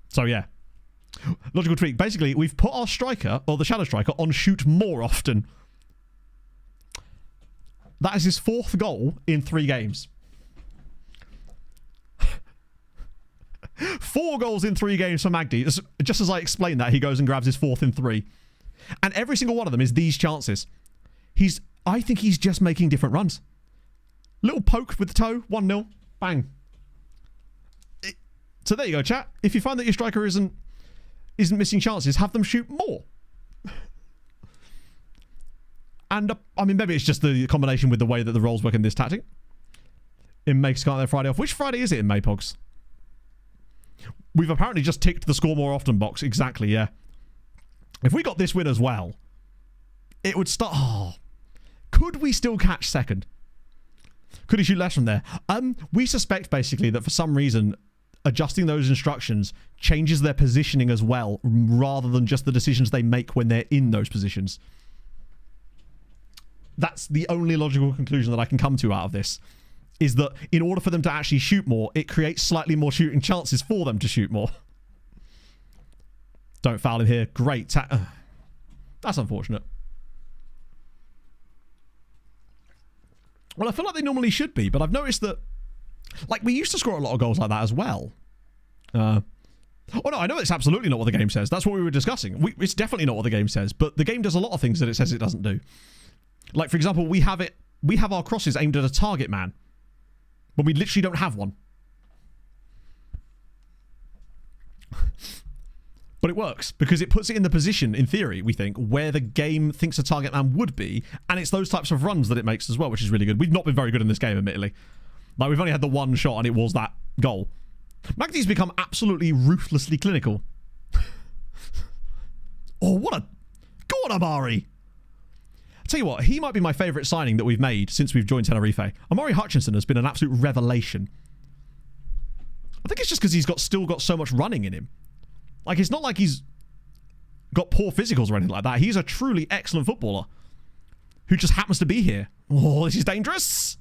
So, yeah. Logical tweak. Basically, we've put our striker, or the shadow striker, on shoot more often. That is his 4th goal in 3 games. 4 goals in 3 games for Magdi. Just as I explained that, he goes and grabs his 4th in 3. And every single one of them is these chances. I think he's just making different runs. Little poke with the toe, 1-0, bang. So there you go, chat. If you find that your striker isn't missing chances, have them shoot more. And I mean, maybe it's just the combination with the way that the roles work in this tactic. In May, can't their Friday off. Which Friday is it in May, Pogs? We've apparently just ticked the score more often box. Exactly, yeah. If we got this win as well, it would start... Oh, could we still catch second? Could he shoot less from there? We suspect, basically, that for some reason, adjusting those instructions changes their positioning as well, rather than just the decisions they make when they're in those positions. That's the only logical conclusion that I can come to out of this, is that in order for them to actually shoot more, it creates slightly more shooting chances for them to shoot more. Don't foul him here. Great. That's unfortunate. Well, I feel like they normally should be, but I've noticed that, like, we used to score a lot of goals like that as well. Oh no, I know it's absolutely not what the game says. That's what we were discussing. It's definitely not what the game says, but the game does a lot of things that it says it doesn't do. Like, for example, we have our crosses aimed at a target man, but we literally don't have one. But it works because it puts it in the position, in theory, we think, where the game thinks a target man would be, and it's those types of runs that it makes as well, which is really good. We've not been very good in this game, admittedly. Like, we've only had the one shot, and it was that goal. Magdi's become absolutely ruthlessly clinical. Oh, what a... Go on, Amari! I'll tell you what, he might be my favourite signing that we've made since we've joined Tenerife. Amari Hutchinson has been an absolute revelation. I think it's just because he's still got so much running in him. Like, it's not like he's got poor physicals or anything like that. He's a truly excellent footballer who just happens to be here. Oh, this is dangerous.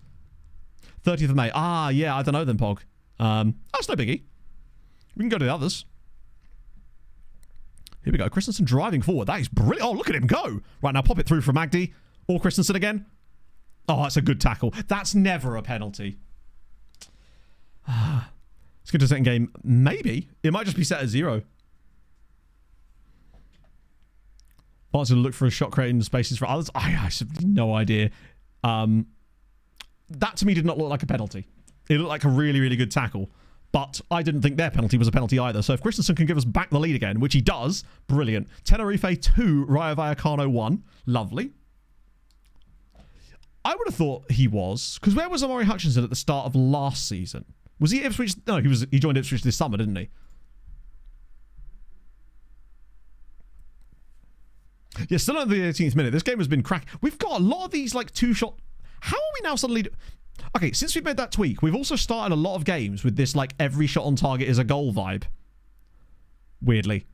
30th of May. Ah, yeah, I don't know then, Pog. That's no biggie. We can go to the others. Here we go. Christensen driving forward. That is brilliant. Oh, look at him go. Right, now pop it through for Magdi. Or Christensen again. Oh, that's a good tackle. That's never a penalty. Let's get to the second game. Maybe. It might just be set at 0. Bart's going to look for a shot creating spaces for others. I have no idea. That to me did not look like a penalty. It looked like a really, really good tackle. But I didn't think their penalty was a penalty either. So if Christensen can give us back the lead again, which he does, brilliant. Tenerife 2, Rayo Vallecano 1. Lovely. I would have thought he was. Because where was Amari Hutchinson at the start of last season? Was he at Ipswich? No, he joined Ipswich this summer, didn't he? Yeah, still under the 18th minute. This game has been crack. We've got a lot of these, like, two-shot... How are we now suddenly... Okay, since we've made that tweak, we've also started a lot of games with this, like, every shot on target is a goal vibe. Weirdly.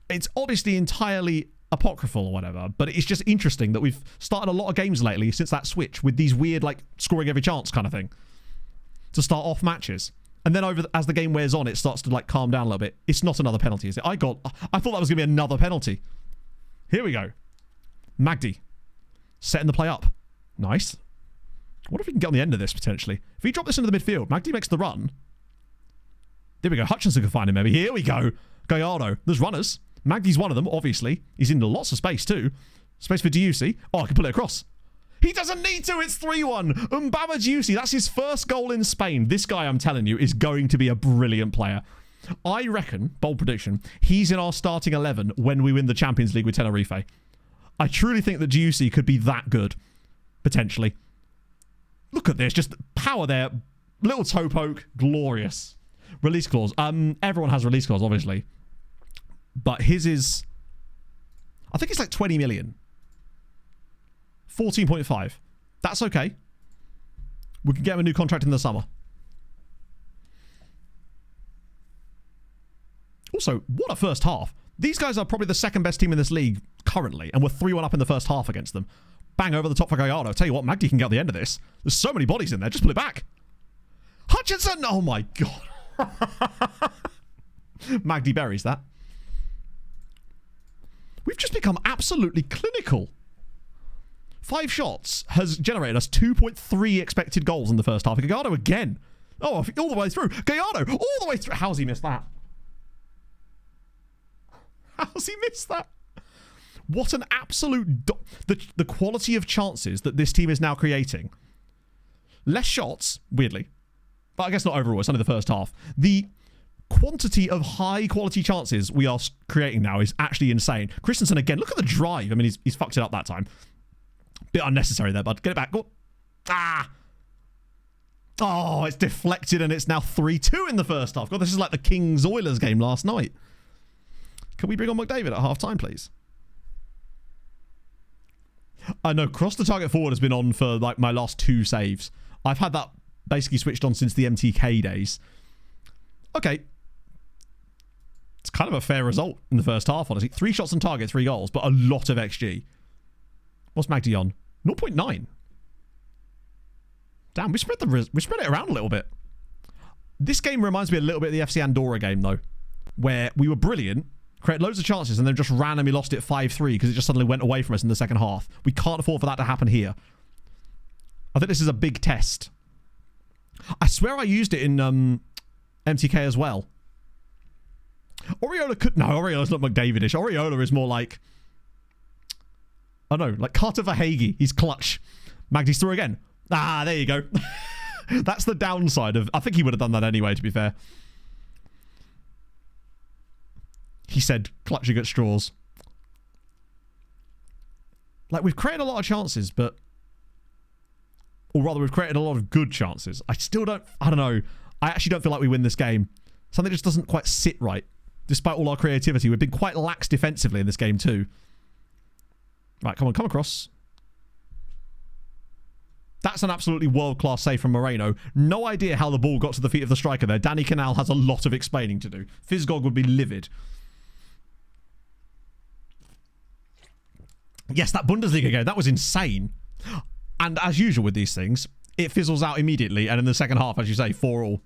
It's obviously entirely apocryphal or whatever, but it's just interesting that we've started a lot of games lately since that switch with these weird, like, scoring every chance kind of thing. To start off matches. And then as the game wears on, it starts to, like, calm down a little bit. It's not another penalty, is it? I thought that was going to be another penalty. Here we go. Magdi. Setting the play up. Nice. I wonder if we can get on the end of this, potentially. If we drop this into the midfield, Magdi makes the run. There we go. Hutchinson can find him, maybe. Here we go. Gallardo. There's runners. Magdi's one of them, obviously. He's in lots of space, too. Space for Diusi. Oh, I can pull it across. He doesn't need to. It's 3-1. Mbaba Diusi. That's his first goal in Spain. This guy, I'm telling you, is going to be a brilliant player. I reckon, bold prediction, he's in our starting 11 when we win the Champions League with Tenerife. I truly think that Giussi could be that good. Potentially. Look at this. Just power there. Little toe poke. Glorious. Release clause. Everyone has release clause, obviously. But his is... I think it's like 20 million. 14.5. That's okay. We can get him a new contract in the summer. Also, what a first half. These guys are probably the second best team in this league currently, and we're 3-1 up in the first half against them. Bang over the top for Gallardo. Tell you what, Magdi can get the end of this. There's so many bodies in there. Just pull it back. Hutchinson! Oh my god. Magdi buries that. We've just become absolutely clinical. 5 shots has generated us 2.3 expected goals in the first half. Gallardo again. Oh, all the way through. Gallardo, all the way through. How's he missed that? How's he missed that? What an absolute... The quality of chances that this team is now creating. Less shots, weirdly. But I guess not overall. It's only the first half. The quantity of high-quality chances we are creating now is actually insane. Christensen again. Look at the drive. I mean, he's fucked it up that time. Bit unnecessary there, bud. Get it back. Go. Ah! Oh, it's deflected and it's now 3-2 in the first half. God, this is like the Kings-Oilers game last night. Can we bring on McDavid at half-time, please? I know, cross the target forward has been on for like my last 2 saves. I've had that basically switched on since the MTK days. Okay. It's kind of a fair result in the first half, honestly. 3 shots on target, 3 goals, but a lot of XG. What's Magdi on? 0.9. Damn, we spread it around a little bit. This game reminds me a little bit of the FC Andorra game, though, where we were brilliant, create loads of chances, and then just randomly lost it 5-3 because it just suddenly went away from us in the second half. We can't afford for that to happen here. I think this is a big test. I swear I used it in MTK as well. Oriola could... No, Oriola's not McDavidish. Oriola is more like... I don't know, like Carter Verhaeghe. He's clutch. Magdy's through again. Ah, there you go. That's the downside of... I think he would have done that anyway, to be fair. He said, clutching at straws. Like, we've created a lot of chances, but... Or rather, we've created a lot of good chances. I still don't... I don't know. I actually don't feel like we win this game. Something just doesn't quite sit right. Despite all our creativity. We've been quite lax defensively in this game too. Right, come on, come across. That's an absolutely world-class save from Moreno. No idea how the ball got to the feet of the striker there. Danny Canal has a lot of explaining to do. Fizzgog would be livid. Yes, that Bundesliga game, that was insane. And as usual with these things, it fizzles out immediately, and in the second half, as you say, 4-4.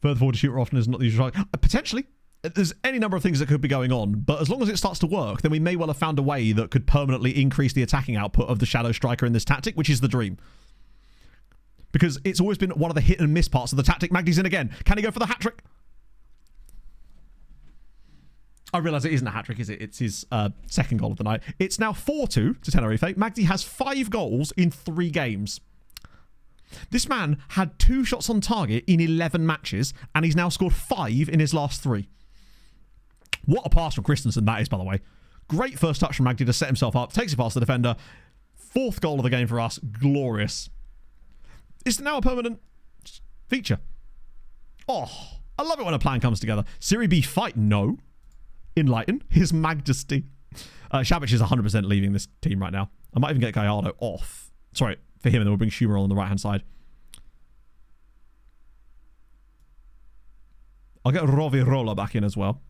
Further forward to shoot often is not the usual. Potentially. There's any number of things that could be going on, but as long as it starts to work, then we may well have found a way that could permanently increase the attacking output of the shadow striker in this tactic, which is the dream. Because it's always been one of the hit and miss parts of the tactic. Magdy's in again. Can he go for the hat-trick? I realise it isn't a hat-trick, is it? It's his second goal of the night. It's now 4-2 to Tenerife. Magdy has 5 goals in 3 games. This man had 2 shots on target in 11 matches, and he's now scored 5 in his last 3. What a pass from Christensen that is, by the way. Great first touch from Magdy to set himself up. Takes it past the defender. 4th goal of the game for us. Glorious. Is it now a permanent feature? Oh, I love it when a plan comes together. Serie B fight? No. Enlighten. His Majesty. Shabic is 100% leaving this team right now. I might even get Gallardo off. Sorry, for him, and then we'll bring Schumer on the right-hand side. I'll get Rovirola back in as well.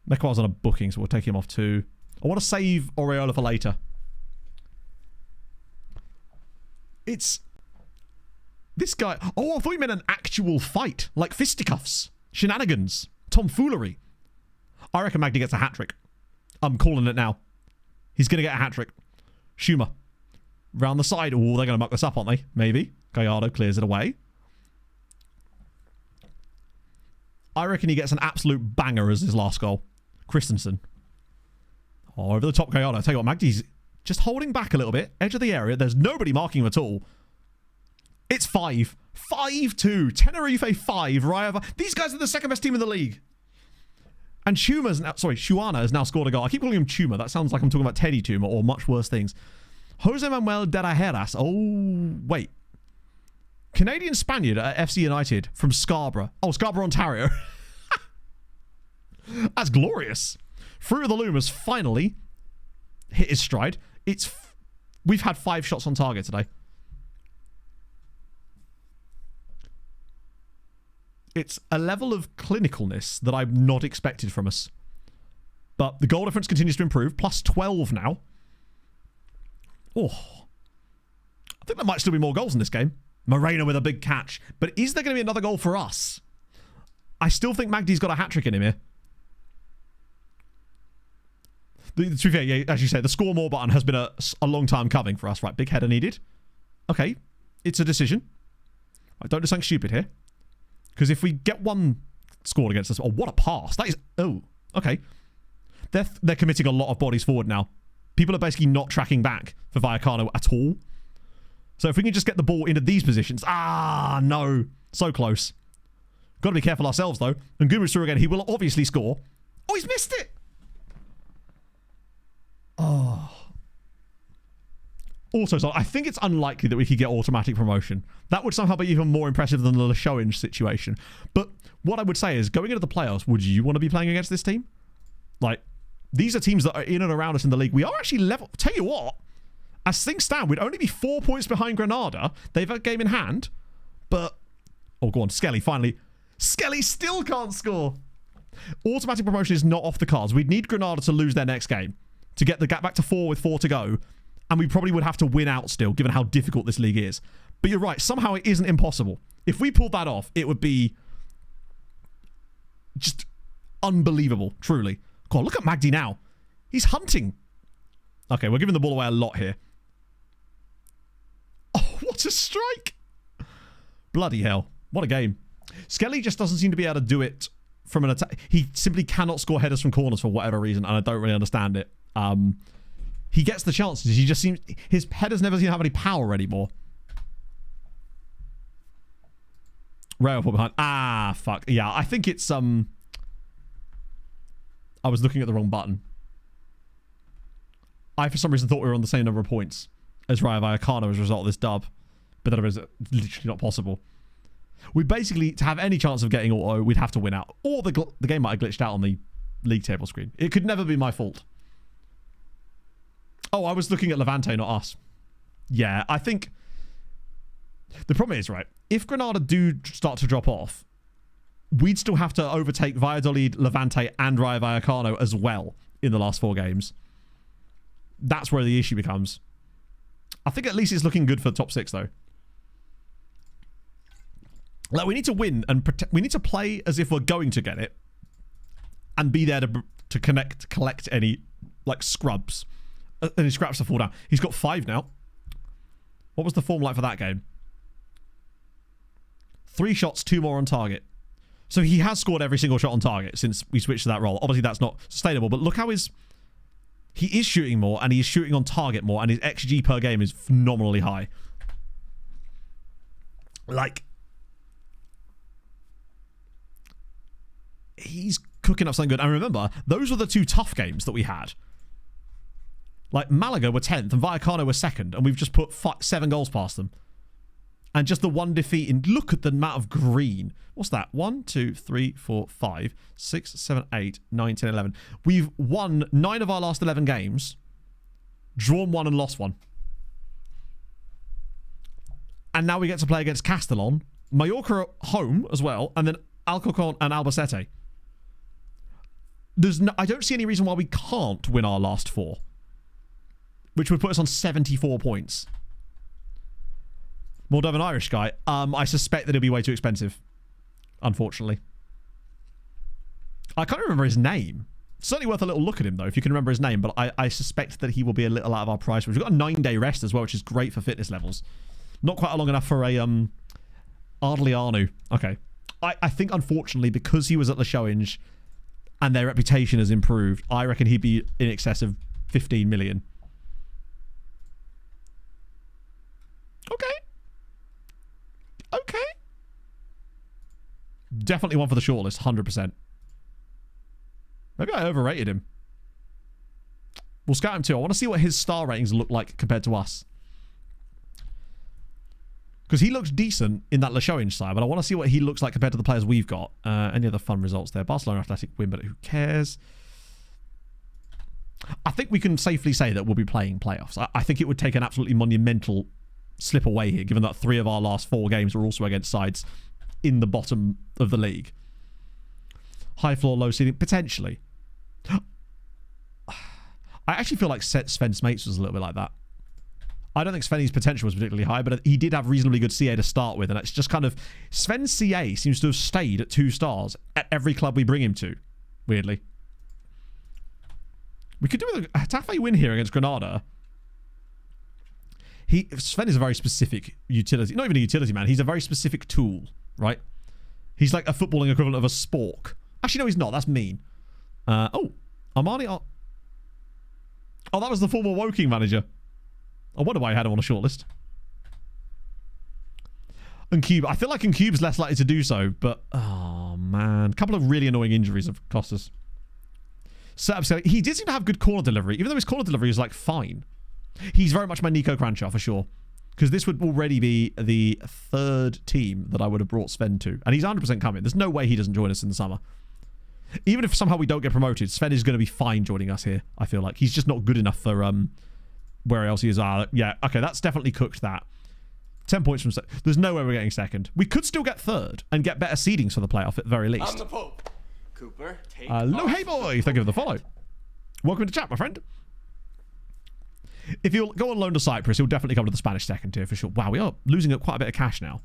Mekwar's on a booking, so we'll take him off too. I want to save Oriola for later. It's... This guy... Oh, I thought you meant an actual fight. Like fisticuffs. Shenanigans. Tomfoolery. I reckon Magdy gets a hat-trick. I'm calling it now. He's going to get a hat-trick. Schumer. Round the side. Oh, they're going to muck this up, aren't they? Maybe. Gallardo clears it away. I reckon he gets an absolute banger as his last goal. Christensen. Oh, over the top Gallardo. I tell you what, Magdy's just holding back a little bit. Edge of the area. There's nobody marking him at all. It's 5. 5-2. Tenerife 5. Raya. These guys are the second best team in the league. And Schuana has now scored a goal. I keep calling him Tuma. That sounds like I'm talking about Teddy Tuma or much worse things. Jose Manuel de la Heras. Oh, wait. Canadian Spaniard at FC United from Scarborough. Oh, Scarborough, Ontario. That's glorious. Fruit of the Loom has finally hit his stride. We've had 5 shots on target today. It's a level of clinicalness that I've not expected from us. But the goal difference continues to improve. Plus 12 now. Oh. I think there might still be more goals in this game. Moreno with a big catch. But is there going to be another goal for us? I still think Magdy's got a hat-trick in him here. To be fair, yeah, as you say, the score more button has been a long time coming for us. Right, big header needed. Okay, it's a decision. Right, don't do something stupid here. Because if we get one scored against us... Oh, what a pass. That is... Oh, okay. They're committing a lot of bodies forward now. People are basically not tracking back for Vallecano at all. So if we can just get the ball into these positions... Ah, no. So close. Got to be careful ourselves, though. And Guma's through again. He will obviously score. Oh, he's missed it! Oh. Also, so I think it's unlikely that we could get automatic promotion. That would somehow be even more impressive than the Lashoinge situation. But what I would say is, going into the playoffs, would you want to be playing against this team? Like, these are teams that are in and around us in the league. We are actually level... Tell you what, as things stand, we'd only be 4 points behind Granada. They've a game in hand. But... Oh, go on. Skelly, finally. Skelly still can't score. Automatic promotion is not off the cards. We'd need Granada to lose their next game to get the gap back to 4 with 4 to go. And we probably would have to win out still, given how difficult this league is. But you're right. Somehow it isn't impossible. If we pulled that off, it would be just unbelievable, truly. God, look at Magdy now. He's hunting. Okay, we're giving the ball away a lot here. What a strike! Bloody hell. What a game. Skelly just doesn't seem to be able to do it from an attack. He simply cannot score headers from corners for whatever reason, and I don't really understand it. He gets the chances. He just seems... His headers never seem to have any power anymore. Rail put behind. Ah, fuck. Yeah, I think it's... I was looking at the wrong button. I, for some reason, thought we were on the same number of points as Rayo Vallecano as a result of this dub. But that is literally not possible. We basically, to have any chance of getting auto, we'd have to win out. Or the game might have glitched out on the league table screen. It could never be my fault. Oh, I was looking at Levante, not us. Yeah, I think... The problem is, right, if Granada do start to drop off, we'd still have to overtake Valladolid, Levante, and Rayo Vallecano as well in the last 4 games. That's where the issue becomes. I think at least it's looking good for the top 6, though. Like, we need to win and we need to play as if we're going to get it and be there to collect any, like, scrubs. Any scraps to fall down. He's got 5 now. What was the form like for that game? 3 shots, 2 more on target. So he has scored every single shot on target since we switched to that role. Obviously, that's not sustainable, but look how he is shooting more and he is shooting on target more, and his XG per game is phenomenally high. Like, he's cooking up something good. And remember, those were the 2 tough games that we had. Like, Malaga were 10th and Vallecano were 2nd, and we've just put 7 goals past them. And just the 1 defeat in... Look at the amount of green. What's that? 1, 2, 3, 4, 5, 6, 7, 8, 9, 10, 11. We've won 9 of our last 11 games, drawn 1 and lost 1. And now we get to play against Castellon, Mallorca at home as well, and then Alcorcon and Albacete. I don't see any reason why we can't win our last 4. Which would put us on 74 points. Moldovan Irish guy. I suspect that he'll be way too expensive. Unfortunately. I can't remember his name. Certainly worth a little look at him, though, if you can remember his name. But I suspect that he will be a little out of our price range. We've got a 9-day rest as well, which is great for fitness levels. Not quite long enough for a Ardlianu. Okay. I think, unfortunately, because he was at the Showinge and their reputation has improved, I reckon he'd be in excess of 15 million. Okay. Okay. Definitely one for the shortlist, 100%. Maybe I overrated him. We'll scout him too. I want to see what his star ratings look like compared to us. Because he looks decent in that Le Showinge side, but I want to see what he looks like compared to the players we've got. Any other fun results there? Barcelona Athletic win, but who cares? I think we can safely say that we'll be playing playoffs. I think it would take an absolutely monumental slip away here, given that 3 of our last 4 games were also against sides in the bottom of the league. High floor, low ceiling, potentially. I actually feel like Sven Smates was a little bit like that. I don't think Svenny's potential was particularly high, but he did have reasonably good CA to start with, and it's just kind of... Sven's CA seems to have stayed at 2 stars at every club we bring him to, weirdly. We could do a Hetafe win here against Granada. Sven is a very specific utility. Not even a utility man. He's a very specific tool, right? He's like a footballing equivalent of a spork. Actually, no, he's not. That's mean. Oh, Armani. Oh, that was the former Woking manager. I wonder why I had him on a shortlist. And Cube. I feel like Cube's less likely to do so, but... Oh, man. A couple of really annoying injuries have cost us. Setup, he did seem to have good corner delivery, even though his corner delivery is, like, fine. He's very much my Nico Cranshaw, for sure. Because this would already be the 3rd team that I would have brought Sven to. And he's 100% coming. There's no way he doesn't join us in the summer. Even if somehow we don't get promoted, Sven is going to be fine joining us here, I feel like. He's just not good enough for where else he is. Yeah, okay, that's definitely cooked that. 10 points from... There's no way we're getting 2nd. We could still get 3rd and get better seedings for the playoff at the very least. I'm the Pope. Cooper, take hello, hey boy. Thank you for the follow. Welcome to chat, my friend. If he'll go on loan to Cyprus, he'll definitely come to the Spanish 2nd tier for sure. Wow, we are losing up quite a bit of cash now.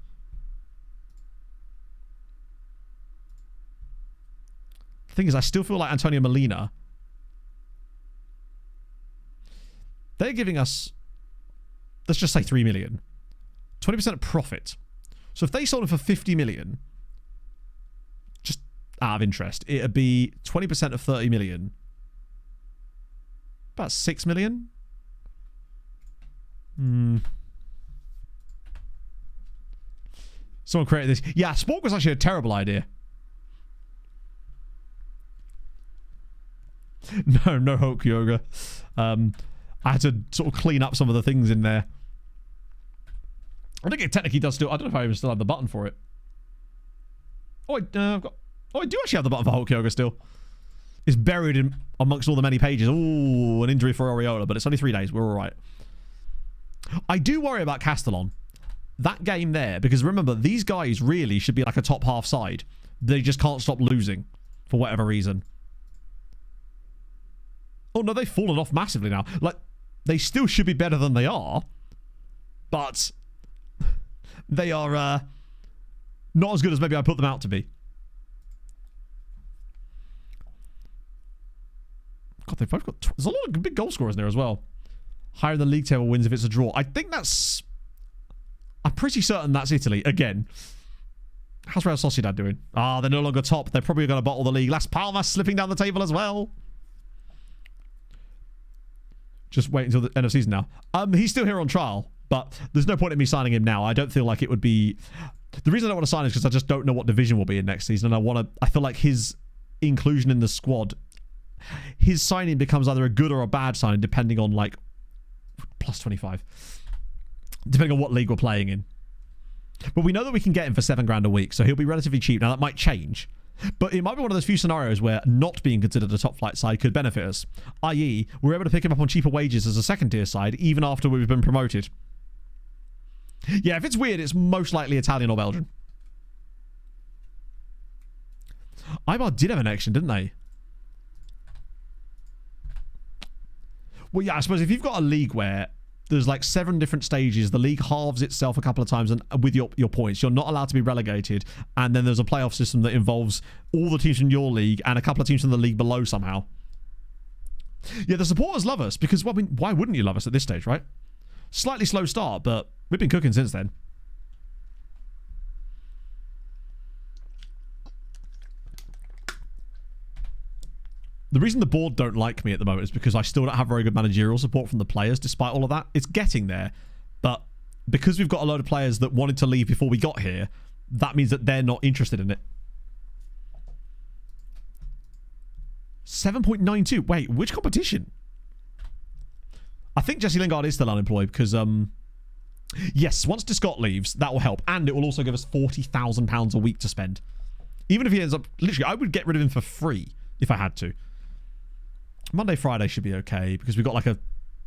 The thing is, I still feel like Antonio Molina... They're giving us... Let's just say 3 million. 20% profit. So if they sold him for 50 million, just out of interest, it'd be 20% of 30 million. About 6 million? Someone created this. Yeah, Spork was actually a terrible idea. No Hulk Yoga. I had to sort of clean up some of the things in there. I think it technically does still. I don't know if I even still have the button for it. Oh, I've got. Oh, I do actually have the button for Hulk Yoga still. It's buried in amongst all the many pages. Ooh, an injury for Oriola, but it's only 3 days. We're all right. I do worry about Castellon. That game there, because remember, these guys really should be like a top half side. They just can't stop losing for whatever reason. Oh no, they've fallen off massively now. Like, they still should be better than they are, but they are not as good as maybe I put them out to be. God, they've both got... There's a lot of big goal scorers in there as well. Higher than league table wins if it's a draw. I think that's... I'm pretty certain that's Italy. Again. How's Real Sociedad doing? Ah, they're no longer top. They're probably going to bottle the league. Las Palmas slipping down the table as well. Just wait until the end of season now. He's still here on trial, but there's no point in me signing him now. I don't feel like it would be... The reason I don't want to sign him is because I just don't know what division will be in next season, and I feel like his inclusion in the squad... His signing becomes either a good or a bad signing, depending on, like, plus 25. Depending on what league we're playing in. But we know that we can get him for $7 a week, so he'll be relatively cheap. Now, that might change. But it might be one of those few scenarios where not being considered a top flight side could benefit us. I.e., we're able to pick him up on cheaper wages as a second tier side, even after we've been promoted. Yeah, if it's weird, it's most likely Italian or Belgian. Ibar did have an action, didn't they? Well, yeah, I suppose if you've got a league where there's like 7 different stages, the league halves itself a couple of times, and with your points, you're not allowed to be relegated, and then there's a playoff system that involves all the teams in your league and a couple of teams in the league below somehow. Yeah, the supporters love us because, well, I mean, why wouldn't you love us at this stage, right? Slightly slow start, but we've been cooking since then. The reason the board don't like me at the moment is because I still don't have very good managerial support from the players, despite all of that. It's getting there, but because we've got a load of players that wanted to leave before we got here, that means that they're not interested in it. 7.92. Wait, which competition? I think Jesse Lingard is still unemployed because, yes, once Descott leaves, that will help. And it will also give us £40,000 a week to spend. Even if he ends up... Literally, I would get rid of him for free if I had to. Monday, Friday should be okay because we've got like a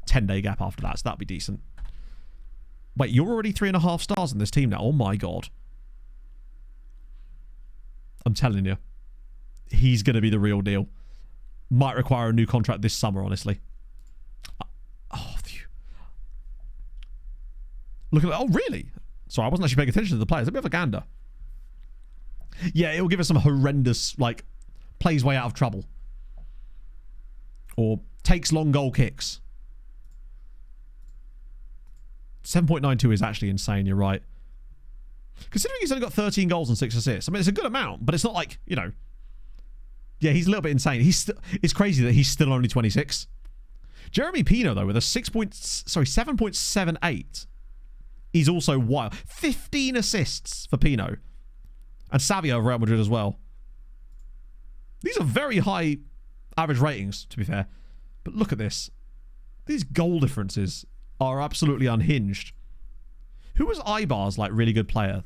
10-day gap after that, so that'll be decent. Wait, you're already 3.5 stars in this team now? Oh my god. I'm telling you. He's going to be the real deal. Might require a new contract this summer, honestly. Oh, phew. Look at that. Oh, really? Sorry, I wasn't actually paying attention to the players. Let me have a gander. Yeah, it'll give us some horrendous, like, plays way out of trouble. Or takes long goal kicks. 7.92 is actually insane, you're right. Considering he's only got 13 goals and 6 assists. I mean, it's a good amount, but it's not like, you know... Yeah, he's a little bit insane. It's crazy that he's still only 26. Jeremy Pino, though, with a 7.78, he's also wild. 15 assists for Pino. And Savio of Real Madrid as well. These are very high average ratings, to be fair. But look at this. These goal differences are absolutely unhinged. Who was Ibar's, like, really good player?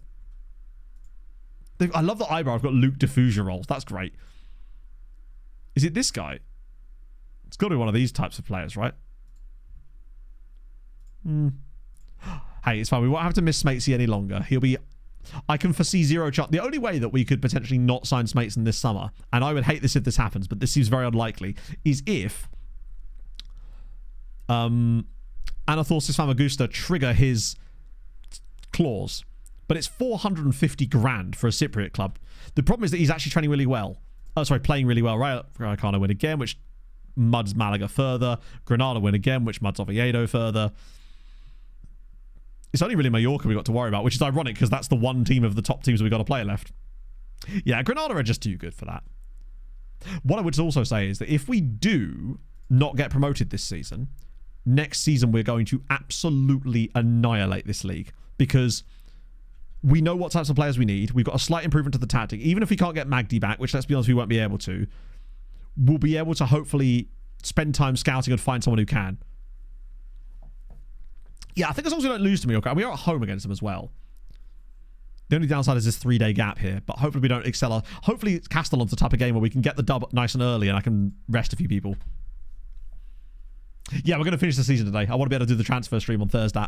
I love that Ibar. I've got Luke Diffusion roles. That's great. Is it this guy? It's got to be one of these types of players, right? Hey, it's fine. We won't have to miss Smatesy any longer. He'll be... I can foresee zero chance. The only way that we could potentially not sign Smateson this summer, and I would hate this if this happens, but this seems very unlikely, is if Anathorsis Famagusta trigger his clause. But it's 450 grand for a Cypriot club. The problem is that he's actually training really well. Oh, sorry, playing really well. Raikkonen win again, which muds Malaga further. Granada win again, which muds Oviedo further. It's only really Mallorca we got to worry about, which is ironic because that's the one team of the top teams we got to play left. Yeah, Granada are just too good for that. What I would also say is that if we do not get promoted this season, next season we're going to absolutely annihilate this league because we know what types of players we need. We've got a slight improvement to the tactic. Even if we can't get Magdi back, which let's be honest, we won't be able to, we'll be able to hopefully spend time scouting and find someone who can. Yeah, I think as long as we don't lose to Mallorca, we are at home against them as well. The only downside is this 3-day gap here, but hopefully we don't excel. Hopefully Castellon's the type of game where we can get the dub nice and early and I can rest a few people. Yeah, we're going to finish the season today. I want to be able to do the transfer stream on Thursday.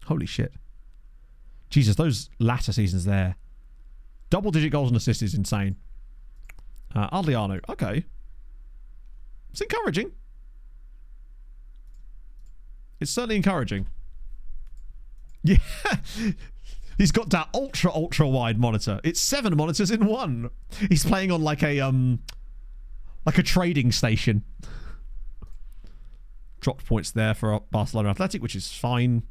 Holy shit. Jesus, those latter seasons there. Double-digit goals and assists is insane. Aldiano, okay. It's encouraging. It's certainly encouraging. Yeah. He's got that ultra wide monitor. It's 7 monitors in one. He's playing on like a trading station. Dropped points there for Barcelona Athletic, which is fine.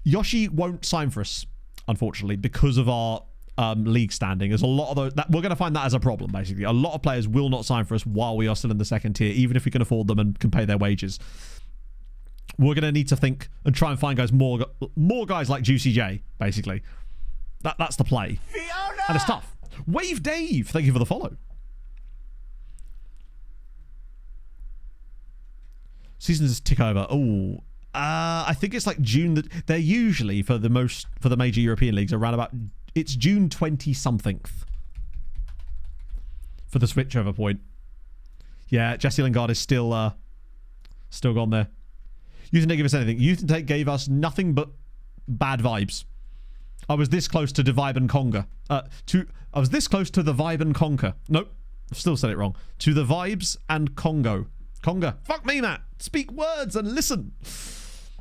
Yoshi won't sign for us, unfortunately, because of our league standing. There's a lot of those. We're going to find that as a problem, basically. A lot of players will not sign for us while we are still in the second tier, even if we can afford them and can pay their wages. We're going to need to think and try and find guys more guys like Juicy J, basically. That's the play. Fiona! And it's tough. Wave Dave, thank you for the follow. Seasons tick over. Oh, I think it's like June. That they're usually for the major European leagues around about. It's June 20 something for the switchover point. Yeah, Jesse Lingard is still gone there. Youth didn't give us anything. Youth Intake gave us nothing but bad vibes. I was this close to Vibe and Conga. I was this close to the Vibe and Conquer. Nope, I've still said it wrong. To the Vibes and Congo. Conga. Fuck me, Matt. Speak words and listen.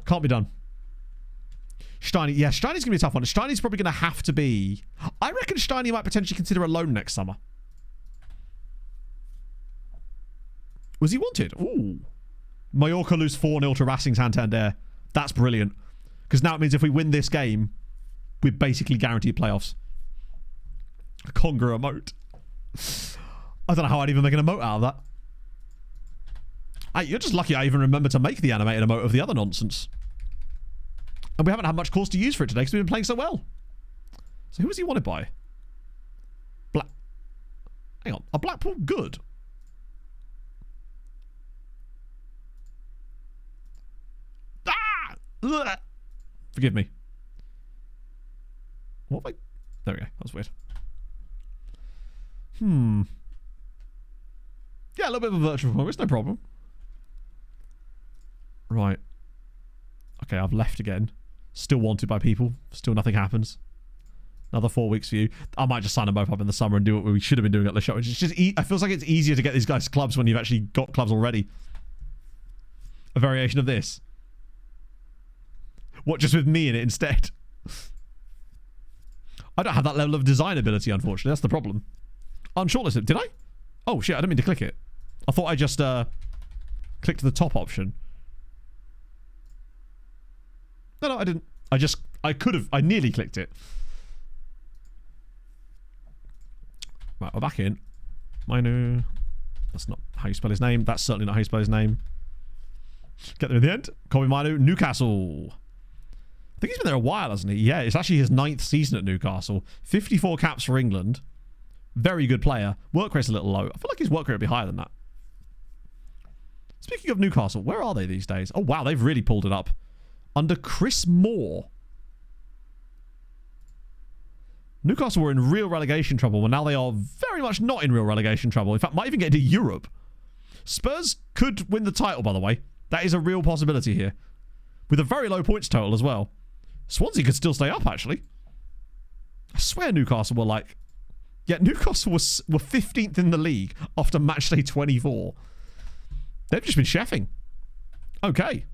Can't be done. Steiny. Yeah, Steiny's going to be a tough one. Steiny's probably going to have to be... I reckon Steiny might potentially consider a loan next summer. Was he wanted? Ooh. Mallorca lose 4-0 to Racing Santander. That's brilliant. Because now it means if we win this game, we're basically guaranteed playoffs. A Conga emote. I don't know how I'd even make an emote out of that. Hey, you're just lucky I even remember to make the animated emote of the other nonsense. And we haven't had much cause to use for it today because we've been playing so well. So who was he wanted by? Hang on. Are Blackpool good? Ah! Ugh! Forgive me. What have I... There we go. That was weird. Yeah, a little bit of a virtual progress. No problem. Right. Okay, I've left again. Still wanted by people. Still nothing happens. Another 4 weeks for you. I might just sign them both up in the summer and do what we should have been doing at the show. It's just it feels like it's easier to get these guys clubs when you've actually got clubs already. A variation of this. What, just with me in it instead? I don't have that level of design ability, unfortunately. That's the problem. Unshortlisted. Did I? Oh, shit. I didn't mean to click it. I thought I just clicked the top option. No, I didn't. I could have. I nearly clicked it. Right, we're back in. Minu. That's not how you spell his name. That's certainly not how you spell his name. Get there in the end. Colby Minu. Newcastle. I think he's been there a while, hasn't he? Yeah, it's actually his 9th season at Newcastle. 54 caps for England. Very good player. Work rate's a little low. I feel like his work rate would be higher than that. Speaking of Newcastle, where are they these days? Oh, wow, they've really pulled it up. Under Chris Moore. Newcastle were in real relegation trouble, and now they are very much not in real relegation trouble. In fact, might even get into Europe. Spurs could win the title, by the way. That is a real possibility here. With a very low points total as well. Swansea could still stay up, actually. I swear Newcastle were like... Yeah, Newcastle were 15th in the league after matchday 24. They've just been chefing. Okay.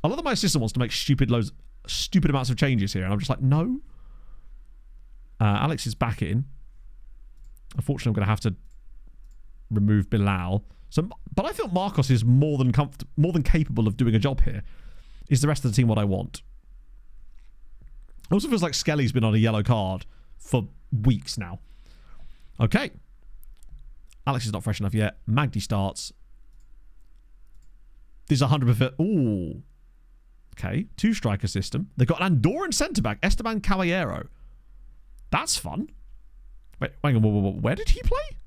I love that my assistant wants to make stupid amounts of changes here, and I'm just like, no. Alex is back in. Unfortunately, I'm going to have to remove Bilal. So, but I feel Marcos is more than capable of doing a job here. Is the rest of the team what I want? It also feels like Skelly's been on a yellow card for weeks now. Okay. Alex is not fresh enough yet. Magdi starts. This is 100%. Ooh. Okay. 2-striker system. They've got an Andorran centre-back, Esteban Caballero. That's fun. Wait, hang on. Where did he play?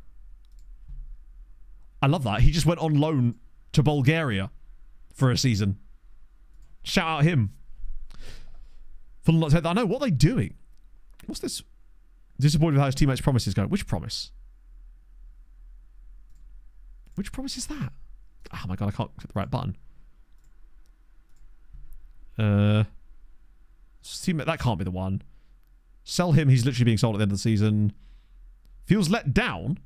I love that. He just went on loan to Bulgaria for a season. Shout out him. I know. What are they doing? What's this? Disappointed with how his teammates' promises go. Which promise? Which promise is that? Oh my god, I can't click the right button. Teammate, that can't be the one. Sell him. He's literally being sold at the end of the season. Feels let down.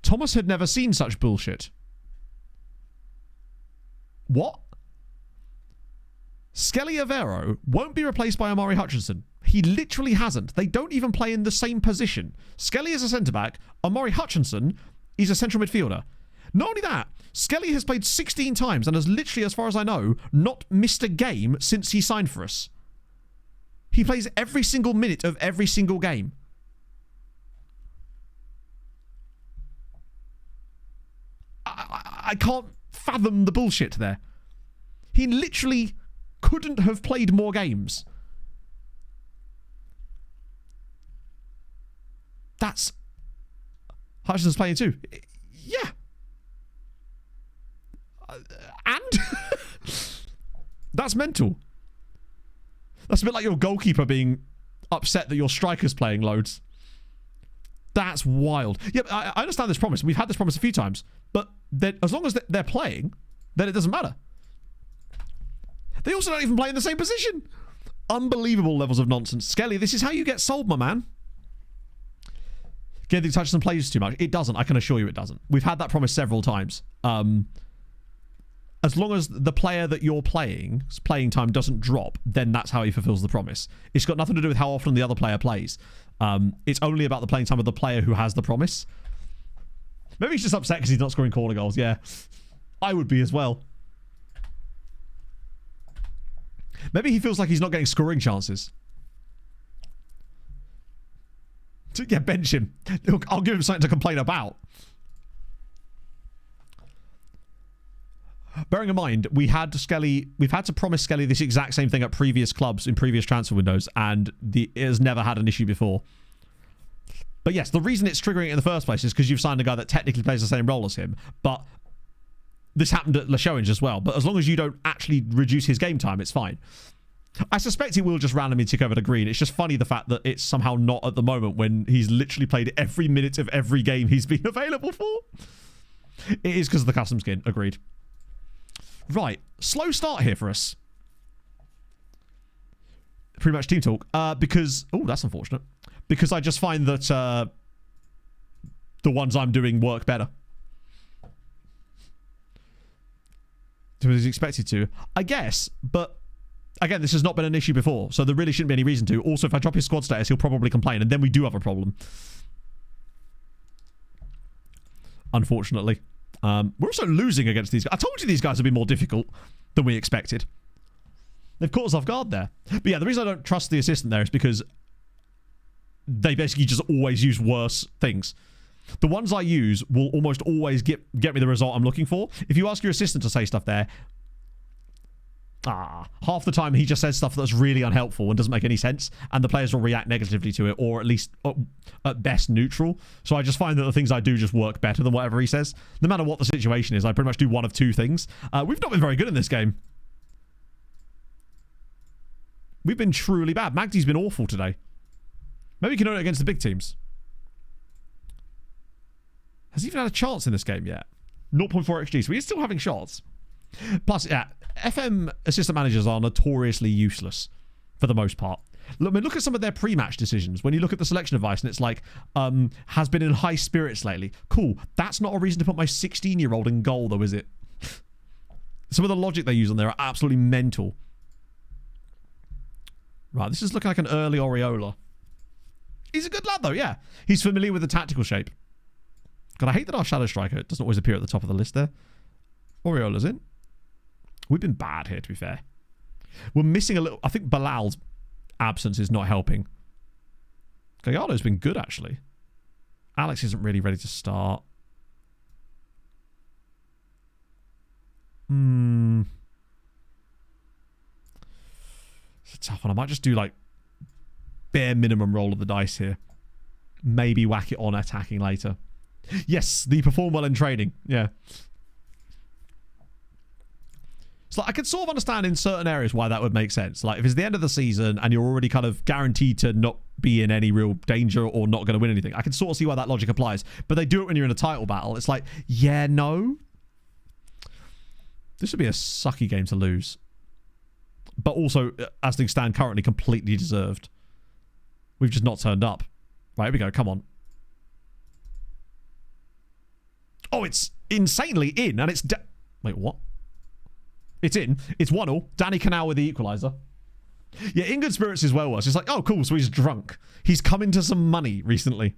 Thomas had never seen such bullshit. What? Skelly Avero won't be replaced by Amari Hutchinson. He literally hasn't. They don't even play in the same position. Skelly is a centre-back. Amari Hutchinson is a central midfielder. Not only that, Skelly has played 16 times and has literally, as far as I know, not missed a game since he signed for us. He plays every single minute of every single game. I can't fathom the bullshit there. He literally couldn't have played more games. That's... Hutchinson's playing too. Yeah. And? That's mental. That's a bit like your goalkeeper being upset that your striker's playing loads. That's wild. Yeah, I understand this promise. We've had this promise a few times. But as long as they're playing, then it doesn't matter. They also don't even play in the same position. Unbelievable levels of nonsense. Skelly, this is how you get sold, my man. Getting Hutchinson plays too much. It doesn't. I can assure you it doesn't. We've had that promise several times. As long as the player that you're playing time doesn't drop, then that's how he fulfills the promise. It's got nothing to do with how often the other player plays. It's only about the playing time of the player who has the promise. Maybe he's just upset because he's not scoring corner goals. Yeah, I would be as well. Maybe he feels like he's not getting scoring chances. Yeah, bench him. I'll give him something to complain about. Bearing in mind, we've had to promise Skelly this exact same thing at previous clubs in previous transfer windows, and it has never had an issue before. But yes, the reason it's triggering it in the first place is because you've signed a guy that technically plays the same role as him. But this happened at Lashowinge as well. But as long as you don't actually reduce his game time, it's fine. I suspect he will just randomly tick over to green. It's just funny the fact that it's somehow not at the moment when he's literally played every minute of every game he's been available for. It is because of the custom skin. Agreed. Right. Slow start here for us. Pretty much team talk. Because... Oh, that's unfortunate. Because I just find that the ones I'm doing work better. So as expected to. I guess, but... Again, this has not been an issue before, so there really shouldn't be any reason to. Also, if I drop his squad status, he'll probably complain, and then we do have a problem. Unfortunately. We're also losing against these guys. I told you these guys would be more difficult than we expected. They've caught us off guard there. But yeah, the reason I don't trust the assistant there is because they basically just always use worse things. The ones I use will almost always get me the result I'm looking for. If you ask your assistant to say stuff there... half the time he just says stuff that's really unhelpful and doesn't make any sense, and the players will react negatively to it, or at least at best neutral. So I just find that the things I do just work better than whatever he says. No matter what the situation is, I pretty much do one of two things. We've not been very good in this game. We've been truly bad. Magdi's been awful today. Maybe we can own it against the big teams. Has he even had a chance in this game yet? 0.4 XG, so he's still having shots. Plus, yeah, FM assistant managers are notoriously useless for the most part. Look at some of their pre-match decisions. When you look at the selection advice and it's like, has been in high spirits lately. Cool. That's not a reason to put my 16-year-old in goal, though, is it? Some of the logic they use on there are absolutely mental. Right, this is looking like an early Oriola. He's a good lad, though, yeah. He's familiar with the tactical shape. God, I hate that our Shadow Striker doesn't always appear at the top of the list there. Oriola's in. We've been bad here, to be fair. We're missing a little... I think Bilal's absence is not helping. Gallardo's been good, actually. Alex isn't really ready to start. It's a tough one. I might just do, like, bare minimum roll of the dice here. Maybe whack it on attacking later. Yes, the perform well in training. Yeah. So I can sort of understand in certain areas why that would make sense. Like, if it's the end of the season and you're already kind of guaranteed to not be in any real danger or not going to win anything, I can sort of see why that logic applies. But they do it when you're in a title battle. It's like, yeah, no. This would be a sucky game to lose. But also, as things stand currently, completely deserved. We've just not turned up. Right, here we go. Come on. Oh, it's insanely in, and it's... Wait, what? It's in. It's 1-1. Danny Canal with the equaliser. Yeah, in good spirits as well was. It's like, oh, cool, so he's drunk. He's come into some money recently.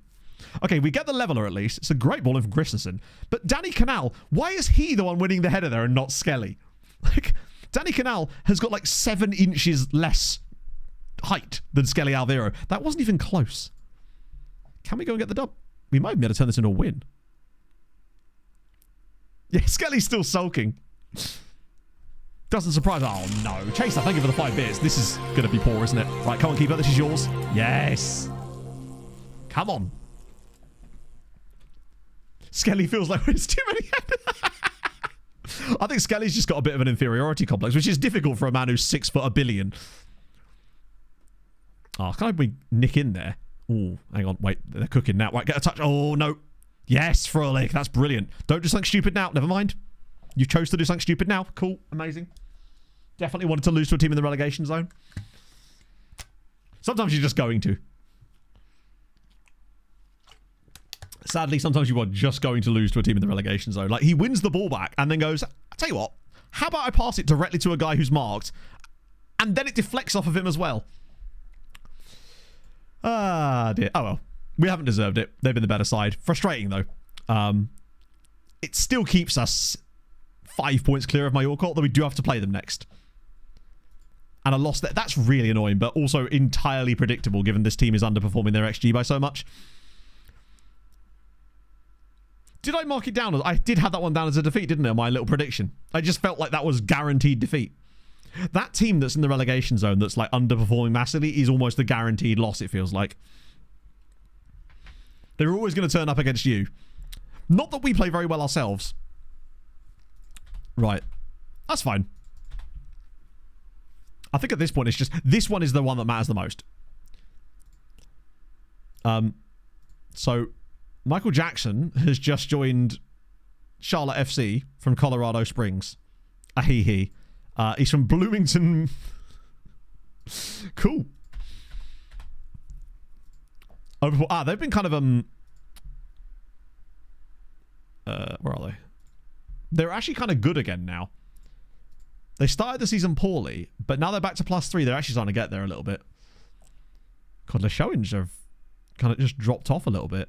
Okay, we get the leveller at least. It's a great ball in from Christensen. But Danny Canal, why is he the one winning the header there and not Skelly? Like, Danny Canal has got like 7 inches less height than Skelly Alvaro. That wasn't even close. Can we go and get the dub? We might be able to turn this into a win. Yeah, Skelly's still sulking. Doesn't surprise. Oh, no. Chaser, thank you for the 5 bits. This is going to be poor, isn't it? Right, come on, keeper. This is yours. Yes. Come on. Skelly feels like it's too many. I think Skelly's just got a bit of an inferiority complex, which is difficult for a man who's 6 foot a billion. Oh, can we nick in there? Oh, hang on. Wait, they're cooking now. Right, get a touch. Oh, no. Yes, Frolic. That's brilliant. Don't do something stupid now. Never mind. You chose to do something stupid now. Cool. Amazing. Definitely wanted to lose to a team in the relegation zone. Sometimes you're just going to. Sadly, sometimes you are just going to lose to a team in the relegation zone. Like, he wins the ball back and then goes, I'll tell you what, how about I pass it directly to a guy who's marked and then it deflects off of him as well. Ah, dear. Oh, well. We haven't deserved it. They've been the better side. Frustrating, though. It still keeps us 5 points clear of Mallorca, though we do have to play them next. And a loss there. That's really annoying, but also entirely predictable, given this team is underperforming their XG by so much. Did I mark it down? I did have that one down as a defeat, didn't I? My little prediction. I just felt like that was guaranteed defeat. That team that's in the relegation zone that's like underperforming massively is almost the guaranteed loss, it feels like. They're always going to turn up against you. Not that we play very well ourselves. Right. That's fine. I think at this point it's just... This one is the one that matters the most. So, Michael Jackson has just joined Charlotte FC from Colorado Springs. He's from Bloomington. Cool. They've been kind of where are they? They're actually kind of good again now. They started the season poorly, but now they're back to +3. They're actually starting to get there a little bit. God, the showings have kind of just dropped off a little bit.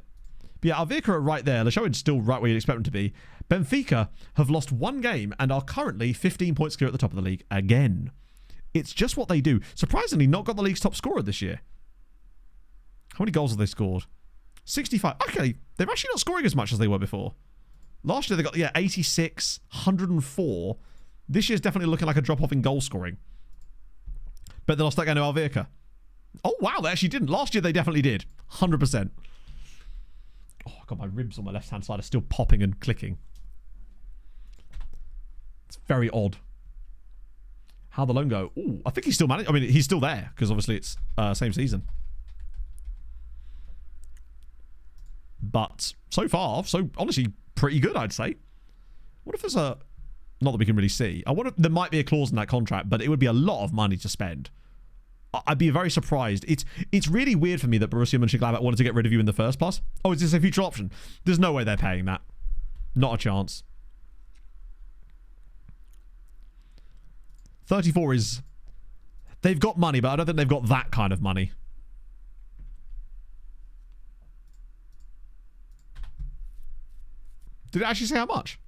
But yeah, Alvica are right there. The showings still right where you'd expect them to be. Benfica have lost 1 game and are currently 15 points clear at the top of the league again. It's just what they do. Surprisingly, not got the league's top scorer this year. How many goals have they scored? 65. Okay, they're actually not scoring as much as they were before. Last year they got, 86, 104. This year's definitely looking like a drop-off in goal scoring. But they lost that game to Alvica. Oh, wow, they actually didn't. Last year they definitely did. 100%. Oh, God, my ribs on my left-hand side are still popping and clicking. It's very odd. How'd the loan go? Ooh, I think he's still managed. I mean, he's still there, because obviously it's same season. But so far, so honestly, pretty good, I'd say. What if there's a... Not that we can really see. I wonder if there might be a clause in that contract, but it would be a lot of money to spend. I'd be very surprised. It's really weird for me that Borussia Mönchengladbach wanted to get rid of you in the first place. Oh, is this a future option? There's no way they're paying that. Not a chance. 34 is... They've got money, but I don't think they've got that kind of money. Did it actually say how much?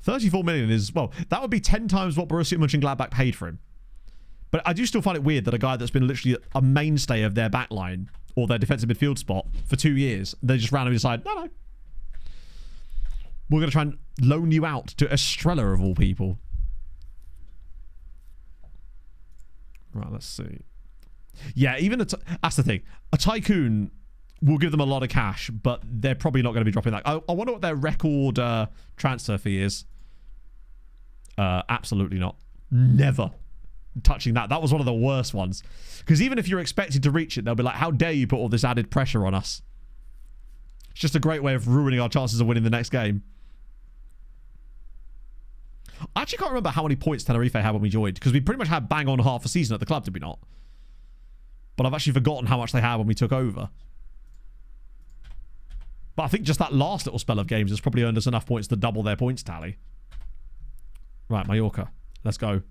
34 million is, well, that would be 10 times what Borussia Mönchengladbach paid for him. But I do still find it weird that a guy that's been literally a mainstay of their backline or their defensive midfield spot for 2 years, they just randomly decide, no. We're going to try and loan you out to Estrella of all people. Right, let's see. Yeah, even that's the thing. A tycoon will give them a lot of cash, but they're probably not going to be dropping that. I wonder what their record transfer fee is. Absolutely not. Never touching that. That was one of the worst ones. Because even if you're expected to reach it, they'll be like, how dare you put all this added pressure on us? It's just a great way of ruining our chances of winning the next game. I actually can't remember how many points Tenerife had when we joined, because we pretty much had bang on half a season at the club, did we not? But I've actually forgotten how much they had when we took over. But I think just that last little spell of games has probably earned us enough points to double their points tally. Right, Mallorca. Let's go.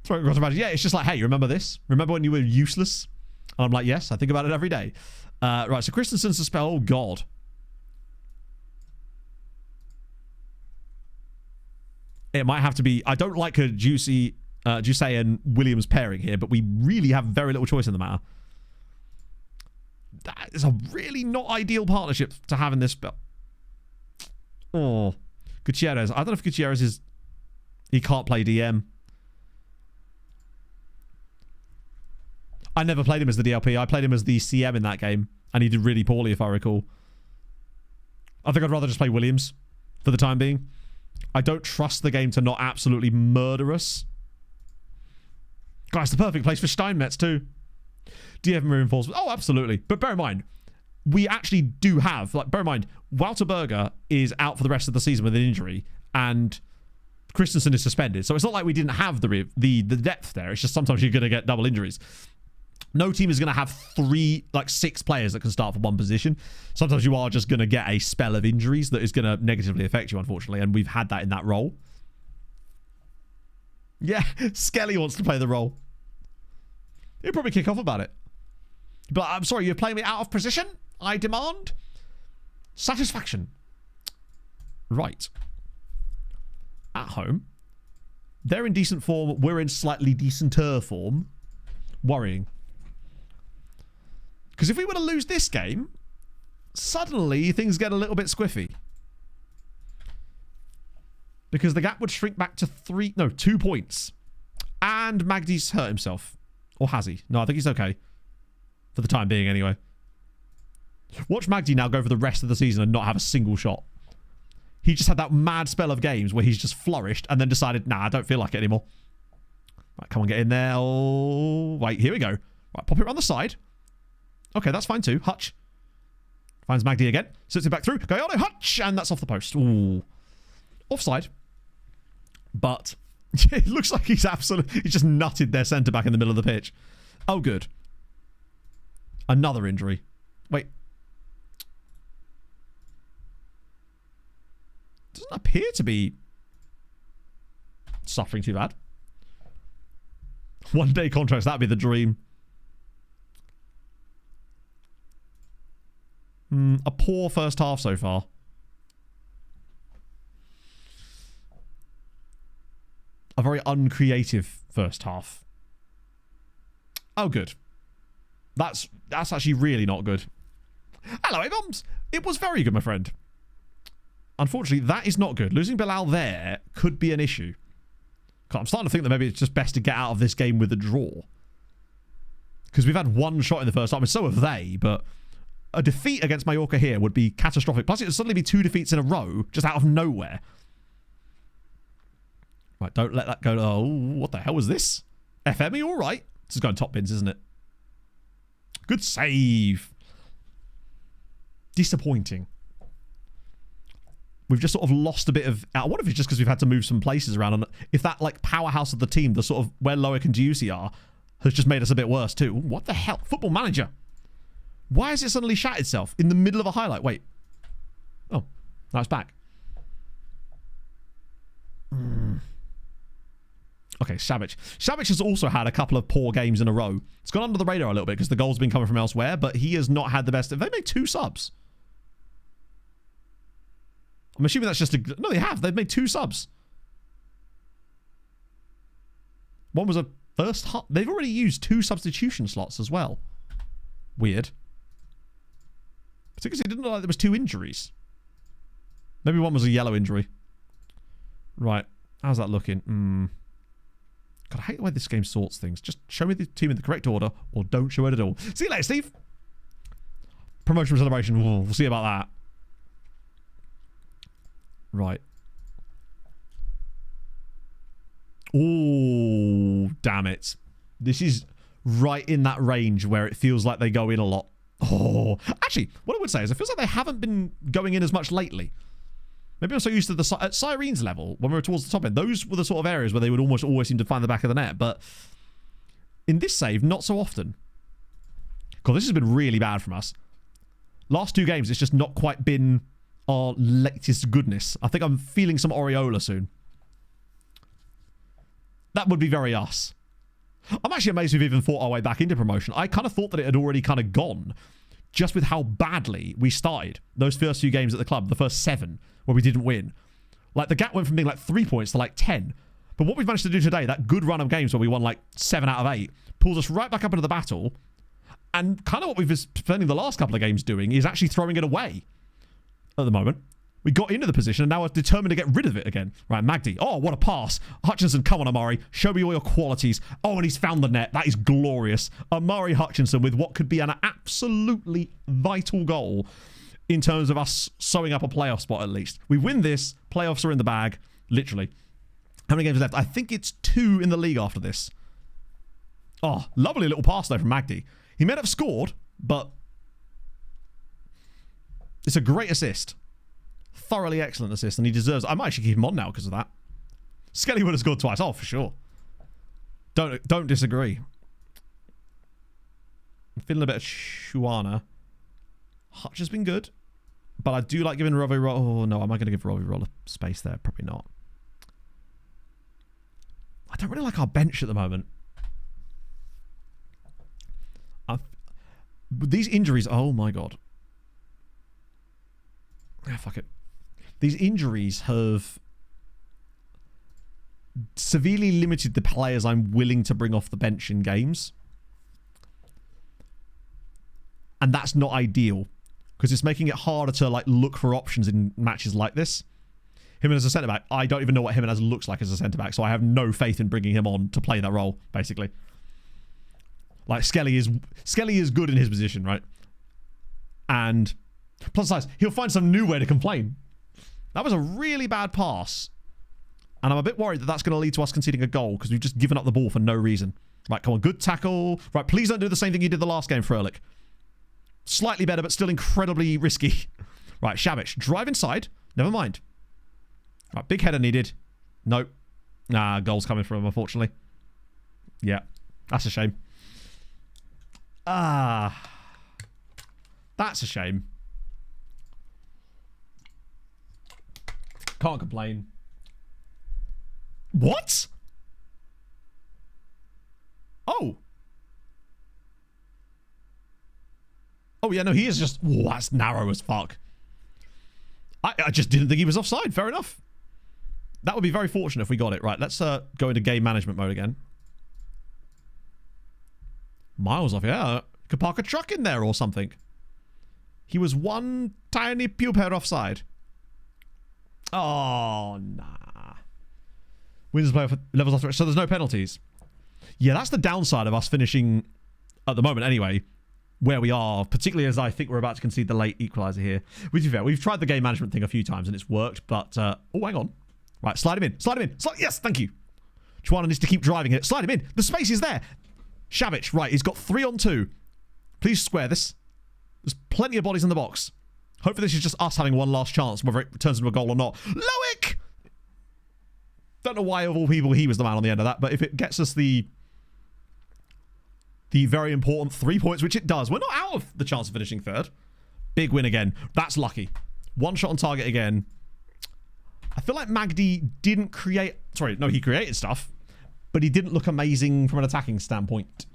Yeah, it's just like, hey, remember this? Remember when you were useless? And I'm like, yes, I think about it every day. Right, so Christensen's suspended. Oh, God. It might have to be... I don't like a Juicy and Williams pairing here, but we really have very little choice in the matter. That is a really not ideal partnership to have in this spell. Oh. Gutierrez. I don't know if Gutierrez is... He can't play DM. I never played him as the DLP. I played him as the CM in that game, and he did really poorly, if I recall. I think I'd rather just play Williams for the time being. I don't trust the game to not absolutely murder us. Guys, the perfect place for Steinmetz too. Do you have reinforcements? Oh, absolutely. But bear in mind, we actually do have, like, bear in mind, Walter Berger is out for the rest of the season with an injury, and Christensen is suspended. So it's not like we didn't have the depth there. It's just sometimes you're going to get double injuries. No team is going to have 6 players that can start for one position. Sometimes you are just going to get a spell of injuries that is going to negatively affect you, unfortunately. And we've had that in that role. Yeah, Skelly wants to play the role. He'll probably kick off about it. But I'm sorry, you're playing me out of position? I demand satisfaction. Right. At home. They're in decent form. We're in slightly decenter form. Worrying. Because if we were to lose this game, suddenly things get a little bit squiffy. Because the gap would shrink back to 2 points. And Magdi's hurt himself. Or has he? No, I think he's okay. For the time being, anyway. Watch Magdi now go for the rest of the season and not have a single shot. He just had that mad spell of games where he's just flourished and then decided, nah, I don't feel like it anymore. Right, come on, get in there. Oh, wait, here we go. Right, pop it around the side. Okay, that's fine too. Hutch. Finds Magdi again. Sits it back through. Gaiano, Hutch! And that's off the post. Ooh. Offside. But it looks like he's just nutted their centre-back in the middle of the pitch. Oh, good. Another injury. Wait. Doesn't appear to be suffering too bad. 1 day contracts, that'd be the dream. A poor first half so far. A very uncreative first half. Oh, good. That's actually really not good. Hello, A-bombs. It was very good, my friend. Unfortunately, that is not good. Losing Bilal there could be an issue. I'm starting to think that maybe it's just best to get out of this game with a draw. Because we've had 1 shot in the first half, and so have they, but a defeat against Mallorca here would be catastrophic. Plus, it would suddenly be 2 defeats in a row, just out of nowhere. Right, don't let that go. Oh, what the hell was this? FM, are you all right? This is going top bins, isn't it? Good save. Disappointing. We've just sort of lost a bit of... I wonder if it's just because we've had to move some places around. And if that, like, powerhouse of the team, the sort of where Loic and Giussi are, has just made us a bit worse too. What the hell? Football Manager. Why has it suddenly shat itself in the middle of a highlight? Wait. Oh, now it's back. Okay, Okay, Savic. Savic has also had a couple of poor games in a row. It's gone under the radar a little bit because the goals have been coming from elsewhere, but he has not had the best. Have they made 2 subs? I'm assuming that's just a... No, they have. They've made 2 subs. One was a first... They've already used 2 substitution slots as well. Weird. Particularly, it didn't look like there was 2 injuries. Maybe one was a yellow injury. Right. How's that looking? God, I hate the way this game sorts things. Just show me the team in the correct order, or don't show it at all. See you later, Steve. Promotion celebration. We'll see about that. Right. Oh, damn it. This is right in that range where it feels like they go in a lot. Oh, actually, what I would say is it feels like they haven't been going in as much lately. Maybe I'm so used to the at Syrene's level, when we were towards the top end, those were the sort of areas where they would almost always seem to find the back of the net. But in this save, not so often. God, this has been really bad from us. Last 2 games, it's just not quite been our latest goodness. I think I'm feeling some Oriola soon. That would be very us. I'm actually amazed we've even fought our way back into promotion. I kind of thought that it had already kind of gone, just with how badly we started those first few games at the club, the first 7, where we didn't win. Like, the gap went from being like 3 points to like 10. But what we've managed to do today, that good run of games where we won like 7 out of 8, pulls us right back up into the battle. And kind of what we've been spending the last couple of games doing is actually throwing it away at the moment. We got into the position and now we're determined to get rid of it again. Right, Magdi. Oh, what a pass. Hutchinson, come on, Amari. Show me all your qualities. Oh, and he's found the net. That is glorious. Amari Hutchinson with what could be an absolutely vital goal in terms of us sewing up a playoff spot at least. We win this. Playoffs are in the bag. Literally. How many games left? I think it's 2 in the league after this. Oh, lovely little pass there from Magdi. He may not have scored, but it's a great assist. Thoroughly excellent assist, and he deserves... I might actually keep him on now because of that. Skelly would have scored twice. Oh, for sure. Don't disagree. I'm feeling a bit of Shuana. Hutch has been good, but I do like giving Robbie Roll... Oh, no. Am I going to give Robbie Roll a space there? Probably not. I don't really like our bench at the moment. These injuries... Oh, my God. Ah, fuck it. These injuries have severely limited the players I'm willing to bring off the bench in games. And that's not ideal, because it's making it harder to like look for options in matches like this. Jimenez as a centre-back, I don't even know what Jimenez looks like as a centre-back, so I have no faith in bringing him on to play that role, basically. Like, Skelly is good in his position, right? And plus size, he'll find some new way to complain. That was a really bad pass. And I'm a bit worried that that's going to lead to us conceding a goal because we've just given up the ball for no reason. Right, come on, good tackle. Right, please don't do the same thing you did the last game, Frölich. Slightly better, but still incredibly risky. Right, Shabic, drive inside. Never mind. Right, big header needed. Nope. Nah, goal's coming from him, unfortunately. Yeah, that's a shame. Ah, that's a shame. Can't complain. What? Oh. Oh, yeah, no, he is just... Oh, that's narrow as fuck. I just didn't think he was offside. Fair enough. That would be very fortunate if we got it. Right, let's go into game management mode again. Miles off, yeah. Could park a truck in there or something. He was one tiny pube hair offside. Oh, nah. Wins player for levels off. So there's no penalties. Yeah, that's the downside of us finishing, at the moment anyway, where we are, particularly as I think we're about to concede the late equaliser here. Which is fair. We've tried the game management thing a few times and it's worked, but... oh, hang on. Right, slide him in. Slide him in. Yes, thank you. Chuana needs to keep driving it. Slide him in. The space is there. Shabic, right, he's got 3-on-2. Please square this. There's plenty of bodies in the box. Hopefully this is just us having one last chance, whether it turns into a goal or not. Loic! Don't know why, of all people, he was the man on the end of that, but if it gets us the very important 3 points, which it does, we're not out of the chance of finishing third. Big win again. That's lucky. One shot on target again. I feel like Magdi didn't create... Sorry, no, he created stuff, but he didn't look amazing from an attacking standpoint.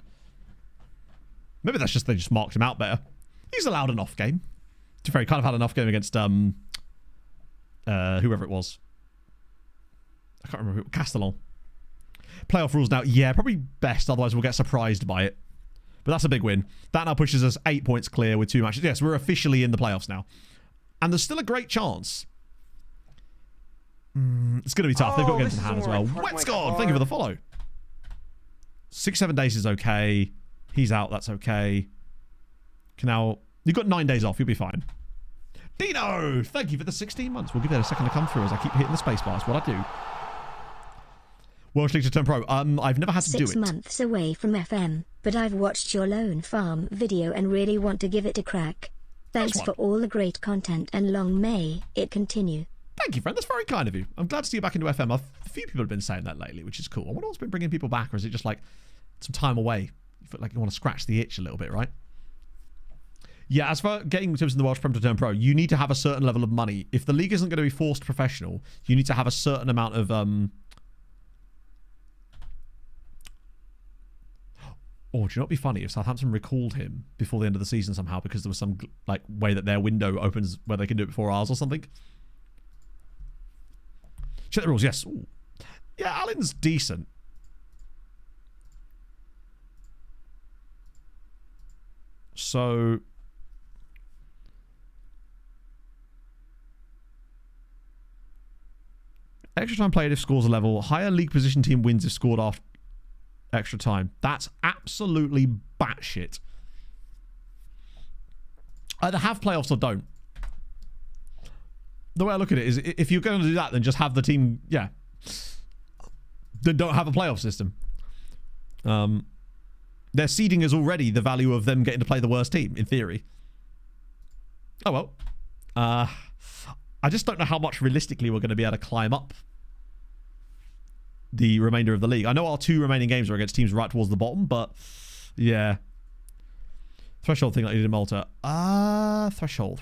Maybe that's just they just marked him out better. He's allowed an off game. To be fair, he kind of had an off game against whoever it was. I can't remember who. Castellon. Playoff rules now. Yeah, probably best. Otherwise, we'll get surprised by it. But that's a big win. That now pushes us 8 points clear with 2 matches. Yes, we're officially in the playoffs now. And there's still a great chance. It's going to be tough. They've got games in hand as well. Wetsgard, thank you for the follow. 6-7 days is okay. He's out. That's okay. Now, you've got 9 days off. You'll be fine. Dino, thank you for the 16 months. We'll give that a second to come through as I keep hitting the spacebar. That's what I do. Welsh League to turn pro. I've never had to do it. 6 months away from FM, but I've watched your Lone Farm video and really want to give it a crack. Thanks for all the great content and long may it continue. Thank you, friend. That's very kind of you. I'm glad to see you back into FM. A few people have been saying that lately, which is cool. I wonder what's been bringing people back, or is it just like some time away? You feel like you want to scratch the itch a little bit, right? Yeah, as for getting teams in the Welsh Prem to turn pro, you need to have a certain level of money. If the league isn't going to be forced professional, you need to have a certain amount of Oh, do you know what would be funny if Southampton recalled him before the end of the season somehow because there was some like way that their window opens where they can do it before ours or something? Check the rules, yes. Ooh. Yeah, Alan's decent. So extra time played if scores a level. Higher league position team wins if scored after extra time. That's absolutely batshit. Either have playoffs or don't. The way I look at it is, if you're going to do that, then just have the team, yeah. Then don't have a playoff system. Their seeding is already the value of them getting to play the worst team, in theory. Oh well. I just don't know how much realistically we're going to be able to climb up the remainder of the league. I know our 2 remaining games are against teams right towards the bottom, but yeah. Threshold thing like we did in Malta. Threshold.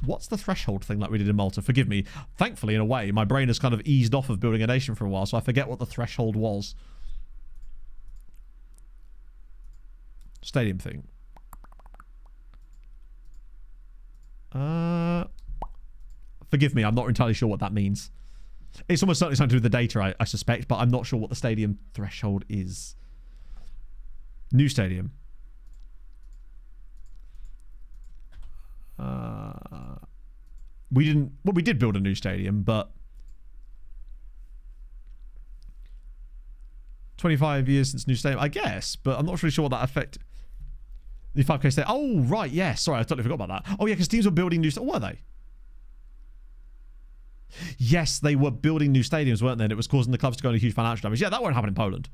What's the threshold thing like we did in Malta? Forgive me. Thankfully, in a way, my brain has kind of eased off of building a nation for a while, so I forget what the threshold was. Stadium thing. Forgive me, I'm not entirely sure what that means. It's almost certainly something to do with the data, I suspect, but I'm not sure what the stadium threshold is. New stadium. We didn't... Well, we did build a new stadium, but... 25 years since new stadium, I guess, but I'm not really sure what that affect... The 5K stadium. Oh, right, yeah. Sorry, I totally forgot about that. Oh, yeah, because teams were building new... Were they? Yes, they were building new stadiums, weren't they? And it was causing the clubs to go into huge financial damage. Yeah, that won't happen in Poland.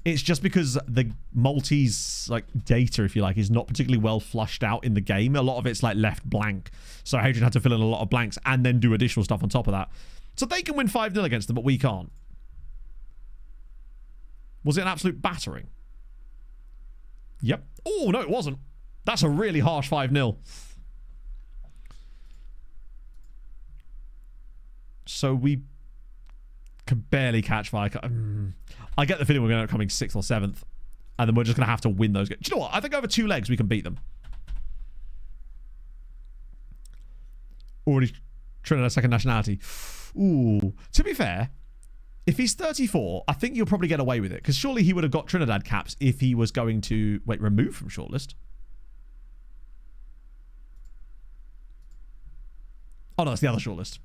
It's just because the Maltese like data, if you like, is not particularly well flushed out in the game. A lot of it's like left blank. So Hadrian had to fill in a lot of blanks and then do additional stuff on top of that. So they can win 5-0 against them, but we can't. Was it an absolute battering? Yep. Oh, no, it wasn't. That's a really harsh 5-0. So we can barely catch fire. I get the feeling we're going to end up coming 6th or 7th. And then we're just going to have to win those games. Do you know what? I think over 2 legs we can beat them. Already Trinidad second nationality. Ooh. To be fair, if he's 34, I think you'll probably get away with it. Because surely he would have got Trinidad caps if he was going to... Wait, removed from shortlist? Oh, no, it's the other shortlist.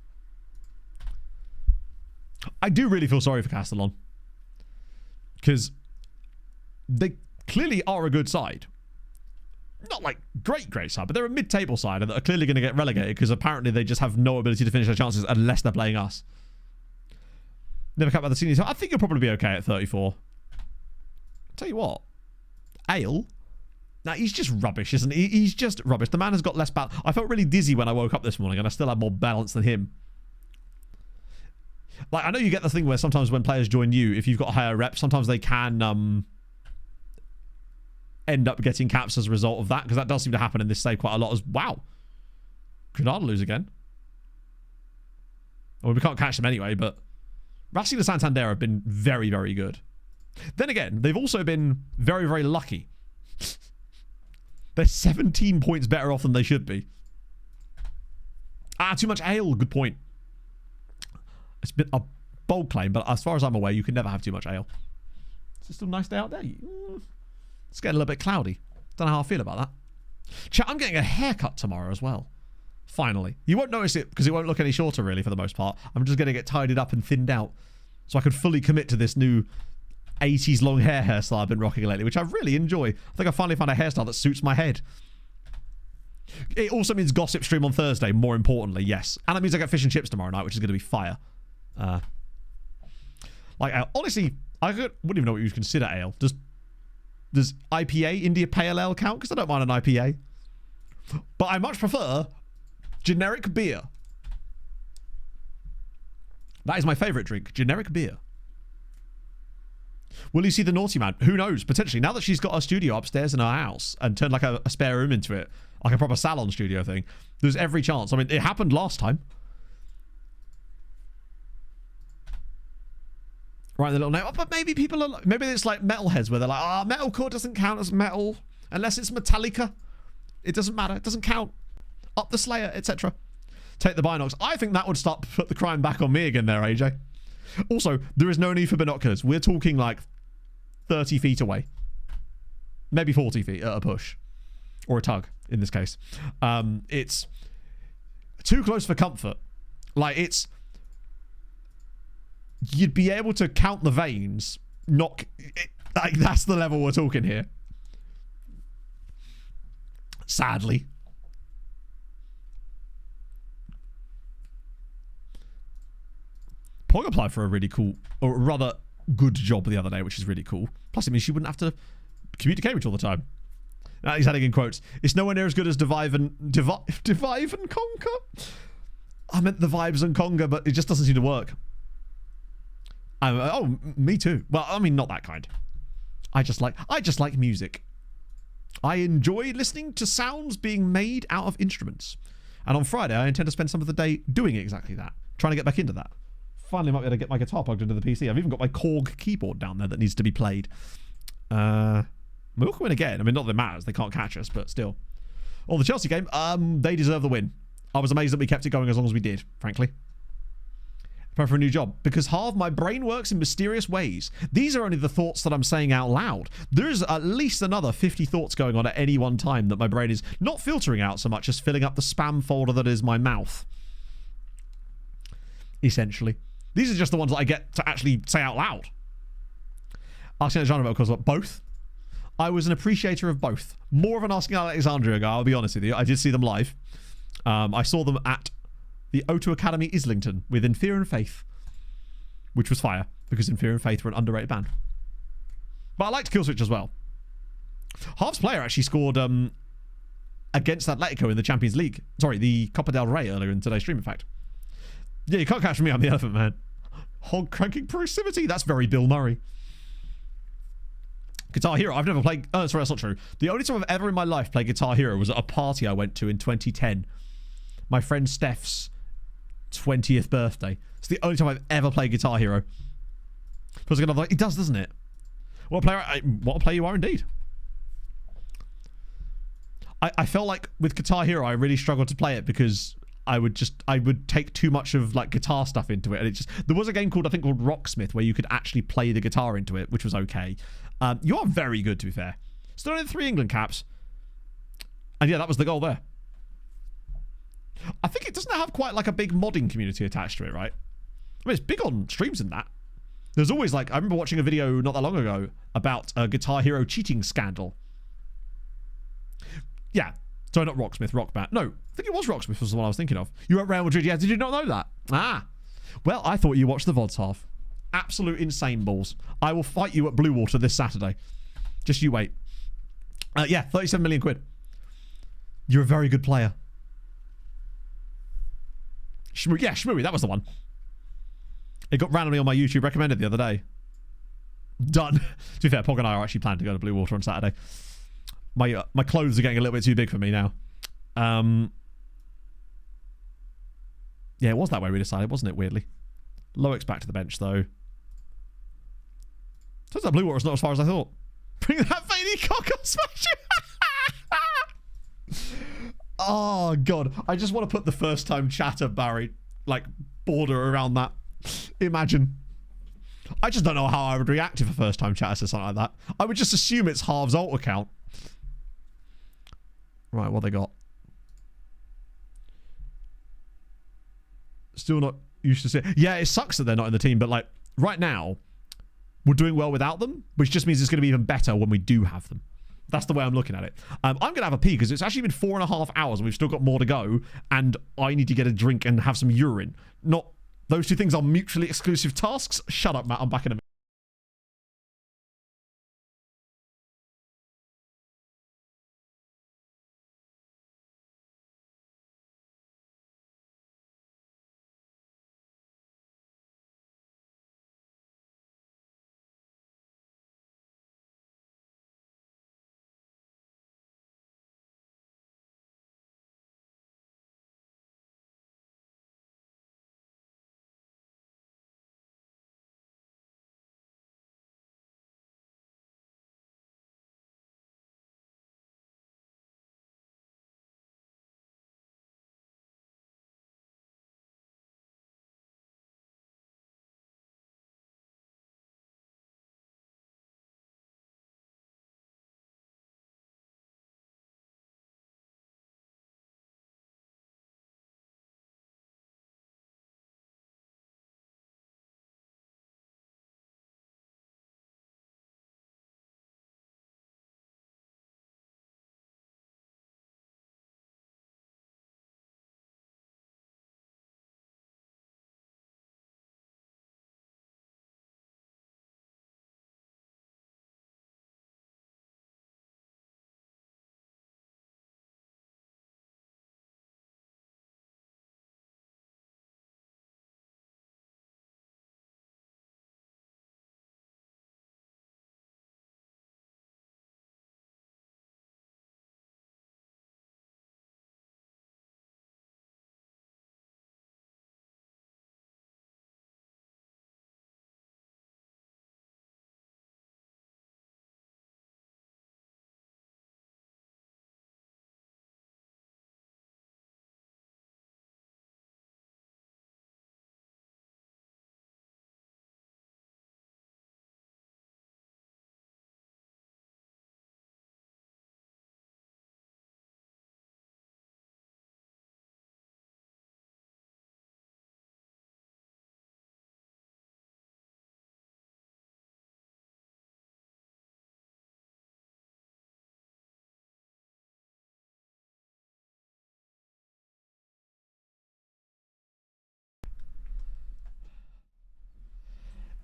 I do really feel sorry for Castellon. Because they clearly are a good side. Not like great side, but they're a mid-table side and are clearly going to get relegated because apparently they just have no ability to finish their chances unless they're playing us. Never capped by the seniors. I think you'll probably be okay at 34. Tell you what. Ale? Nah, he's just rubbish, isn't he? He's just rubbish. The man has got less balance. I felt really dizzy when I woke up this morning and I still had more balance than him. Like, I know you get the thing where sometimes when players join you, if you've got higher reps, sometimes they can end up getting caps as a result of that, because that does seem to happen in this save quite a lot as... Wow. Granada lose again. Well, we can't catch them anyway, but Racing de Santander have been very, very good. Then again, they've also been very, very lucky. They're 17 points better off than they should be. Too much ale. Good point. It's been a bold claim, but as far as I'm aware, you can never have too much ale. It's still a nice day out there. It's getting a little bit cloudy. Don't know how I feel about that. Chat, I'm getting a haircut tomorrow as well. Finally. You won't notice it because it won't look any shorter, really, for the most part. I'm just going to get tidied up and thinned out so I can fully commit to this new 80s long hairstyle I've been rocking lately, which I really enjoy. I think I finally found a hairstyle that suits my head. It also means gossip stream on Thursday, more importantly, yes. And it means I get fish and chips tomorrow night, which is going to be fire. Honestly, wouldn't even know what you'd consider ale. Does IPA, India Pale Ale, count? Because I don't mind an IPA. But I much prefer generic beer. That is my favourite drink. Generic beer. Will you see the naughty man? Who knows? Potentially. Now that she's got a studio upstairs in her house and turned like a spare room into it, like a proper salon studio thing, there's every chance. I mean, it happened last time. Right, the little name. But maybe people are. Maybe it's like metalheads where they're like, metalcore doesn't count as metal unless it's Metallica. It doesn't matter. It doesn't count. Up the Slayer, etc. Take the binocs. I think that would start to put the crime back on me again there, AJ. Also, there is no need for binoculars. We're talking like 30 feet away. Maybe 40 feet at a push. Or a tug, in this case. It's too close for comfort. Like, it's... You'd be able to count the veins. Like, that's the level we're talking here. Sadly. Pog applied for a really cool, or rather good job the other day, which is really cool. Plus, it means she wouldn't have to commute to Cambridge all the time. Now he's adding in quotes. It's nowhere near as good as Divive and Conga. I meant the vibes and Conga, but it just doesn't seem to work. Oh, me too. Well, I mean, not that kind. I just like music. I enjoy listening to sounds being made out of instruments. And on Friday, I intend to spend some of the day doing exactly that. Trying to get back into that. Finally might be able to get my guitar plugged into the PC. I've even got my Korg keyboard down there that needs to be played. We'll win again. I mean, not that it matters. They can't catch us, but still. Oh, the Chelsea game, they deserve the win. I was amazed that we kept it going as long as we did, frankly. Prepare for a new job. Because half my brain works in mysterious ways. These are only the thoughts that I'm saying out loud. There's at least another 50 thoughts going on at any one time that my brain is not filtering out so much as filling up the spam folder that is my mouth. Essentially. These are just the ones that I get to actually say out loud. Asking Alexandria, of course, but both. I was an appreciator of both. More of an Asking Alexandria guy, I'll be honest with you. I did see them live. I saw them at the O2 Academy Islington with In Fear and Faith, which was fire, because In Fear and Faith were an underrated band. But I liked Killswitch as well. Half's player actually scored against Atletico in the Champions League. Sorry, the Copa del Rey earlier in today's stream, in fact. Yeah, you can't catch me, I'm the elephant man. Hog cranking proximity. That's very Bill Murray. Guitar Hero. I've never played... Oh, sorry, that's not true. The only time I've ever in my life played Guitar Hero was at a party I went to in 2010. My friend Steph's 20th birthday. It's the only time I've ever played Guitar Hero. Feels like another... It does, doesn't it? What a player you are indeed. I felt like with Guitar Hero, I really struggled to play it because... I would take too much of like guitar stuff into it, and it just there was a game called Rocksmith where you could actually play the guitar into it, which was okay. You are very good, to be fair. Still only 3 England caps, and yeah, that was the goal there. I think it doesn't have quite like a big modding community attached to it, right? I mean, it's big on streams and that. There's always like I remember watching a video not that long ago about a Guitar Hero cheating scandal. Yeah. Sorry, not Rocksmith, Rock Band. No, I think it was Rocksmith was the one I was thinking of. You were at Real Madrid, yeah. Did you not know that? Ah. Well, I thought you watched the VODs half. Absolute insane balls. I will fight you at Blue Water this Saturday. Just you wait. Yeah, 37 million quid. You're a very good player. Yeah, Shmooey, that was the one. It got randomly on my YouTube recommended the other day. Done. To be fair, Pog and I are actually planning to go to Blue Water on Saturday. My clothes are getting a little bit too big for me now. Yeah, it was that way we decided, wasn't it, weirdly? Loic's back to the bench, though. Turns out Blue Water's not as far as I thought. Bring that veiny cock up, smash it! Oh, God. I just want to put the first time chatter Barry, like, border around that. Imagine. I just don't know how I would react if a first time chatter says something like that. I would just assume it's Harv's alt account. Right, what they got? Still not used to see. Yeah, it sucks that they're not in the team, but like right now, we're doing well without them, which just means it's going to be even better when we do have them. That's the way I'm looking at it. I'm going to have a pee because it's actually been 4.5 hours and we've still got more to go, and I need to get a drink and have some urine. Not those two things are mutually exclusive tasks. Shut up, Matt. I'm back in a minute.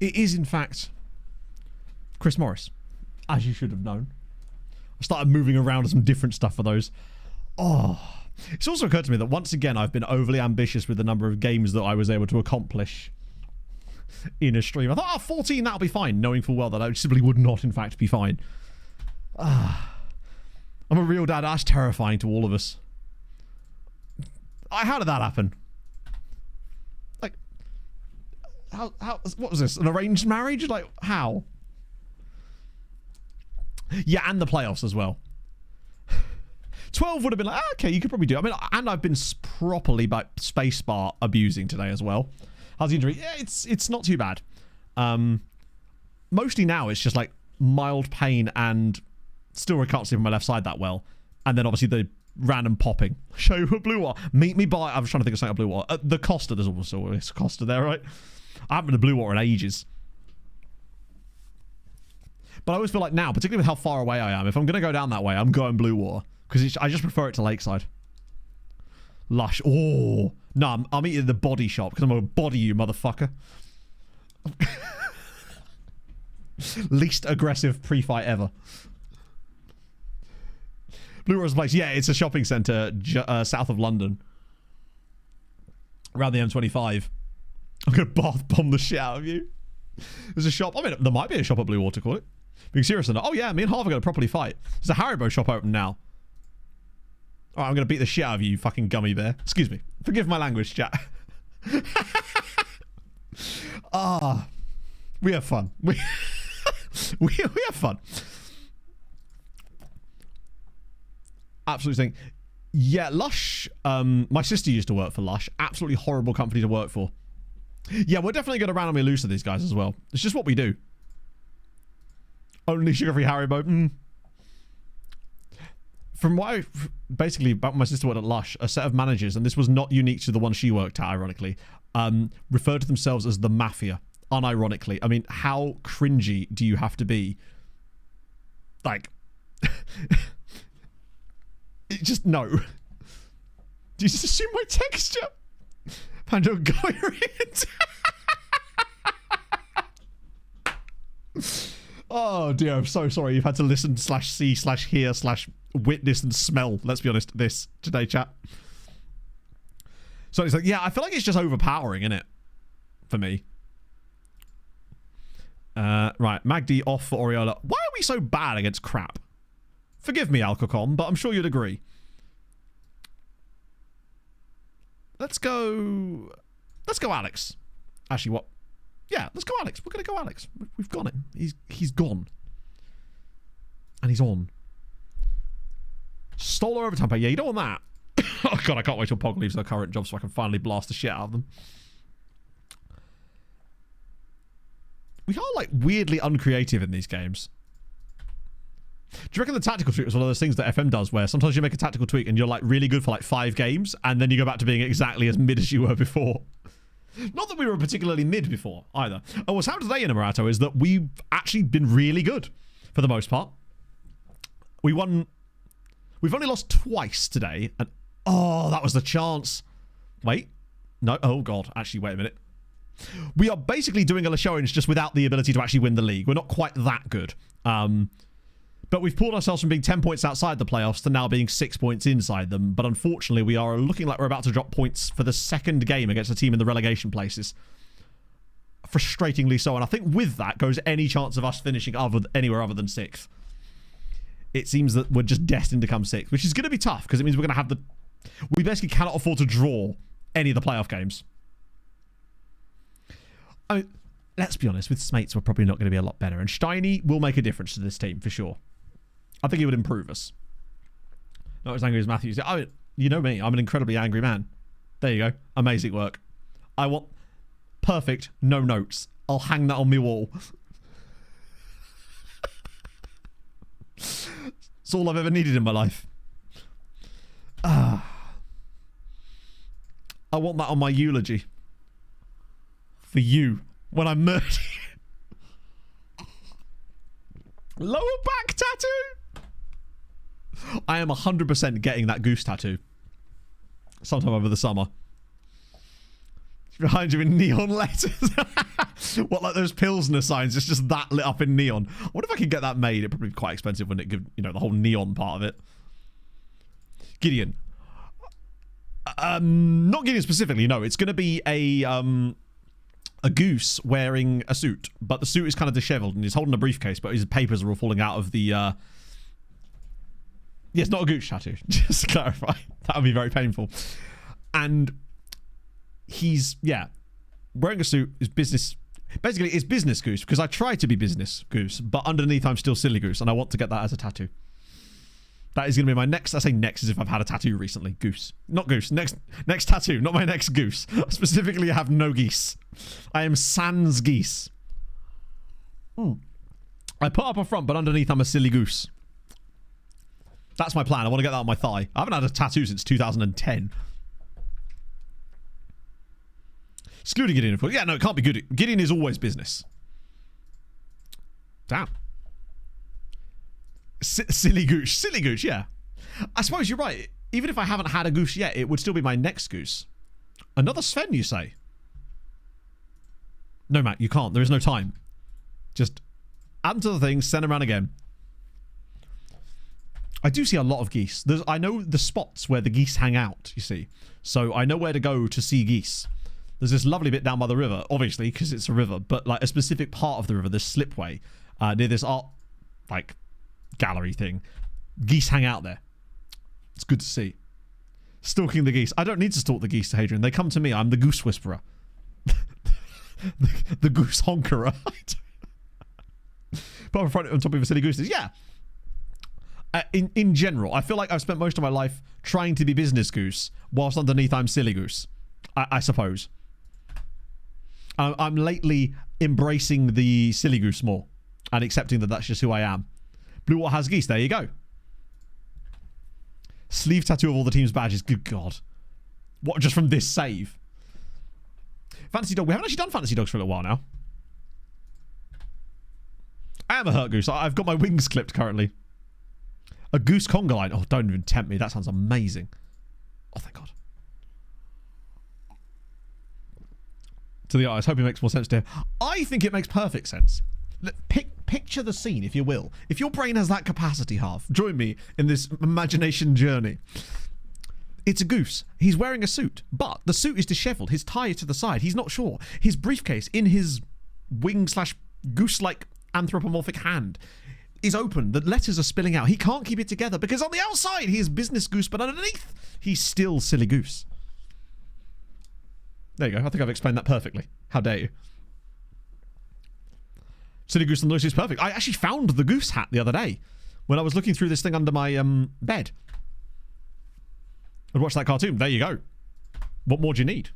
It is, in fact, Chris Morris, as you should have known. I started moving around some different stuff for those. Oh, it's also occurred to me that once again I've been overly ambitious with the number of games that I was able to accomplish in a stream. I thought, oh, 14, that'll be fine, knowing full well that I simply would not, in fact, be fine. I'm a real dad. That's terrifying to all of us. How did that happen? Like, how, what was this? An arranged marriage? Like, how? Yeah, and the playoffs as well. 12 would have been like, oh, okay, you could probably do it. I mean, and I've been properly spacebar abusing today as well. How's the injury? Yeah, it's not too bad. Mostly now it's just like mild pain and still I can't see from my left side that well. And then obviously the random popping. Show you a blue water. Meet me by, I was trying to think of something of blue water. The Costa, there's also a Costa there, right? I haven't been to blue water in ages. But I always feel like now, particularly with how far away I am, if I'm going to go down that way, I'm going blue water. Because I just prefer it to Lakeside. Lush. Oh. No, I'm eating the body shop because I'm going to body you, motherfucker. Least aggressive pre-fight ever. Blue Water's place. Yeah, it's a shopping centre south of London. Around the M25. I'm going to bath bomb the shit out of you. There's a shop. I mean, there might be a shop at Blue Water, call it. Being serious or not. Oh, yeah, me and Harv are going to properly fight. There's a Haribo shop open now. Alright, I'm going to beat the shit out of you, you fucking gummy bear. Excuse me. Forgive my language, chat. We have fun. We have fun. Absolutely thing. Yeah, Lush. My sister used to work for Lush. Absolutely horrible company to work for. Yeah, we're definitely going to randomly lose to these guys as well. It's just what we do. Only sugar-free Haribo. From what I... Basically, back when my sister worked at Lush, a set of managers, and this was not unique to the one she worked at, ironically, referred to themselves as the Mafia. Unironically. I mean, how cringy do you have to be? Like... It just... No. Do you just assume my texture? Pando Goyrian. Oh dear, I'm so sorry. You've had to listen /see/hear/witness and smell, let's be honest, this today, chat. So it's like, yeah, I feel like it's just overpowering, innit? For me. Right, Magdi off for Oriola. Why are we so bad against crap? Forgive me, Alcocom, but I'm sure you'd agree. Let's go Alex. Actually, what? Yeah, let's go Alex. We're going to go Alex. We've got him. He's gone. And he's on. Stole our overtime pay. Yeah, you don't want that. Oh, God, I can't wait till Pog leaves their current job so I can finally blast the shit out of them. We are, like, weirdly uncreative in these games. Do you reckon the tactical tweak was one of those things that FM does where sometimes you make a tactical tweak and you're like really good for like 5 games and then you go back to being exactly as mid as you were before? Not that we were particularly mid before either. And what's happened today in Emirato is that we've actually been really good for the most part. We've only lost twice today and oh, that was the chance. Wait. No. Oh God. Actually, wait a minute. We are basically doing a challenge just without the ability to actually win the league. We're not quite that good. But we've pulled ourselves from being 10 points outside the playoffs to now being 6 points inside them. But unfortunately, we are looking like we're about to drop points for the second game against a team in the relegation places. Frustratingly so. And I think with that goes any chance of us finishing anywhere other than 6th. It seems that we're just destined to come 6th, which is going to be tough because it means we're going to have the... We basically cannot afford to draw any of the playoff games. I mean, let's be honest, with Smates, we're probably not going to be a lot better. And Steiny will make a difference to this team, for sure. I think he would improve us. Not as angry as Matthews. I mean, you know me. I'm an incredibly angry man. There you go. Amazing work. I want... Perfect. No notes. I'll hang that on my wall. It's all I've ever needed in my life. I want that on my eulogy. For you. When I murder you. Lower back tattoo? I am 100% getting that goose tattoo. Sometime over the summer. Behind you in neon letters. What, like those Pilsner signs? It's just that lit up in neon. I wonder if I could get that made. It'd probably be quite expensive, wouldn't it? Give, you know, the whole neon part of it. Gideon. Not Gideon specifically, no. It's going to be a goose wearing a suit. But the suit is kind of disheveled and he's holding a briefcase, but his papers are all falling out of the... Yeah, it's not a goose tattoo. Just to clarify. That would be very painful. And he's, yeah, wearing a suit is business. Basically, it's business goose because I try to be business goose, but underneath I'm still silly goose, and I want to get that as a tattoo. That is going to be my next. I say next as if I've had a tattoo recently. Goose, not goose. Next tattoo, not my next goose. Specifically, I have no geese. I am sans geese. I put up a front, but underneath I'm a silly goose. That's my plan. I want to get that on my thigh. I haven't had a tattoo since 2010. Excluding Gideon. Yeah, no, it can't be good. Gideon is always business. Damn. Silly goose. Silly goose, yeah. I suppose you're right. Even if I haven't had a goose yet, it would still be my next goose. Another Sven, you say? No, Matt, you can't. There is no time. Just add them to the thing, send them around again. I do see a lot of geese. I know the spots where the geese hang out, you see. So I know where to go to see geese. There's this lovely bit down by the river, obviously, because it's a river, but like a specific part of the river, this slipway, near this art, like, gallery thing. Geese hang out there. It's good to see. Stalking the geese. I don't need to stalk the geese, Hadrian. They come to me. I'm the goose whisperer. the goose honkerer. But in front on top of a silly goose is, yeah. In general, I feel like I've spent most of my life trying to be business goose, whilst underneath I'm silly goose. I suppose. I'm lately embracing the silly goose more and accepting that that's just who I am. Blue Water has geese. There you go. Sleeve tattoo of all the team's badges. Good God. What, just from this save? Fantasy dog. We haven't actually done fantasy dogs for a little while now. I am a hurt goose. I've got my wings clipped currently. A goose conga line. Oh, don't even tempt me. That sounds amazing. Oh, thank God. To the eyes. Hope it makes more sense to him. I think it makes perfect sense. Picture the scene, if you will. If your brain has that capacity, half, join me in this imagination journey. It's a goose. He's wearing a suit, but the suit is disheveled. His tie is to the side. He's not sure. His briefcase in his wing/goose-like anthropomorphic hand is open. The letters are spilling out. He can't keep it together because on the outside he is business goose, but underneath he's still silly goose. There you go. I think I've explained that perfectly. How dare you? Silly goose and Lucy is perfect. I actually found the goose hat the other day when I was looking through this thing under my bed. I'd watched that cartoon. There you go. What more do you need?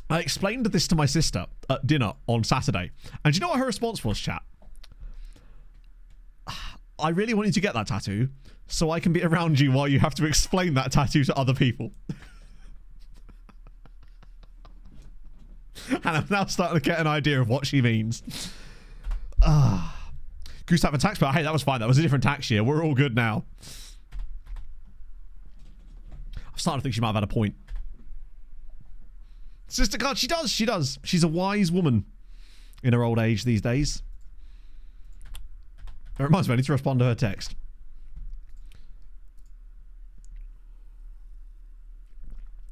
I explained this to my sister at dinner on Saturday. And do you know what her response was, chat? I really want you to get that tattoo so I can be around you while you have to explain that tattoo to other people. And I'm now starting to get an idea of what she means. Goose have a tax bill. Hey, that was fine. That was a different tax year. We're all good now. I'm starting to think she might have had a point. Sister card, she does. She does. She's a wise woman in her old age these days. It reminds me, I need to respond to her text.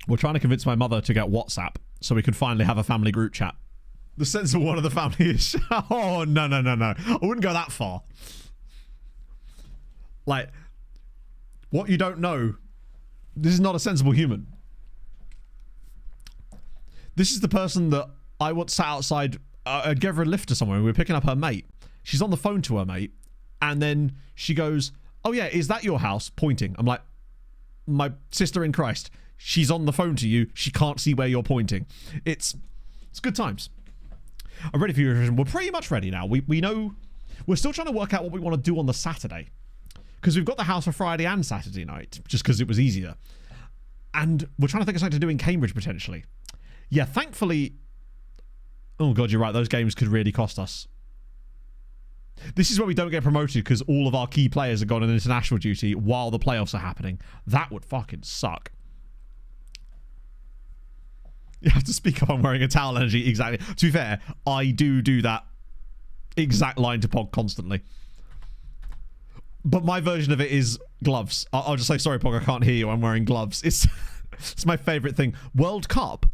We're trying to convince my mother to get WhatsApp so we can finally have a family group chat. The sensible one of the family is... Oh, no. I wouldn't go that far. Like, what you don't know, this is not a sensible human. This is the person that I once sat outside. I gave her a lift to somewhere and we were picking up her mate. She's on the phone to her mate. And then she goes, oh yeah, is that your house? Pointing. I'm like, my sister in Christ. She's on the phone to you. She can't see where you're pointing. It's good times. I'm ready for your revision. We're pretty much ready now. We know... We're still trying to work out what we want to do on the Saturday. Because we've got the house for Friday and Saturday night. Just because it was easier. And we're trying to think of something to do in Cambridge, potentially. Yeah, thankfully... Oh, God, you're right. Those games could really cost us. This is where we don't get promoted because all of our key players have gone on international duty while the playoffs are happening. That would fucking suck. You have to speak up on wearing a towel energy. Exactly. To be fair, I do that exact line to Pog constantly. But my version of it is gloves. I'll just say, sorry, Pog, I can't hear you. I'm wearing gloves. It's my favourite thing. World Cup?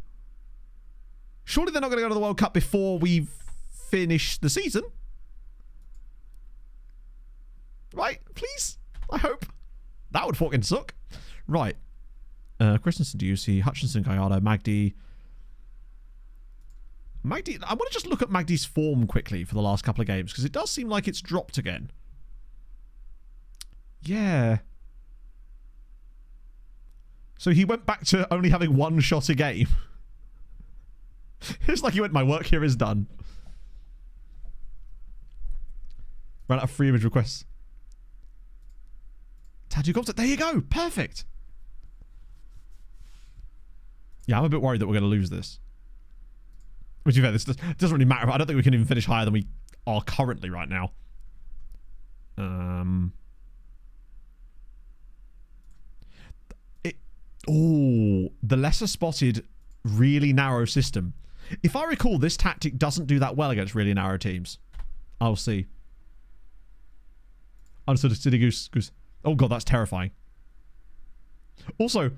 Surely they're not going to go to the World Cup before we finish the season? Right? Please? I hope. That would fucking suck. Right. Christensen, Ducey, Hutchinson, Gallardo, Magdi. I want to just look at Magdi's form quickly for the last couple of games because it does seem like it's dropped again. Yeah. So he went back to only having one shot a game. It's like he went, my work here is done. Ran out of free image requests. Tattoo concept. There you go. Perfect. Yeah, I'm a bit worried that we're going to lose this. Which, to be fair, this doesn't really matter. I don't think we can even finish higher than we are currently right now. The lesser spotted, really narrow system. If I recall, this tactic doesn't do that well against really narrow teams. I'll see. Understood. City Goose. Oh, God, that's terrifying. Also...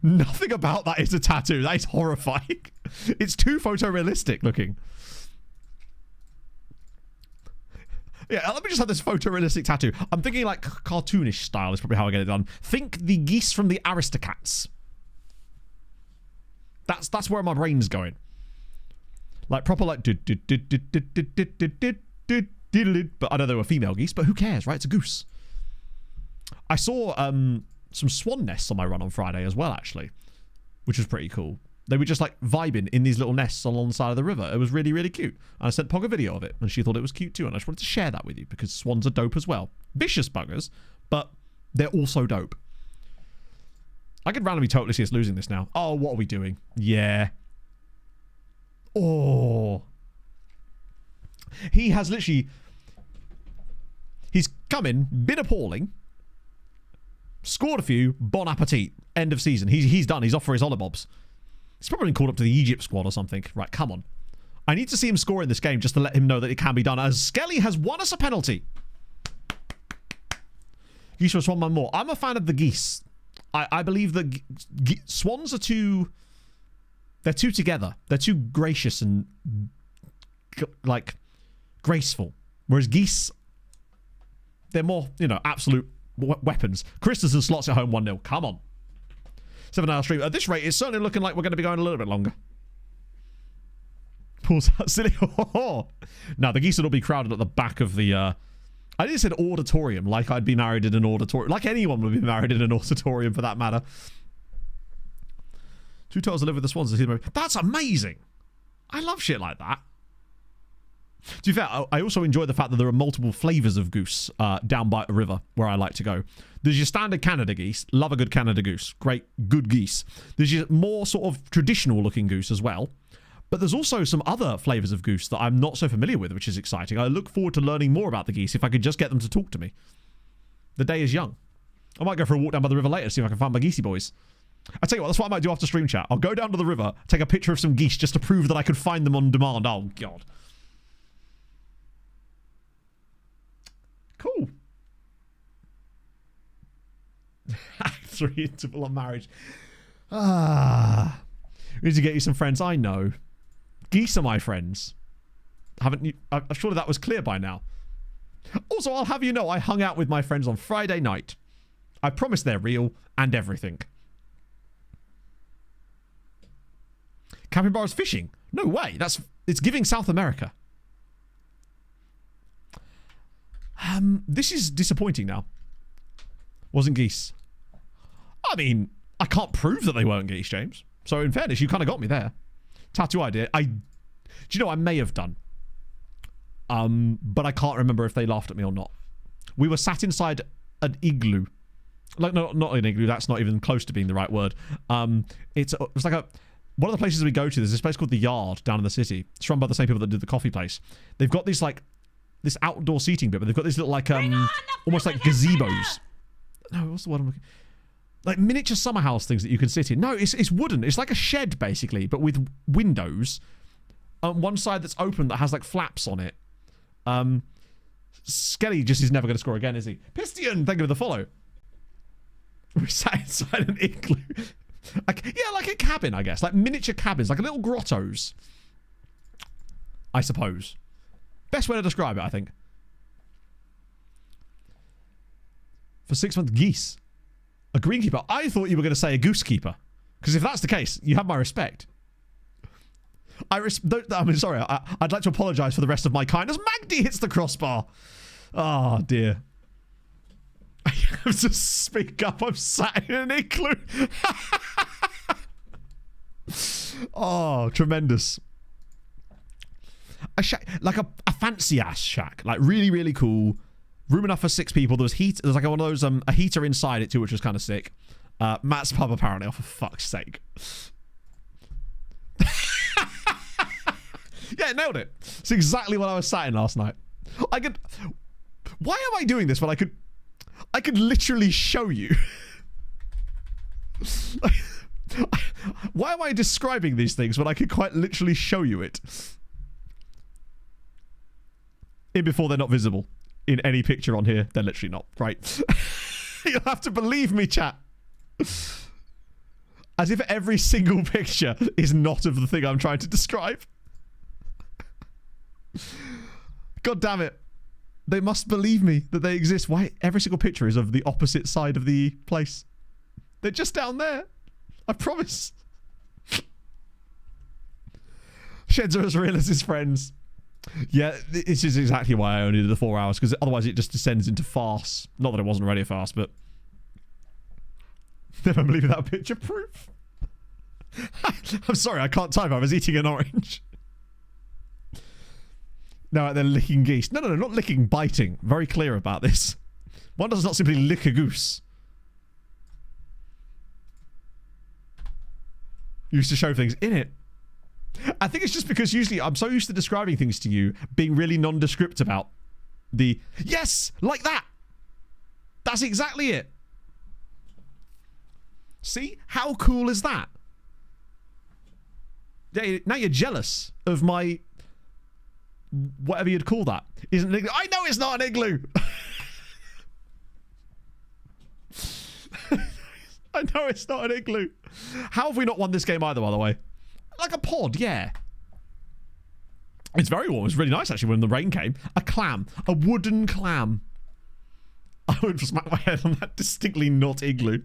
Nothing about that is a tattoo. That is horrifying. It's too photorealistic looking. Yeah, let me just have this photorealistic tattoo. I'm thinking like cartoonish style is probably how I get it done. Think the geese from the Aristocats. That's where my brain's going. Like proper like but I know they were female geese, but who cares, right? It's a goose. I saw some swan nests on my run on Friday as well, actually, which was pretty cool. They were just like vibing in these little nests along the side of the river. It was really, really cute. And I sent Pog a video of it, and she thought it was cute too. And I just wanted to share that with you because swans are dope as well. Vicious buggers, but they're also dope. I could randomly totally see us losing this now. Oh, what are we doing? Yeah. Oh. He has literally... He's come in, been appalling, scored a few, bon appetit, end of season. He's done. He's off for his hollabobs. He's probably been called up to the Egypt squad or something. Right, come on. I need to see him score in this game just to let him know that it can be done, as Skelly has won us a penalty. Geese was one man more. I'm a fan of the geese. I believe that swans are too... They're too together. They're too gracious and, like, graceful. Whereas geese, they're more, you know, absolute weapons. Christensen slots at home 1-0. Come on. 7-hour stream. At this rate, it's certainly looking like we're going to be going a little bit longer. Pulls out silly. Now, the geese would all be crowded at the back of the... I just said auditorium, like I'd be married in an auditorium. Like anyone would be married in an auditorium, for that matter. 2 turtles to live with the swans. That's amazing. I love shit like that. To be fair, I also enjoy the fact that there are multiple flavours of goose down by a river where I like to go. There's your standard Canada geese. Love a good Canada goose. Great, good geese. There's your more sort of traditional looking goose as well. But there's also some other flavours of goose that I'm not so familiar with, which is exciting. I look forward to learning more about the geese if I could just get them to talk to me. The day is young. I might go for a walk down by the river later, see if I can find my geesey boys. I tell you what, that's what I might do after stream chat. I'll go down to the river, take a picture of some geese just to prove that I could find them on demand. Oh, God. Cool. Act 3 interval on marriage. Ah. We need to get you some friends. I know. Geese are my friends. Haven't you? I'm sure that was clear by now. Also, I'll have you know, I hung out with my friends on Friday night. I promise they're real and everything. Capybaras fishing? No way. It's giving South America. This is disappointing now. Wasn't geese. I mean, I can't prove that they weren't geese, James. So in fairness, you kind of got me there. Tattoo idea. Do you know, I may have done. But I can't remember if they laughed at me or not. We were sat inside an igloo. Like, no, not an igloo. That's not even close to being the right word. It's like one of the places we go to, there's this place called The Yard down in the city. It's run by the same people that did the coffee place. They've got this, like, this outdoor seating bit, but they've got these little, like, almost like gazebos. No, what's the word I'm looking... Like miniature summer house things that you can sit in. No, it's wooden. It's like a shed, basically, but with windows. On one side that's open that has, like, flaps on it. Skelly just is never going to score again, is he? Pistion, thank you for the follow. We sat inside an igloo. Yeah, like a cabin, I guess. Like miniature cabins, like little grottos. I suppose. Best way to describe it, I think. For 6 months, geese. A greenkeeper. I thought you were going to say a goosekeeper. Because if that's the case, you have my respect. I'm sorry. I'd like to apologise for the rest of my kindness. Magdi hits the crossbar. Oh, dear. I have to speak up. I'm sat in an igloo. Oh, tremendous. A shack, like a fancy ass shack. Like really, really cool. Room enough for 6 people. There's like one of those, a heater inside it too, which was kind of sick. Matt's pub apparently. Oh, for fuck's sake. Yeah, nailed it. It's exactly what I was sat in last night. Why am I doing this when I could literally show you? Why am I describing these things when I could quite literally show you it? Before they're not visible. In any picture on here, they're literally not, right? You'll have to believe me, chat. As if every single picture is not of the thing I'm trying to describe. God damn it. They must believe me that they exist. Why? Every single picture is of the opposite side of the place. They're just down there. I promise. Sheds are as real as his friends. Yeah, this is exactly why I only did the 4 hours, because otherwise it just descends into farce. Not that it wasn't already a farce, but... Never believe that picture proof. I'm sorry, I can't type. I was eating an orange. No, they're licking geese. No, not licking, biting. Very clear about this. One does not simply lick a goose. Used to show things in it. I think it's just because usually I'm so used to describing things to you being really nondescript about the... Yes! Like that! That's exactly it. See? How cool is that? Yeah, now you're jealous of my... Whatever you'd call that. Isn't an igloo. I know it's not an igloo! I know it's not an igloo. How have we not won this game either, by the way? Like a pod, yeah. It's very warm. It's really nice, actually, when the rain came. A clam. A wooden clam. I would smack my head on that distinctly not igloo.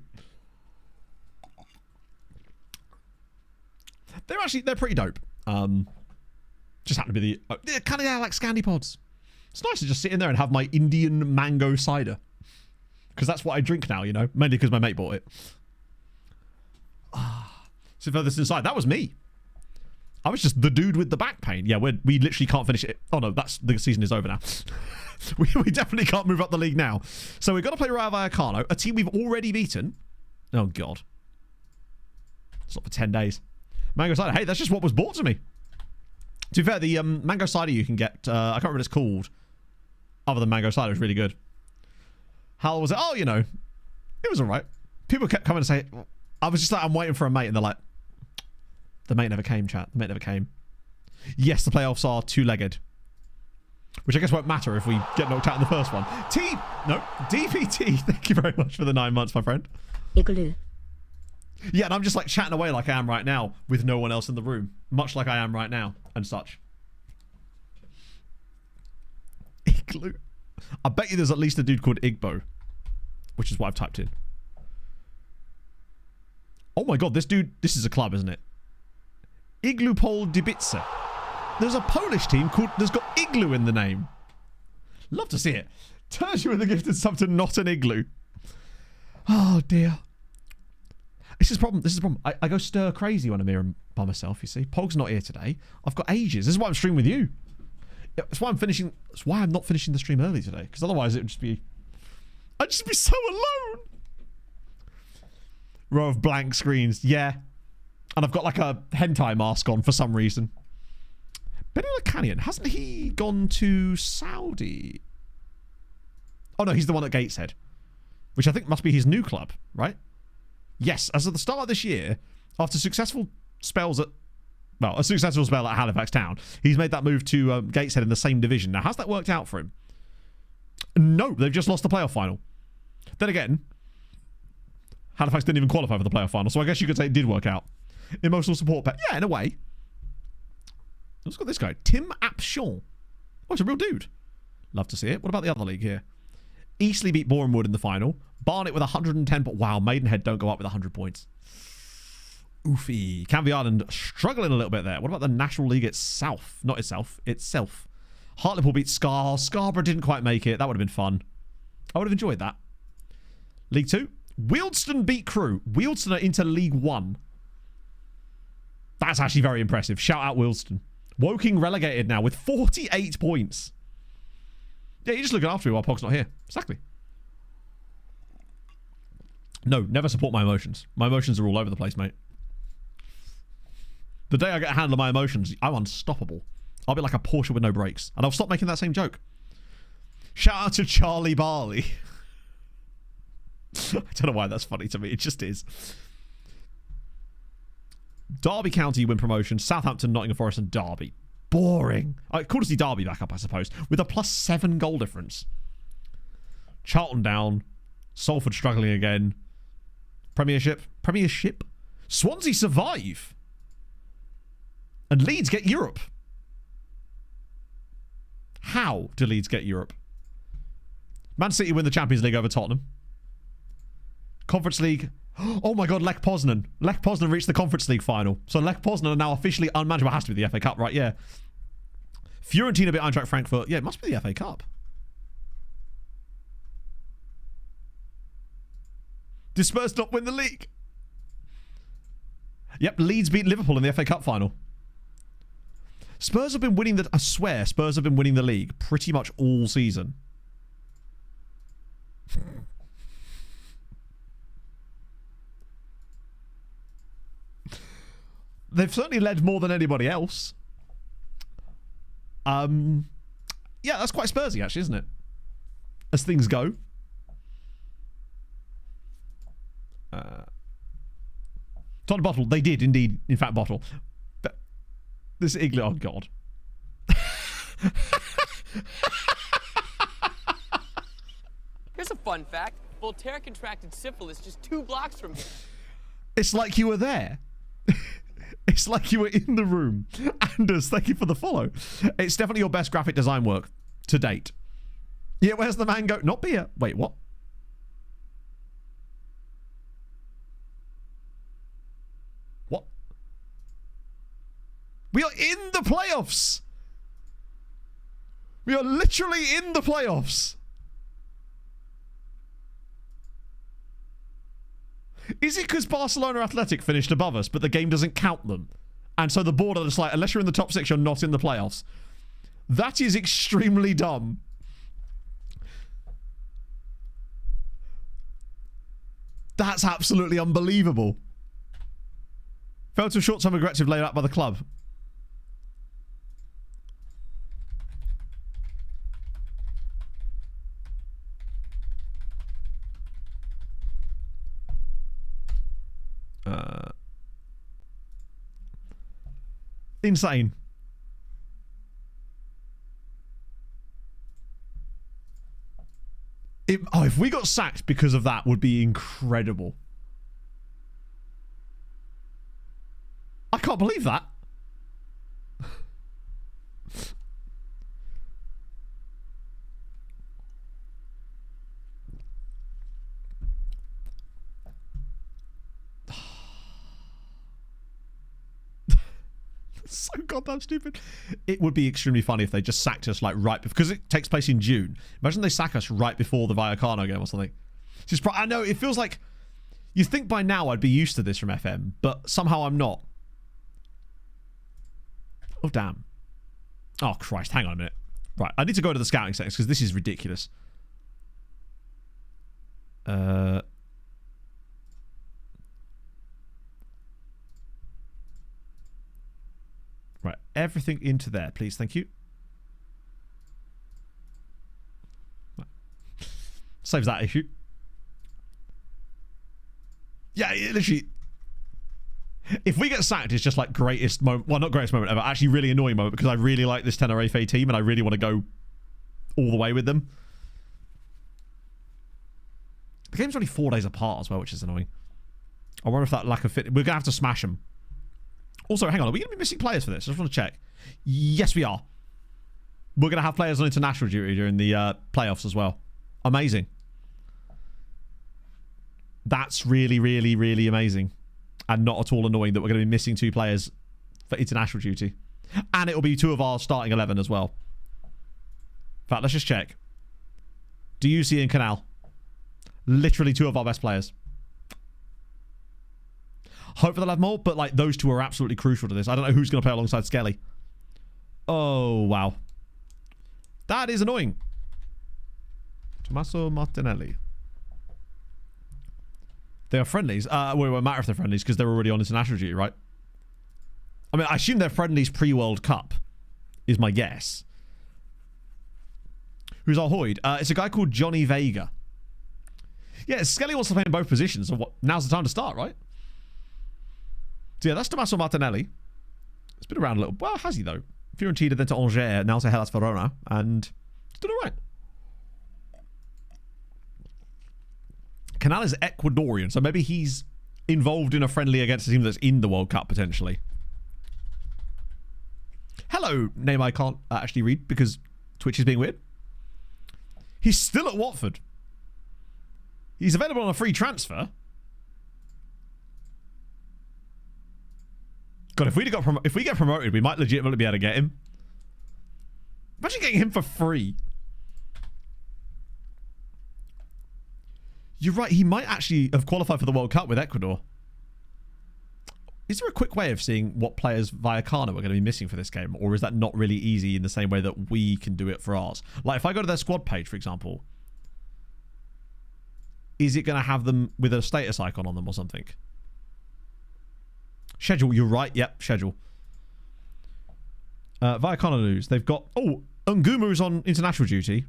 They're pretty dope. Just happen to be they're kind of like Scandi pods. It's nice to just sit in there and have my Indian mango cider. Because that's what I drink now, you know. Mainly because my mate bought it. So furthest inside, that was me. I was just the dude with the back pain. Yeah, we literally can't finish it. Oh no, the season is over now. we definitely can't move up the league now. So we've got to play Rayo Vallecano, a team we've already beaten. Oh god. It's not for 10 days. Mango cider. Hey, that's just what was bought to me. To be fair, the mango cider you can get, I can't remember what it's called. Other than mango cider, is really good. How was it? Oh, you know, it was alright. People kept coming and say, I was just like, I'm waiting for a mate, and they're like, the mate never came, chat. The mate never came. Yes, the playoffs are two-legged. Which I guess won't matter if we get knocked out in the first one. DPT, thank you very much for the 9 months, my friend. Igloo. Yeah, and I'm just like chatting away like I am right now with no one else in the room. Much like I am right now and such. Igloo. I bet you there's at least a dude called Igbo. Which is what I've typed in. Oh my god, this dude, this is a club, isn't it? Iglupol Dybice. There's a Polish team called, that's got Igloo in the name. Love to see it. Turns you with a gifted sub to not an igloo. Oh dear. This is the problem. This is the problem. I go stir crazy when I'm here by myself, you see. Pog's not here today. I've got ages. This is why I'm streaming with you. That's why I'm finishing. That's why I'm not finishing the stream early today. Because otherwise it would just be... I'd just be so alone. Row of blank screens. Yeah. And I've got like a hentai mask on for some reason. Benny Canyon. Hasn't he gone to Saudi? Oh no, he's the one at Gateshead. Which I think must be his new club, right? Yes, as of the start of this year, after successful spells at... Well, a successful spell at Halifax Town, he's made that move to Gateshead in the same division. Now, how's that worked out for him? No, they've just lost the playoff final. Then again, Halifax didn't even qualify for the playoff final, so I guess you could say it did work out. Emotional support pet. Yeah, in a way. Let's got this guy. Tim Apshon. Oh, it's a real dude. Love to see it. What about the other league here? Eastleigh beat Bournemouth in the final. Barnet with 110, but wow, Maidenhead don't go up with 100 points. Oofy. Canvey Island struggling a little bit there. What about the National League itself? Not itself. Hartlepool beat Scarborough didn't quite make it. That would have been fun. I would have enjoyed that. League 2. Wealdstone beat Crewe. Wealdstone are into League 1. That's actually very impressive. Shout out Wealdstone. Woking relegated now with 48 points. Yeah, you're just looking after me while Pog's not here. Exactly. No, never support my emotions. My emotions are all over the place, mate. The day I get a handle of my emotions, I'm unstoppable. I'll be like a Porsche with no brakes. And I'll stop making that same joke. Shout out to Charlie Barley. I don't know why that's funny to me. It just is. Derby County win promotion. Southampton, Nottingham Forest and Derby. Boring. Cool to see Derby back up, I suppose. With a +7 goal difference. Charlton down. Salford struggling again. Premiership. Swansea survive. And Leeds get Europe. How do Leeds get Europe? Man City win the Champions League over Tottenham. Conference League. Oh my god, Lech Poznan. Lech Poznan reached the Conference League final. So Lech Poznan are now officially unmanageable. It has to be the FA Cup, right? Yeah. Fiorentina beat Eintracht Frankfurt. Yeah, it must be the FA Cup. Did Spurs not win the league? Yep, Leeds beat Liverpool in the FA Cup final. Spurs have been winning the... I swear, Spurs have been winning the league pretty much all season. They've certainly led more than anybody else. Yeah, that's quite Spursy, actually, isn't it? As things go. Tottenham bottle. They did indeed, in fact, bottle. But this England, oh god. Here's a fun fact. Voltaire contracted syphilis just 2 blocks from here. It's like you were there. It's like you were in the room. Anders, thank you for the follow. It's definitely your best graphic design work to date. Yeah, where's the mango? Not beer. Wait, what? What? We are in the playoffs. We are literally in the playoffs. Is it because Barcelona Athletic finished above us, but the game doesn't count them? And so the board are just like, unless you're in the top 6, you're not in the playoffs. That is extremely dumb. That's absolutely unbelievable. Fell to a short-term aggressive laid out by the club. Insane. If we got sacked because of that, would be incredible. I can't believe that. So goddamn stupid. It would be extremely funny if they just sacked us like right because it takes place in June. Imagine they sack us right before the Vallecano game or something. I know it feels like you think by now I'd be used to this from FM, but somehow I'm not. Oh damn. Oh Christ, hang on a minute. Right, I need to go to the scouting settings because this is ridiculous. Right, everything into there, please. Thank you. Saves that issue. Yeah, it literally. If we get sacked, it's just like greatest moment. Well, not greatest moment ever. Actually, really annoying moment because I really like this Tenerife team and I really want to go all the way with them. The game's only 4 days apart as well, which is annoying. I wonder if that lack of fit. We're gonna have to smash them. Also, hang on, are we going to be missing players for this? I just want to check. Yes, we are. We're going to have players on international duty during the playoffs as well. Amazing. That's really, really, really amazing. And not at all annoying that we're going to be missing 2 players for international duty. And it will be 2 of our starting 11 as well. In fact, let's just check. DUC and Canal. Literally 2 of our best players. Hopefully they'll have more, but like those 2 are absolutely crucial to this. I don't know who's going to play alongside Skelly. Oh, wow. That is annoying. Tommaso Martinelli. They are friendlies. Well, it won't matter if they're friendlies because they're already on international duty, right? I mean, I assume they're friendlies pre-World Cup, is my guess. Who's our Hoyd? It's a guy called Johnny Vega. Yeah, Skelly wants to play in both positions, so what? Now's the time to start, right? So yeah, that's Tommaso Martinelli. It's been around a little. Well, has he though? Fiorentina, then to Angers, now to Hellas Verona, and it's done all right. Canal is Ecuadorian, so maybe he's involved in a friendly against a team that's in the World Cup potentially. Hello, name I can't actually read because Twitch is being weird. He's still at Watford. He's available on a free transfer. God, if we get promoted, we might legitimately be able to get him. Imagine getting him for free. You're right, he might actually have qualified for the World Cup with Ecuador. Is there a quick way of seeing what players Vallecano are going to be missing for this game? Or is that not really easy in the same way that we can do it for ours? Like, if I go to their squad page, for example, is it going to have them with a status icon on them or something? Schedule, you're right. Yep, schedule. Vallecano news. They've got... Oh, Ngumu's on international duty.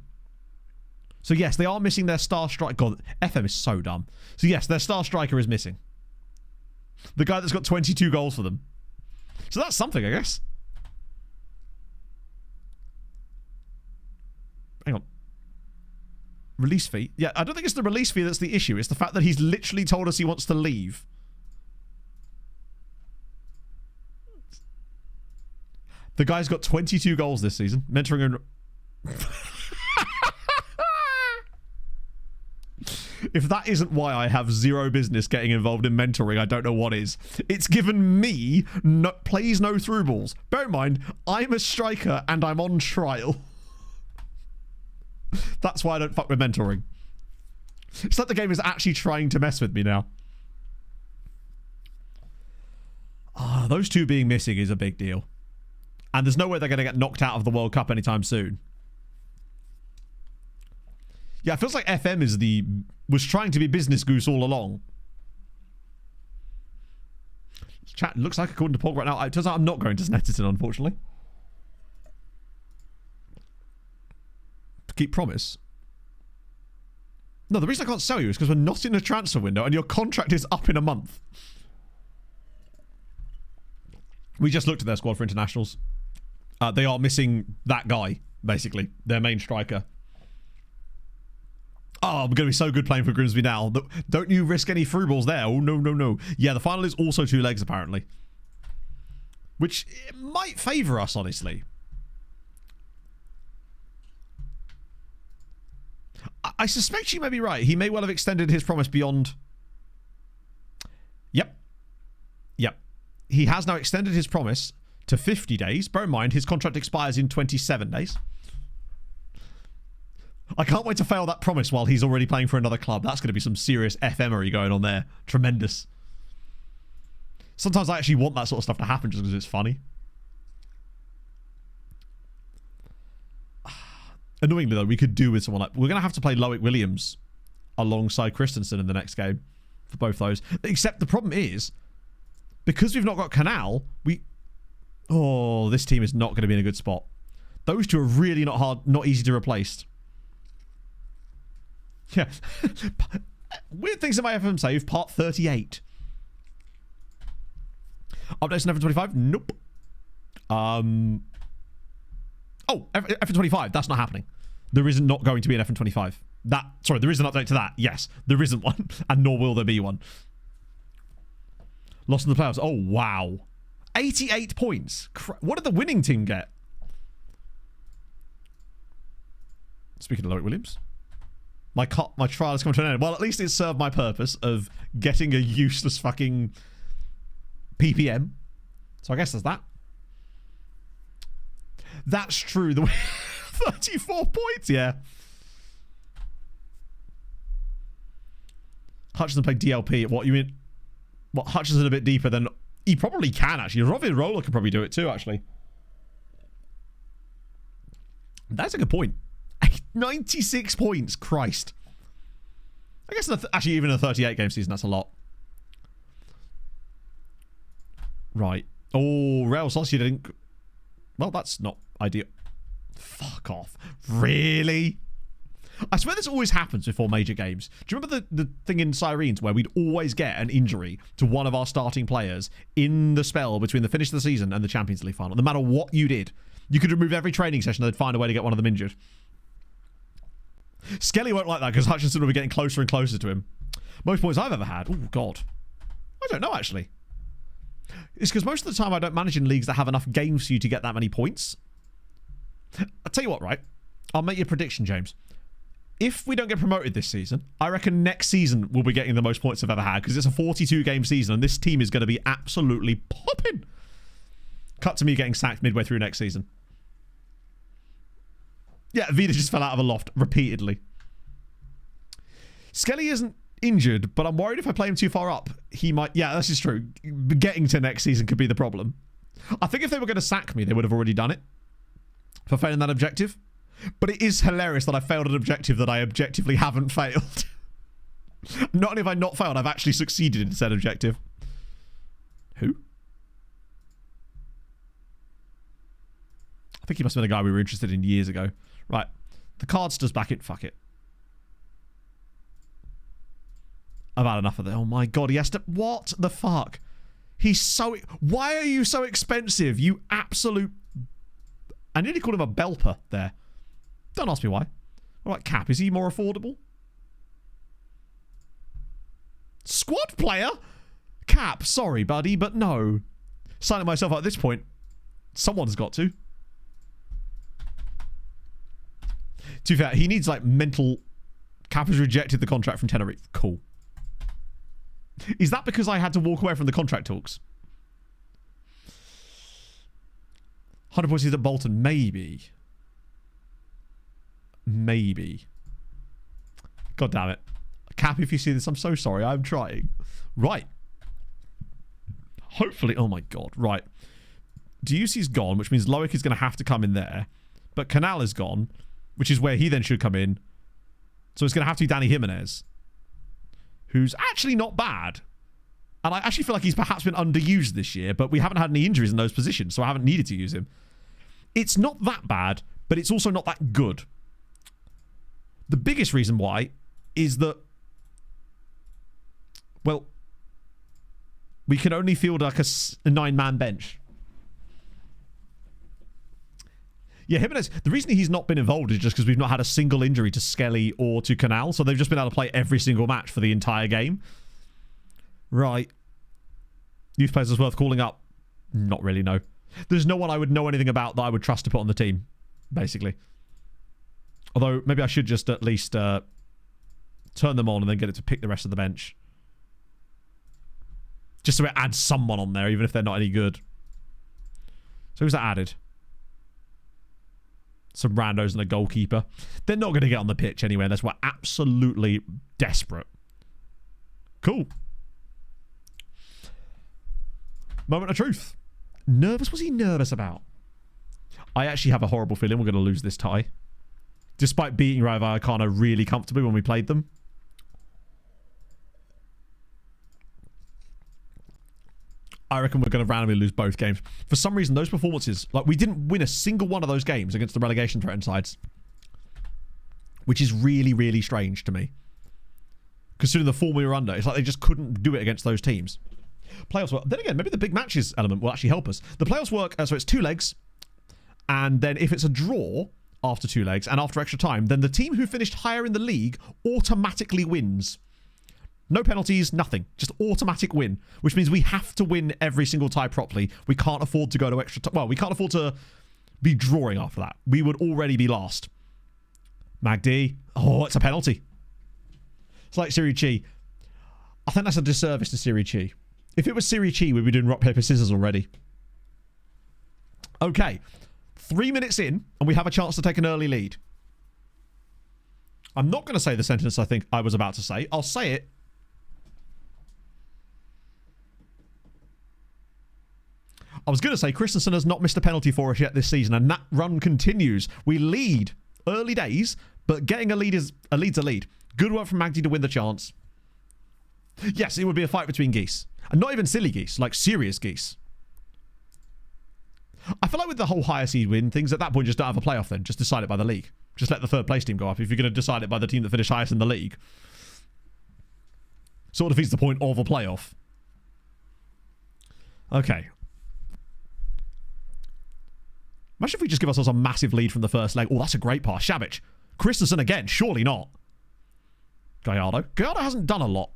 So, yes, they are missing their star striker. God, FM is so dumb. So, yes, their star striker is missing. The guy that's got 22 goals for them. So, that's something, I guess. Hang on. Release fee? Yeah, I don't think it's the release fee that's the issue. It's the fact that he's literally told us he wants to leave. The guy's got 22 goals this season. Mentoring and... If that isn't why I have zero business getting involved in mentoring, I don't know what is. It's given me plays no through balls. Bear in mind, I'm a striker and I'm on trial. That's why I don't fuck with mentoring. It's like the game is actually trying to mess with me now. Those two being missing is a big deal. And there's no way they're going to get knocked out of the World Cup anytime soon. Yeah, it feels like FM was trying to be business goose all along. Chat looks like, according to Pog right now, it turns out I'm not going to Snetterton, unfortunately. To keep promise. No, the reason I can't sell you is because we're not in a transfer window and your contract is up in a month. We just looked at their squad for internationals. They are missing that guy, basically. Their main striker. Oh, I'm going to be so good playing for Grimsby now. Don't you risk any through balls there. Oh, no, no, no. Yeah, the final is also 2 legs, apparently. Which might favour us, honestly. I suspect you may be right. He may well have extended his promise beyond... Yep. Yep. He has now extended his promise to 50 days. Bear in mind, his contract expires in 27 days. I can't wait to fail that promise while he's already playing for another club. That's going to be some serious FMery going on there. Tremendous. Sometimes I actually want that sort of stuff to happen just because it's funny. Annoyingly, though, we could do with someone like... We're going to have to play Loic Williams alongside Christensen in the next game for both those. Except the problem is, because we've not got Canal, Oh, this team is not going to be in a good spot. Those two are really not easy to replace. Yeah. Weird things in my FM save, part 38. Updates in F25? Nope. Oh, F25, that's not happening. There isn't not going to be an F25. Sorry, there is an update to that. Yes, there isn't one, and nor will there be one. Lost in the playoffs. Oh, wow. 88 points. What did the winning team get? Speaking of Loic Williams. My trial has come to an end. Well, at least it served my purpose of getting a useless fucking PPM. So I guess there's that. That's true. 34 points, yeah. Hutchinson played DLP. What, you mean? What, Hutchinson a bit deeper than... He probably can, actually. Rovin Roller could probably do it too, actually. That's a good point. 96 points. Christ. I guess actually even in a 38 game season, that's a lot. Right. Oh, Real Sociedad didn't... Well, that's not ideal. Fuck off. Really? I swear this always happens before major games. Do you remember the thing in Sirens where we'd always get an injury to one of our starting players in the spell between the finish of the season and the Champions League final? No matter what you did. You could remove every training session, they'd find a way to get one of them injured. Skelly won't like that because Hutchinson will be getting closer and closer to him. Most points I've ever had. Oh, God. I don't know, actually. It's because most of the time I don't manage in leagues that have enough games for you to get that many points. I'll tell you what, right? I'll make you a prediction, James. If we don't get promoted this season, I reckon next season we'll be getting the most points I've ever had because it's a 42-game season and this team is going to be absolutely popping. Cut to me getting sacked midway through next season. Yeah, Vida just fell out of a loft repeatedly. Skelly isn't injured, but I'm worried if I play him too far up, he might... Yeah, this is true. Getting to next season could be the problem. I think if they were going to sack me, they would have already done it for failing that objective. But it is hilarious that I failed an objective that I objectively haven't failed. Not only have I not failed, I've actually succeeded in said objective. Who? I think he must have been a guy we were interested in years ago. Right. The card's just back in. Fuck it. I've had enough of that. Oh my god, he has to... What the fuck? He's so... Why are you so expensive? You absolute... I nearly called him a belper there. Don't ask me why. All right, Cap, is he more affordable? Squad player? Cap, sorry, buddy, but no. Signing myself out at this point. Someone's got to. To be fair, he needs, like, mental... Cap has rejected the contract from Tenerife. Cool. Is that because I had to walk away from the contract talks? 100 points at Bolton. Maybe. Maybe. God damn it. Cap, if you see this, I'm so sorry. I'm trying. Right. Hopefully... Oh, my God. Right. Ducey's gone, which means Loic is going to have to come in there. But Canal is gone, which is where he then should come in. So it's going to have to be Danny Jimenez, who's actually not bad. And I actually feel like he's perhaps been underused this year, but we haven't had any injuries in those positions, so I haven't needed to use him. It's not that bad, but it's also not that good. The biggest reason why is that, well, we can only field like a 9-man bench. Yeah, Jimenez, the reason he's not been involved is just because we've not had a single injury to Skelly or to Canal, so they've just been able to play every single match for the entire game. Right. Youth players is worth calling up? Not really, no. There's no one I would know anything about that I would trust to put on the team, basically. Although, maybe I should just at least turn them on and then get it to pick the rest of the bench. Just so it adds someone on there, even if they're not any good. So who's that added? Some randos and a goalkeeper. They're not going to get on the pitch anyway unless we're absolutely desperate. Cool. Moment of truth. Nervous? What's he nervous about? I actually have a horrible feeling we're going to lose this tie. Despite beating Rayo Vallecano really comfortably when we played them. I reckon we're going to randomly lose both games. For some reason, those performances... Like, we didn't win a single one of those games against the relegation-threatened sides. Which is really, really strange to me. Considering the form we were under. It's like they just couldn't do it against those teams. Playoffs work. Then again, maybe the big matches element will actually help us. The playoffs work... so it's 2 legs. And then if it's a draw after 2 legs and after extra time, then the team who finished higher in the league automatically wins. No penalties, nothing. Just automatic win. Which means we have to win every single tie properly. We can't afford to go to extra time. Well, we can't afford to be drawing after that. We would already be last. Magdi. Oh, it's a penalty. It's like Serie Chi. I think that's a disservice to Serie Chi. If it was Serie Chi, we'd be doing rock, paper, scissors already. Okay. 3 minutes in, and we have a chance to take an early lead. I'm not going to say the sentence I think I was about to say. I'll say it. I was going to say Christensen has not missed a penalty for us yet this season, and that run continues. We lead early days, but getting a lead is a lead's a lead. Good work from Magdi to win the chance. Yes, it would be a fight between geese. And not even silly geese, like serious geese. I feel like with the whole higher seed win things, at that point just don't have a playoff then. Just decide it by the league. Just let the third place team go up if you're going to decide it by the team that finished highest in the league. Sort of defeats the point of a playoff. Okay. Imagine if we just give ourselves a massive lead from the first leg. Oh, that's a great pass. Shabic. Christensen again. Surely not. Gallardo. Gallardo hasn't done a lot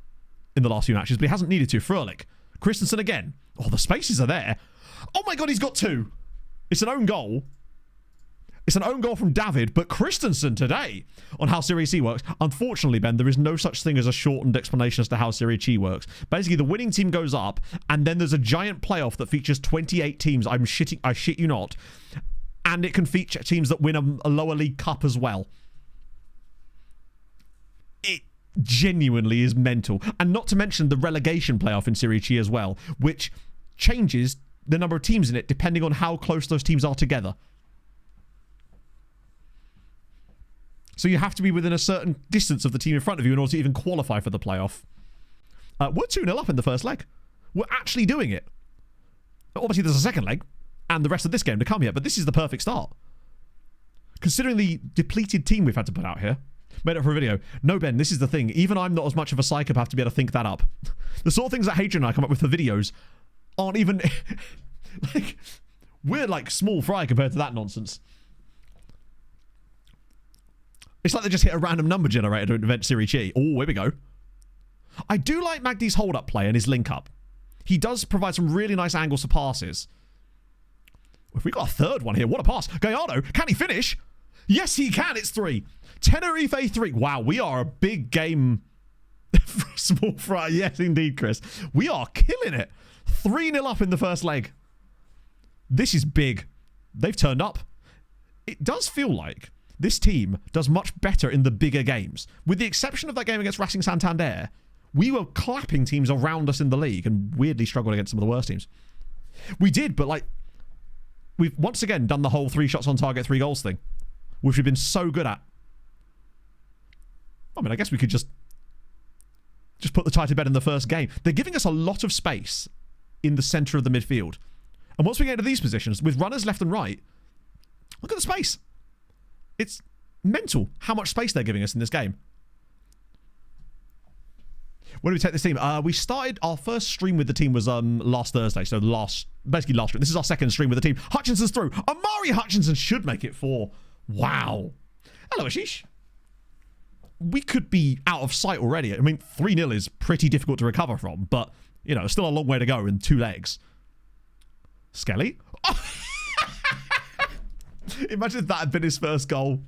in the last few matches, but he hasn't needed to. Fröhlich. Christensen again. Oh, the spaces are there. Oh my god, he's got 2. It's an own goal. It's an own goal from David, but Christensen today on how Serie C works. Unfortunately, Ben, there is no such thing as a shortened explanation as to how Serie C works. Basically, the winning team goes up, and then there's a giant playoff that features 28 teams. I shit you not. And it can feature teams that win a lower league cup as well. It genuinely is mental. And not to mention the relegation playoff in Serie C as well, which changes the number of teams in it depending on how close those teams are together. So you have to be within a certain distance of the team in front of you in order to even qualify for the playoff. We're 2-0 up in the first leg. We're actually doing it. Obviously, there's a second leg and the rest of this game to come yet, but this is the perfect start. Considering the depleted team we've had to put out here. Made up for a video. No, Ben, this is the thing. Even I'm not as much of a psychopath to be able to think that up. The sort of things that Hadrian and I come up with for videos aren't even... like, we're like small fry compared to that nonsense. It's like they just hit a random number generator to invent Serie C. Oh, here we go. I do like Magdi's hold-up play and his link-up. He does provide some really nice angles to passes. If we got a third one here, what a pass. Gallardo, can he finish? Yes, he can. It's 3. Tenerife 3. Wow, we are a big game for a small fry. Yes, indeed, Chris. We are killing it. 3-0 up in the first leg. This is big. They've turned up. It does feel like this team does much better in the bigger games. With the exception of that game against Racing Santander, we were clapping teams around us in the league and weirdly struggled against some of the worst teams. We did, but like, we've once again done the whole 3 shots on target, 3 goals thing, which we've been so good at. I mean, I guess we could just put the tie to bed in the first game. They're giving us a lot of space in the centre of the midfield. And once we get into these positions, with runners left and right, look at the space. It's mental how much space they're giving us in this game. When do we take this team? We started, our first stream with the team was last Thursday. So basically last stream. This is our second stream with the team. Hutchinson's through. Amari Hutchinson should make it 4. Wow. Hello, Ashish. We could be out of sight already. I mean, 3-0 is pretty difficult to recover from. But, you know, still a long way to go in 2 legs. Skelly? Oh. Imagine if that had been his first goal.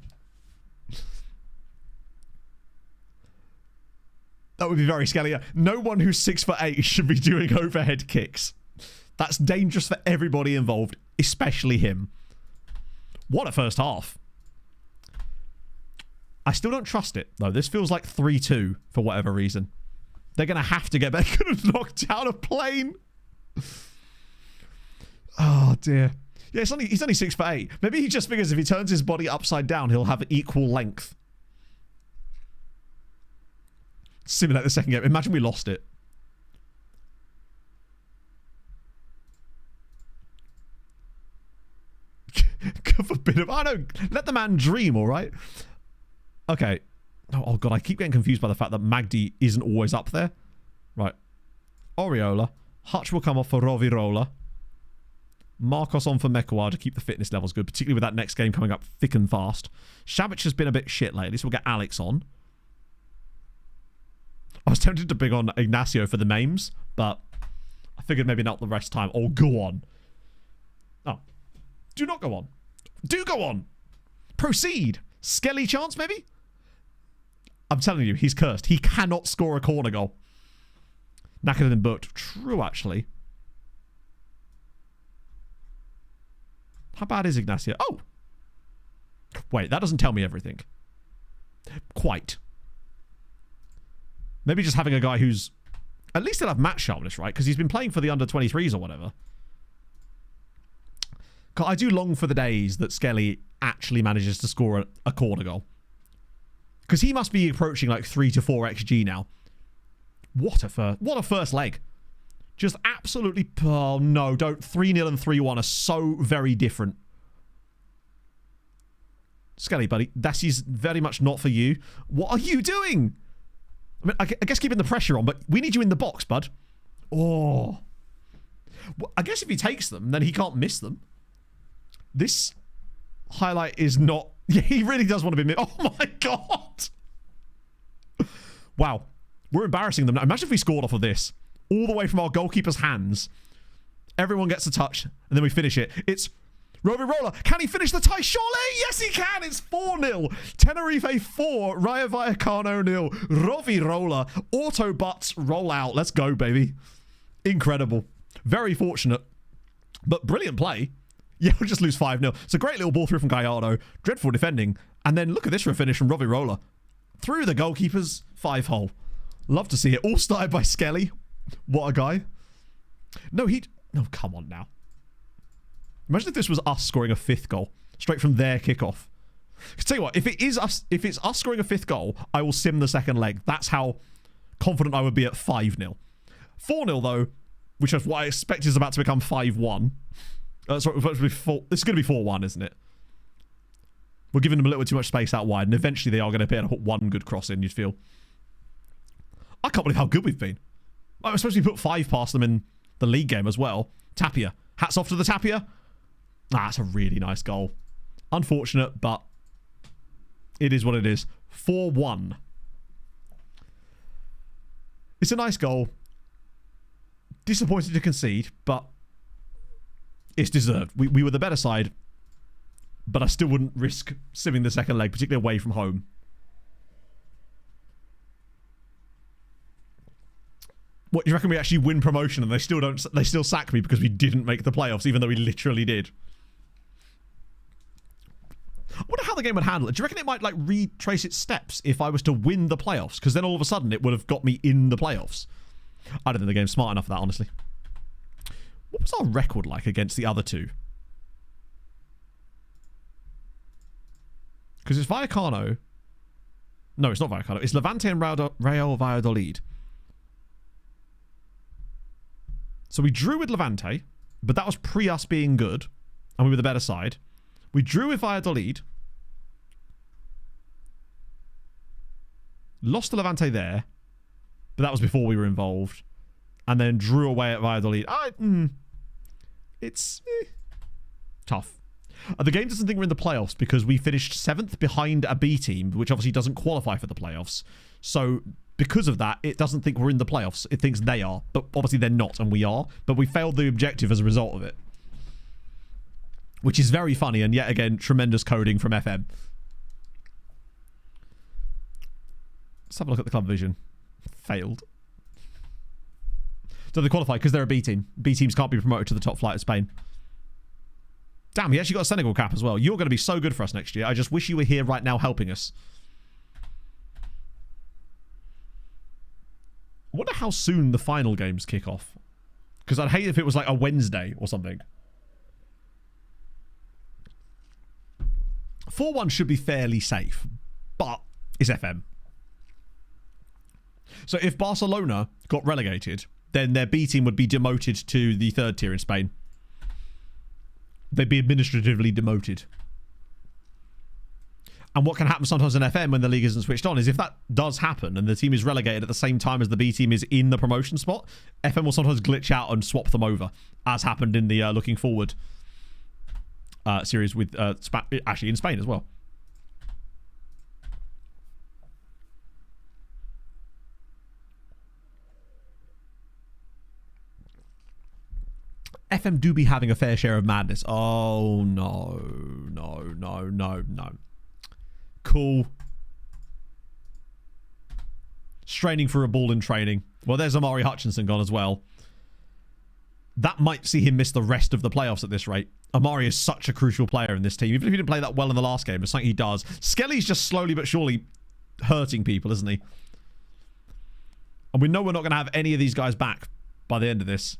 That would be very Skelly. No one who's 6'8" should be doing overhead kicks. That's dangerous for everybody involved, especially him. What a first half. I still don't trust it, though. This feels like 3-2 for whatever reason. They're going to have to get back. Could have knocked down a plane. Oh, dear. Yeah, he's only 6'8". Maybe he just figures if he turns his body upside down, he'll have equal length. Simulate the second game. Imagine we lost it. God forbid him. I know. Let the man dream, all right? Okay. Oh, God. I keep getting confused by the fact that Magdi isn't always up there. Right. Oriola. Hutch will come off for Rovirola. Marcos on for Mekawar to keep the fitness levels good, particularly with that next game coming up thick and fast. Shabic has been a bit shit lately, so we'll get Alex on. I was tempted to bring on Ignacio for the memes, but I figured maybe not the rest of the time. Oh, go on. Oh. Do not go on. Do go on. Proceed. Skelly chance, maybe? I'm telling you, he's cursed. He cannot score a corner goal. Knackered and booked. True, actually. How bad is Ignacio? Oh! Wait, that doesn't tell me everything. Quite. Maybe just having a guy who's... At least he'll have match sharpness, right? Because he's been playing for the under-23s or whatever. I do long for the days that Skelly actually manages to score a corner goal. Because he must be approaching like 3 to 4 XG now. What a first leg. Just absolutely... Oh, no, don't. 3-0 and 3-1 are so very different. Skelly, buddy, that is very much not for you. What are you doing? I mean, I guess keeping the pressure on, but we need you in the box, bud. Oh. Well, I guess if he takes them, then he can't miss them. This highlight is not... Yeah, he really does want to be... Oh, my God. Wow. We're embarrassing them now. Imagine if we scored off of this. All the way from our goalkeeper's hands. Everyone gets a touch, and then we finish it. It's Rovi Roller, can he finish the tie? Surely! Yes, he can! It's 4-0. Tenerife 4, Rayo Vallecano 0. Rovi Roller, auto butts, roll out. Let's go, baby. Incredible. Very fortunate. But brilliant play. Yeah, we'll just lose 5-0. It's a great little ball through from Gallardo. Dreadful defending. And then look at this for a finish from Rovi Roller. Through the goalkeepers, 5-hole. Love to see it. All started by Skelly. What a guy. No, come on now. Imagine if this was us scoring a 5th goal. Straight from their kickoff. Tell you what, if it's us scoring a 5th goal, I will sim the second leg. That's how confident I would be at 5-0. 4-0 though, which is what I expect is about to become 5-1. Sorry, this is going to be 4-1, isn't it? We're giving them a little bit too much space out wide, and eventually they are going to be able to put one good cross in, you'd feel. I can't believe how good we've been. I was supposed to put 5 past them in the league game as well. Tapia. Hats off to the Tapia. That's a really nice goal. Unfortunate, but it is what it is. 4-1. It's a nice goal. Disappointed to concede, but it's deserved. We were the better side, but I still wouldn't risk simming the second leg, particularly away from home. What, you reckon we actually win promotion and they still sack me because we didn't make the playoffs, even though we literally did? I wonder how the game would handle it. Do you reckon it might like retrace its steps if I was to win the playoffs? Because then all of a sudden it would have got me in the playoffs. I don't think the game's smart enough for that, honestly. What was our record like against the other two? Because it's Vallecano. No, it's not Vallecano. It's Levante and Real Valladolid. So we drew with Levante, but that was pre us being good, and we were the better side. We drew with Valladolid. Lost to Levante there, but that was before we were involved. And then drew away at Valladolid. It's tough. The game doesn't think we're in the playoffs because we finished 7th behind a B team, which obviously doesn't qualify for the playoffs. So because of that, it doesn't think we're in the playoffs. It thinks they are, but obviously they're not, and we are. But we failed the objective as a result of it, which is very funny, and yet again, tremendous coding from FM. Let's have a look at the club vision. Failed. So they qualify because they're a B team. B teams can't be promoted to the top flight of Spain. Damn, he actually got a Senegal cap as well. You're going to be so good for us next year. I just wish you were here right now helping us. I wonder how soon the final games kick off. Because I'd hate if it was like a Wednesday or something. 4-1 should be fairly safe, but it's FM. So if Barcelona got relegated, then their B team would be demoted to the 3rd tier in Spain. They'd be administratively demoted. And what can happen sometimes in FM when the league isn't switched on is if that does happen and the team is relegated at the same time as the B team is in the promotion spot, FM will sometimes glitch out and swap them over, as happened in the Looking Forward series with actually in Spain as well. FM do be having a fair share of madness. Oh, no. Cool. Straining for a ball in training. Well, there's Amari Hutchinson gone as well. That might see him miss the rest of the playoffs at this rate. Amari is such a crucial player in this team. Even if he didn't play that well in the last game, it's something he does. Skelly's just slowly but surely hurting people, isn't he? And we know we're not going to have any of these guys back by the end of this.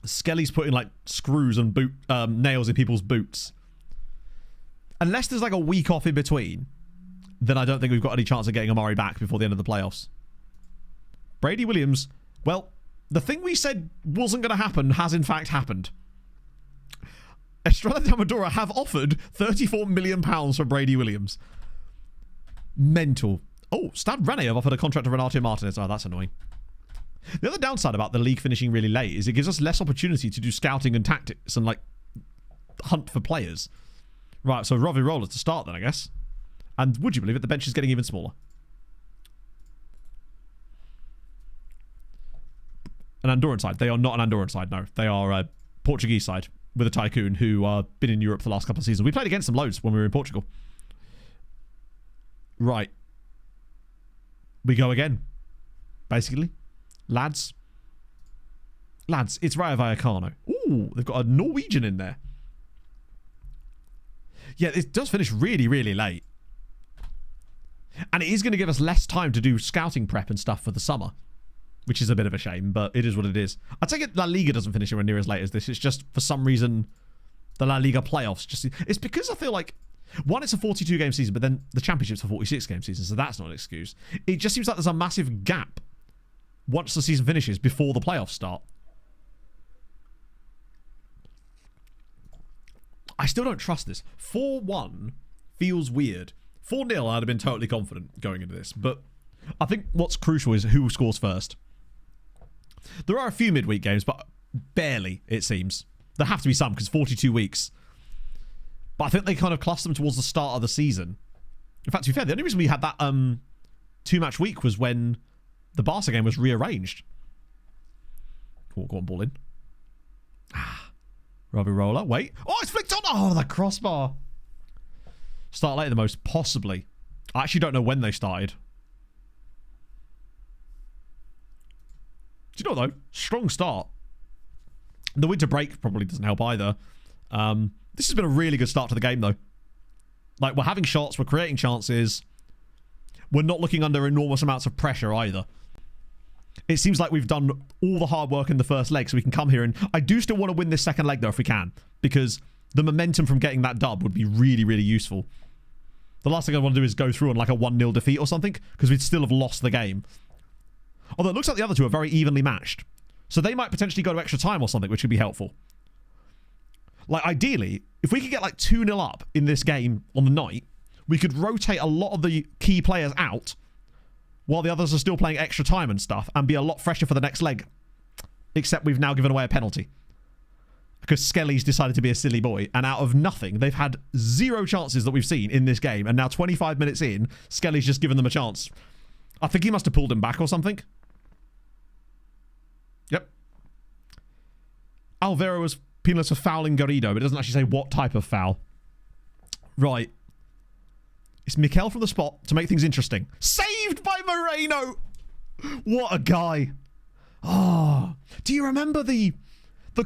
Skelly's putting like screws and nails in people's boots. Unless there's like a week off in between, then I don't think we've got any chance of getting Amari back before the end of the playoffs. Brady Williams, well, the thing we said wasn't going to happen has in fact happened. Estrella Damadora have offered £34 million for Brady Williams. Mental. Oh, Stade Rennais have offered a contract to Renato Martinez. Oh, that's annoying. The other downside about the league finishing really late is it gives us less opportunity to do scouting and tactics and like hunt for players. Right, so Rovi Roller to start then, I guess. And would you believe it, the bench is getting even smaller. An Andorran side. They are not an Andorran side, no. They are a Portuguese side. with a Tycoon who been in Europe for the last couple of seasons. We played against them loads when we were in Portugal. Right. We go again. Basically. Lads, it's Rayo Vallecano. Ooh, they've got a Norwegian in there. Yeah, it does finish really, really late. And it is going to give us less time to do scouting prep and stuff for the summer. Which is a bit of a shame, but it is what it is. I take it La Liga doesn't finish anywhere near as late as this. It's just, for some reason, the La Liga playoffs just... It's because I feel like, one, it's a 42-game season, but then the Championship's a 46-game season, so that's not an excuse. It just seems like there's a massive gap once the season finishes before the playoffs start. I still don't trust this. 4-1 feels weird. 4-0, I'd have been totally confident going into this, but I think what's crucial is who scores first. There are a few midweek games, but barely, it seems. There have to be some, because 42 weeks. But I think they kind of cluster them towards the start of the season. In fact, to be fair, the only reason we had that 2-match week was when the Barca game was rearranged. Go on, ball in. Robbie Roller. Wait. Oh, it's flicked on. Oh, the crossbar. Start later the most, possibly. I actually don't know when they started. Do you know, though? Strong start. The winter break probably doesn't help either. This has been a really good start to the game, though. Like, we're having shots, we're creating chances. We're not looking under enormous amounts of pressure either. It seems like we've done all the hard work in the first leg, so we can come here and... I do still want to win this second leg, though, if we can. Because the momentum from getting that dub would be really, really useful. The last thing I want to do is go through on like a 1-0 defeat or something, because we'd still have lost the game. Although it looks like the other two are very evenly matched. So they might potentially go to extra time or something, which would be helpful. Like, ideally, if we could get like 2-0 up in this game on the night, we could rotate a lot of the key players out while the others are still playing extra time and stuff and be a lot fresher for the next leg. Except we've now given away a penalty. Because Skelly's decided to be a silly boy, and out of nothing, they've had 0 chances that we've seen in this game, and now 25 minutes in, Skelly's just given them a chance. I think he must have pulled him back or something. Yep. Alvaro was penalised for fouling Garrido, but it doesn't actually say what type of foul. Right. It's Mikel from the spot to make things interesting. Saved by Moreno! What a guy. Oh. Do you remember the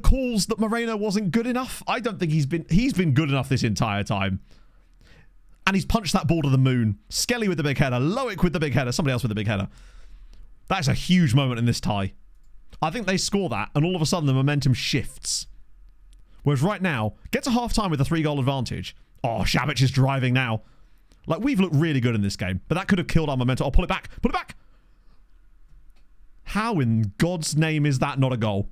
calls that Moreno wasn't good enough? I don't think he's been good enough this entire time. And he's punched that ball to the moon. Skelly with the big header. Loic with the big header. Somebody else with the big header. That's a huge moment in this tie. I think they score that, and all of a sudden the momentum shifts. Whereas right now, get to half-time with a 3-goal advantage. Oh, Šabić is driving now. Like, we've looked really good in this game, but that could have killed our momentum. Oh, pull it back. Pull it back. How in God's name is that not a goal?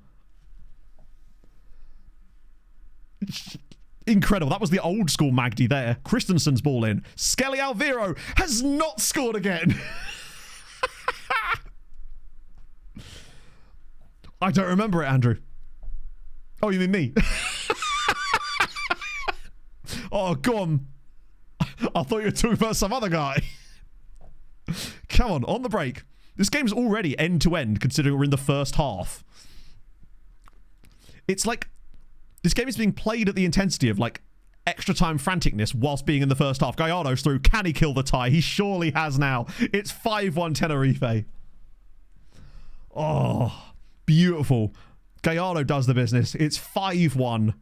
Incredible. That was the old school Magdi there. Christensen's ball in. Skelly Alvaro has not scored again. I don't remember it, Andrew. Oh, you mean me? Oh, go on. I thought you were talking about some other guy. Come on the break. This game's already end-to-end, considering we're in the first half. It's like... This game is being played at the intensity of, like, extra time franticness whilst being in the first half. Gallardo's through. Can he kill the tie? He surely has now. It's 5-1 Tenerife. Oh, beautiful. Gallardo does the business. It's 5-1.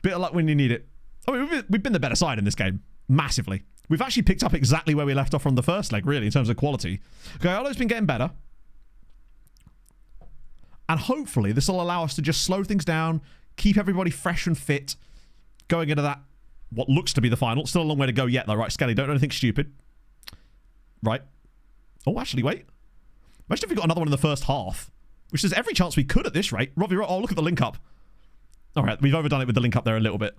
Bit of luck when you need it. I mean, we've been the better side in this game. Massively. We've actually picked up exactly where we left off from the first leg, really, in terms of quality. Gallardo's been getting better. And hopefully this will allow us to just slow things down, keep everybody fresh and fit, going into that, what looks to be the final. Still a long way to go yet, though, right? Skelly, don't do anything stupid. Right. Oh, actually, wait. Imagine if we got another one in the first half, which there's every chance we could at this rate. Robbie, oh, look at the link-up. All right, we've overdone it with the link-up there a little bit.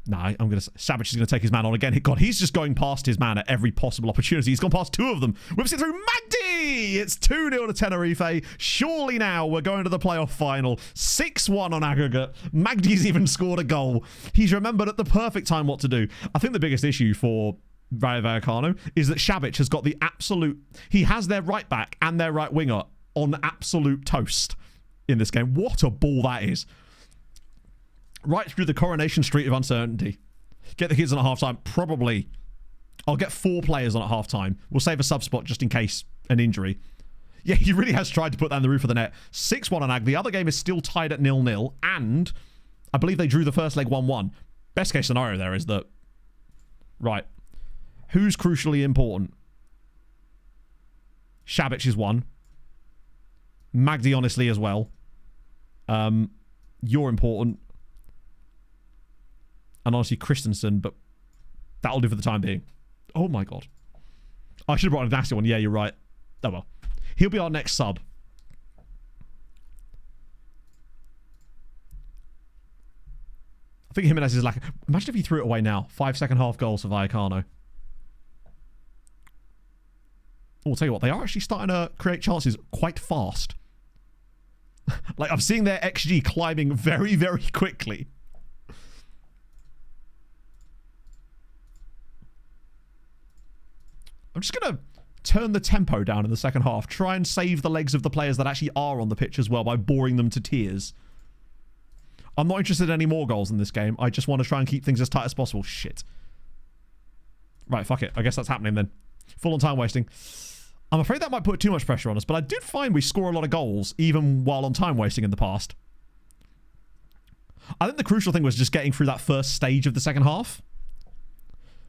Nah, Šabić is going to take his man on again. God, he's just going past his man at every possible opportunity. He's gone past 2 of them. Whips it through Magdi! It's 2-0 to Tenerife. Surely now we're going to the playoff final. 6-1 on aggregate. Magdi's even scored a goal. He's remembered at the perfect time what to do. I think the biggest issue for Rayo Vallecano is that Šabić has got the absolute... He has their right back and their right winger on absolute toast. in this game. What a ball that is. Right through the Coronation Street of uncertainty. Get the kids on at halftime. Probably. I'll get 4 players on at halftime. We'll save a sub spot just in case an injury. Yeah, he really has tried to put that in the roof of the net. 6-1 on Ag. The other game is still tied at 0-0. And I believe they drew the first leg 1-1. Best case scenario there is that... Right. Who's crucially important? Shabic is 1. Magdi, honestly, as well. You're important. And honestly, Christensen, but that'll do for the time being. Oh my god. I should have brought a nasty one. Yeah, you're right. Oh well. He'll be our next sub. I think Jimenez is like... Imagine if he threw it away now. 5 second half goals for Vallecano. Oh, I'll tell you what. They are actually starting to create chances quite fast. Like, I'm seeing their XG climbing very, very quickly. I'm just going to turn the tempo down in the second half. Try and save the legs of the players that actually are on the pitch as well by boring them to tears. I'm not interested in any more goals in this game. I just want to try and keep things as tight as possible. Shit. Right, fuck it. I guess that's happening then. Full on time wasting. I'm afraid that might put too much pressure on us, but I did find we score a lot of goals even while on time wasting in the past. I think the crucial thing was just getting through that first stage of the second half.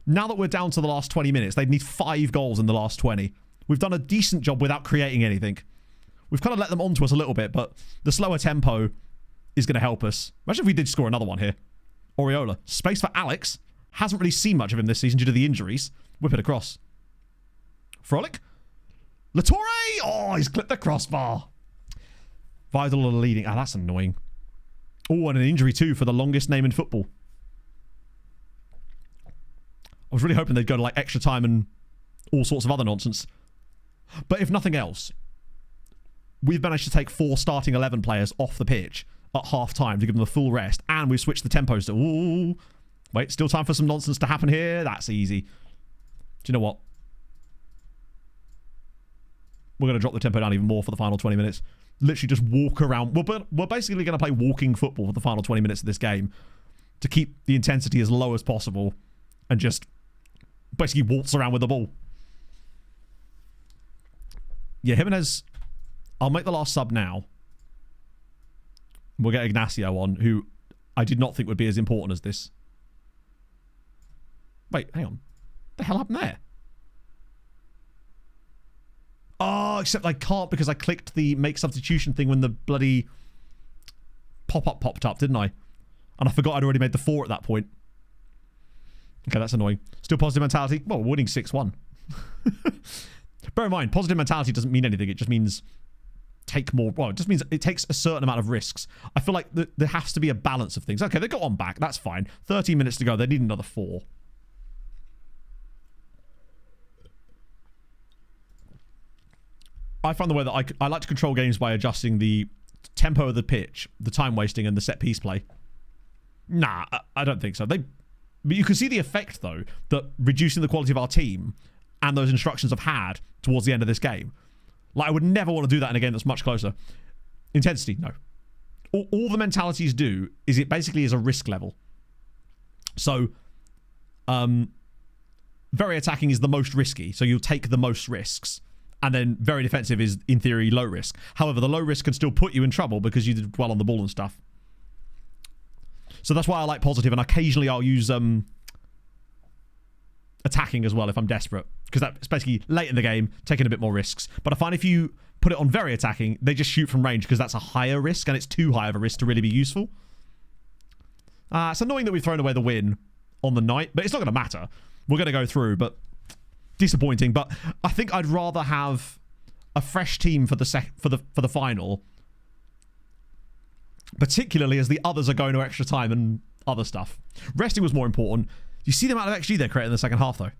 Now that we're down to the last 20 minutes, they'd need 5 goals in the last 20. We've done a decent job without creating anything. We've kind of let them onto us a little bit, but the slower tempo is going to help us. Imagine if we did score another one here. Oriola. Space for Alex. Hasn't really seen much of him this season due to the injuries. Whip it across. Frolic. Latore! Oh, he's clipped the crossbar. Vidal are leading. Ah, that's annoying. Oh, and an injury too for the longest name in football. I was really hoping they'd go to like extra time and all sorts of other nonsense. But if nothing else, we've managed to take 4 starting 11 players off the pitch at half time to give them a full rest. And we've switched the tempos to... Ooh, wait, still time for some nonsense to happen here? That's easy. Do you know what? We're going to drop the tempo down even more for the final 20 minutes. Literally just walk around. We're basically going to play walking football for the final 20 minutes of this game to keep the intensity as low as possible and just basically waltz around with the ball. Yeah, Jimenez... I'll make the last sub now. We'll get Ignacio on, who I did not think would be as important as this. Wait, hang on. What the hell happened there? Oh, except I can't because I clicked the make substitution thing when the bloody pop-up popped up, didn't I? And I forgot I'd already made the 4 at that point. Okay, that's annoying. Still positive mentality. Well, we're winning 6-1. Bear in mind, positive mentality doesn't mean anything. It just means take more... Well, it just means it takes a certain amount of risks. I feel like there has to be a balance of things. Okay, they got one back. That's fine. 13 minutes to go. They need another 4. I find the way that I like to control games by adjusting the tempo of the pitch, the time wasting, and the set piece play. Nah, I don't think so. But you can see the effect, though, that reducing the quality of our team and those instructions have had towards the end of this game. Like, I would never want to do that in a game that's much closer. Intensity, no. All the mentalities do is it basically is a risk level. So, very attacking is the most risky, so you'll take the most risks. And then very defensive is, in theory, low risk. However, the low risk can still put you in trouble because you did well on the ball and stuff. So that's why I like positive, and occasionally I'll use attacking as well if I'm desperate. Because that's basically late in the game, taking a bit more risks. But I find if you put it on very attacking, they just shoot from range because that's a higher risk, and it's too high of a risk to really be useful. It's annoying that we've thrown away the win on the night, but it's not going to matter. We're going to go through, but... disappointing, but I think I'd rather have a fresh team for the final, particularly as the others are going to extra time and other stuff. Resting was more important. You see the amount of XG they're creating in the second half, though.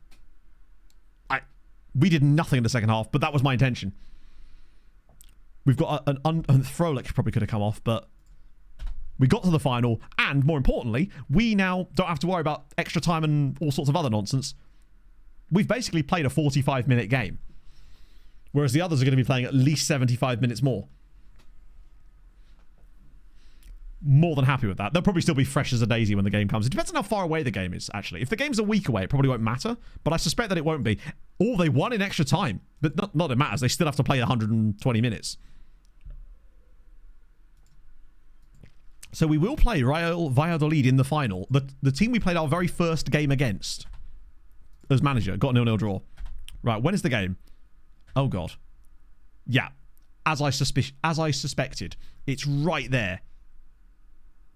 We did nothing in the second half, but that was my intention. We've got an Frolic probably could have come off, but we got to the final, and more importantly, we now don't have to worry about extra time and all sorts of other nonsense. We've basically played a 45-minute game. Whereas the others are going to be playing at least 75 minutes more. more than happy with that. They'll probably still be fresh as a daisy when the game comes. It depends on how far away the game is, actually. If the game's a week away, it probably won't matter, but I suspect that it won't be. Or they won in extra time, but not that it matters. They still have to play 120 minutes. So we will play Real Valladolid in the final. The team we played our very first game against as manager got a 0-0 draw. Right, when is the game? Oh, God. Yeah, as I suspected. It's right there.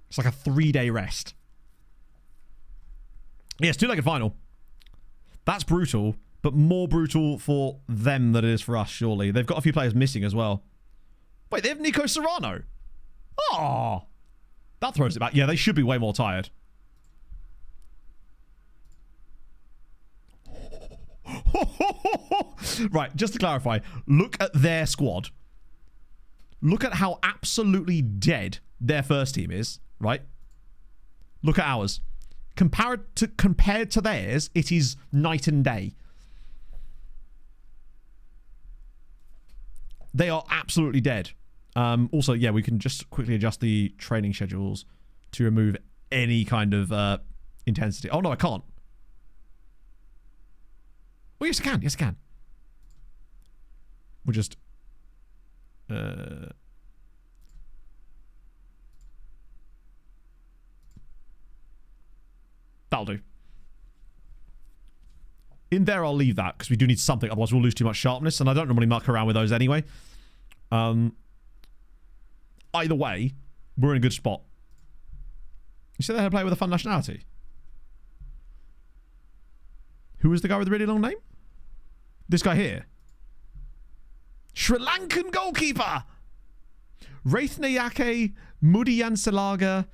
It's like a 3-day rest. Yes, two-legged final. That's brutal, but more brutal for them than it is for us, surely. They've got a few players missing as well. Wait, they have Nico Serrano. Oh, that throws it back. Yeah, they should be way more tired. Right, just to clarify, look at their squad. Look at how absolutely dead their first team is, right? Look at ours. Compared to theirs, it is night and day. They are absolutely dead. Also, yeah, we can just quickly adjust the training schedules to remove any kind of intensity. Oh, no, I can't. Oh, yes, I can. Yes, I can. We'll just... That'll do. In there, I'll leave that, because we do need something. Otherwise, we'll lose too much sharpness, and I don't normally muck around with those anyway. Either way, we're in a good spot. You see they had a player with a fun nationality? Who was the guy with the really long name? This guy here. Sri Lankan goalkeeper! Raithnayake Mudiyansalaga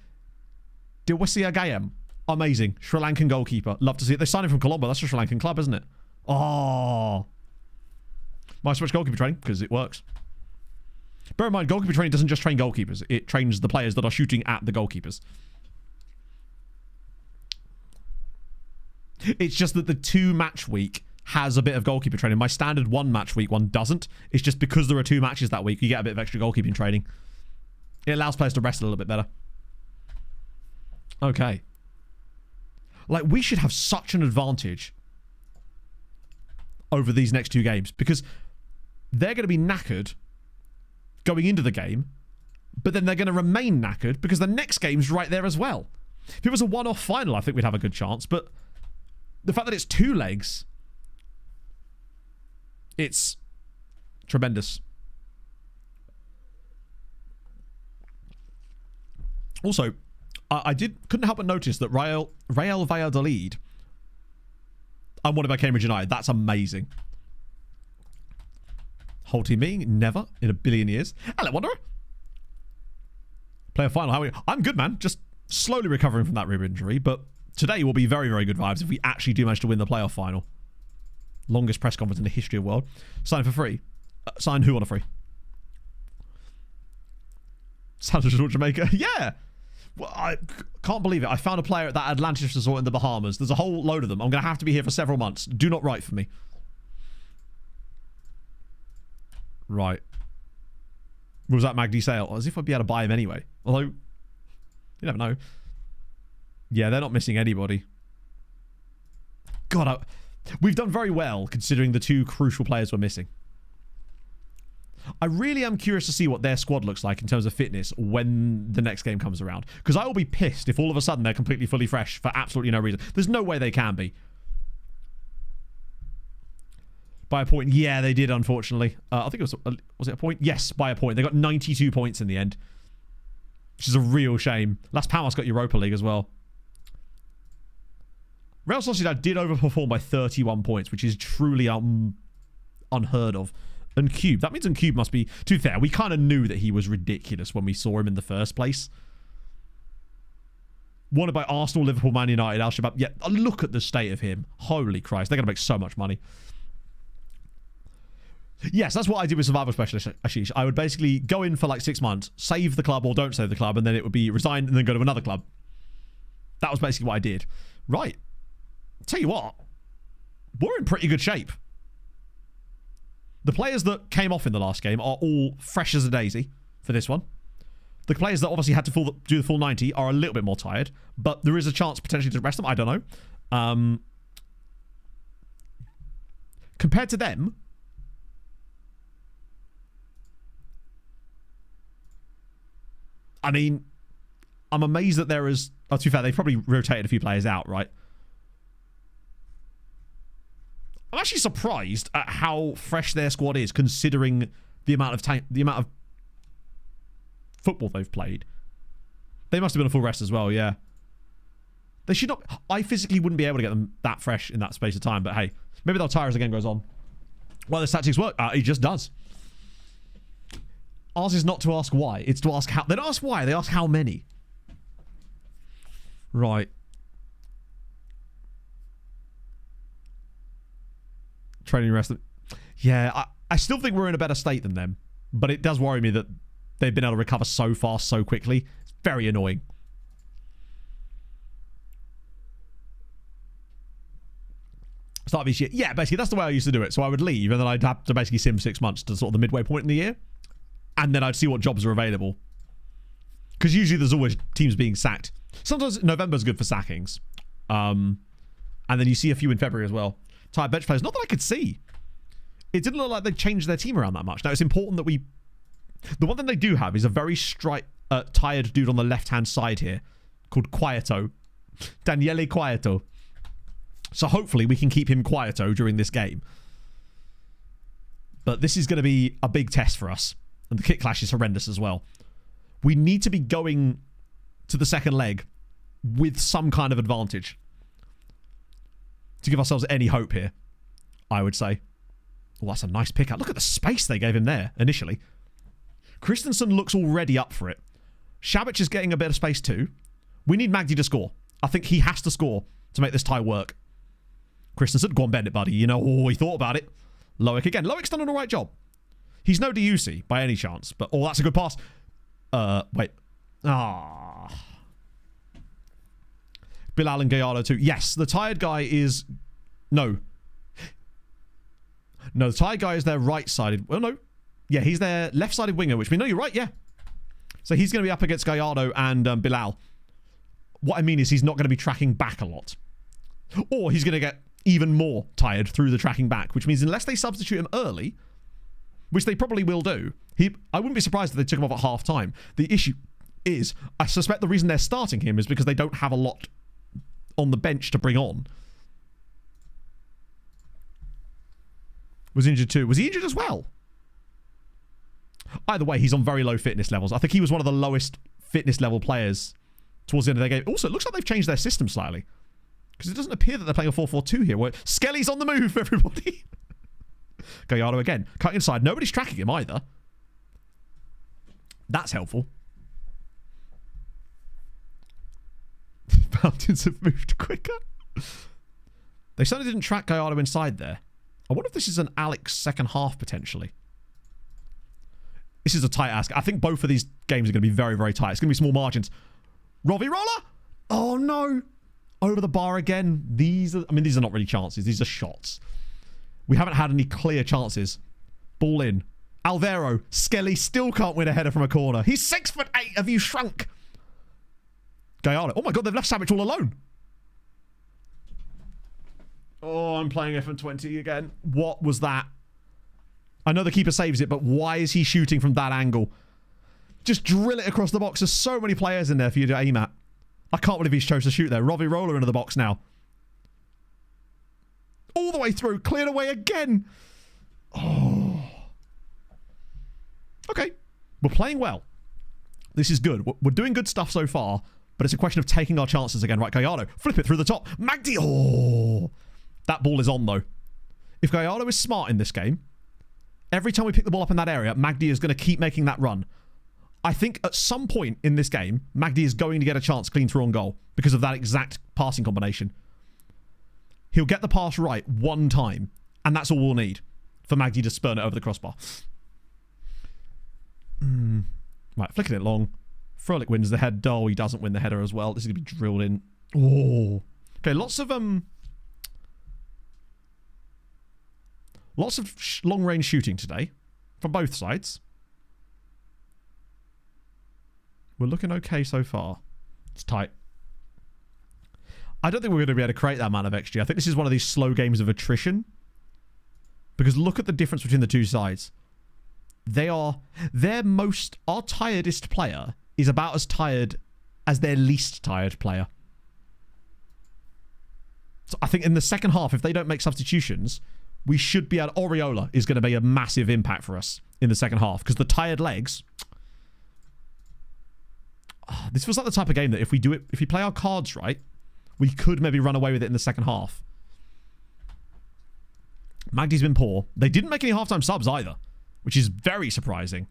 Dewasiagayam. Amazing. Sri Lankan goalkeeper. Love to see it. They signed him from Colombo. That's a Sri Lankan club, isn't it? Oh. Might switch goalkeeper training, because it works. Bear in mind, goalkeeper training doesn't just train goalkeepers. It trains the players that are shooting at the goalkeepers. It's just that the 2-match week has a bit of goalkeeper training. My standard 1-match week one doesn't. It's just because there are 2 matches that week, you get a bit of extra goalkeeping training. It allows players to rest a little bit better. Okay. Like, we should have such an advantage over these next 2 games, because they're going to be knackered going into the game, but then they're going to remain knackered because the next game's right there as well. If it was a one-off final, I think we'd have a good chance, but the fact that it's 2 legs, it's tremendous. Also, I couldn't help but notice that Real Valladolid, I'm wanted by Cambridge United. That's amazing. Whole team meeting? Never in a billion years. Hello, Wanderer. Player final. How are you? I'm good, man. Just slowly recovering from that rib injury, but today will be very, very good vibes if we actually do manage to win the playoff final. Longest press conference in the history of the world. Sign for free. Sign who on a free? Sounds Resort Jamaica. Yeah. Well, I can't believe it. I found a player at that Atlantis resort in the Bahamas. There's a whole load of them. I'm going to have to be here for several months. Do not write for me. Right. Was that Magdi sale? As if I'd be able to buy him anyway. Although, you never know. Yeah, they're not missing anybody. God, we've done very well considering the 2 crucial players we're missing. I really am curious to see what their squad looks like in terms of fitness when the next game comes around. Because I will be pissed if all of a sudden they're completely fully fresh for absolutely no reason. There's no way they can be. By a point. Yeah, they did, unfortunately. I think it was it a point? Yes, by a point. They got 92 points in the end. Which is a real shame. Las Palmas got Europa League as well. Real Sociedad did overperform by 31 points, which is truly unheard of. And Cube. That means Cube must be... To be fair, we kind of knew that he was ridiculous when we saw him in the first place. Wanted by Arsenal, Liverpool, Man United, Al-Shabaab. Yeah, look at the state of him. Holy Christ. They're going to make so much money. Yes, that's what I did with Survival Specialist, Ashish. I would basically go in for like 6 months, save the club or don't save the club, and then it would be resign and then go to another club. That was basically what I did. Right. Tell you what. We're in pretty good shape. The players that came off in the last game are all fresh as a daisy for this one. The players that obviously had to do the full 90 are a little bit more tired, but there is a chance potentially to rest them. I don't know. Compared to them, I mean, I'm amazed that there is... Oh, to be fair, they've probably rotated a few players out, right? I'm actually surprised at how fresh their squad is, considering the amount of football they've played. They must have been a full rest as well, yeah. They should not... I physically wouldn't be able to get them that fresh in that space of time, but hey, maybe they'll tire as the game goes on. Well, this tactics work. It just does. Ours is not to ask why. It's to ask how. They don't ask why. They ask how many. Right. Training rest. Yeah, I still think we're in a better state than them. But it does worry me that they've been able to recover so fast, so quickly. It's very annoying. Start of each year. Yeah, basically, that's the way I used to do it. So I would leave, and then I'd have to basically sim 6 months to sort of the midway point in the year. And then I'd see what jobs are available. Because usually there's always teams being sacked. Sometimes November's good for sackings. And then you see a few in February as well. Tired bench players. Not that I could see. It didn't look like they changed their team around that much. Now, it's important that we... The one thing they do have is a very tired dude on the left-hand side here called Quieto. Daniele Quieto. So hopefully we can keep him quieto during this game. But this is going to be a big test for us. And the kit clash is horrendous as well. We need to be going to the second leg with some kind of advantage. To give ourselves any hope here, I would say. Oh, that's a nice pickup. Look at the space they gave him there initially. Christensen looks already up for it. Shabic is getting a bit of space too. We need Magdi to score. I think he has to score to make this tie work. Christensen, go on, bend it, buddy. You know, he thought about it. Loic again. Loic's done an alright job. He's no DUC by any chance, but oh, that's a good pass. Wait. Bilal and Gallardo too. Yes, the tired guy is... No. No, the tired guy is their right-sided... Well, no. Yeah, he's their left-sided winger, which means... No, you're right, yeah. So he's going to be up against Gallardo and Bilal. What I mean is he's not going to be tracking back a lot. Or he's going to get even more tired through the tracking back, which means unless they substitute him early, which they probably will do, I wouldn't be surprised if they took him off at half-time. The issue is, I suspect the reason they're starting him is because they don't have a lot on the bench to bring on. Was injured too. Was he injured as well? Either way, he's on very low fitness levels. I think he was one of the lowest fitness level players towards the end of their game. Also, it looks like they've changed their system slightly. Because it doesn't appear that they're playing a 4-4-2 here. Where Skelly's on the move, everybody. Gallardo again. Cutting inside. Nobody's tracking him either. That's helpful. Mountains have moved quicker. They certainly didn't track Gallardo inside there. I wonder if this is an Alex second half, potentially. This is a tight ask. I think both of these games are going to be very, very tight. It's going to be small margins. Robbie Roller! Oh, no. Over the bar again. These are not really chances. These are shots. We haven't had any clear chances. Ball in. Alvaro. Skelly still can't win a header from a corner. He's 6'8". Have you shrunk? Gallardo. Oh my god, they've left Savic all alone. Oh, I'm playing FM20 again. What was that? I know the keeper saves it, but why is he shooting from that angle? Just drill it across the box. There's so many players in there for you to aim at. I can't believe he's chose to shoot there. Robbie Roller into the box now. All the way through. Cleared away again. Oh. Okay. We're playing well. This is good. We're doing good stuff so far, but it's a question of taking our chances again. Right, Gallardo. Flip it through the top. Magdi. Oh. That ball is on, though. If Gallardo is smart in this game, every time we pick the ball up in that area, Magdi is going to keep making that run. I think at some point in this game, Magdi is going to get a chance clean through on goal because of that exact passing combination. He'll get the pass right one time, and that's all we'll need for Magdi to spurn it over the crossbar. Right, flicking it long. Froelich wins the head. Oh, he doesn't win the header as well. This is going to be drilled in. Oh. Okay, lots of long-range shooting today from both sides. We're looking okay so far. It's tight. I don't think we're going to be able to create that amount of XG. I think this is one of these slow games of attrition. Because look at the difference between the two sides. Our tiredest player is about as tired as their least tired player. So I think in the second half, if they don't make substitutions, we should be able... Oriola is going to be a massive impact for us in the second half. Because the tired legs... this feels like the type of game that if we play our cards right, we could maybe run away with it in the second half. Magdi's been poor. They didn't make any halftime subs either, which is very surprising.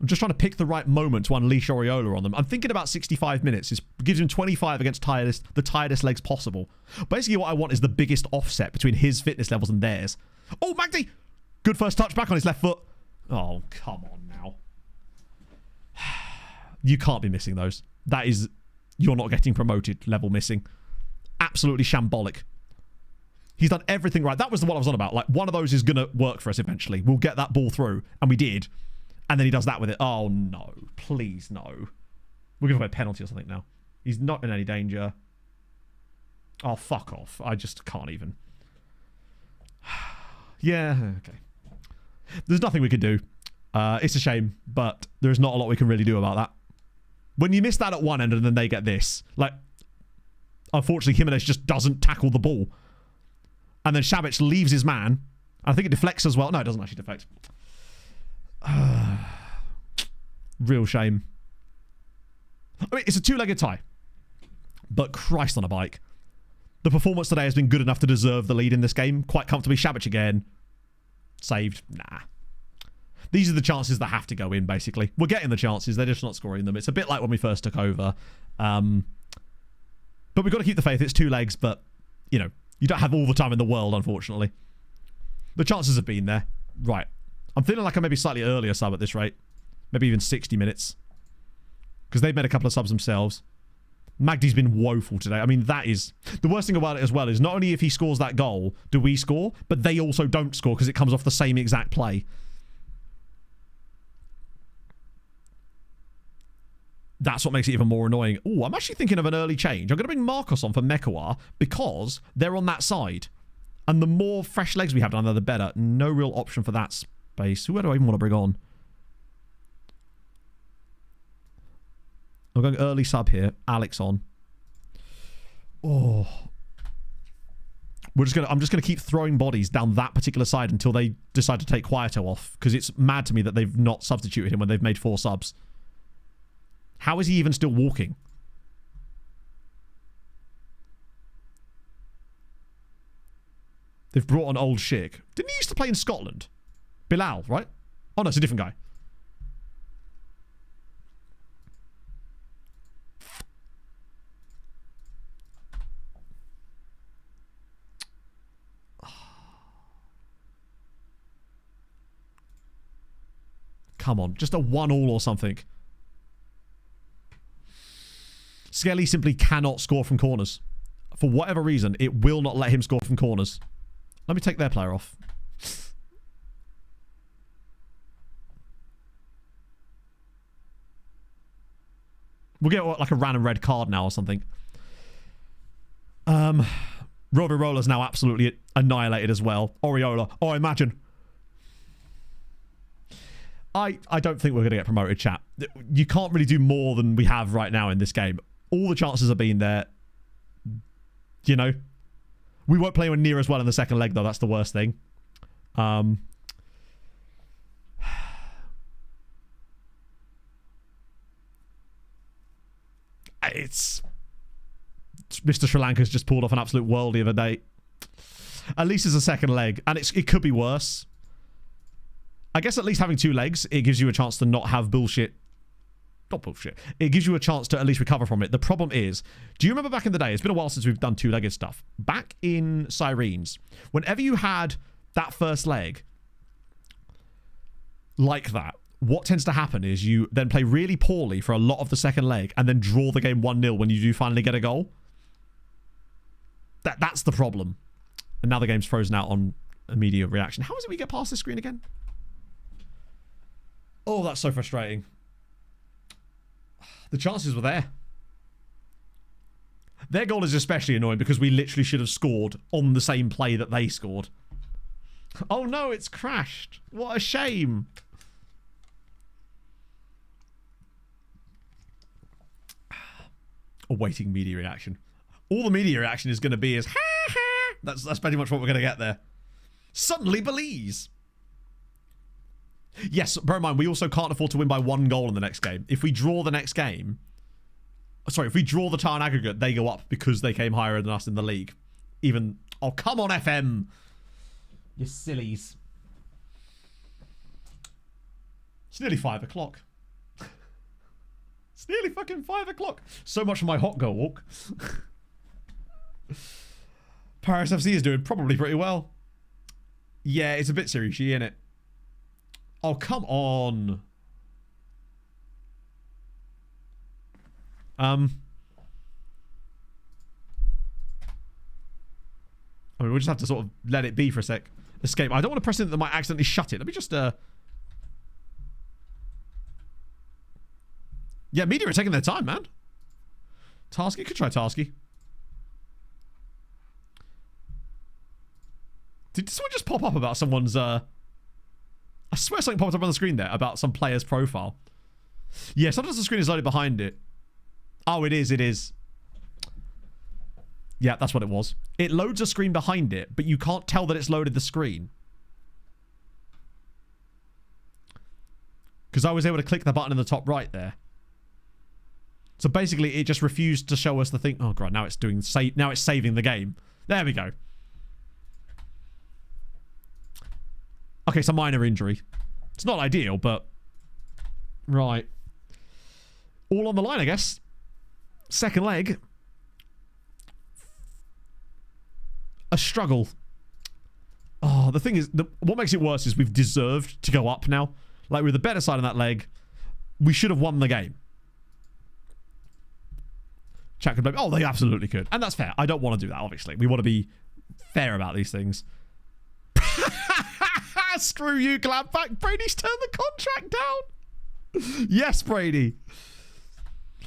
I'm just trying to pick the right moment to unleash Oriola on them. I'm thinking about 65 minutes. It gives him 25 against the tiredest legs possible. Basically, what I want is the biggest offset between his fitness levels and theirs. Oh, Magdi! Good first touch back on his left foot. Oh, come on now. You can't be missing those. That is... You're not getting promoted level missing. Absolutely shambolic. He's done everything right. That was the one I was on about. Like, one of those is going to work for us eventually. We'll get that ball through. And we did. And then he does that with it. Oh, no. Please, no. We're going to get a penalty or something now. He's not in any danger. Oh, fuck off. I just can't even. Yeah, okay. There's nothing we can do. It's a shame, but there's not a lot we can really do about that. When you miss that at one end and then they get this, like, unfortunately, Jimenez just doesn't tackle the ball. And then Šabić leaves his man. I think it deflects as well. No, it doesn't actually deflect. Real shame. I mean, it's a two-legged tie. But Christ on a bike. The performance today has been good enough to deserve the lead in this game. Quite comfortably. Šabić again. Saved. Nah. These are the chances that have to go in, basically. We're getting the chances. They're just not scoring them. It's a bit like when we first took over. But we've got to keep the faith. It's two legs, but, you know, you don't have all the time in the world, unfortunately. The chances have been there. Right. I'm feeling like I may be slightly earlier sub at this rate. Maybe even 60 minutes. Because they've made a couple of subs themselves. Magdi's been woeful today. I mean, that is... The worst thing about it as well is not only if he scores that goal do we score, but they also don't score because it comes off the same exact play. That's what makes it even more annoying. Oh, I'm actually thinking of an early change. I'm going to bring Marcos on for Mekawar because they're on that side. And the more fresh legs we have down there, the better. No real option for that space. Who do I even want to bring on? I'm going early sub here. Alex on. Oh. I'm just going to keep throwing bodies down that particular side until they decide to take Quieto off. Because it's mad to me that they've not substituted him when they've made 4 subs. How is he even still walking? They've brought on old Shig. Didn't he used to play in Scotland? Bilal, right? Oh, no, it's a different guy. Come on, just a 1-1 or something. Skelly simply cannot score from corners. For whatever reason, it will not let him score from corners. Let me take their player off. We'll get like a random red card now or something. Roverola's now absolutely annihilated as well. Oriola. Oh, imagine. I don't think we're going to get promoted, chat. You can't really do more than we have right now in this game. All the chances have been there. You know? We won't play anywhere near as well in the second leg, though. That's the worst thing. It's... Mr. Sri Lanka's just pulled off an absolute worldie of a day. At least it's a second leg. And it could be worse. I guess at least having 2 legs, it gives you a chance to not have bullshit. Not bullshit. It gives you a chance to at least recover from it. The problem is, do you remember back in the day, it's been a while since we've done 2-legged stuff. Back in Sirens, whenever you had that first leg like that, what tends to happen is you then play really poorly for a lot of the second leg and then draw the game 1-0 when you do finally get a goal. That's the problem. And now the game's frozen out on immediate reaction. How is it we get past this screen again? Oh, that's so frustrating. The chances were there. Their goal is especially annoying because we literally should have scored on the same play that they scored. Oh no, it's crashed. What a shame. Awaiting media reaction. All the media reaction is going to be is ha ha. That's pretty much what we're going to get there. Suddenly Belize. Yes, bear in mind, we also can't afford to win by 1 goal in the next game. If we draw the next game... Sorry, if we draw the tie in aggregate, they go up because they came higher than us in the league. Even... Oh, come on, FM. You sillies. It's nearly 5 o'clock. It's nearly fucking 5 o'clock. So much for my hot girl walk. Paris FC is doing probably pretty well. Yeah, it's a bit serious, isn't it? Oh, come on. I mean, we'll just have to sort of let it be for a sec. Escape. I don't want to press it that might accidentally shut it. Let me just, Yeah, media are taking their time, man. Tarsky? Could try Tarsky. Did someone just pop up about someone's, I swear something popped up on the screen there about some player's profile. Yeah, sometimes the screen is loaded behind it. Oh, it is, it is. Yeah, that's what it was. It loads a screen behind it, but you can't tell that it's loaded the screen. Because I was able to click the button in the top right there. So basically, it just refused to show us the thing. Oh, God, now it's doing now it's saving the game. There we go. Okay, it's a minor injury. It's not ideal, but... Right. All on the line, I guess. Second leg. A struggle. Oh, the thing is... what makes it worse is we've deserved to go up now. Like, we're the better side on that leg. We should have won the game. Chat could blame... Oh, they absolutely could. And that's fair. I don't want to do that, obviously. We want to be fair about these things. Screw you, Gladback. Brady's turned the contract down. Yes, Brady.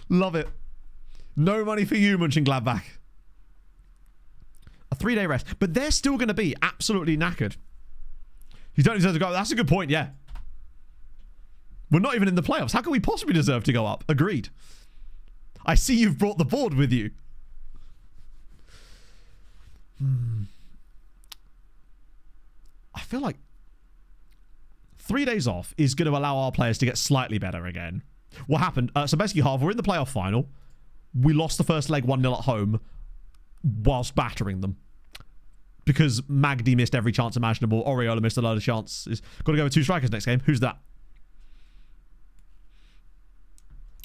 Love it. No money for you, Munching Gladback. A 3-day rest. But they're still going to be absolutely knackered. You don't deserve to go up. That's a good point, yeah. We're not even in the playoffs. How can we possibly deserve to go up? Agreed. I see you've brought the board with you. I feel like 3 days off is going to allow our players to get slightly better again. What happened? So basically, we're in the playoff final. We lost the first leg 1-0 at home whilst battering them. Because Magdi missed every chance imaginable. Oriola missed a load of chances. Got to go with 2 strikers next game. Who's that?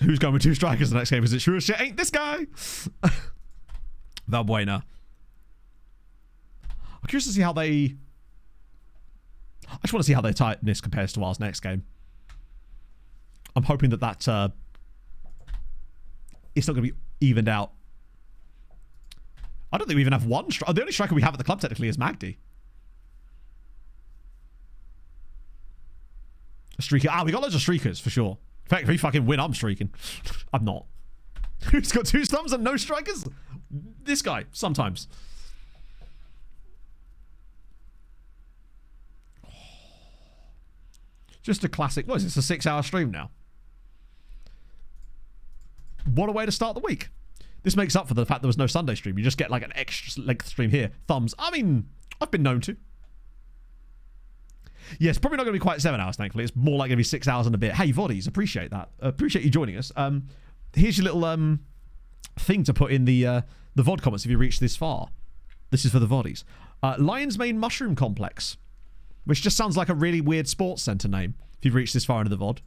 Who's going with 2 strikers the next game? Is it sure as shit ain't this guy? Valbuena. I'm curious to see how they... I just want to see how their tightness compares to ours next game. I'm hoping that it's not going to be evened out. I don't think we even have one striker. The only striker we have at the club technically is Magdi. A streaker. Ah, we got loads of streakers for sure. In fact, if we fucking win, I'm streaking. I'm not. Who's got 2 thumbs and no strikers? This guy, sometimes. Just a classic. What is this? A 6-hour stream now? What a way to start the week. This makes up for the fact there was no Sunday stream. You just get like an extra length stream here. Thumbs. I mean, I've been known to. Yeah, it's probably not going to be quite 7 hours, thankfully. It's more like going to be 6 hours and a bit. Hey, Voddies, appreciate that. Appreciate you joining us. Here's your little thing to put in the VOD comments if you reach this far. This is for the Voddies. Lion's Mane Mushroom Complex. Which just sounds like a really weird sports centre name, if you've reached this far into the VOD.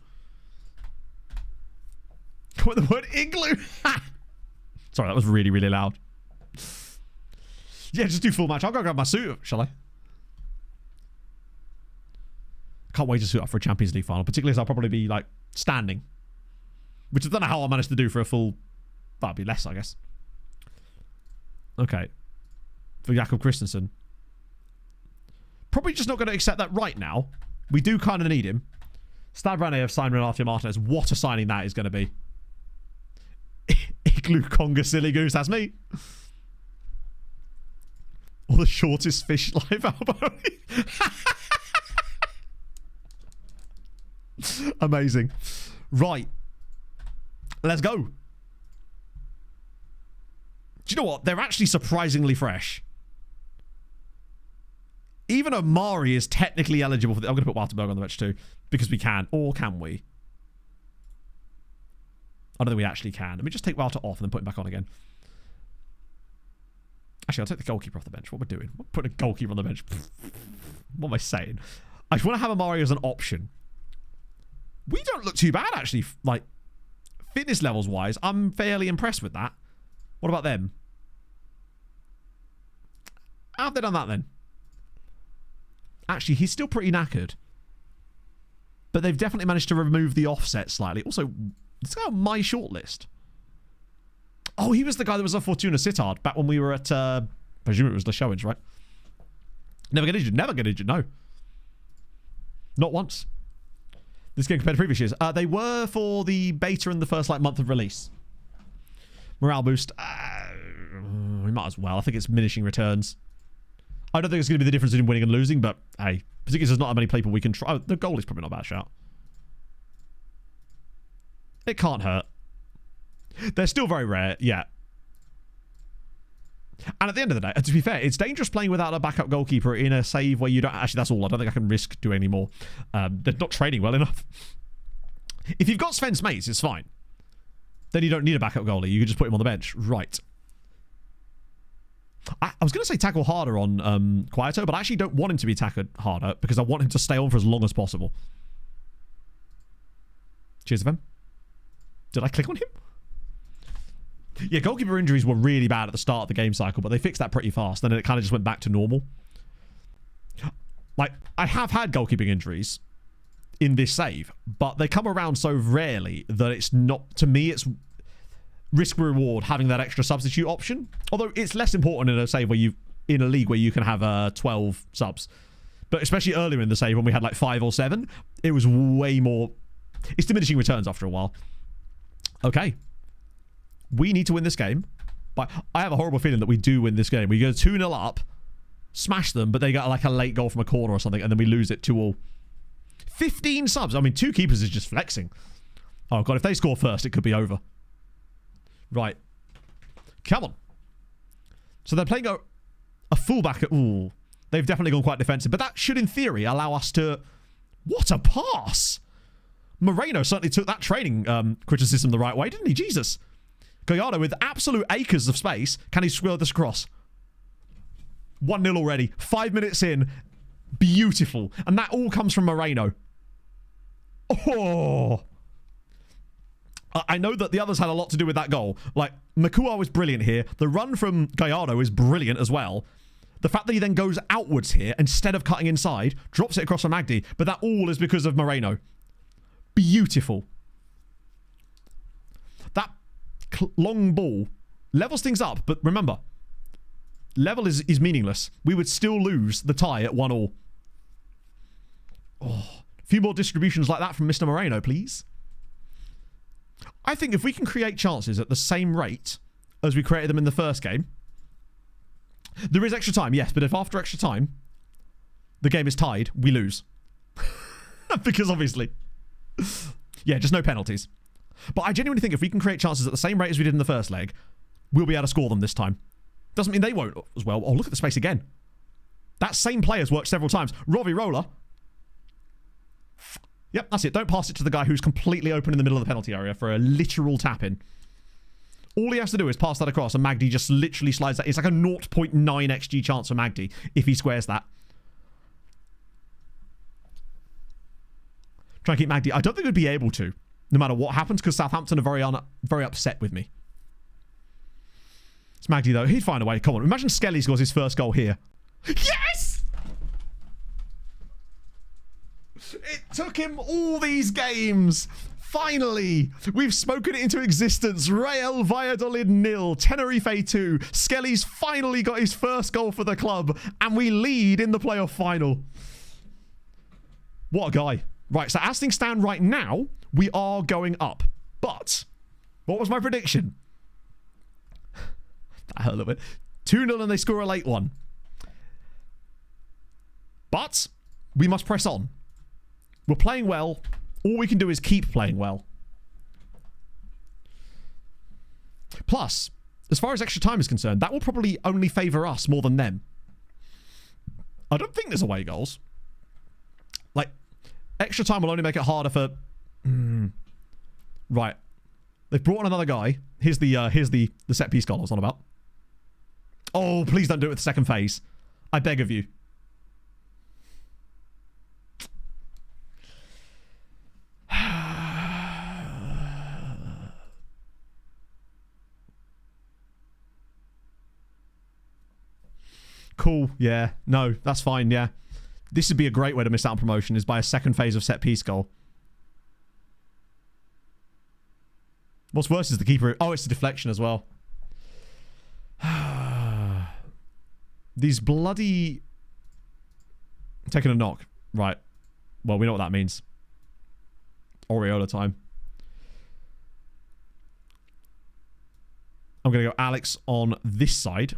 With the word igloo. Sorry, that was really, really loud. Yeah, just do full match. I'll go grab my suit, shall I? Can't wait to suit up for a Champions League final, particularly as I'll probably be, like, standing. Which I don't know how I managed to do for a full... That'd be less, I guess. Okay. For Jakob Christensen. Probably just not going to accept that right now. We do kind of need him. Stabrane have signed Renato Martinez. What a signing that is going to be. Igloo Conga Silly Goose. That's me. Or the shortest fish live elbow. Amazing. Right. Let's go. Do you know what? They're actually surprisingly fresh. Even Omari is technically eligible for the... I'm going to put Walterberg on the bench too. Because we can. Or can we? I don't think we actually can. Let me just take Walter off and then put him back on again. Actually, I'll take the goalkeeper off the bench. What we're doing? We're putting a goalkeeper on the bench. What am I saying? I just want to have Omari as an option. We don't look too bad, actually. Like, fitness levels wise, I'm fairly impressed with that. What about them? How have they done that then? Actually, he's still pretty knackered. But they've definitely managed to remove the offset slightly. Also, let's go on my shortlist. Oh, he was the guy that was a Fortuna Sittard back when we were at, I presume it was the Showings, right? Never get injured. Never get injured, no. Not once. This game compared to previous years. They were for the beta in the first month of release. Morale boost. We might as well. I think it's diminishing returns. I don't think it's going to be the difference in winning and losing, but hey, particularly there's not that many people we can try. Oh, the goal is probably not a bad shout. It can't hurt. They're still very rare, yeah. And at the end of the day, to be fair, it's dangerous playing without a backup goalkeeper in a save where you don't... Actually, that's all. I don't think I can risk doing any more. They're not training well enough. If you've got Sven's mates, it's fine. Then you don't need a backup goalie. You can just put him on the bench. Right. I was going to say tackle harder on Quieto, but I actually don't want him to be tackled harder because I want him to stay on for as long as possible. Cheers, FM. Did I click on him? Yeah, goalkeeper injuries were really bad at the start of the game cycle, but they fixed that pretty fast. Then it kind of just went back to normal. Like, I have had goalkeeping injuries in this save, but they come around so rarely that it's not... To me, it's risk-reward having that extra substitute option. Although it's less important in a save where you... In a league where you can have 12 subs. But especially earlier in the save when we had like 5 or 7, it was way more... It's diminishing returns after a while. Okay. We need to win this game. But I have a horrible feeling that we do win this game. We go 2-0 up, smash them, but they get like a late goal from a corner or something, and then we lose it 2-all. 15 subs. I mean, 2 keepers is just flexing. Oh, God, if they score first, it could be over. Right. Come on. So they're playing a fullback. Ooh. They've definitely gone quite defensive, but that should, in theory, allow us to... What a pass! Moreno certainly took that training criticism the right way, didn't he? Jesus. Gallardo with absolute acres of space. Can he squirt this across? 1-0 already. 5 minutes in. Beautiful. And that all comes from Moreno. Oh. I know that the others had a lot to do with that goal. Like, Makua was brilliant here. The run from Gallardo is brilliant as well. The fact that he then goes outwards here instead of cutting inside, drops it across from Magdi, but that all is because of Moreno. Beautiful. That long ball levels things up, but remember, level is meaningless. We would still lose the tie at 1-all. Oh, a few more distributions like that from Mr. Moreno, please. I think if we can create chances at the same rate as we created them in the first game, there is extra time, yes, but if after extra time the game is tied, we lose. Because obviously... Yeah, just no penalties. But I genuinely think if we can create chances at the same rate as we did in the first leg, we'll be able to score them this time. Doesn't mean they won't as well. Oh, look at the space again. That same player's worked several times. Robbie Roller. Yep, that's it. Don't pass it to the guy who's completely open in the middle of the penalty area for a literal tap-in. All he has to do is pass that across and Magdi just literally slides that. It's like a 0.9 XG chance for Magdi if he squares that. Try and keep Magdi. I don't think we'd be able to, no matter what happens, because Southampton are very upset with me. It's Magdi, though. He'd find a way. Come on. Imagine Skelly scores his first goal here. Yes! It took him all these games. Finally, we've spoken it into existence. Real Valladolid 0, Tenerife 2. Skelly's finally got his first goal for the club, and we lead in the playoff final. What a guy. Right, so as things stand right now, we are going up. But, what was my prediction? That hurt a little bit. 2-0 and they score a late one. But, we must press on. We're playing well. All we can do is keep playing well. Plus, as far as extra time is concerned, that will probably only favour us more than them. I don't think there's away goals. Like, extra time will only make it harder for... Right. They've brought on another guy. Here's the set piece goal I was on about. Oh, please don't do it with the second phase. I beg of you. Cool. Yeah. No, that's fine. Yeah. This would be a great way to miss out on promotion, is by a second phase of set piece goal. What's worse is the keeper... Oh, it's a deflection as well. These bloody... Taking a knock. Right. Well, we know what that means. Oriola time. I'm going to go Alex on this side.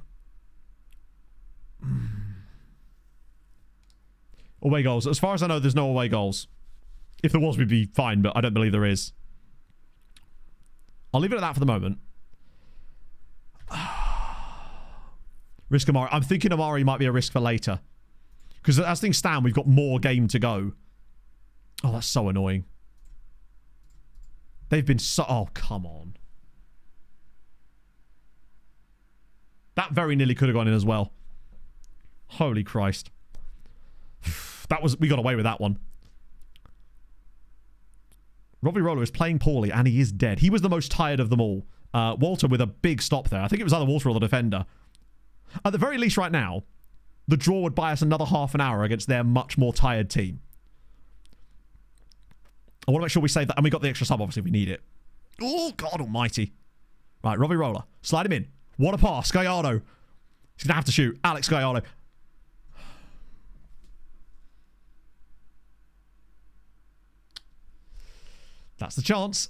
Away goals. As far as I know, there's no away goals. If there was, we'd be fine, but I don't believe there is. I'll leave it at that for the moment. Risk Amari. I'm thinking Amari might be a risk for later. Because as things stand, we've got more game to go. Oh, that's so annoying. They've been so... Oh, come on. That very nearly could have gone in as well. Holy Christ. That was... We got away with that one. Robbie Roller is playing poorly, and he is dead. He was the most tired of them all. Walter with a big stop there. I think it was either Walter or the defender. At the very least right now, the draw would buy us another half an hour against their much more tired team. I want to make sure we save that. And we got the extra sub, obviously, if we need it. Oh, God almighty. Right, Robbie Roller. Slide him in. What a pass. Gallardo. He's going to have to shoot. Alex Gallardo. That's the chance.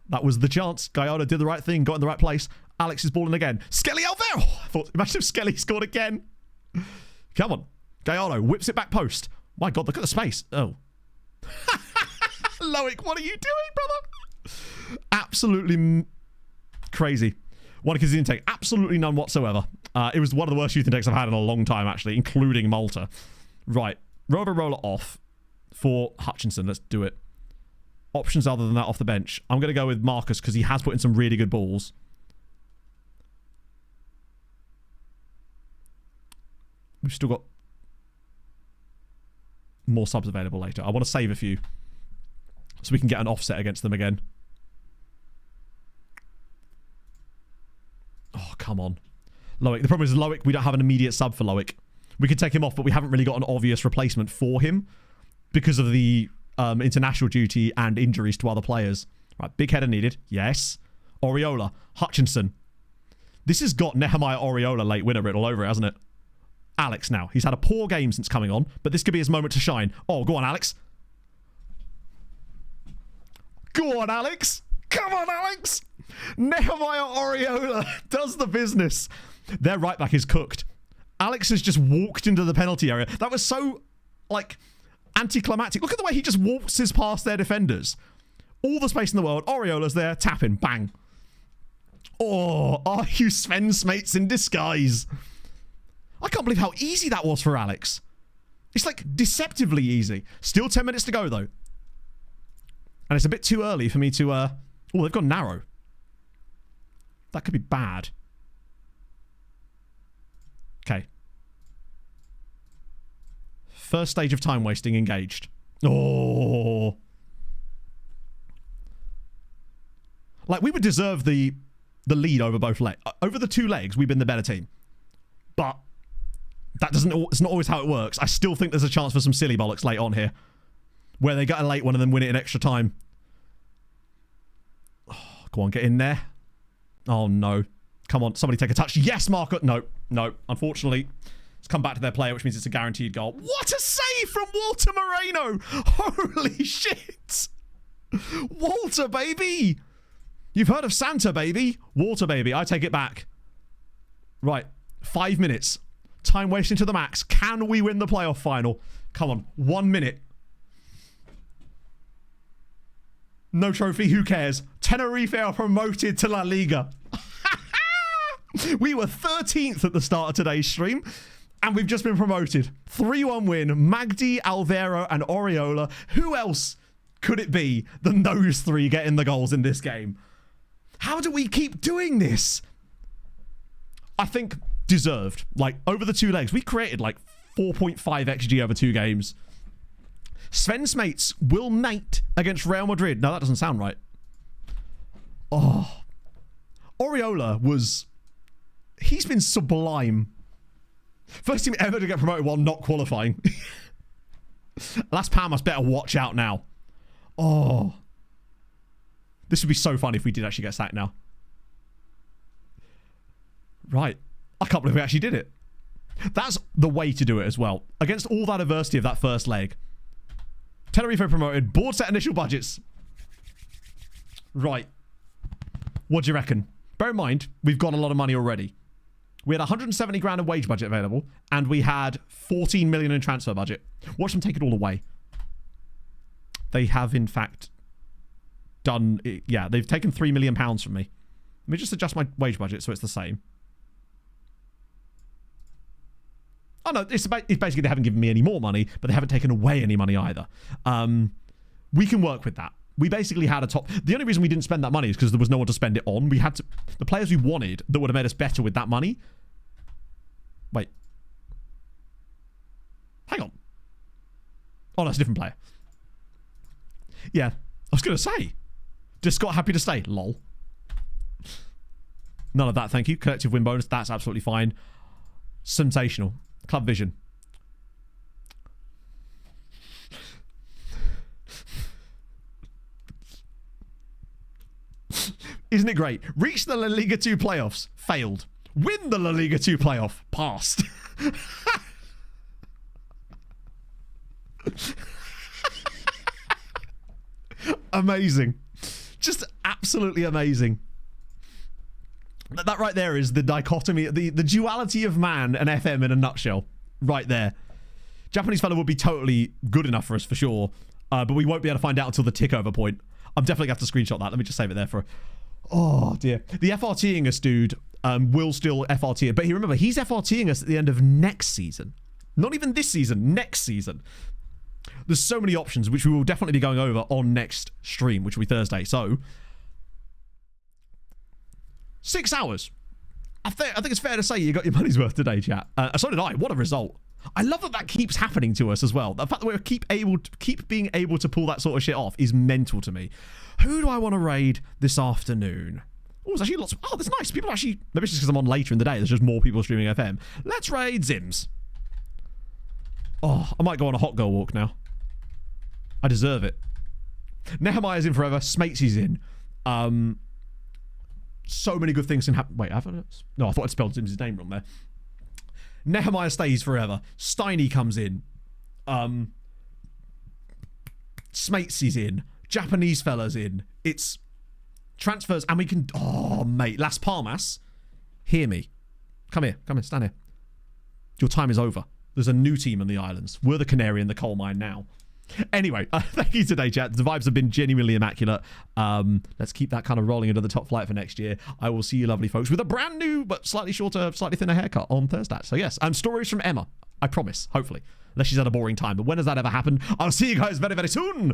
That was the chance. Gallardo did the right thing, got in the right place. Alex is balling again. Skelly out there. Oh, I thought, imagine if Skelly scored again. Come on. Gallardo whips it back post. My God, look at the space. Oh. Loic, what are you doing, brother? Absolutely crazy. One of his intake. Absolutely none whatsoever. It was one of the worst youth intakes I've had in a long time, actually, including Malta. Right. Rover roller off for Hutchinson. Let's do it. Options other than that off the bench. I'm going to go with Marcus because he has put in some really good balls. We've still got more subs available later. I want to save a few so we can get an offset against them again. Oh, come on. Loic. The problem is Loic, we don't have an immediate sub for Loic. We could take him off, but we haven't really got an obvious replacement for him because of the international duty and injuries to other players. Right, big header needed. Yes. Oriola. Hutchinson. This has got Nehemiah Oriola late winner written all over it, hasn't it? Alex now. He's had a poor game since coming on, but this could be his moment to shine. Oh, go on, Alex. Go on, Alex. Come on, Alex. Nehemiah Oriola does the business. Their right back is cooked. Alex has just walked into the penalty area. That was so, like, anticlimactic. Look at the way he just waltzes past their defenders. All the space in the world. Oriola's there. Tapping. Bang. Oh, are you Sven's mates in disguise? I can't believe how easy that was for Alex. It's like deceptively easy. Still 10 minutes to go, though. And it's a bit too early for me to... Oh, they've gone narrow. That could be bad. Okay. First stage of time wasting engaged. Oh. Like, we would deserve the lead over both legs. Over the two legs, we've been the better team. But that doesn't... It's not always how it works. I still think there's a chance for some silly bollocks late on here. Where they get a late one and then win it in extra time. Oh, go on, get in there. Oh, no. Come on, somebody take a touch. Yes, Marco. No, no. Unfortunately, It's come back to their player, which means it's a guaranteed goal. What a save from Walter Moreno! Holy shit! Walter, baby! You've heard of Santa, baby. Walter, baby. I take it back. Right. 5 minutes. Time wasting to the max. Can we win the playoff final? Come on. 1 minute. No trophy. Who cares? Tenerife are promoted to La Liga. We were 13th at the start of today's stream. And we've just been promoted. 3-1 win. Magdi, Alvaro, and Oriola. Who else could it be than those three getting the goals in this game? How do we keep doing this? I think deserved. Like, over the 2 legs, we created like 4.5 XG over 2 games. Sven Smates will mate against Real Madrid. No, that doesn't sound right. Oh. Oriola was... He's been sublime. First team ever to get promoted while not qualifying. Las Palmas better watch out now. Oh. This would be so fun if we did actually get sacked now. Right. I can't believe we actually did it. That's the way to do it as well. Against all that adversity of that first leg. Tenerife promoted. Board set initial budgets. Right. What do you reckon? Bear in mind, we've got a lot of money already. We had 170 grand in wage budget available, and we had 14 million in transfer budget. Watch them take it all away. They have, in fact... done, yeah, they've taken £3 million from me. Let me just adjust my wage budget so it's the same. Oh no, it's basically they haven't given me any more money, but they haven't taken away any money either. We can work with that. We basically had a top... The only reason we didn't spend that money is because there was no one to spend it on. We had to... The players we wanted that would have made us better with that money... Wait. Hang on. Oh, that's a different player. Yeah, I was going to say... Just Scott happy to stay. Lol. None of that, thank you. Collective win bonus. That's absolutely fine. Sensational. Club vision. Isn't it great? Reach the La Liga 2 playoffs. Failed. Win the La Liga 2 playoff. Passed. Amazing. Just absolutely amazing. That right there is the dichotomy, the duality of man and FM in a nutshell. Right there. Japanese fella would be totally good enough for us for sure, but we won't be able to find out until the tick over point. I'm definitely going to have to screenshot that. Let me just save it there for... Oh, dear. The FRTing us dude will still FRT it, but remember, he's FRTing us at the end of next season. Not even this season, next season. There's so many options, which we will definitely be going over on next stream, which will be Thursday. So, 6 hours. I think it's fair to say you got your money's worth today, chat. So did I. What a result. I love that keeps happening to us as well. The fact that we keep being able to pull that sort of shit off is mental to me. Who do I want to raid this afternoon? Oh, there's actually lots of... Oh, that's nice. People actually... Maybe it's just because I'm on later in the day. There's just more people streaming FM. Let's raid Zims. Oh, I might go on a hot girl walk now. I deserve it. Nehemiah's in forever. Smatesy's in. So many good things can happen. Wait, no, I thought I'd spelled Zims' name wrong there. Nehemiah stays forever. Steiny comes in. Smatesy's in. Japanese fella's in. It's transfers, and we can... Oh, mate. Las Palmas. Hear me. Come here. Come here. Stand here. Your time is over. There's a new team in the islands. We're the canary in the coal mine now. Anyway, thank you today, chat. The vibes have been genuinely immaculate. Let's keep that kind of rolling into the top flight for next year. I will see you lovely folks with a brand new but slightly shorter, slightly thinner haircut on Thursday. So yes, stories from Emma. I promise, hopefully. Unless she's had a boring time. But when has that ever happened? I'll see you guys very, very soon.